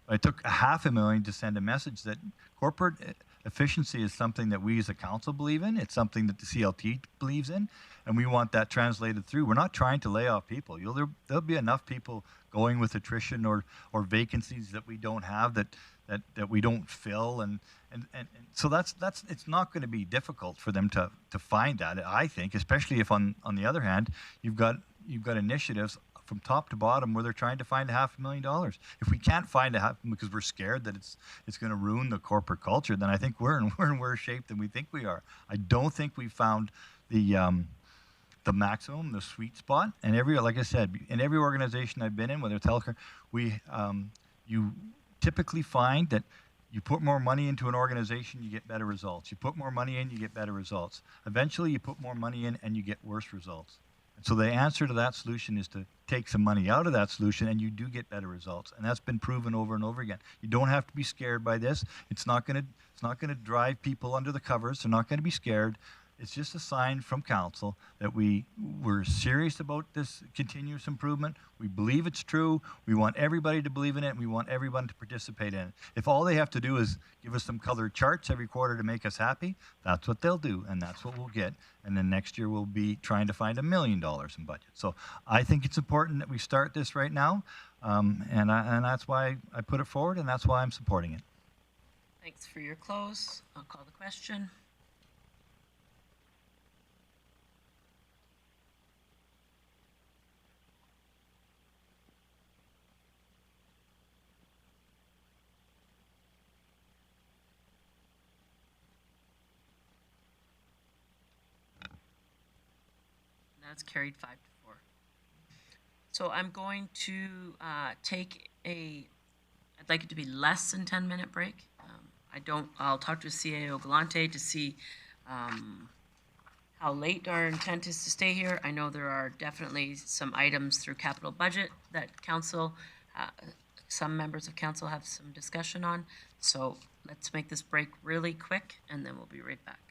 I took $500,000 to send a message that corporate efficiency is something that we as a council believe in. It's something that the CLT believes in, and we want that translated through. We're not trying to lay off people. There'll be enough people going with attrition or vacancies that we don't have that we don't fill, and so that's it's not going to be difficult for them to find that, I think, especially if on the other hand you've got initiatives from top to bottom where they're trying to find $500,000. If we can't find because we're scared that it's going to ruin the corporate culture, then I think we're in worse shape than we think we are. I don't think we've found the maximum, the sweet spot. And like I said, in every organization I've been in, whether it's healthcare, you typically find that you put more money into an organization, you get better results. You put more money in, you get better results. Eventually, you put more money in, and you get worse results. And so the answer to that solution is to take some money out of that solution, and you do get better results. And that's been proven over and over again. You don't have to be scared by this. It's not going to drive people under the covers. They're not going to be scared. It's just a sign from council that we're serious about this continuous improvement. We believe it's true. We want everybody to believe in it, and we want everyone to participate in it. If all they have to do is give us some colored charts every quarter to make us happy, that's what they'll do, and that's what we'll get. And then next year we'll be trying to find $1 million in budget. So I think it's important that we start this right now, and that's why I put it forward, and that's why I'm supporting it. Thanks for your close. I'll call the question. That's carried 5-4. So I'm going to take I'd like it to be less than 10-minute break. I'll talk to CAO Galante to see how late our intent is to stay here. I know there are definitely some items through capital budget that council, some members of council have some discussion on. So let's make this break really quick, and then we'll be right back.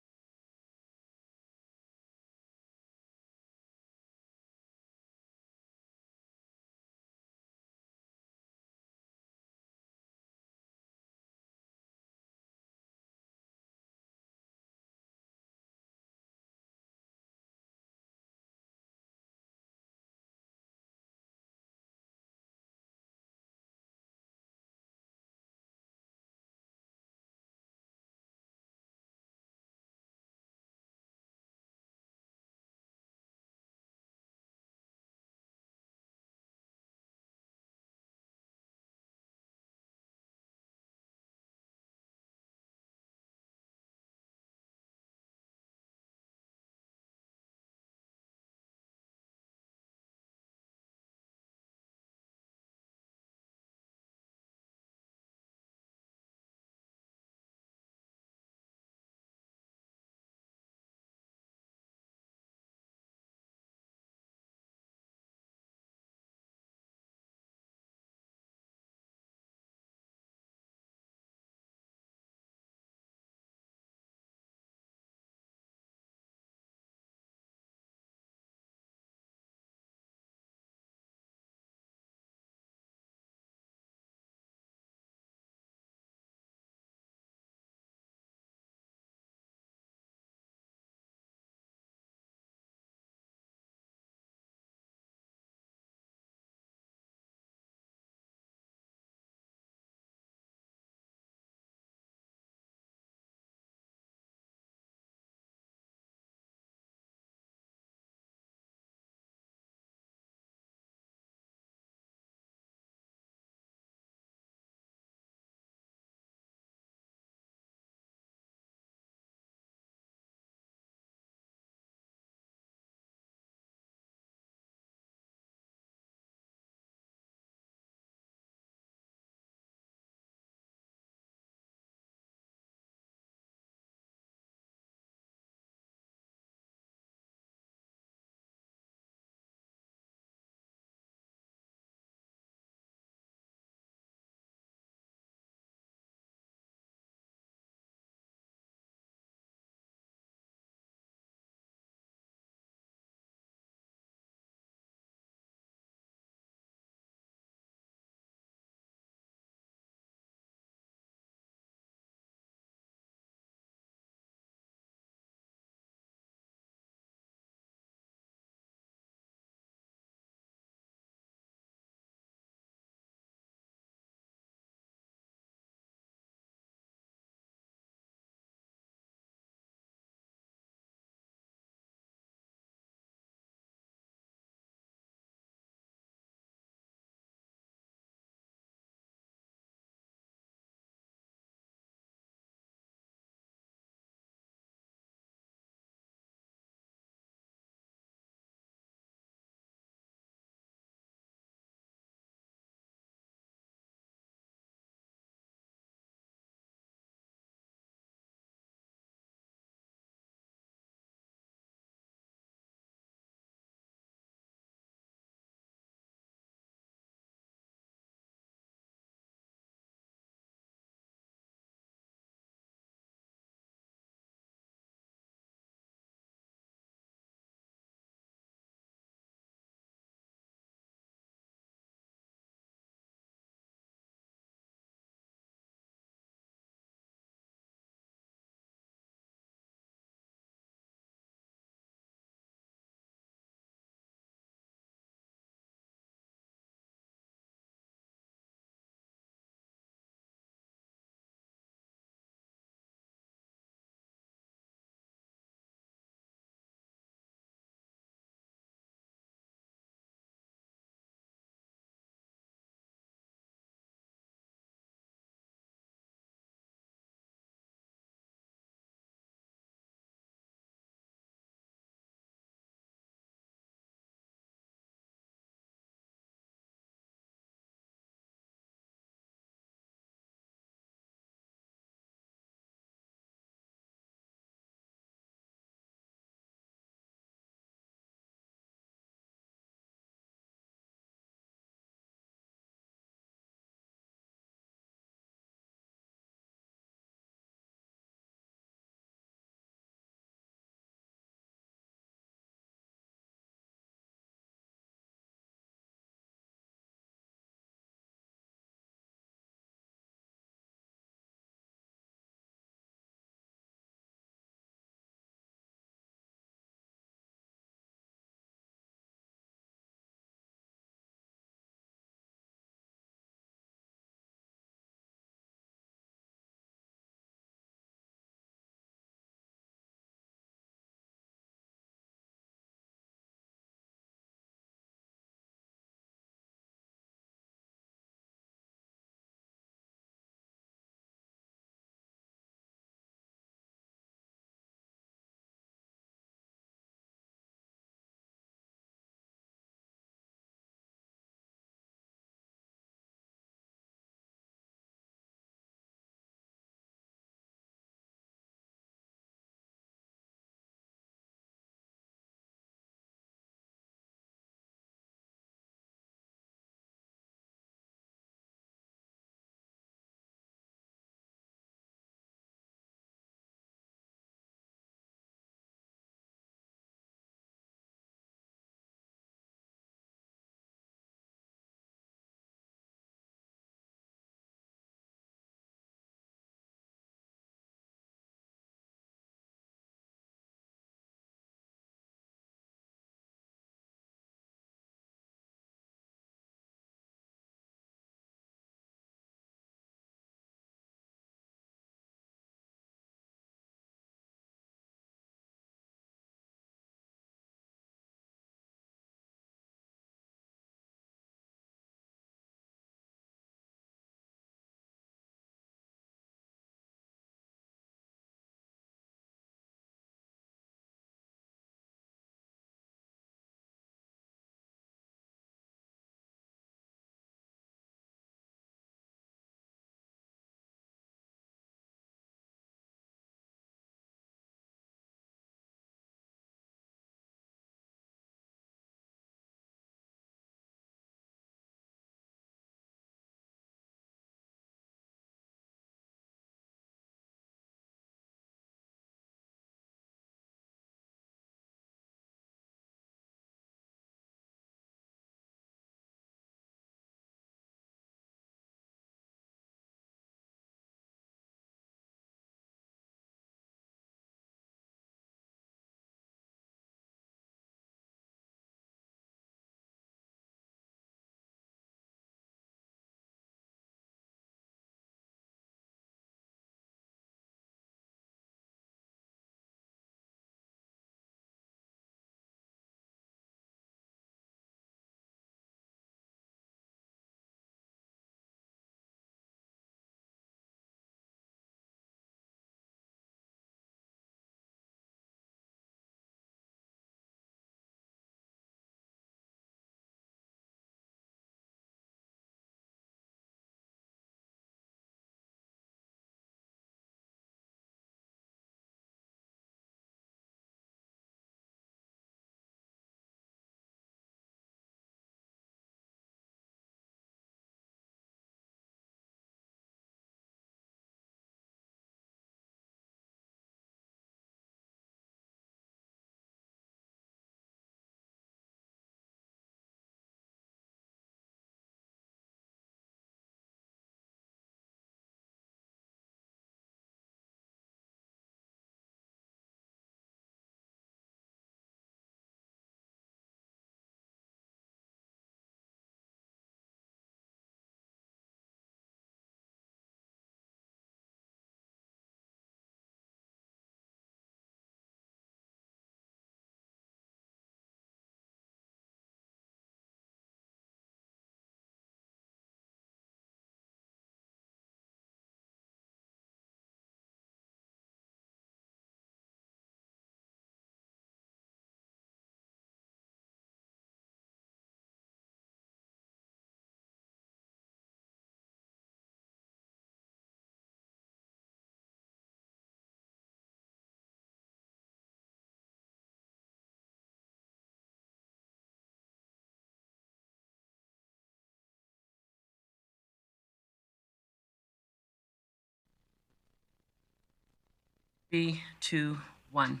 3, 2, 1.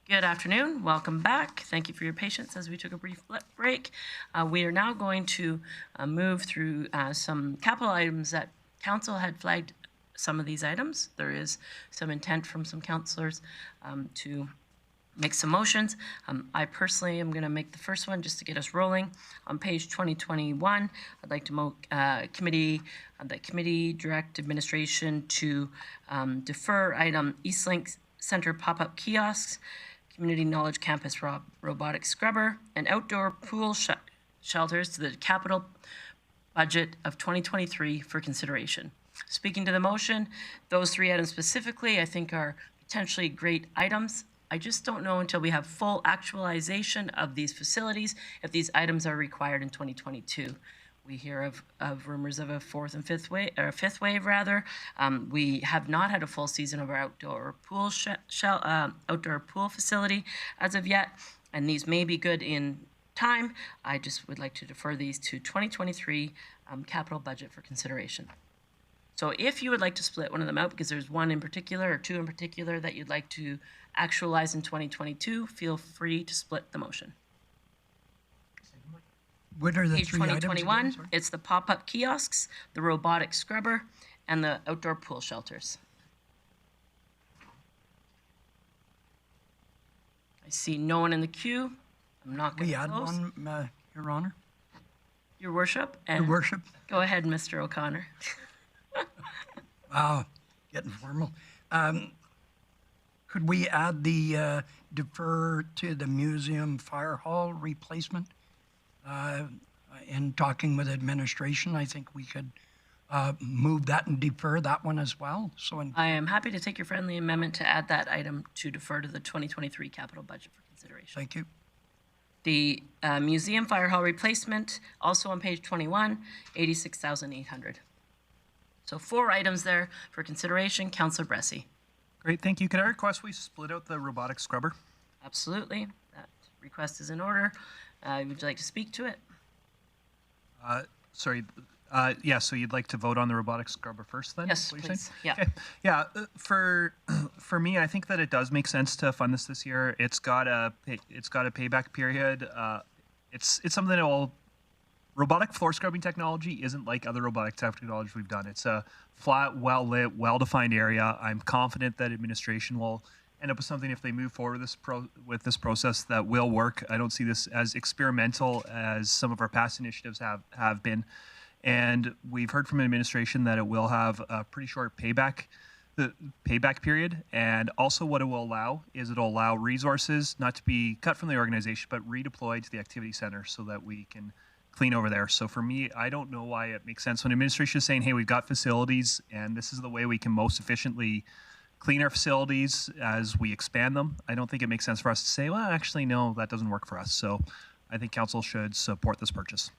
Good afternoon. Welcome back. Thank you for your patience as we took a brief break. We are now going to move through some capital items that council had flagged. Some of these items, there is some intent from some councillors to make some motions. I personally am going to make the first one just to get us rolling. On page 2021, I'd like to the committee direct administration to defer item Eastlink Center pop-up kiosks, community knowledge campus robotic scrubber, and outdoor pool shelters to the capital budget of 2023 for consideration. Speaking to the motion, those 3 items specifically, I think are potentially great items. I just don't know until we have full actualization of these facilities if these items are required in 2022. We hear of rumors of a 4th and 5th wave, or a 5th wave rather. We have not had a full season of our outdoor pool outdoor pool facility as of yet, and these may be good in time. I just would like to defer these to 2023 capital budget for consideration. So if you would like to split one of them out, because there's one in particular or 2 in particular that you'd like to actualize in 2022, feel free to split the motion. What are the Page 3 items 2021, again? Sorry. it's the pop-up kiosks, the robotic scrubber, and the outdoor pool shelters. I see no one in the queue. I'm not going We to add close. one, Your Honor. Your worship. Your worship. Go ahead, Mr. O'Connor. Wow, getting formal. Could we add the defer to the museum fire hall replacement? In talking with administration, I think we could move that and defer that one as well. So I am happy to take your friendly amendment to add that item to defer to the 2023 capital budget for consideration. Thank you. The museum fire hall replacement, also on page 21, 86,800. So 4 items there for consideration. Councillor Bressie. Great, thank you. Could I request we split out the robotic scrubber? Absolutely. That request is in order. Would you like to speak to it? Sorry. Yeah, so you'd like to vote on the robotic scrubber first then? Yes, what you're please. saying? Yeah. Okay. Yeah, for me, I think that it does make sense to fund this year. It's got a payback period. It's something that will. Robotic floor scrubbing technology isn't like other robotic technology we've done. It's a flat, well-lit, well-defined area. I'm confident that administration will end up with something if they move forward with this process that will work. I don't see this as experimental as some of our past initiatives have been. And we've heard from administration that it will have a pretty short payback period. And also what it will allow is it'll allow resources not to be cut from the organization, but redeployed to the activity center so that we can clean over there. So for me, I don't know why it makes sense when administration is saying, hey, we've got facilities and this is the way we can most efficiently clean our facilities as we expand them. I don't think it makes sense for us to say, well, actually, no, that doesn't work for us. So I think council should support this purchase.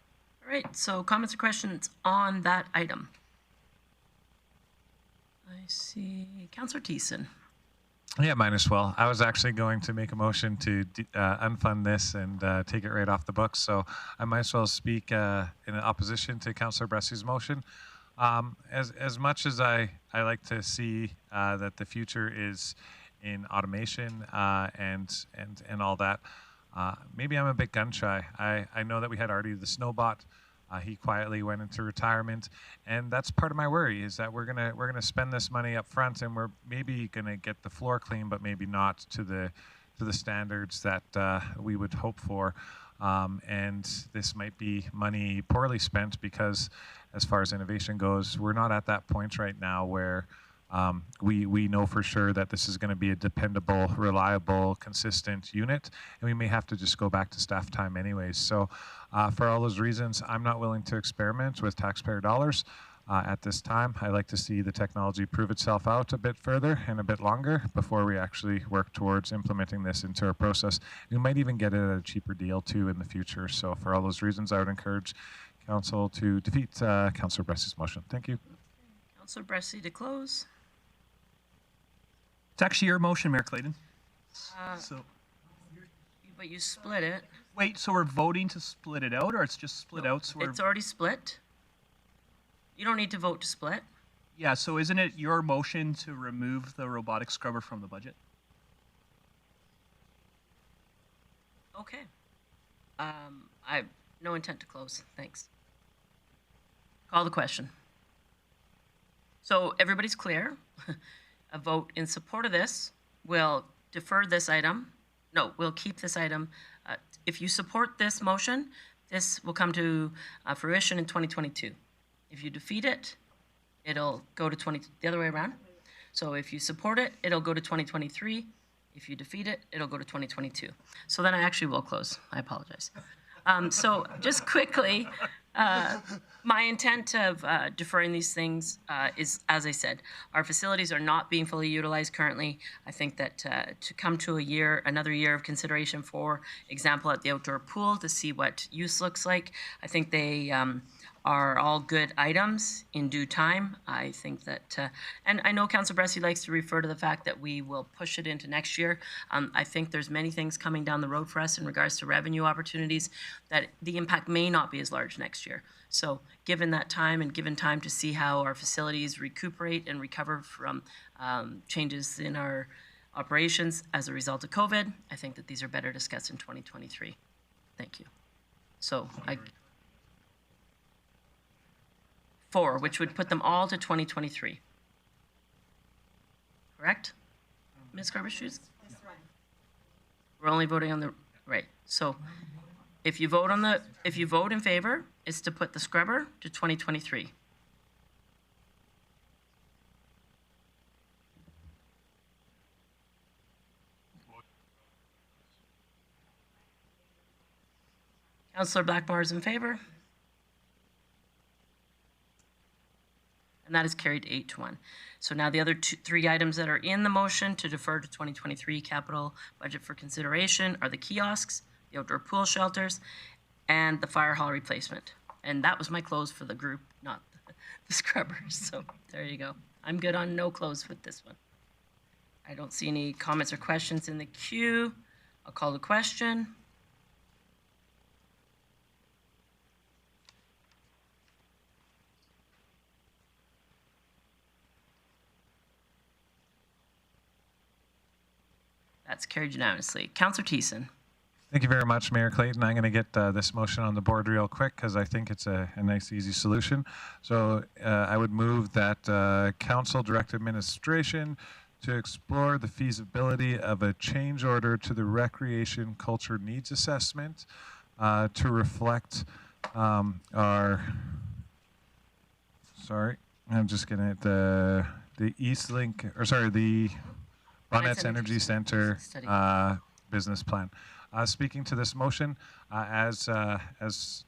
All right, so comments or questions on that item? I see Councillor Thiessen. Yeah, mine as well. I was actually going to make a motion to unfund this and take it right off the books. So I might as well speak in opposition to Councillor Bressie's motion. As much as I like to see that the future is in automation and all that, maybe I'm a bit gun shy. I know that we had Artie the Snowbot. He quietly went into retirement, and that's part of my worry is that we're gonna spend this money up front, and we're maybe gonna get the floor clean, but maybe not to the standards that we would hope for. And this might be money poorly spent because, as far as innovation goes, we're not at that point right now where we know for sure that this is going to be a dependable, reliable, consistent unit, and we may have to just go back to staff time anyways. So for all those reasons, I'm not willing to experiment with taxpayer dollars at this time. I like to see the technology prove itself out a bit further and a bit longer before we actually work towards implementing this into our process. We might even get it at a cheaper deal too in the future. So for all those reasons, I would encourage Council to defeat Councillor Bressie's motion. Thank you. Councillor Bressie to close. It's actually your motion, Mayor Clayton. But you split it. Wait, so we're voting to split it out, or it's just split out? So It's already split. You don't need to vote to split. Yeah, so isn't it your motion to remove the robotic scrubber from the budget? Okay. I have no intent to close. Thanks. Call the question. So everybody's clear. A vote in support of this will defer this item. No, we'll keep this item. If you support this motion, this will come to fruition in 2022. If you defeat it, it'll go to the other way around. So if you support it, it'll go to 2023. If you defeat it, it'll go to 2022. So then I actually will close. I apologize. So just quickly, my intent of deferring these things is, as I said, our facilities are not being fully utilized currently. I think that to come to another year of consideration, for example, at the outdoor pool to see what use looks like, I think they are all good items in due time. I think that, and I know Councillor Bressie likes to refer to the fact that we will push it into next year. I think there's many things coming down the road for us in regards to revenue opportunities that the impact may not be as large next year. So given that time and given time to see how our facilities recuperate and recover from changes in our operations as a result of COVID, I think that these are better discussed in 2023. Thank you. So 4, which would put them all to 2023. Correct? Ms. Garbage-Shoes? We're only voting on the, right. So if you vote in favor, it's to put the scrubber to 2023. Councillor Blackmore is in favor. And that is carried 8-1. So now the other 3 items that are in the motion to defer to 2023 capital budget for consideration are the kiosks, the outdoor pool shelters, and the fire hall replacement. And that was my close for the group, not the scrubbers. So there you go. I'm good on no close with this one. I don't see any comments or questions in the queue. I'll call the question. That's carried unanimously. Councillor Thiessen. Thank you very much, Mayor Clayton. I'm going to get this motion on the board real quick because I think it's a nice, easy solution. So I would move that Council direct administration to explore the feasibility of a change order to the Recreation Culture Needs Assessment to reflect our, sorry, I'm just going to, the Eastlink, or sorry, the Bonnets Energy Center business plan. Speaking to this motion, as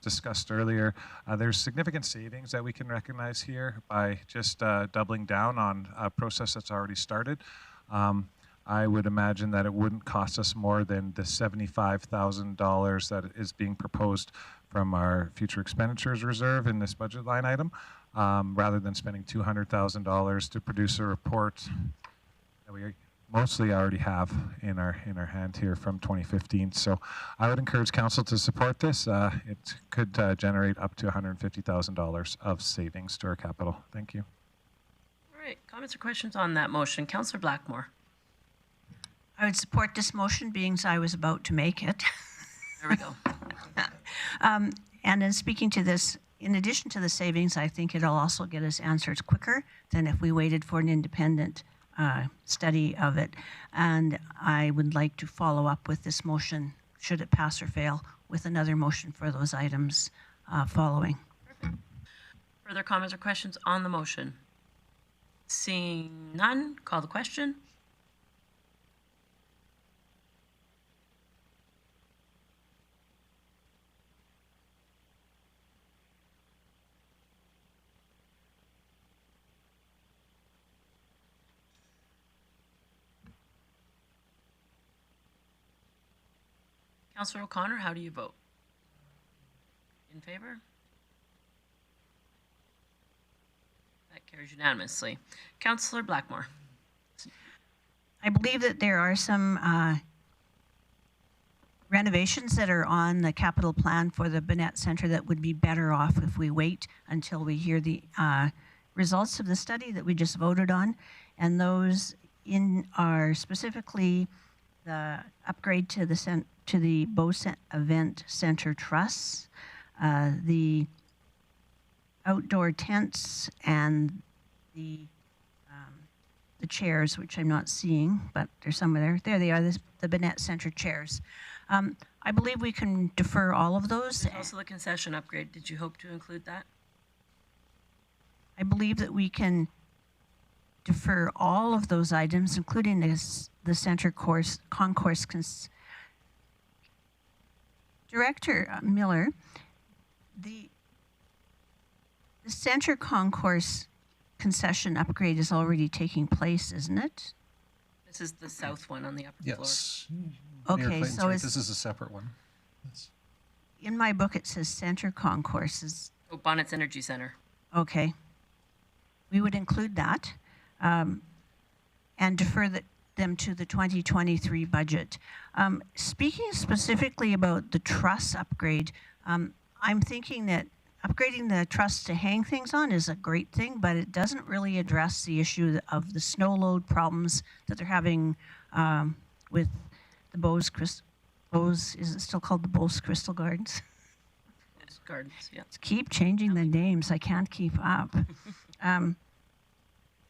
discussed earlier, there's significant savings that we can recognize here by just doubling down on a process that's already started. I would imagine that it wouldn't cost us more than the $75,000 that is being proposed from our future expenditures reserve in this budget line item, rather than spending $200,000 to produce a report that we mostly already have in our hand here from 2015. So I would encourage council to support this. It could generate up to $150,000 of savings to our capital. Thank you. All right, comments or questions on that motion? Councillor Blackmore. I would support this motion, being as I was about to make it. There we go. And in speaking to this, in addition to the savings, I think it'll also get us answers quicker than if we waited for an independent study of it. And I would like to follow up with this motion, should it pass or fail, with another motion for those items following. Perfect. Further comments or questions on the motion? Seeing none, call the question. Councillor O'Connor, how do you vote? In favor? That carries unanimously. Councillor Blackmore. I believe that there are some renovations that are on the capital plan for the Bonnets Center that would be better off if we wait until we hear the results of the study that we just voted on, and those are specifically the upgrade to the Bow Event Center truss, the outdoor tents, and the chairs, which I'm not seeing, but there's some there. There they are, the Bennett Center chairs. I believe we can defer all of those. There's also the concession upgrade. Did you hope to include that? I believe that we can defer all of those items, including the center concourse. Director Miller, the center concourse concession upgrade is already taking place, isn't it? This is the south one on the upper Yes. floor. Mayor Okay, Clayton's so right. This is a separate one. in my book it says center concourses. Oh, Bonnet's Energy Center. Okay. We would include that and defer them to the 2023 budget. Speaking specifically about the truss upgrade, I'm thinking that upgrading the truss to hang things on is a great thing, but it doesn't really address the issue of the snow load problems that they're having with the Bose, is it still called the Bose Crystal Gardens? Those gardens, yeah. Keep changing the names. I can't keep up.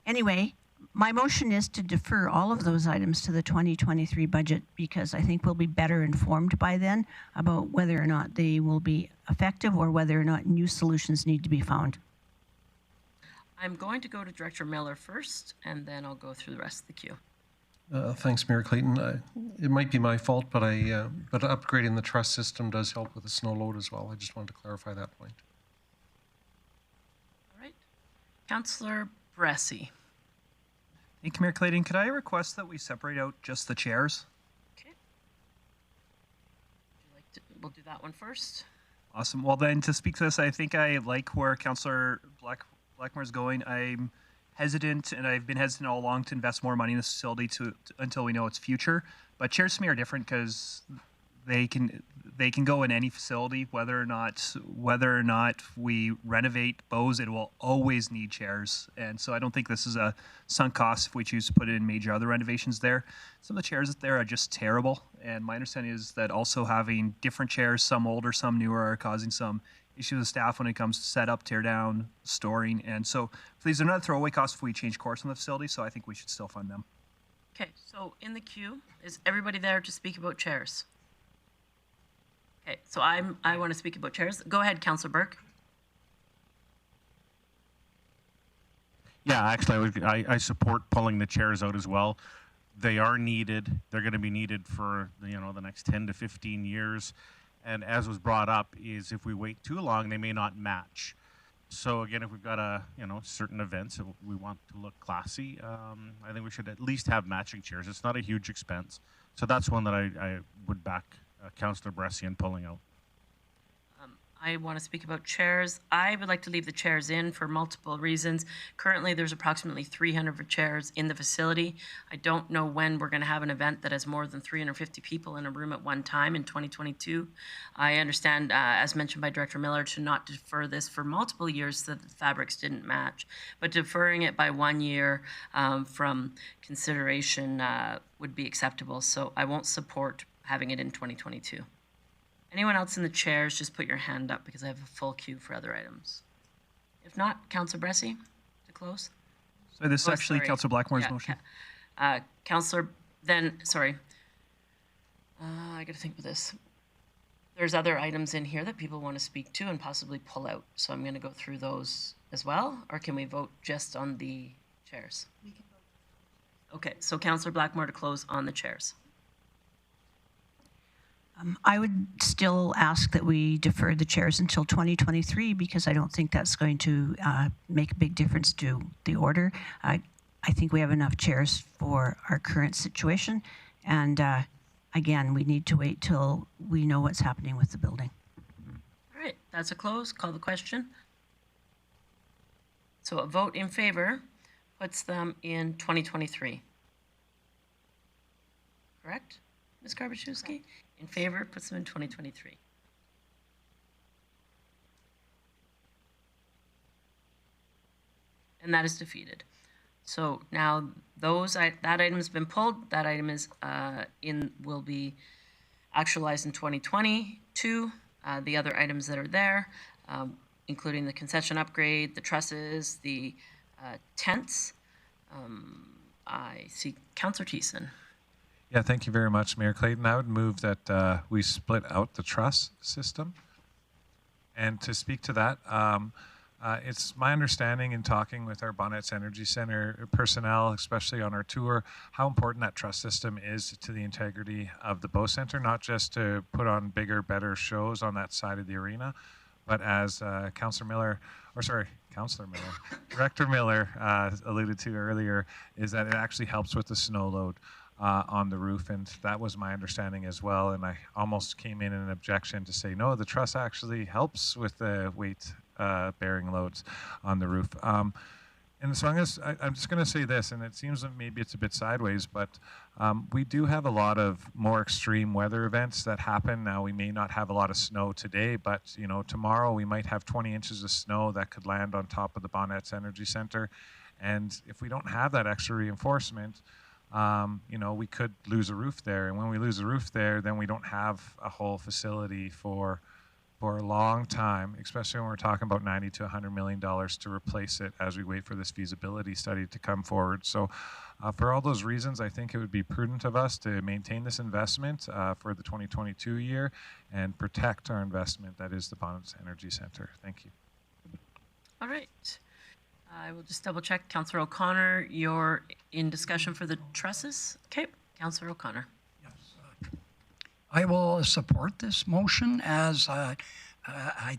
Anyway, my motion is to defer all of those items to the 2023 budget because I think we'll be better informed by then about whether or not they will be effective or whether or not new solutions need to be found. I'm going to go to Director Miller first, and then I'll go through the rest of the queue. Thanks, Mayor Clayton. It might be my fault, but upgrading the truss system does help with the snow load as well. I just wanted to clarify that point. All right. Councillor Bressie. Thank you, Mayor Clayton. Could I request that we separate out just the chairs? Okay. We'll do that one first. Awesome. Well, then to speak to this, I think I like where Councillor Blackmore's going. I'm hesitant, and I've been hesitant all along to invest more money in this facility until we know its future. But chairs to me are different because they can go in any facility, whether or not we renovate Bose, it will always need chairs. And so I don't think this is a sunk cost if we choose to put in major other renovations there. Some of the chairs there are just terrible. And my understanding is that also having different chairs, some older, some newer, are causing some issues with staff when it comes to setup, tear down, storing. And so these are not throwaway costs if we change course on the facility, so I think we should still fund them. Okay, so in the queue, is everybody there to speak about chairs? Okay, so I want to speak about chairs. Go ahead, Councillor Burke. Yeah, actually, I support pulling the chairs out as well. They are needed. They're going to be needed for the next 10 to 15 years. And as was brought up, is if we wait too long, they may not match. So again, if we've got certain events that we want to look classy, I think we should at least have matching chairs. It's not a huge expense. So that's one that I would back Councillor Bressie in pulling out. I want to speak about chairs. I would like to leave the chairs in for multiple reasons. Currently, there's approximately 300 chairs in the facility. I don't know when we're going to have an event that has more than 350 people in a room at one time in 2022. I understand, as mentioned by Director Miller, to not defer this for multiple years so that the fabrics didn't match. But deferring it by 1 year from consideration would be acceptable. So I won't support having it in 2022. Anyone else in the chairs, just put your hand up because I have a full queue for other items. If not, Councillor Bressie, to close. So this is actually Councillor Blackmore's motion. Councillor, sorry. I got to think of this. There's other items in here that people want to speak to and possibly pull out. So I'm going to go through those as well. Or can we vote just on the chairs? We can vote. Okay, so Councillor Blackmore to close on the chairs. I would still ask that we defer the chairs until 2023 because I don't think that's going to make a big difference to the order. I think we have enough chairs for our current situation. And again, we need to wait till we know what's happening with the building. All right, that's a close. Call the question. So a vote in favor puts them in 2023. Correct, Ms. Garbaszewski? In favor puts them in 2023. and that is defeated. So now that item has been pulled. That item is will be actualized in 2022. The other items that are there, including the concession upgrade, the trusses, the tents. I see Councillor Thiessen. Yeah, thank you very much, Mayor Clayton. I would move that we split out the truss system. And to speak to that, it's my understanding in talking with our Bonnets Energy Center personnel, especially on our tour, how important that truss system is to the integrity of the Bow Center, not just to put on bigger, better shows on that side of the arena, but as Director Miller alluded to earlier, is that it actually helps with the snow load on the roof, and that was my understanding as well. And I almost came in an objection to say, no, the truss actually helps with the weight bearing loads on the roof. And so I'm just going to say this, and it seems that maybe it's a bit sideways, but we do have a lot of more extreme weather events that happen. Now, we may not have a lot of snow today, but tomorrow we might have 20 inches of snow that could land on top of the Bonnets Energy Center. And if we don't have that extra reinforcement, we could lose a roof there. And when we lose a roof there, then we don't have a whole facility for a long time, especially when we're talking about $90 to $100 million to replace it as we wait for this feasibility study to come forward. So for all those reasons, I think it would be prudent of us to maintain this investment for the 2022 year and protect our investment that is the Bonnets Energy Center. Thank you. All right. I will just double check. Councillor O'Connor, you're in discussion for the trusses? Okay. Councillor O'Connor. I will support this motion as I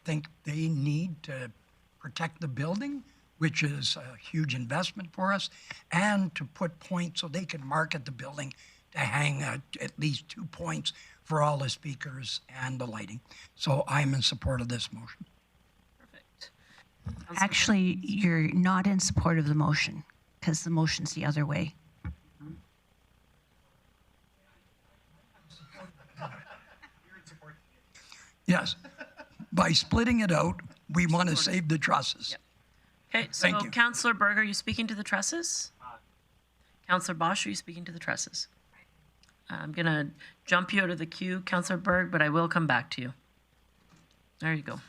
think they need to protect the building, which is a huge investment for us, and to put points so they can market the building to hang at least 2 points for all the speakers and the lighting. So I'm in support of this motion. Perfect. Actually, you're not in support of the motion because the motion's the other way. Yes. By splitting it out, we want to save the trusses. Yep. Okay, so Thank you. Councillor Berg, are you speaking to the trusses? Councillor Bosch, are you speaking to the trusses? I'm going to jump you out of the queue, Councillor Berg, but I will come back to you. There you go.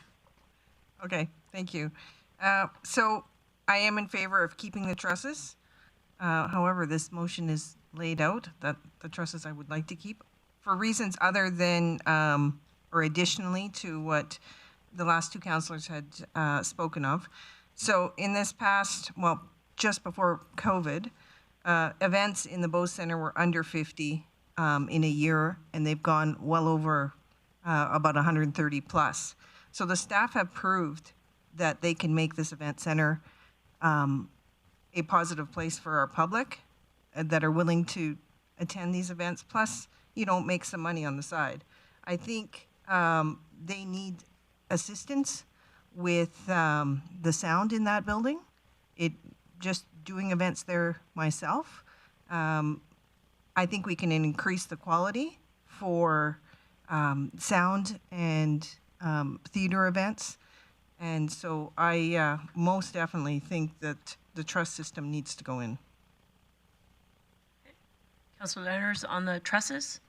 Okay, thank you. So I am in favor of keeping the trusses. However, this motion is laid out that the trusses I would like to keep for reasons other than or additionally to what the last two councillors had spoken of. So in this past, well, just before COVID, events in the Bow Centre were under 50 in a year, and they've gone well over about 130 plus. So the staff have proved that they can make this event centre a positive place for our public that are willing to attend these events, plus, make some money on the side. I think they need assistance with the sound in that building. Just doing events there myself, I think we can increase the quality for sound and theater events. And so I most definitely think that the truss system needs to go in. Councillor Leonard's on the trusses?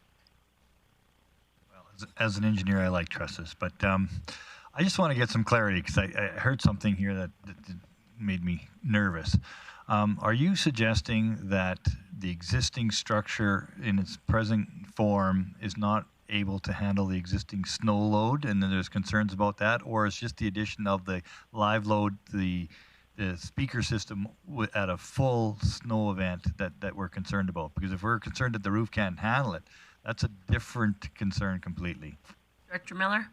As an engineer, I like trusses, but I just want to get some clarity because I heard something here that made me nervous. Are you suggesting that the existing structure in its present form is not able to handle the existing snow load and then there's concerns about that, or is just the addition of the live load, the speaker system at a full snow event that we're concerned about? Because if we're concerned that the roof can't handle it, that's a different concern completely. Director Miller?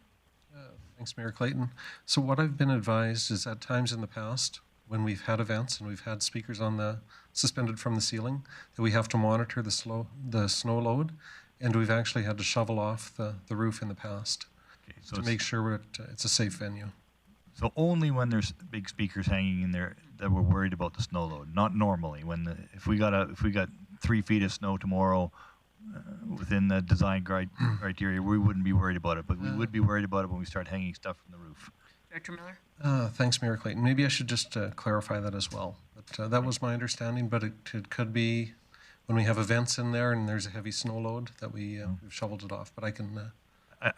Thanks, Mayor Clayton. So what I've been advised is at times in the past, when we've had events and we've had speakers suspended from the ceiling, that we have to monitor the snow load, and we've actually had to shovel off the roof in the past to make sure it's a safe venue. So only when there's big speakers hanging in there that we're worried about the snow load, not normally. If we got 3 feet of snow tomorrow, within the design criteria, we wouldn't be worried about it, but we would be worried about it when we start hanging stuff from the roof. Director Miller? Thanks, Mayor Clayton. Maybe I should just clarify that as well. But, that was my understanding, but it could be when we have events in there and there's a heavy snow load that we've shoveled it off. But I can...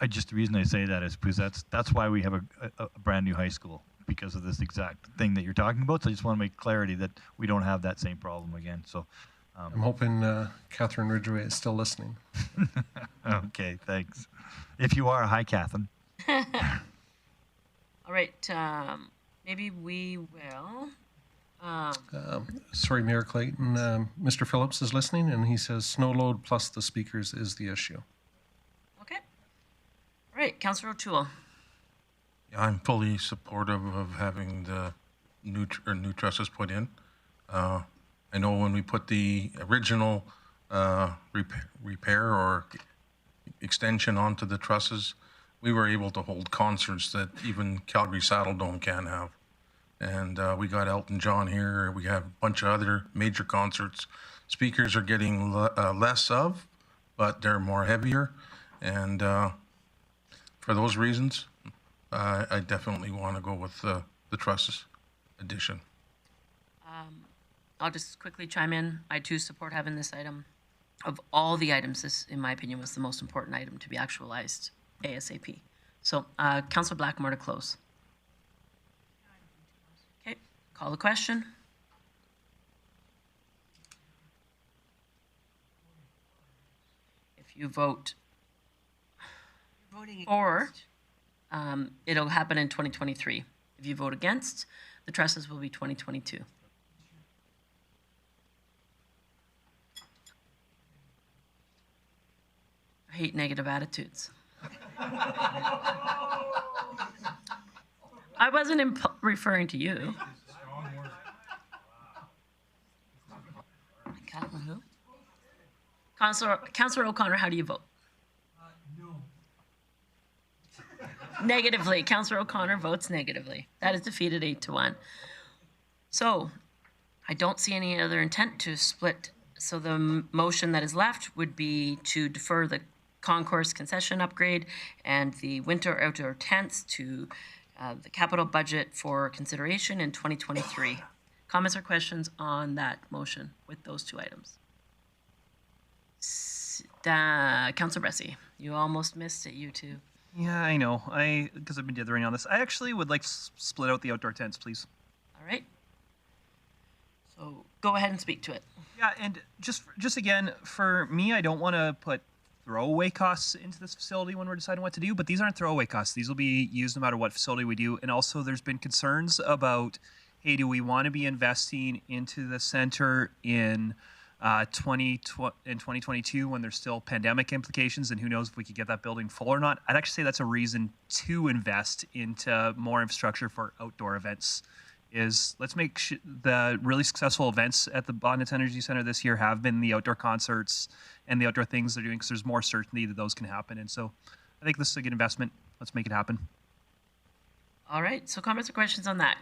I just, the reason I say that is because that's why we have a brand new high school, because of this exact thing that you're talking about. So I just want to make clarity that we don't have that same problem again. So I'm hoping Catherine Ridgway is still listening. Okay, thanks. If you are, hi, Catherine. All right, maybe we will. Sorry, Mayor Clayton. Mr. Phillips is listening, and he says snow load plus the speakers is the issue. Okay. All right, Councillor O'Toole. Yeah, I'm fully supportive of having the new trusses put in. I know when we put the original repair or extension onto the trusses, we were able to hold concerts that even Calgary Saddle Dome can't have. And we got Elton John here. We have a bunch of other major concerts. Speakers are getting less of, but they're more heavier. And for those reasons, I definitely want to go with the trusses addition. I'll just quickly chime in. I too support having this item. Of all the items, this, in my opinion, was the most important item to be actualized ASAP. So, Councillor Blackmore to close. Okay, call the question. If you vote for, it'll happen in 2023. If you vote against, the trusses will be 2022. I hate negative attitudes. I wasn't referring to you. Councillor O'Connor, how do you vote? No. Negatively. Councillor O'Connor votes negatively. That is defeated 8-1. So, I don't see any other intent to split. So the motion that is left would be to defer the concourse concession upgrade and the winter outdoor tents to the capital budget for consideration in 2023. Comments or questions on that motion with those two items? Councillor Bressie, you almost missed it, you two. Yeah, I know. Because I've been dithering on this. I actually would like to split out the outdoor tents, please. All right. So go ahead and speak to it. Yeah, and just again, for me, I don't want to put throwaway costs into this facility when we're deciding what to do, but these aren't throwaway costs. These will be used no matter what facility we do. And also there's been concerns about, hey, do we want to be investing into the center in 2022 when there's still pandemic implications, and who knows if we could get that building full or not? I'd actually say that's a reason to invest into more infrastructure for outdoor events. Let's make the really successful events at the Bonnet Energy Center this year have been the outdoor concerts and the outdoor things they're doing, because there's more certainty that those can happen. And so I think this is a good investment. Let's make it happen. All right. So comments or questions on that?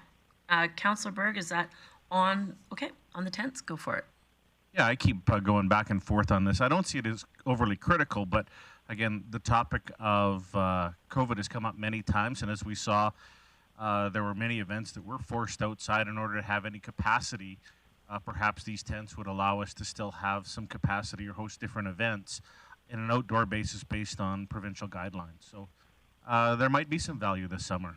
Councillor Berg, is that on the tents? Go for it. Yeah, I keep going back and forth on this. I don't see it as overly critical, but again, the topic of COVID has come up many times, and as we saw, there were many events that were forced outside in order to have any capacity. Perhaps these tents would allow us to still have some capacity or host different events in an outdoor basis based on provincial guidelines. So there might be some value this summer.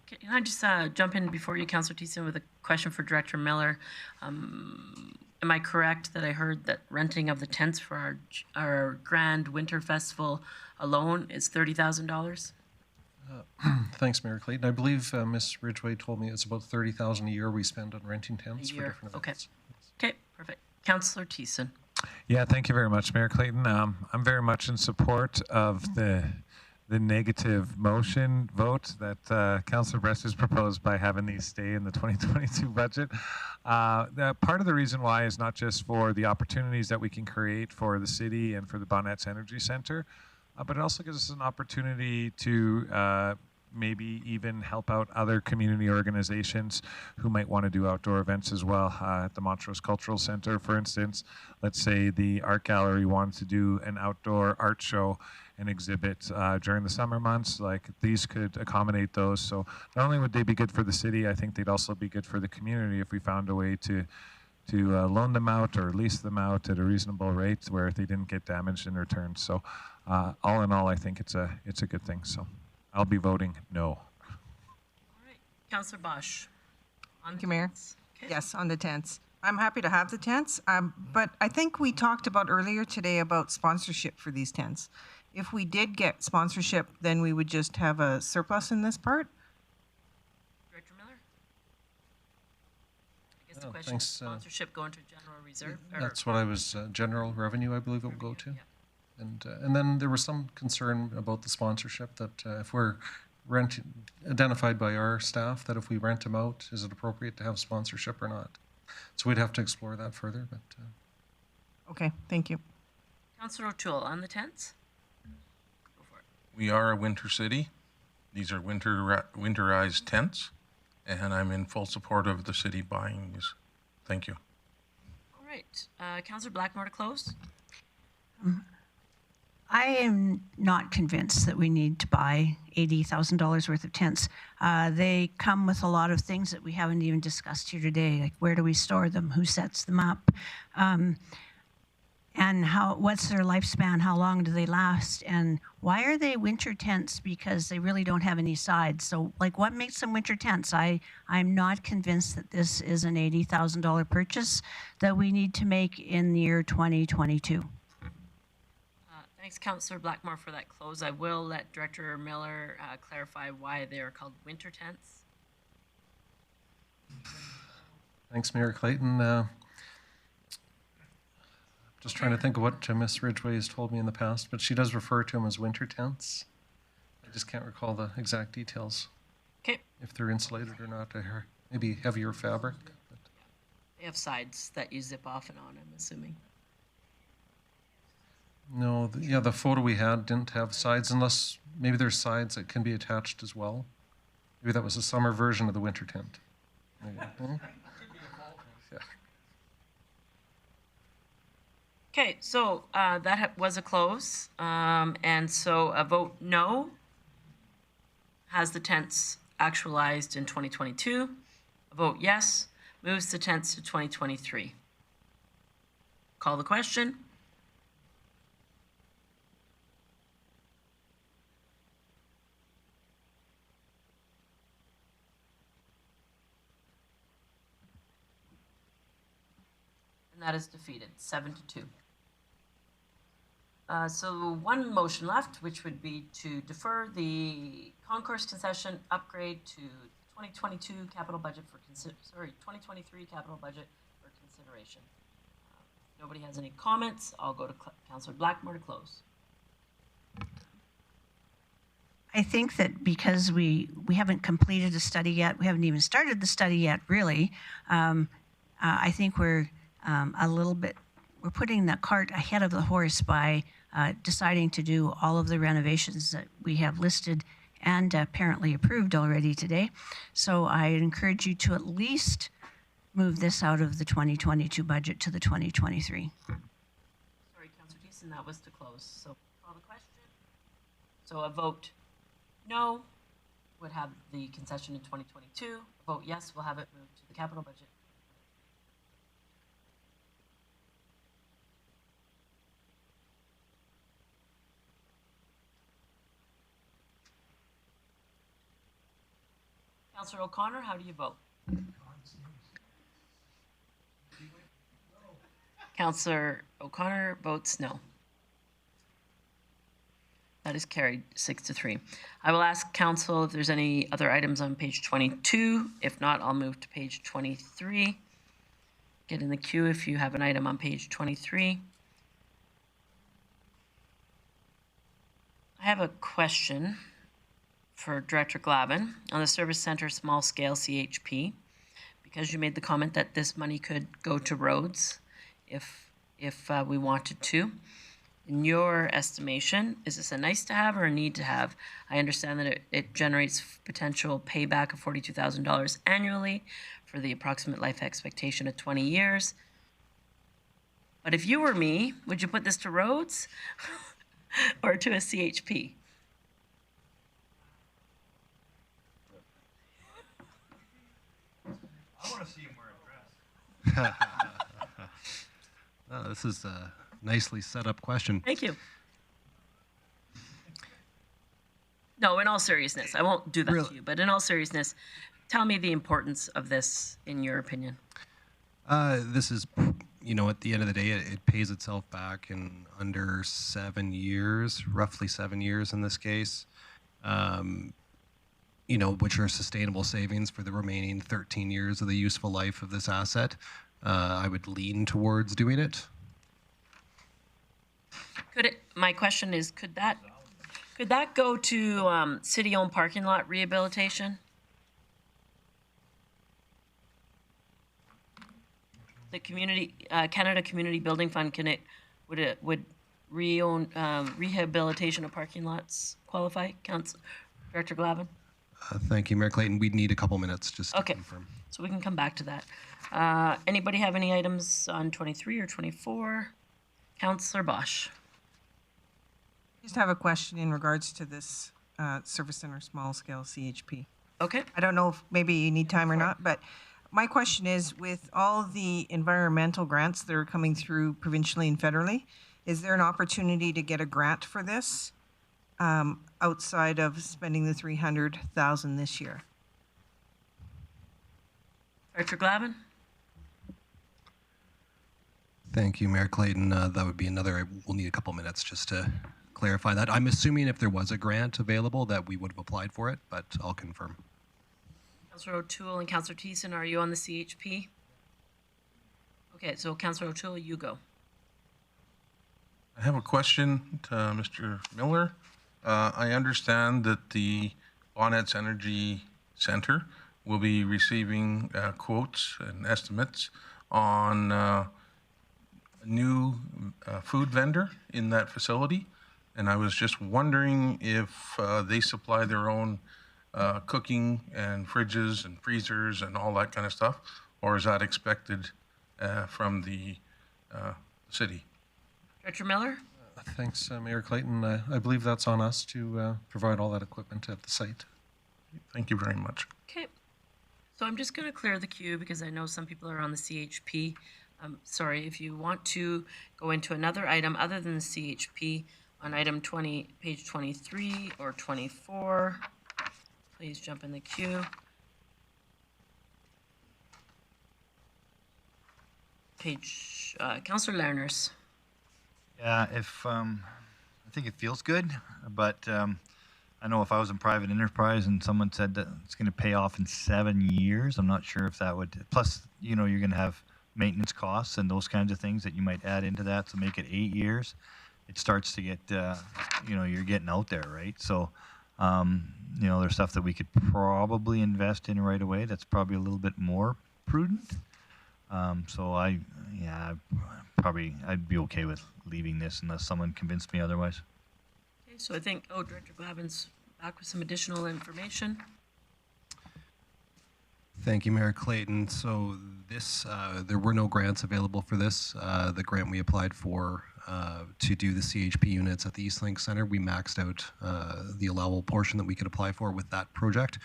Can I just jump in before you, Councillor Thiessen, with a question for Director Miller? Am I correct that I heard that renting of the tents for our Grand Winter Festival alone is $30,000? Thanks, Mayor Clayton. I believe Ms. Ridgway told me it's about $30,000 a year we spend on renting tents for different events. Okay, perfect. Councillor Thiessen. Yeah, thank you very much, Mayor Clayton. I'm very much in support of the negative motion vote that Councillor Bress has proposed by having these stay in the 2022 budget. Part of the reason why is not just for the opportunities that we can create for the city and for the Bonnet Energy Center, but it also gives us an opportunity to maybe even help out other community organizations who might want to do outdoor events as well. At the Montrose Cultural Center, for instance, let's say the art gallery wanted to do an outdoor art show and exhibit during the summer months. Like, these could accommodate those. So not only would they be good for the city, I think they'd also be good for the community if we found a way to loan them out or lease them out at a reasonable rate where they didn't get damaged in return. So all in all, I think it's a good thing. So I'll be voting no. All right. Councillor Bosch. Thank you, Mayor. Okay. Yes, on the tents. I'm happy to have the tents, but I think we talked about earlier today about sponsorship for these tents. If we did get sponsorship, then we would just have a surplus in this part? Director Miller? I guess the Oh, question thanks, is sponsorship going to general reserve? That's what I was, general revenue, I believe it will go to. And then there was some concern about the sponsorship that if we're identified by our staff that if we rent them out, is it appropriate to have sponsorship or not? So we'd have to explore that further, but. Okay, thank you. Councillor O'Toole, on the tents? Go for it. We are a winter city. These are winterized tents, and I'm in full support of the city buying these. Thank you. All right. Councillor Blackmore to close? I am not convinced that we need to buy $80,000 worth of tents. They come with a lot of things that we haven't even discussed here today, like where do we store them, who sets them up, and what's their lifespan, how long do they last, and why are they winter tents? Because they really don't have any sides. So, like, what makes them winter tents? I'm not convinced that this is an $80,000 purchase that we need to make in the year 2022. Thanks, Councillor Blackmore, for that close. I will let Director Miller clarify why they are called winter tents. Thanks, Mayor Clayton. Just trying to think of what Miss Ridgway has told me in the past, but she does refer to them as winter tents. I just can't recall the exact details. Okay. If they're insulated or not, maybe heavier fabric. But. They have sides that you zip off and on, I'm assuming. No, the photo we had didn't have sides, unless maybe there's sides that can be attached as well. Maybe that was a summer version of the winter tent. Yeah. Okay, so that was a close, and so a vote no has the tents actualized in 2022. A vote yes moves the tents to 2023. Call the question. And that is defeated, 7-2. So one motion left, which would be to defer the concourse concession upgrade to 2022 capital budget for 2023 capital budget for consideration. If nobody has any comments, I'll go to Councillor Blackmore to close. I think that because we haven't completed a study yet, we haven't even started the study yet, really. I think we're we're putting the cart ahead of the horse by deciding to do all of the renovations that we have listed and apparently approved already today. So I encourage you to at least move this out of the 2022 budget to the 2023. Sorry, Councillor Thiessen, that was to close. So call the question. So a vote no would have the concession in 2022. A vote yes will have it moved to the capital budget. Councillor O'Connor, how do you vote? Councillor O'Connor votes no. That is carried 6-3. I will ask council if there's any other items on page 22. If not, I'll move to page 23. Get in the queue if you have an item on page 23. I have a question for Director Glavin on the Service Center Small Scale CHP, because you made the comment that this money could go to roads if we wanted to. In your estimation, is this a nice to have or a need to have? I understand that it generates potential payback of $42,000 annually for the approximate life expectation of 20 years. But if you were me, would you put this to roads or to a CHP? I want to see him wear a dress. This is a nicely set up question. Thank you. No, in all seriousness, I won't do that to you, but in all seriousness, tell me the importance of this in your opinion. This is, at the end of the day, it pays itself back in under 7 years, roughly 7 years in this case, which are sustainable savings for the remaining 13 years of the useful life of this asset. I would lean towards doing it. My question is, could that go to city-owned parking lot rehabilitation? The Canada Community Building Fund, would rehabilitation of parking lots qualify? Director Glavin? Thank you, Mayor Clayton. We'd need a couple minutes just to confirm. So we can come back to that. Anybody have any items on 23 or 24? Councillor Bosch. Just have a question in regards to this service center small scale CHP. Okay. I don't know if maybe you need time or not, but my question is, with all the environmental grants that are coming through provincially and federally, is there an opportunity to get a grant for this outside of spending the $300,000 this year? Director Glavin? Thank you, Mayor Clayton. That would be we'll need a couple minutes just to clarify that. I'm assuming if there was a grant available that we would have applied for it, but I'll confirm. Councillor O'Toole and Councillor Thiessen, are you on the CHP? Okay, so Councillor O'Toole, you go. I have a question to Mr. Miller. I understand that the Bonnets Energy Center will be receiving quotes and estimates on a new food vendor in that facility. And I was just wondering if they supply their own cooking and fridges and freezers and all that kind of stuff, or is that expected from the city? Director Miller? Thanks, Mayor Clayton. I believe that's on us to provide all that equipment at the site. Thank you very much. Okay. So I'm just going to clear the queue because I know some people are on the CHP. Sorry, if you want to go into another item other than the CHP on item 20, page 23 or 24, please jump in the queue. Councillor Lerners. Yeah, I think it feels good, but I know if I was in private enterprise and someone said that it's going to pay off in 7 years, I'm not sure if that would. Plus, you're going to have maintenance costs and those kinds of things that you might add into that to make it 8 years. It starts to get, you're getting out there, right? So, there's stuff that we could probably invest in right away. That's probably a little bit more prudent. I'd be okay with leaving this unless someone convinced me otherwise. Okay, so I think, Director Glavin's back with some additional information. Thank you, Mayor Clayton. So there were no grants available for this. The grant we applied for to do the CHP units at the Eastlink Center, we maxed out the allowable portion that we could apply for with that project.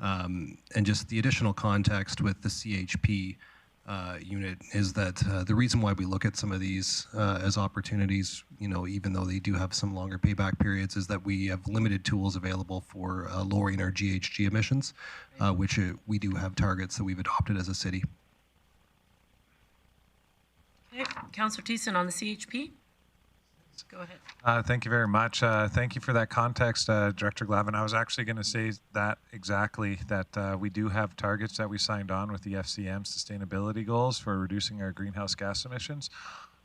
And just the additional context with the CHP unit is that the reason why we look at some of these as opportunities, even though they do have some longer payback periods, is that we have limited tools available for lowering our GHG emissions, which we do have targets that we've adopted as a city. Okay, Councillor Thiessen on the CHP. Go ahead. Thank you very much. Thank you for that context, Director Glavin. I was actually going to say that exactly, that we do have targets that we signed on with the FCM sustainability goals for reducing our greenhouse gas emissions.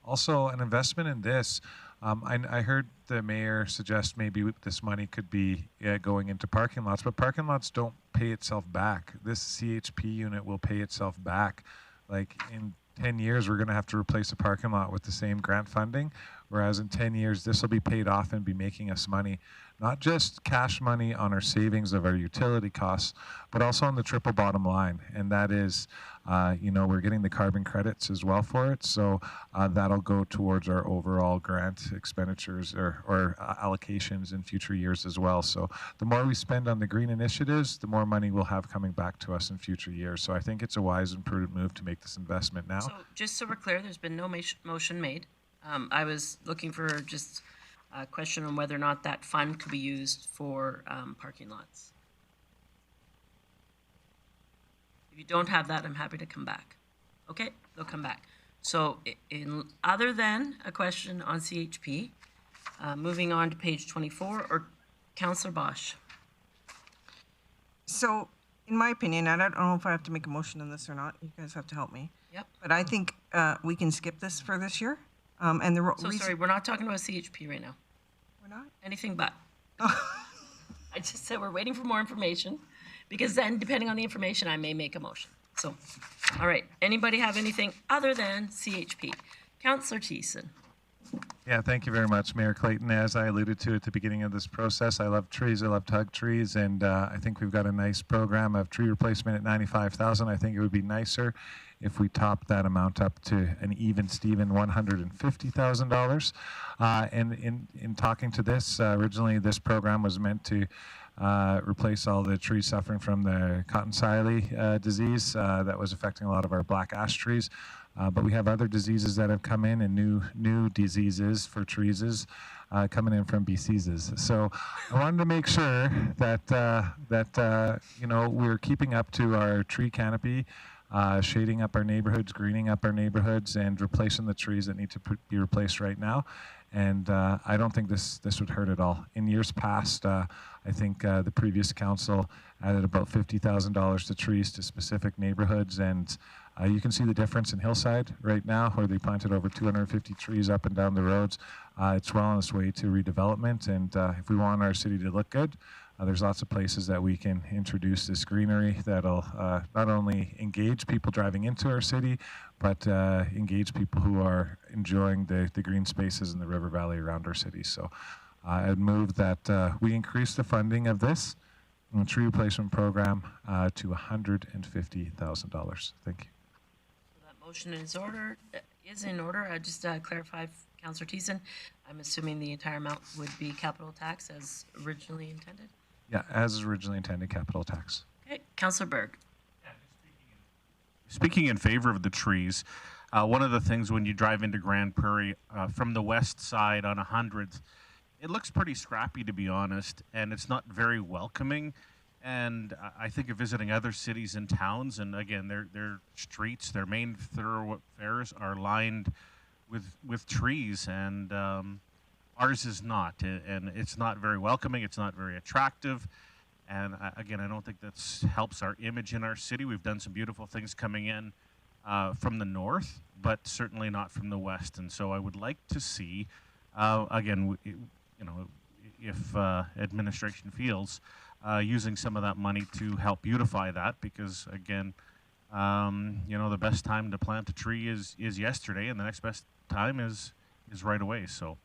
Also, an investment in this, I heard the mayor suggest maybe this money could be going into parking lots, but parking lots don't pay itself back. This CHP unit will pay itself back. Like in 10 years, we're going to have to replace a parking lot with the same grant funding. whereas in 10 years, this will be paid off and be making us money, not just cash money on our savings of our utility costs, but also on the triple bottom line. And that is, we're getting the carbon credits as well for it. So that'll go towards our overall grant expenditures or allocations in future years as well. So the more we spend on the green initiatives, the more money we'll have coming back to us in future years. So I think it's a wise and prudent move to make this investment now. So just so we're clear, there's been no motion made. I was looking for just a question on whether or not that fund could be used for parking lots. If you don't have that, I'm happy to come back. Okay, they'll come back. So other than a question on CHP, moving on to page 24, or Councillor Bosch. So, in my opinion, I don't know if I have to make a motion on this or not. You guys have to help me. Yep. But I think we can skip this for this year. And the Sorry, we're not talking about CHP right now. We're not? Anything but. I just said we're waiting for more information, because then, depending on the information, I may make a motion. So, all right. Anybody have anything other than CHP? Councillor Thiessen. Yeah, thank you very much, Mayor Clayton. As I alluded to at the beginning of this process, I love trees. I love to hug trees, and I think we've got a nice program of tree replacement at $95,000. I think it would be nicer if we top that amount up to an even Steven $150,000. And in talking to this, originally this program was meant to replace all the trees suffering from the cotton siley disease that was affecting a lot of our black ash trees. But we have other diseases that have come in, and new diseases for trees coming in from BCs. So I wanted to make sure that we're keeping up to our tree canopy, shading up our neighborhoods, greening up our neighborhoods, and replacing the trees that need to be replaced right now. And I don't think this would hurt at all. In years past, I think the previous council added about $50,000 to trees to specific neighborhoods, and you can see the difference in Hillside right now, where they planted over 250 trees up and down the roads. It's well on its way to redevelopment, and if we want our city to look good, there's lots of places that we can introduce this greenery that'll not only engage people driving into our city, but engage people who are enjoying the green spaces in the river valley around our city. So I'd move that we increase the funding of this tree replacement program to $150,000. Thank you. So that motion is in order. I just clarify, Councillor Thiessen, I'm assuming the entire amount would be capital tax as originally intended? Yeah, as originally intended, capital tax. Okay, Councillor Berg. Speaking in favor of the trees, one of the things when you drive into Grande Prairie from the west side on 100th, it looks pretty scrappy, to be honest, and it's not very welcoming. And I think of visiting other cities and towns, and again, their streets, their main thoroughfares are lined with trees, and ours is not, and it's not very welcoming. It's not very attractive, and again, I don't think that helps our image in our city. We've done some beautiful things coming in from the north, but certainly not from the west. And so I would like to see, again, if administration feels, using some of that money to help beautify that, because again, the best time to plant a tree is yesterday, and the next best time is right away. So.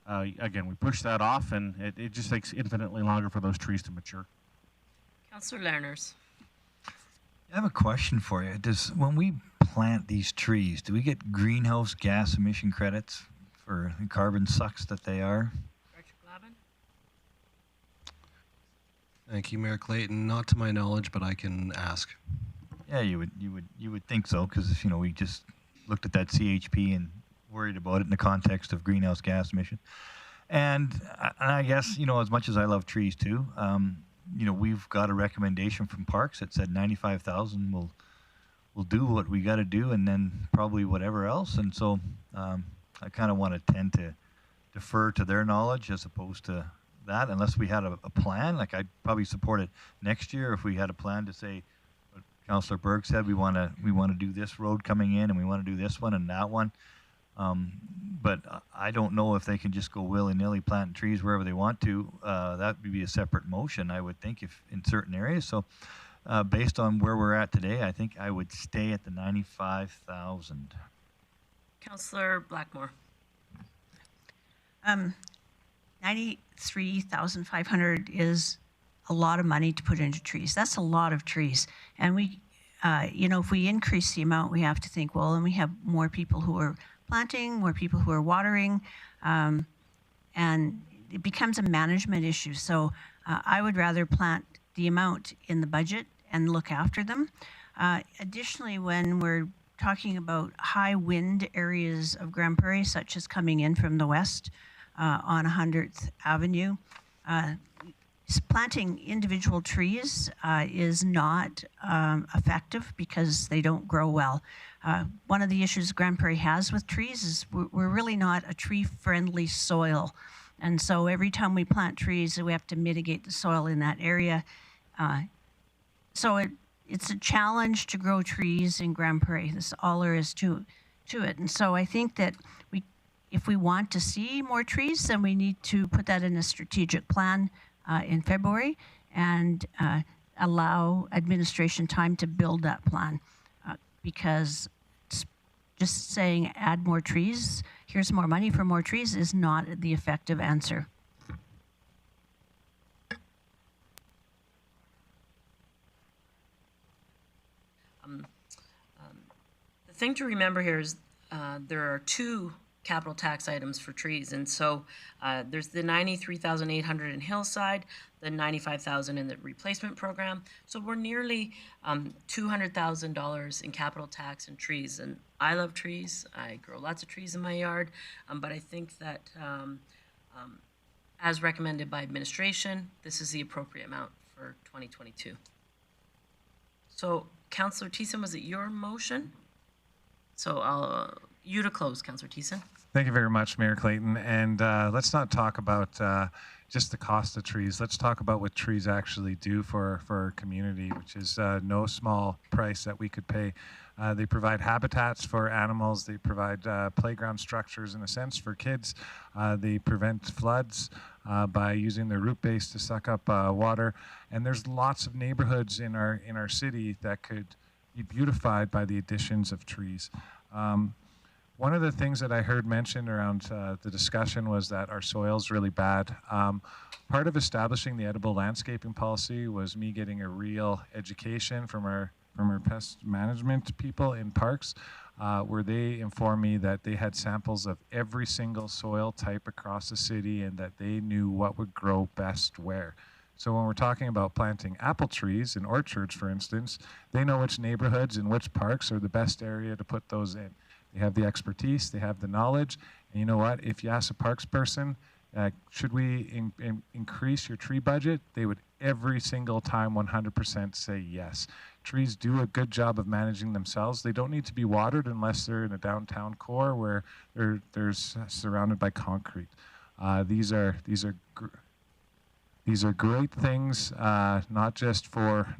Again, we push that off, and it just takes infinitely longer for those trees to mature. Councillor Lerners. I have a question for you. When we plant these trees, do we get greenhouse gas emission credits for the carbon sucks that they are? Director Glavin? Thank you, Mayor Clayton. Not to my knowledge, but I can ask. Yeah, you would think so, because we just looked at that CHP and worried about it in the context of greenhouse gas emission. And I guess, as much as I love trees too, we've got a recommendation from Parks that said 95,000 will do what we got to do, and then probably whatever else. And so I kind of want to tend to defer to their knowledge as opposed to that, unless we had a plan. Like, I'd probably support it next year if we had a plan to say, what Councillor Berg said, we want to do this road coming in, and we want to do this one and that one. But I don't know if they can just go willy-nilly planting trees wherever they want to. That would be a separate motion, I would think, if in certain areas. So based on where we're at today, I think I would stay at the 95,000. Councillor Blackmore. $93,500 is a lot of money to put into trees. That's a lot of trees. And we, if we increase the amount, we have to think, well, and we have more people who are planting, more people who are watering, and it becomes a management issue. So I would rather plant the amount in the budget and look after them. Additionally, when we're talking about high wind areas of Grande Prairie, such as coming in from the west on 100th Avenue, planting individual trees is not effective because they don't grow well. One of the issues Grande Prairie has with trees is we're really not a tree-friendly soil. And so every time we plant trees, we have to mitigate the soil in that area. So it's a challenge to grow trees in Grande Prairie. That's all there is to it. And so I think that if we want to see more trees, then we need to put that in a strategic plan in February and allow administration time to build that plan. Because just saying add more trees, here's more money for more trees is not the effective answer. The thing to remember here is there are two capital tax items for trees, and so there's the $93,800 in Hillside, the $95,000 in the replacement program. So we're nearly $200,000 in capital tax and trees. And I love trees. I grow lots of trees in my yard, but I think that as recommended by administration, this is the appropriate amount for 2022. So, Councillor Thiessen, was it your motion? So I'll you to close, Councillor Thiessen. Thank you very much, Mayor Clayton. And let's not talk about just the cost of trees. Let's talk about what trees actually do for our community, which is no small price that we could pay. They provide habitats for animals. They provide playground structures, in a sense, for kids. They prevent floods by using their root base to suck up water. And there's lots of neighborhoods in our city that could be beautified by the additions of trees. One of the things that I heard mentioned around the discussion was that our soil's really bad. Part of establishing the edible landscaping policy was me getting a real education from our pest management people in parks, where they informed me that they had samples of every single soil type across the city and that they knew what would grow best where. So when we're talking about planting apple trees in orchards, for instance, they know which neighborhoods and which parks are the best area to put those in. They have the expertise, they have the knowledge, and you know what? If you ask a parks person, should we increase your tree budget? They would every single time 100% say yes. Trees do a good job of managing themselves. They don't need to be watered unless they're in a downtown core where they're surrounded by concrete. These are great things, not just for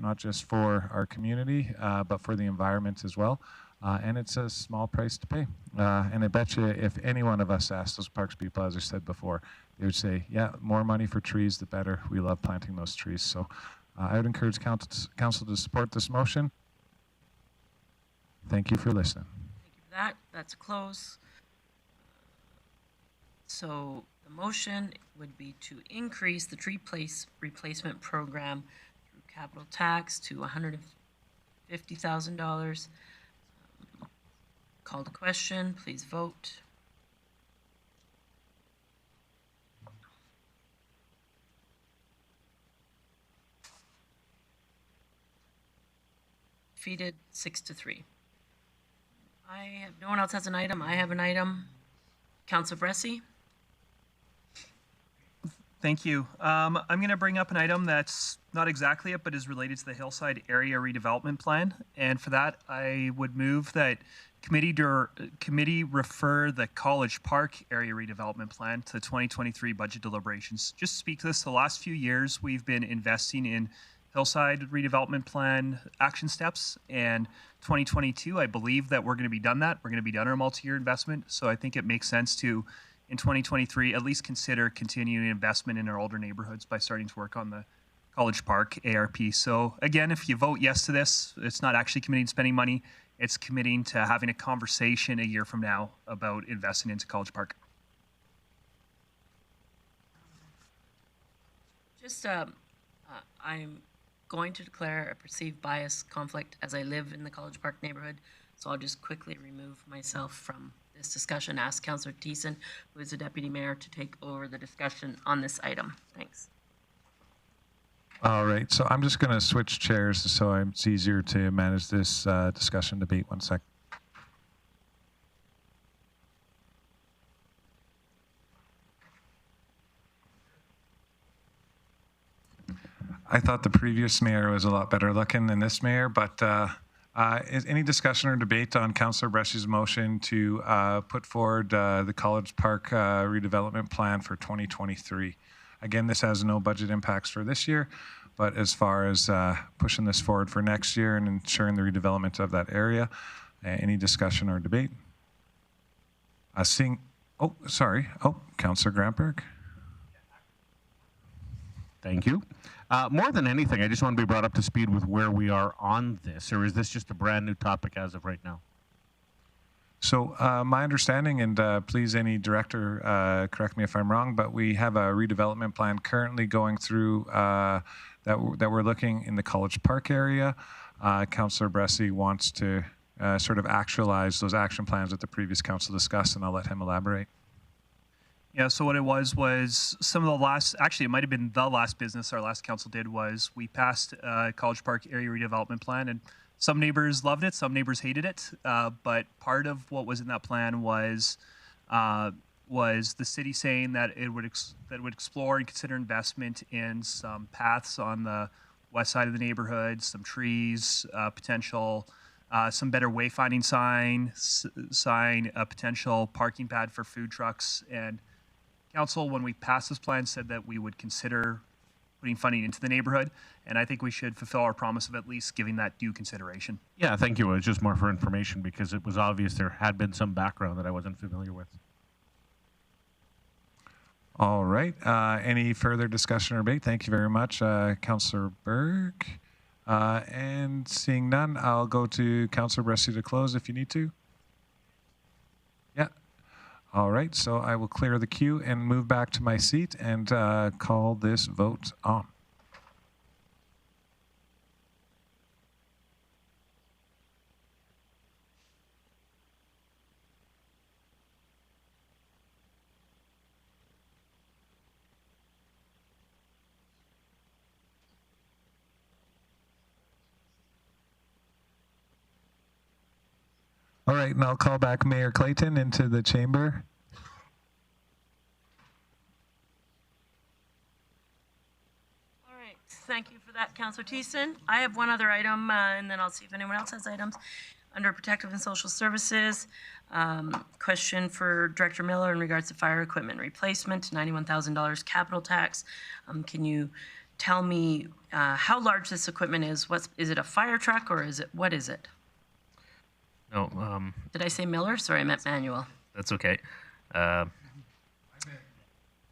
our community, but for the environment as well. And it's a small price to pay. And I bet you if any one of us asked those parks people, as I said before, they would say, yeah, more money for trees, the better. We love planting those trees. So I would encourage council to support this motion. Thank you for listening. Thank you for that. That's a close. So the motion would be to increase the tree replacement program through capital tax to $150,000. Call to question. Please vote. Defeated 6-3. No one else has an item. I have an item. Councillor Bressie. Thank you. I'm going to bring up an item that's not exactly it, but is related to the Hillside Area Redevelopment Plan. And for that, I would move that committee refer the College Park Area Redevelopment Plan to the 2023 budget deliberations. Just to speak to this, the last few years we've been investing in Hillside Redevelopment Plan action steps, and 2022, I believe that we're going to be done that. We're going to be done our multi-year investment. So I think it makes sense to, in 2023, at least consider continuing investment in our older neighborhoods by starting to work on the College Park ARP. So again, if you vote yes to this, it's not actually committing to spending money. It's committing to having a conversation a year from now about investing into College Park. Just, I'm going to declare a perceived bias conflict as I live in the College Park neighborhood. So I'll just quickly remove myself from this discussion. Ask Councillor Thiessen, who is the deputy mayor, to take over the discussion on this item. Thanks. All right, so I'm just going to switch chairs so it's easier to manage this discussion debate. 1 sec. I thought the previous mayor was a lot better looking than this mayor, but is any discussion or debate on Councillor Bresci's motion to put forward the College Park redevelopment plan for 2023? Again, this has no budget impacts for this year, but as far as pushing this forward for next year and ensuring the redevelopment of that area, any discussion or debate? Councillor Gramberg. Thank you. More than anything, I just want to be brought up to speed with where we are on this, or is this just a brand new topic as of right now? So my understanding, and please any director correct me if I'm wrong, but we have a redevelopment plan currently going through that we're looking in the College Park area. Councillor Bresci wants to sort of actualize those action plans that the previous council discussed, and I'll let him elaborate. Yeah, so what it was some of the last, actually it might have been the last business our last council did was we passed College Park area redevelopment plan, and some neighbors loved it, some neighbors hated it, but part of what was in that plan was the city saying that it would explore and consider investment in some paths on the west side of the neighborhood, some trees, potential, some better wayfinding sign, a potential parking pad for food trucks. And council, when we passed this plan, said that we would consider putting funding into the neighborhood, and I think we should fulfill our promise of at least giving that due consideration. Yeah, thank you. It was just more for information because it was obvious there had been some background that I wasn't familiar with. All right. Any further discussion or debate? Thank you very much, Councillor Berg. And seeing none, I'll go to Councillor Bresci to close if you need to. Yeah. All right. So I will clear the queue and move back to my seat and call this vote on. All right, and I'll call back Mayor Clayton into the chamber. All right, thank you for that, Councillor Thiessen. I have one other item, and then I'll see if anyone else has items. Under Protective and Social Services, question for Director Miller in regards to fire equipment replacement, $91,000 capital tax. Can you tell me how large this equipment is? Is it a fire truck or what is it? No. Did I say Miller? Sorry, I meant Manuel. That's okay.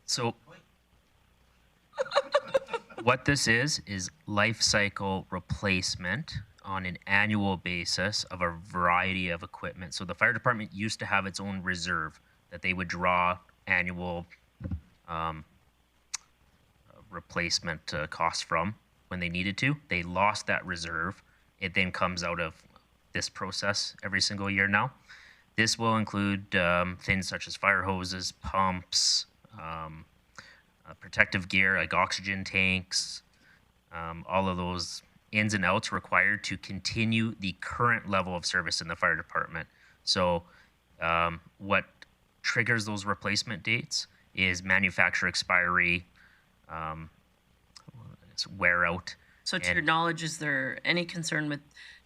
So what this is life cycle replacement on an annual basis of a variety of equipment. So the fire department used to have its own reserve that they would draw annual replacement costs from when they needed to. They lost that reserve. It then comes out of this process every single year now. This will include things such as fire hoses, pumps, protective gear like oxygen tanks, all of those ins and outs required to continue the current level of service in the fire department. So what triggers those replacement dates is manufacturer expiry, wear out. So to your knowledge, is there any concern with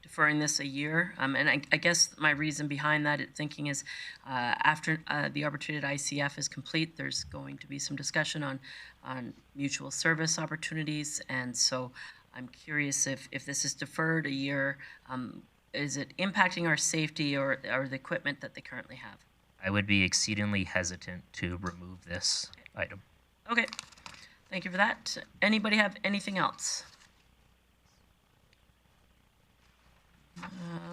deferring this a year? And I guess my reason behind that thinking is after the opportunity at ICF is complete, there's going to be some discussion on mutual service opportunities. And so I'm curious if this is deferred a year, is it impacting our safety or the equipment that they currently have? I would be exceedingly hesitant to remove this item. Okay, thank you for that. Anybody have anything else?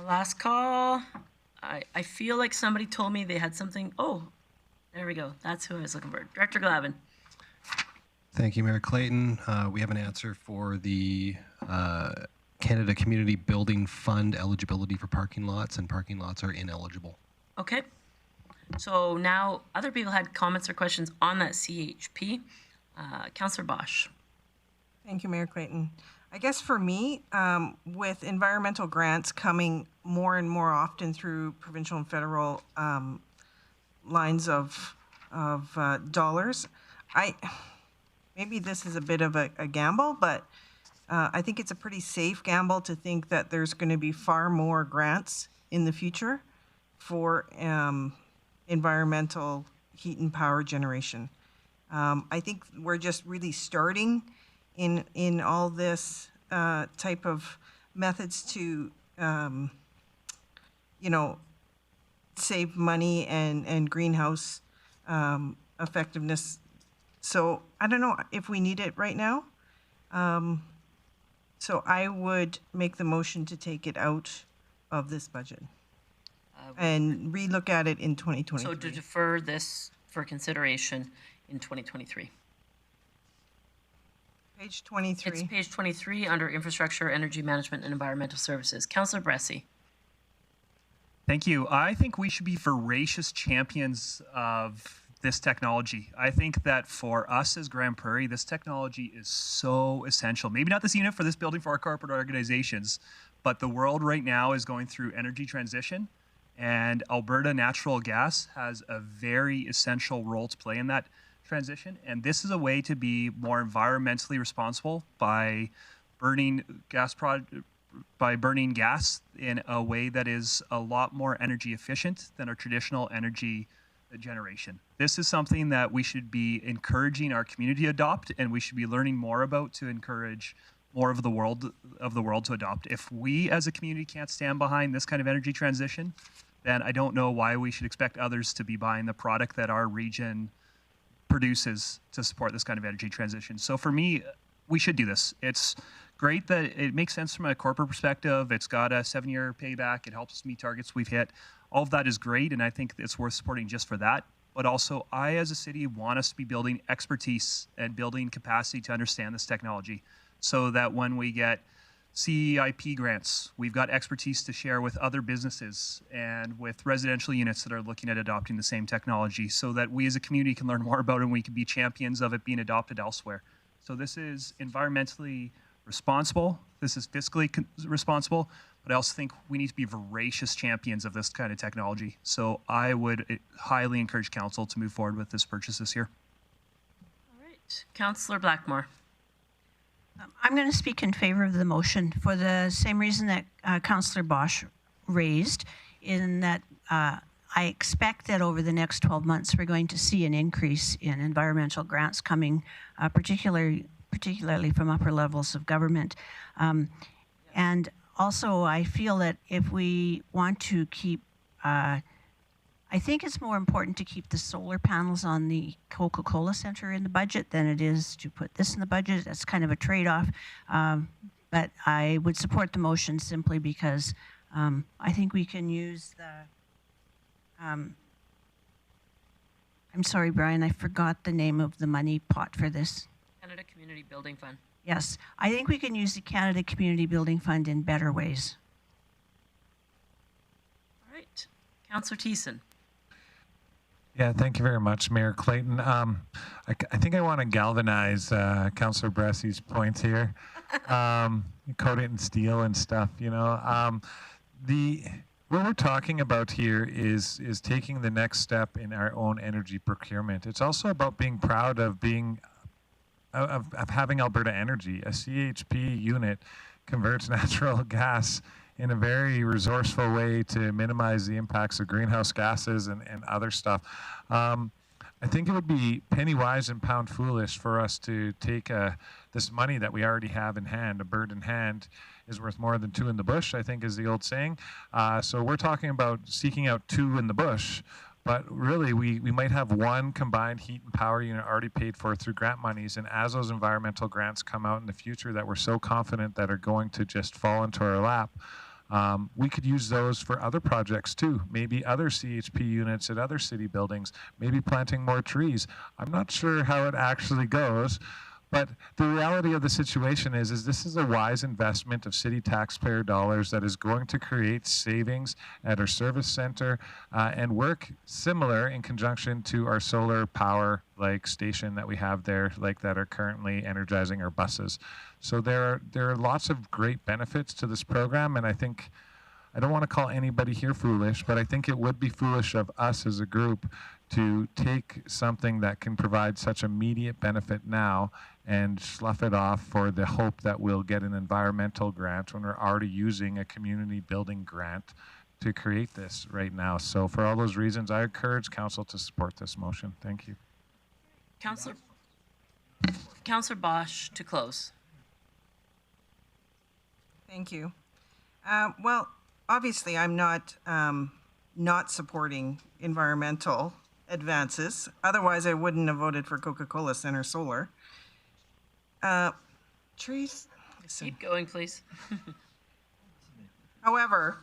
Last call. I feel like somebody told me they had something. Oh, there we go. That's who I was looking for. Director Glavin. Thank you, Mayor Clayton. We have an answer for the Canada Community Building Fund eligibility for parking lots, and parking lots are ineligible. Okay. So now other people had comments or questions on that CHP. Councillor Bosch. Thank you, Mayor Clayton. I guess for me, with environmental grants coming more and more often through provincial and federal lines of dollars, maybe this is a bit of a gamble, but I think it's a pretty safe gamble to think that there's going to be far more grants in the future for environmental heat and power generation. I think we're just really starting in all this type of methods to, save money and greenhouse effectiveness. So I don't know if we need it right now. So I would make the motion to take it out of this budget and relook at it in 2023. So to defer this for consideration in 2023. Page 23. It's page 23 under Infrastructure, Energy Management, and Environmental Services. Councillor Bressie. Thank you. I think we should be voracious champions of this technology. I think that for us as Grande Prairie, this technology is so essential. Maybe not this unit for this building for our corporate organizations, but the world right now is going through energy transition, and Alberta natural gas has a very essential role to play in that transition. And this is a way to be more environmentally responsible by burning gas in a way that is a lot more energy efficient than our traditional energy generation. This is something that we should be encouraging our community to adopt, and we should be learning more about to encourage more of the world to adopt. If we as a community can't stand behind this kind of energy transition, then I don't know why we should expect others to be buying the product that our region produces to support this kind of energy transition. So for me, we should do this. It's great that it makes sense from a corporate perspective. It's got a 7-year payback. It helps us meet targets we've hit. All of that is great, and I think it's worth supporting just for that. But also, I as a city want us to be building expertise and building capacity to understand this technology so that when we get CEIP grants, we've got expertise to share with other businesses and with residential units that are looking at adopting the same technology so that we as a community can learn more about it and we can be champions of it being adopted elsewhere. So this is environmentally responsible. This is fiscally responsible, but I also think we need to be voracious champions of this kind of technology. So I would highly encourage council to move forward with this purchase this year. All right. Councillor Blackmore. I'm going to speak in favor of the motion for the same reason that Councillor Bosch raised, in that I expect that over the next 12 months we're going to see an increase in environmental grants coming, particularly from upper levels of government. And also I feel that if we want to keep, I think it's more important to keep the solar panels on the Coca-Cola Center in the budget than it is to put this in the budget. That's kind of a trade-off. But I would support the motion simply because I think we can use the, I'm sorry, Brian, I forgot the name of the money pot for this. Canada Community Building Fund. Yes, I think we can use the Canada Community Building Fund in better ways. All right. Councillor Thiessen. Yeah, thank you very much, Mayor Clayton. I think I want to galvanize Councillor Bressie's points here. Coat it in steel and stuff, you know. What we're talking about here is taking the next step in our own energy procurement. It's also about being proud of having Alberta Energy. A CHP unit converts natural gas in a very resourceful way to minimize the impacts of greenhouse gases and other stuff. I think it would be penny wise and pound foolish for us to take this money that we already have in hand. A bird in hand is worth more than two in the bush, I think is the old saying. So we're talking about seeking out two in the bush, but really we might have one combined heat and power unit already paid for through grant monies. And as those environmental grants come out in the future that we're so confident that are going to just fall into our lap, we could use those for other projects too. Maybe other CHP units at other city buildings, maybe planting more trees. I'm not sure how it actually goes, But the reality of the situation is this is a wise investment of city taxpayer dollars that is going to create savings at our service center and work similar in conjunction to our solar power like station that we have there, like that are currently energizing our buses. So there are lots of great benefits to this program, and I think I don't want to call anybody here foolish, but I think it would be foolish of us as a group to take something that can provide such immediate benefit now and slough it off for the hope that we'll get an environmental grant when we're already using a community building grant to create this right now. So for all those reasons, I encourage council to support this motion. Thank you. Councillor Bosch to close. Thank you. Well, obviously, I'm not supporting environmental advances. Otherwise, I wouldn't have voted for Coca-Cola Center Solar. Trees. Keep going, please. However,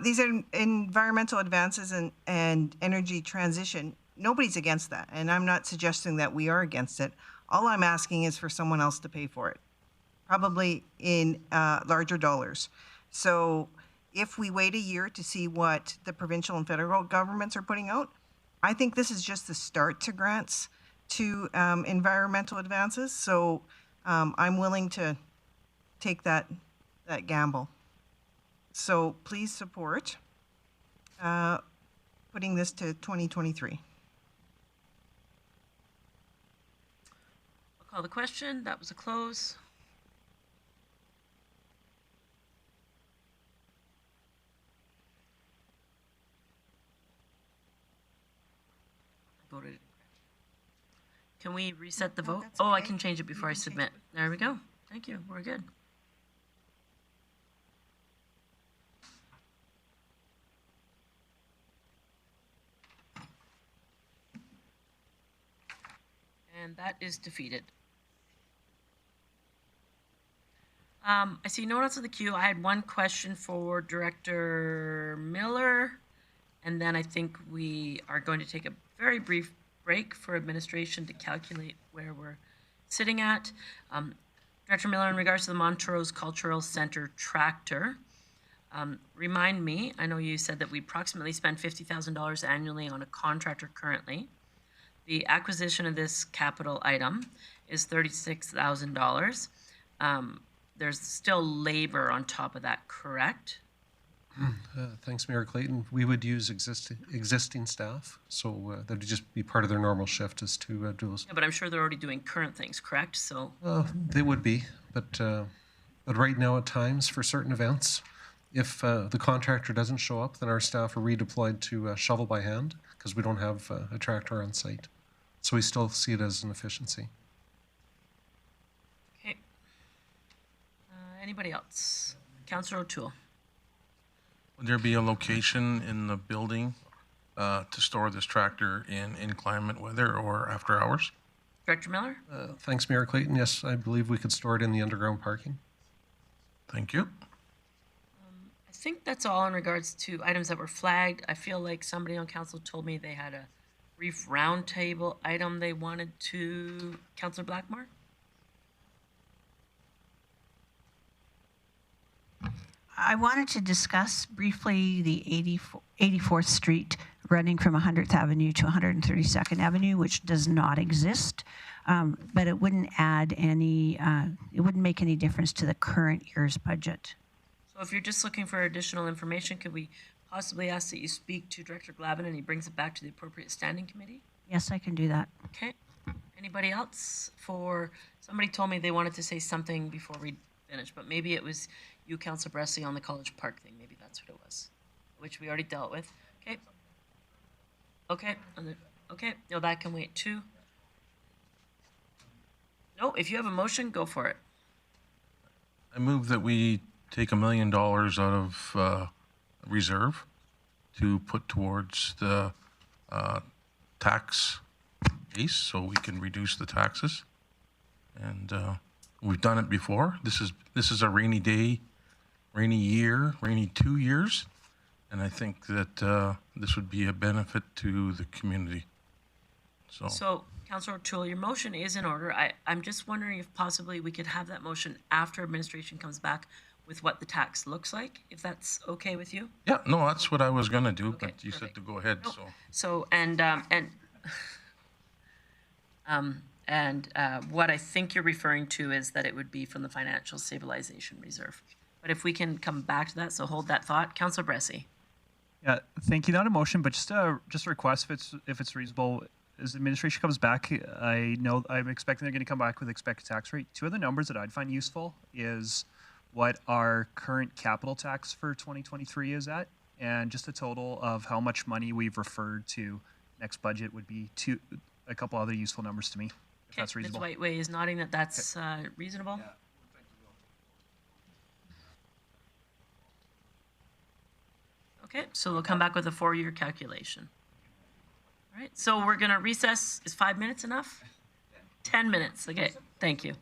these are environmental advances and energy transition. Nobody's against that, and I'm not suggesting that we are against it. All I'm asking is for someone else to pay for it, probably in larger dollars. So if we wait a year to see what the provincial and federal governments are putting out, I think this is just the start to grants to environmental advances. So I'm willing to take that gamble. So please support putting this to 2023. I'll call the question. That was a close. Voted. Can we reset the vote? Oh, I can change it before I submit. There we go. Thank you. We're good. And that is defeated. I see no one else in the queue. I had one question for Director Miller, and then I think we are going to take a very brief break for administration to calculate where we're sitting at. Director Miller, in regards to the Montrose Cultural Center tractor, remind me, I know you said that we approximately spend $50,000 annually on a contractor currently. The acquisition of this capital item is $36,000. There's still labor on top of that, correct? Thanks, Mayor Clayton. We would use existing staff, so that would just be part of their normal shift is to do those. Yeah, but I'm sure they're already doing current things, correct? So They would be, but right now at times for certain events, if the contractor doesn't show up, then our staff are redeployed to shovel by hand because we don't have a tractor on site. So we still see it as an efficiency. okay. Anybody else? Councillor O'Toole. Would there be a location in the building to store this tractor in inclement weather or after hours? Director Miller? Thanks, Mayor Clayton. Yes, I believe we could store it in the underground parking. Thank you. I think that's all in regards to items that were flagged. I feel like somebody on council told me they had a brief roundtable item they wanted to. Councillor Blackmore? I wanted to discuss briefly the 84th Street running from 100th Avenue to 132nd Avenue, which does not exist, but it wouldn't add any, it wouldn't make any difference to the current year's budget. So if you're just looking for additional information, could we possibly ask that you speak to Director Glavin and he brings it back to the appropriate standing committee? Yes, I can do that. Okay. Anybody else? Somebody told me they wanted to say something before we finish, but maybe it was you, Councillor Bressley, on the College Park thing. Maybe that's what it was, which we already dealt with. Okay. Okay. Okay. No, that can wait too. No, if you have a motion, go for it. I move that we take $1 million out of reserve to put towards the tax base so we can reduce the taxes. And we've done it before. This is a rainy day, rainy year, rainy 2 years. And I think that this would be a benefit to the community. So Councillor O'Toole, your motion is in order. I'm just wondering if possibly we could have that motion after administration comes back with what the tax looks like, if that's okay with you? Yeah, no, that's what I was gonna do, Okay, but you said perfect. to go ahead, No. so. So, what I think you're referring to is that it would be from the financial stabilization reserve. But if we can come back to that, so hold that thought. Councillor Bressie. Yeah, thank you. Not a motion, but just a request if it's reasonable. As administration comes back, I know I'm expecting they're going to come back with expected tax rate. Two of the numbers that I'd find useful is what our current capital tax for 2023 is at, and just a total of how much money we've referred to next budget would be a couple other useful numbers to me, if that's Ms. reasonable. Whiteway is nodding that that's reasonable. Okay, so we'll come back with a 4-year calculation. All right, so we're going to recess. Is 5 minutes enough? 10 minutes. Okay, thank you.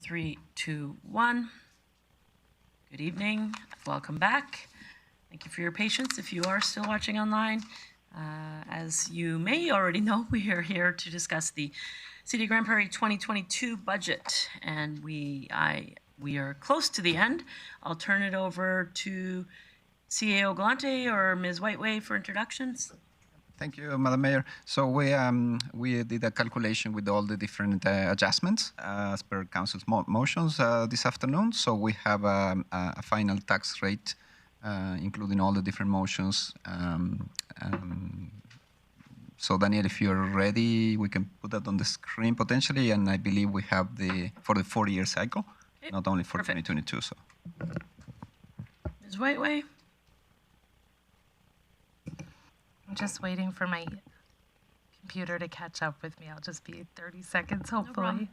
3, 2, 1. Good evening. Welcome back. Thank you for your patience if you are still watching online. As you may already know, we are here to discuss the City of Grande Prairie 2022 budget, and we are close to the end. I'll turn it over to CAO Galante or Ms. Whiteway for introductions. Thank you, Madam Mayor. So we did a calculation with all the different adjustments as per council's motions this afternoon. So we have a final tax rate, including all the different motions. So Daniel, if you're ready, we can put that on the screen potentially, and I believe we have for the 4-year cycle, okay, not only for 2022. So, Ms. Whiteway. I'm just waiting for my computer to catch up with me. I'll just be 30 seconds, hopefully. No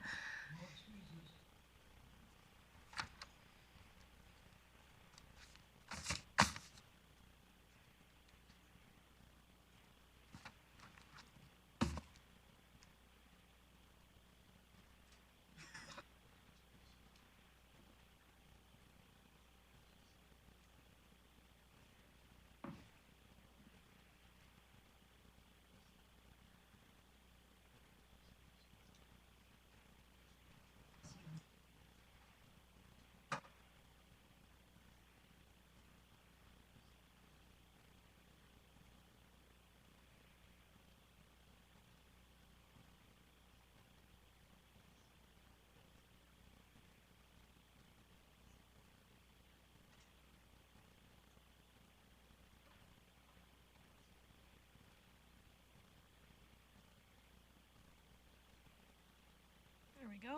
There we go.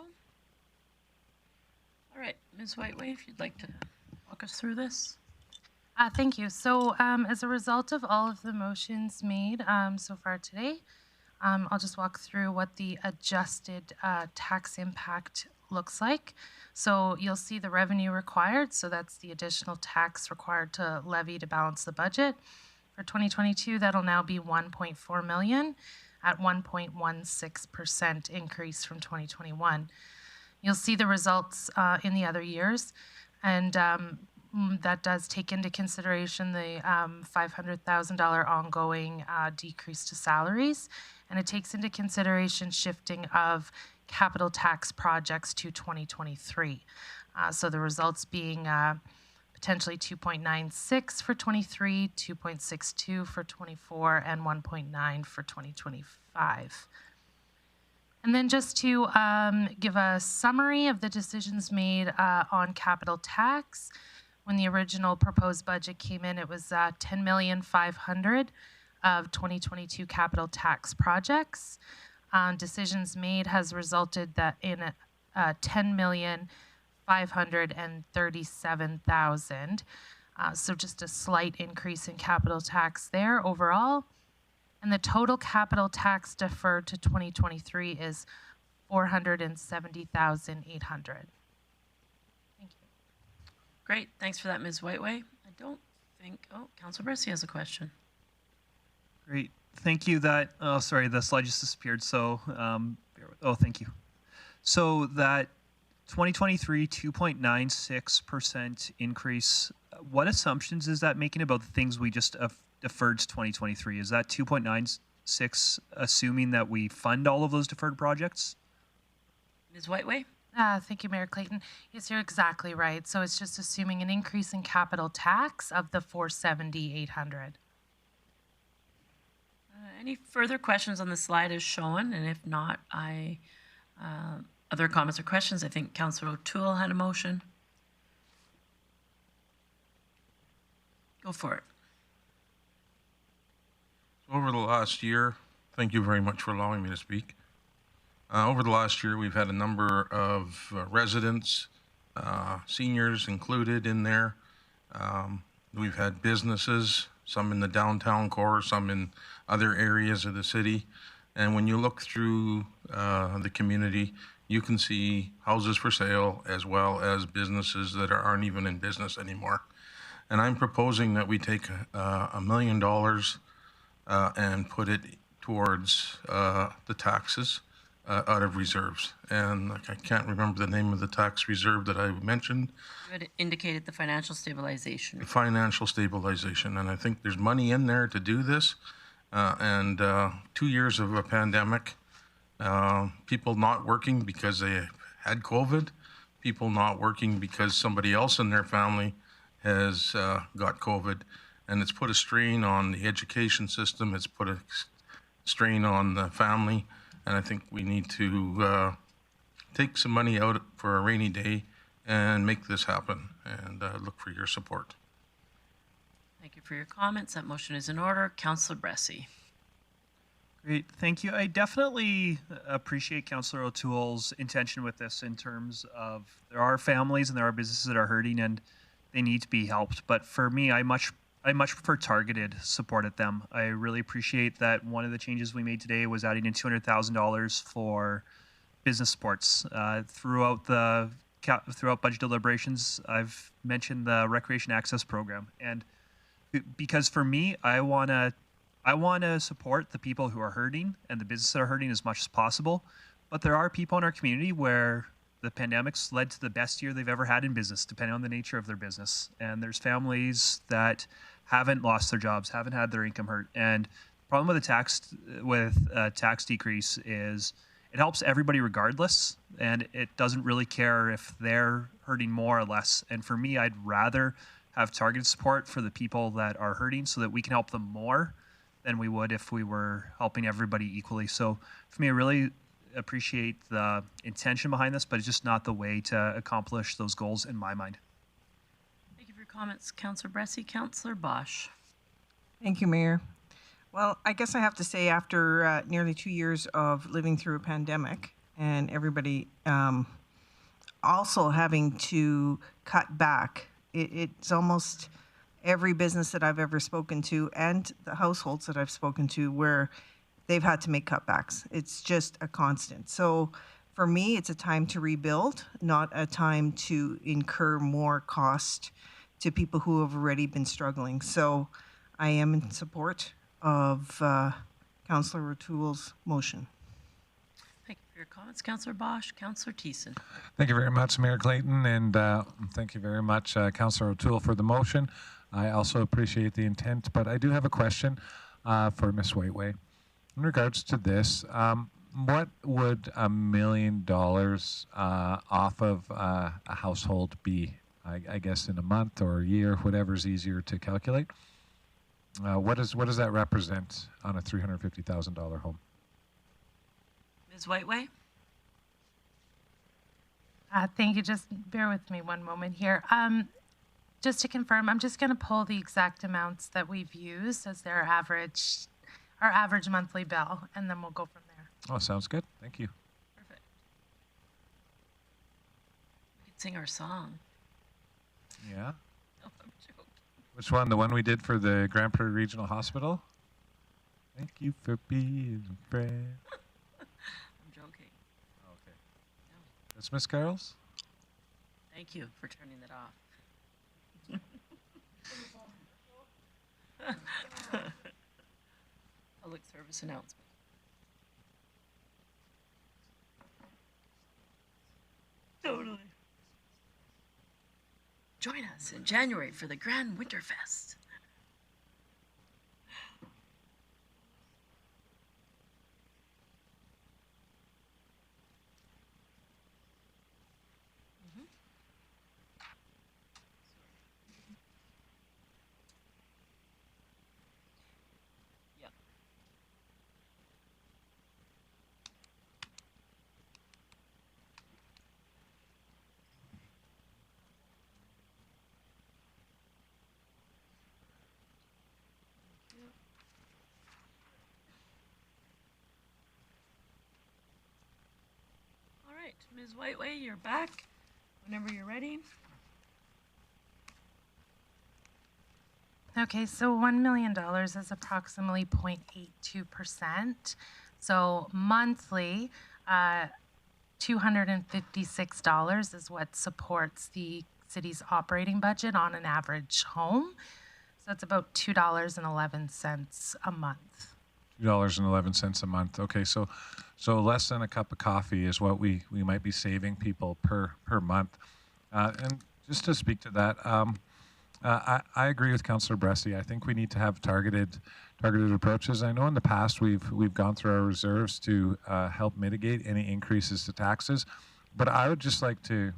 All right, Ms. Whiteway, if you'd like to walk us through this. Thank you. So as a result of all of the motions made so far today, I'll just walk through what the adjusted tax impact looks like. So you'll see the revenue required. So that's the additional tax required to levy to balance the budget. For 2022, that'll now be 1.4 million at 1.16% increase from 2021. You'll see the results in the other years, and that does take into consideration the $500,000 ongoing decrease to salaries, and it takes into consideration shifting of capital tax projects to 2023. So the results being potentially 2.96 for 23, 2.62 for 24, and 1.9 for 2025. And then just to give a summary of the decisions made on capital tax. When the original proposed budget came in, it was $10,500,000 of 2022 capital tax projects. Decisions made has resulted in $10,537,000. So just a slight increase in capital tax there overall. And the total capital tax deferred to 2023 is $470,800. Thank you. Great, thanks for that, Ms. Whiteway. I don't think, Councilor Bressi has a question. Great, thank you. The slide just disappeared. So, thank you. So that 2023 2.96% increase, what assumptions is that making about the things we just deferred to 2023? Is that 2.96 assuming that we fund all of those deferred projects? Ms. Whiteway? Thank you, Mayor Clayton. Yes, you're exactly right. So it's just assuming an increase in capital tax of the $470,800. Any further questions on the slide as shown? And if not, other comments or questions? I think Councillor O'Toole had a motion. Go for it. Over the last year, thank you very much for allowing me to speak. Over the last year, we've had a number of residents, seniors included in there. We've had businesses, some in the downtown core, some in other areas of the city. And when you look through the community, you can see houses for sale as well as businesses that aren't even in business anymore. And I'm proposing that we take $1 million and put it towards the taxes out of reserves. And like, I can't remember the name of the tax reserve that I mentioned. You had indicated the financial stabilization. Financial stabilization. And I think there's money in there to do this. 2 years of a pandemic, people not working because they had COVID, people not working because somebody else in their family has got COVID. And it's put a strain on the education system. It's put a strain on the family. And I think we need to take some money out for a rainy day and make this happen. And look for your support. Thank you for your comments. That motion is in order. Councillor Bressy. Great, thank you. I definitely appreciate Councillor O'Toole's intention with this in terms of there are families and there are businesses that are hurting and they need to be helped. But for me, I much prefer targeted support at them. I really appreciate that one of the changes we made today was adding in $200,000 for business supports. Throughout budget deliberations, I've mentioned the Recreation Access Program, and because for me, I want to support the people who are hurting and the businesses that are hurting as much as possible. But there are people in our community where the pandemic's led to the best year they've ever had in business, depending on the nature of their business. And there's families that haven't lost their jobs, haven't had their income hurt. And the problem with tax decrease is it helps everybody regardless, and it doesn't really care if they're hurting more or less. And for me, I'd rather have targeted support for the people that are hurting so that we can help them more than we would if we were helping everybody equally. So for me, I really appreciate the intention behind this, but it's just not the way to accomplish those goals in my mind. Thank you for your comments, Councillor Bressy. Councillor Bosch. Thank you, Mayor. Well, I guess I have to say after nearly 2 years of living through a pandemic and everybody also having to cut back, it's almost every business that I've ever spoken to and the households that I've spoken to where they've had to make cutbacks. It's just a constant. So for me, it's a time to rebuild, not a time to incur more cost to people who have already been struggling. So I am in support of Councillor O'Toole's motion. Thank you for your comments, Councillor Bosch. Councillor Thiessen. Thank you very much, Mayor Clayton, and thank you very much, Councillor O'Toole, for the motion. I also appreciate the intent, but I do have a question for Ms. Waitway. In regards to this, what would $1 million off of a household be? I guess in a month or a year, whatever's easier to calculate. What does that represent on a $350,000 home? Ms. Waitway. Thank you. Just bear with me one moment here. Just to confirm, I'm just going to pull the exact amounts that we've used as our average monthly bill, and then we'll go from there. Oh, sounds good. Thank you. Perfect. We could sing our song. Yeah. No, I'm joking. Which one? The one we did for the Grande Prairie Regional Hospital? Thank you for being a friend. I'm joking. Okay. No. That's Miss Carol's? Thank you for turning that off. Public service announcement. Totally. Join us in January for the Grand Winterfest. Ms. Whiteway, you're back whenever you're ready. Okay, so $1 million is approximately 0.82%. So monthly, $256 is what supports the city's operating budget on an average home. So it's about $2.11 a month. $2.11 a month. Okay, so less than a cup of coffee is what we might be saving people per month. And just to speak to that, I agree with Councillor Bressi. I think we need to have targeted approaches. I know in the past we've gone through our reserves to help mitigate any increases to taxes, but I would just like to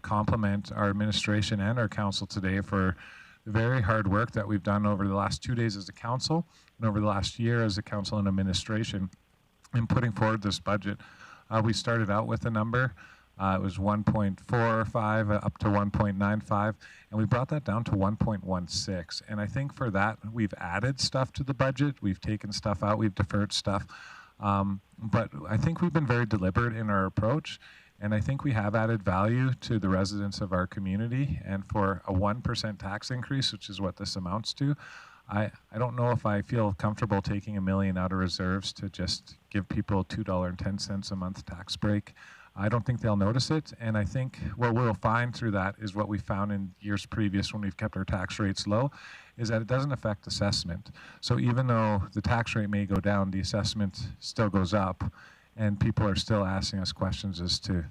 compliment our administration and our council today for the very hard work that we've done over the last 2 days as a council and over the last year as a council and administration in putting forward this budget. We started out with a number. It was 1.45 up to 1.95, and we brought that down to 1.16. And I think for that, we've added stuff to the budget. We've taken stuff out. We've deferred stuff. But I think we've been very deliberate in our approach. And I think we have added value to the residents of our community. And for a 1% tax increase, which is what this amounts to, I don't know if I feel comfortable taking $1 million out of reserves to just give people $2.10 a month tax break. I don't think they'll notice it. And I think what we'll find through that is what we found in years previous when we've kept our tax rates low, is that it doesn't affect assessment. So even though the tax rate may go down, the assessment still goes up. And people are still asking us questions as to,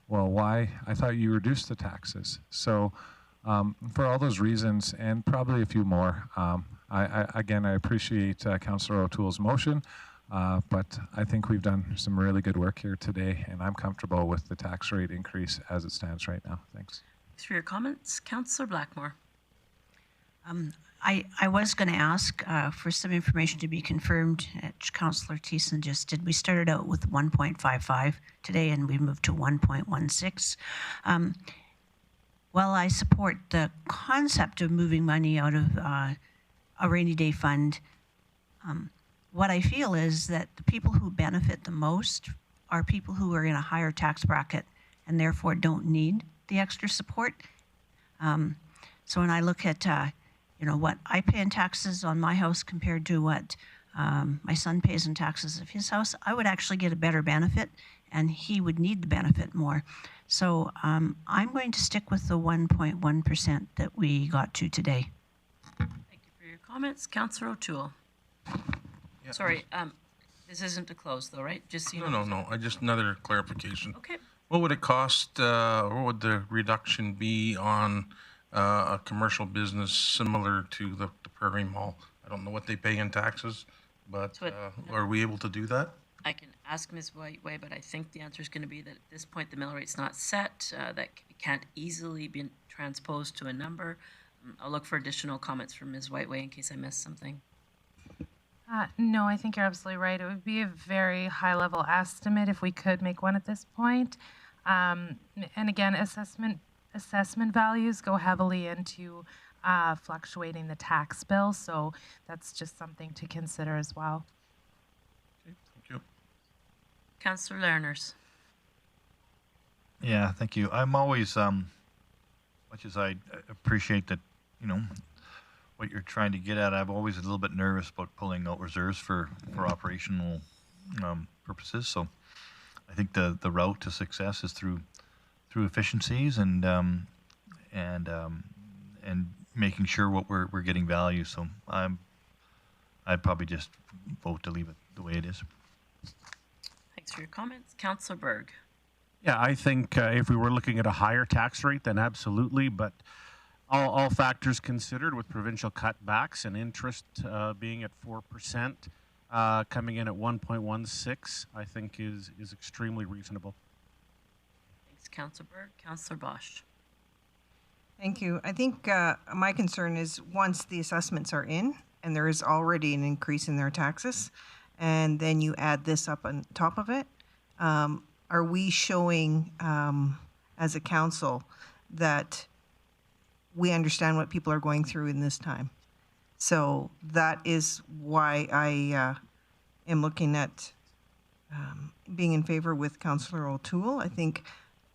well, why? I thought you reduced the taxes. So for all those reasons, and probably a few more, I appreciate Councillor O'Toole's motion, but I think we've done some really good work here today, and I'm comfortable with the tax rate increase as it stands right now. Thanks. Thanks for your comments. Councillor Blackmore. I was going to ask for some information to be confirmed, which Councillor Thiessen just did. We started out with 1.55 today, and we moved to 1.16. While I support the concept of moving money out of a rainy day fund, what I feel is that the people who benefit the most are people who are in a higher tax bracket and therefore don't need the extra support. So when I look at what I pay in taxes on my house compared to what my son pays in taxes of his house, I would actually get a better benefit, and he would need the benefit more. So I'm going to stick with the 1.1% that we got to today. Thank you for your comments. Councillor O'Toole. Yeah. Sorry, this isn't a close though, right? Just so you No. I just another clarification. Okay. What would it cost, or what would the reduction be on a commercial business similar to the Prairie Mall? I don't know what they pay in taxes, but are we able to do that? I can ask Ms. Whiteway, but I think the answer is going to be that at this point the mill rate's not set, that it can't easily be transposed to a number. I'll look for additional comments from Ms. Whiteway in case I missed something. No, I think you're absolutely right. It would be a very high-level estimate if we could make one at this point. And again, assessment values go heavily into fluctuating the tax bill, so that's just something to consider as well. Okay, thank you. Councillor Lerners. Yeah, thank you. I'm always, much as I appreciate that, what you're trying to get at, I'm always a little bit nervous about pulling out reserves for operational purposes. So I think the route to success is through efficiencies and making sure what we're getting value. So I'd probably just vote to leave it the way it is. Thanks for your comments. Councillor Berg. Yeah, I think if we were looking at a higher tax rate, then absolutely. But all factors considered, with provincial cutbacks and interest being at 4%, coming in at 1.16, I think is extremely reasonable. Thanks, Councillor Berg. Councillor Bosch. Thank you. I think my concern is once the assessments are in and there is already an increase in their taxes, and then you add this up on top of it, are we showing as a council that we understand what people are going through in this time? So that is why I am looking at being in favor with Councillor O'Toole. I think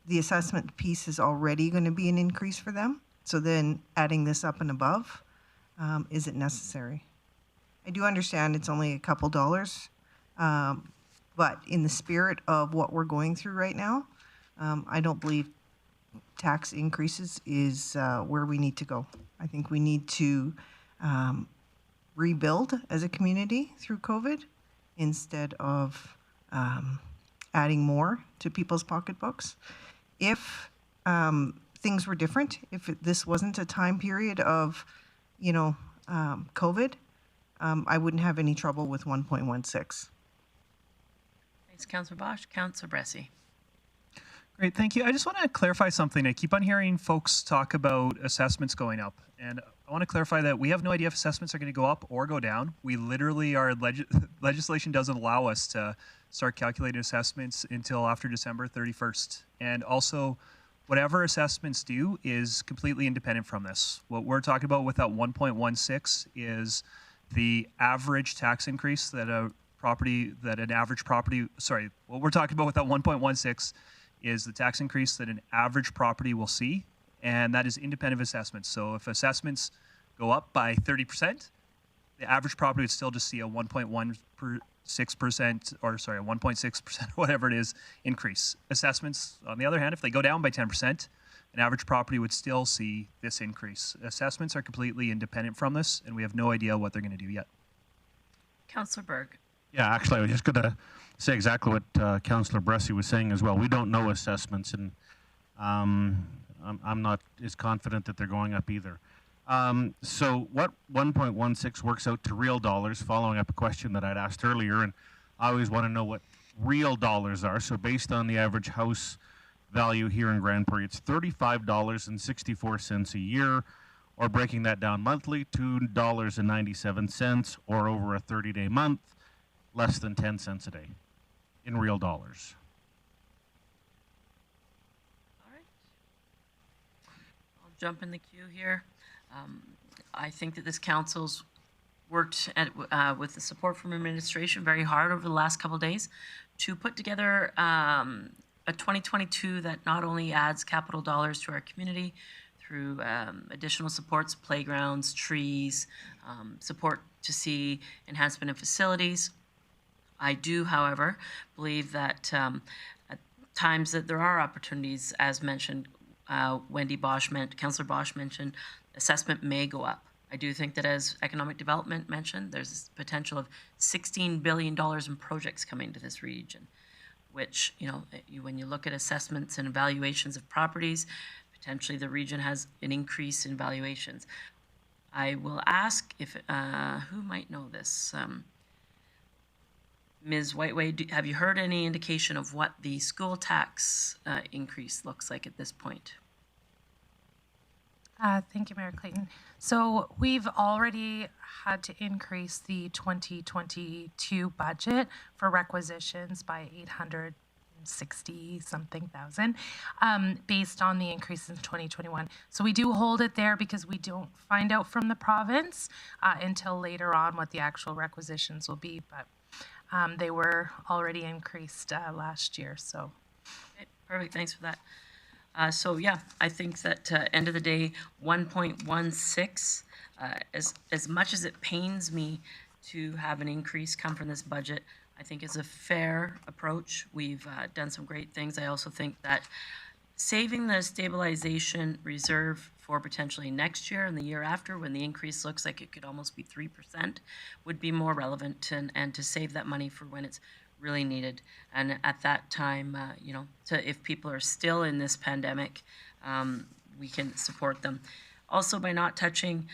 the assessment piece is already going to be an increase for them. So then adding this up and above isn't necessary. I do understand it's only a couple dollars, but in the spirit of what we're going through right now, I don't believe tax increases is where we need to go. I think we need to rebuild as a community through COVID, instead of adding more to people's pocketbooks. If things were different, if this wasn't a time period of, COVID, I wouldn't have any trouble with 1.16. Thanks, Councillor Bosch. Councillor Bressi. Great, thank you. I just want to clarify something. I keep on hearing folks talk about assessments going up, and I want to clarify that we have no idea if assessments are going to go up or go down. We literally, our legislation doesn't allow us to start calculating assessments until after December 31st. And also, whatever assessments do is completely independent from this. What we're talking about with that 1.16 is the average tax increase that what we're talking about with that 1.16 is the tax increase that an average property will see, and that is independent of assessments. So if assessments go up by 30%, the average property would still just see a 1.16% or 1.6%, whatever it is, increase. Assessments, on the other hand, if they go down by 10%, an average property would still see this increase. Assessments are completely independent from this, and we have no idea what they're going to do yet. Councillor Berg. Yeah, actually, I was just going to say exactly what Councillor Bressi was saying as well. We don't know assessments, and I'm not as confident that they're going up either. So what 1.16 works out to real dollars, following up a question that I'd asked earlier, and I always want to know what real dollars are. So based on the average house value here in Grande Prairie, it's $35.64 a year, or breaking that down monthly, $2.97, or over a 30-day month, less than 10 cents a day in real dollars. All right. I'll jump in the queue here. I think that this council's worked with the support from administration very hard over the last couple of days to put together a 2022 that not only adds capital dollars to our community through additional supports, playgrounds, trees, support to see enhancement of facilities. I do, however, believe that at times that there are opportunities, as mentioned, Councillor Bosch mentioned, assessment may go up. I do think that, as economic development mentioned, there's this potential of $16 billion in projects coming to this region, which, when you look at assessments and evaluations of properties, potentially the region has an increase in valuations. I will ask if, who might know this? Ms. Whiteway, have you heard any indication of what the school tax increase looks like at this point? Thank you, Mayor Clayton. So we've already had to increase the 2022 budget for requisitions by 860 something thousand based on the increase in 2021. So we do hold it there because we don't find out from the province until later on what the actual requisitions will be, but they were already increased last year. So okay, perfect, thanks for that. So yeah, I think that end of the day, 1.16, as much as it pains me to have an increase come from this budget, I think is a fair approach. We've done some great things. I also think that saving the stabilization reserve for potentially next year and the year after, when the increase looks like it could almost be 3%, would be more relevant, and to save that money for when it's really needed. And at that time, if people are still in this pandemic, we can support them. Also, by not touching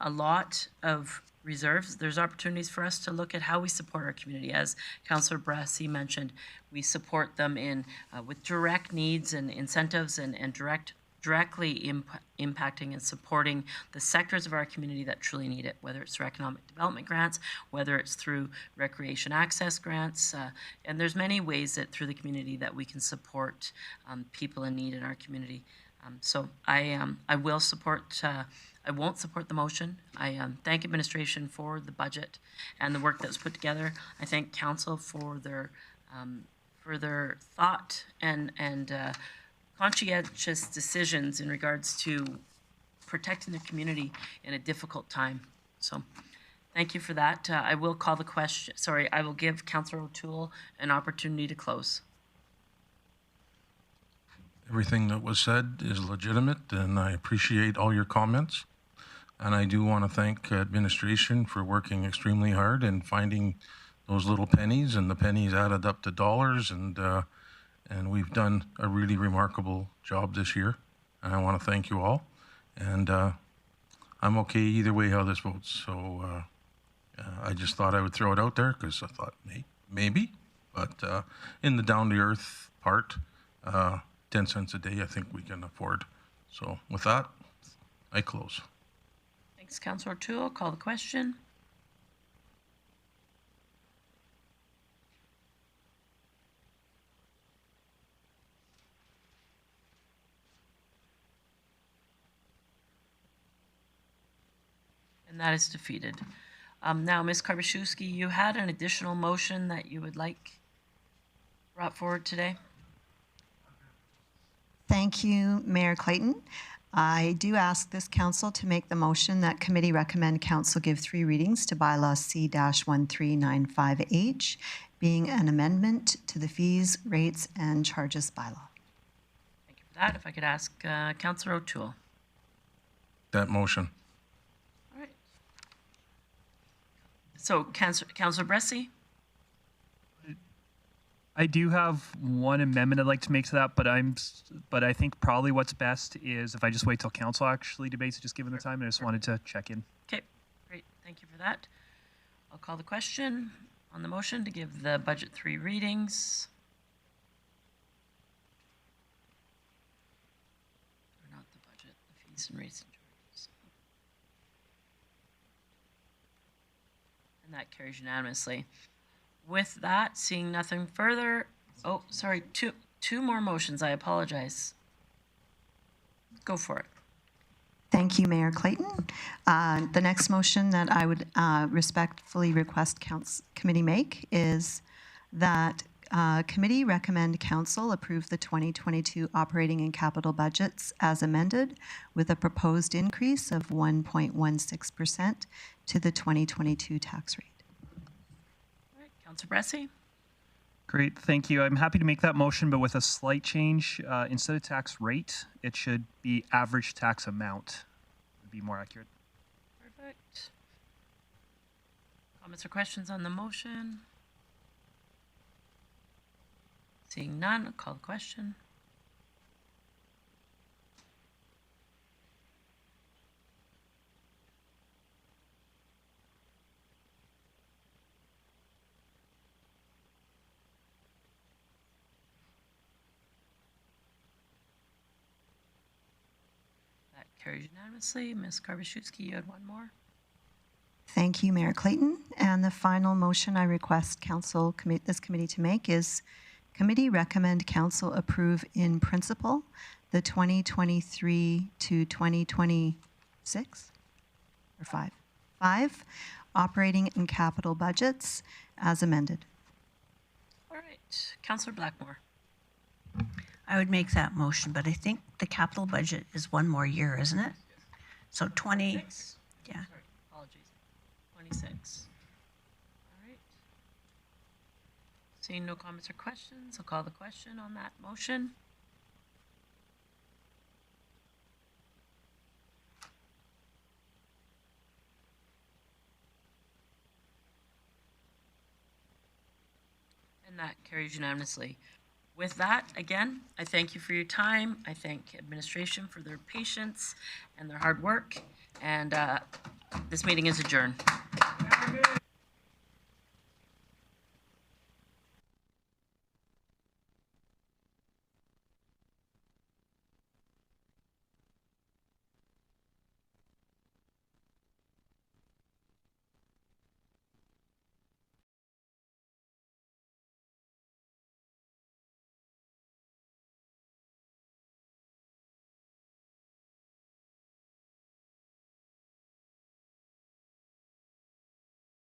a lot of reserves, there's opportunities for us to look at how we support our community. As Councillor Bressi mentioned, we support them in with direct needs and incentives and directly impacting and supporting the sectors of our community that truly need it, whether it's through economic development grants, whether it's through recreation access grants, and there's many ways that through the community that we can support people in need in our community. So I will support. I won't support the motion. I thank administration for the budget and the work that was put together. I thank council for their thought and conscientious decisions in regards to protecting the community in a difficult time. So thank you for that. I will call the question. Sorry, I will give Councillor O'Toole an opportunity to close. Everything that was said is legitimate, and I appreciate all your comments. And I do want to thank administration for working extremely hard and finding those little pennies, and the pennies added up to dollars, and we've done a really remarkable job this year. And I want to thank you all. And I'm okay either way how this votes. So I just thought I would throw it out there because I thought maybe. But in the down-to-earth part, 10 cents a day I think we can afford. So with that, I close. Thanks, Councillor O'Toole. Call the question. And that is defeated. Now, Ms. Karbaschewski, you had an additional motion that you would like brought forward today. Thank you, Mayor Clayton. I do ask this council to make the motion that committee recommend council give 3 readings to bylaw C-1395H, being an amendment to the fees, rates, and charges bylaw. Thank you for that. If I could ask Councillor O'Toole. That motion. All right. So, Councillor Bressie? I do have one amendment I'd like to make to that, but I think probably what's best is if I just wait till council actually debates it, just given the time. I just wanted to check in. Okay, great. Thank you for that. I'll call the question on the motion to give the budget 3 readings. Or not the budget, the fees and rates and charges. And that carries unanimously. With that, seeing nothing further, oh, sorry, two more motions. I apologize. Go for it. Thank you, Mayor Clayton. The next motion that I would respectfully request committee make is that committee recommend council approve the 2022 operating and capital budgets as amended with a proposed increase of 1.16% to the 2022 tax rate. Councillor Bressie? Great, thank you. I'm happy to make that motion, but with a slight change. Instead of tax rate, it should be average tax amount. Would be more accurate. Perfect. Comments or questions on the motion? Seeing none, I'll call the question. Carries unanimously. Ms. Karbaschewski, you had one more. Thank you, Mayor Clayton. And the final motion I request this committee to make is committee recommend council approve in principle the 2023 to 2026 or 5 operating and capital budgets as amended. All right, Councillor Blackmore. I would make that motion, but I think the capital budget is one more year, isn't it? So 20, 26? Yeah. Sorry, apologies. 26. All right. Seeing no comments or questions, I'll call the question on that motion. And that carries unanimously. With that, again, I thank you for your time. I thank administration for their patience and their hard work. And this meeting is adjourned.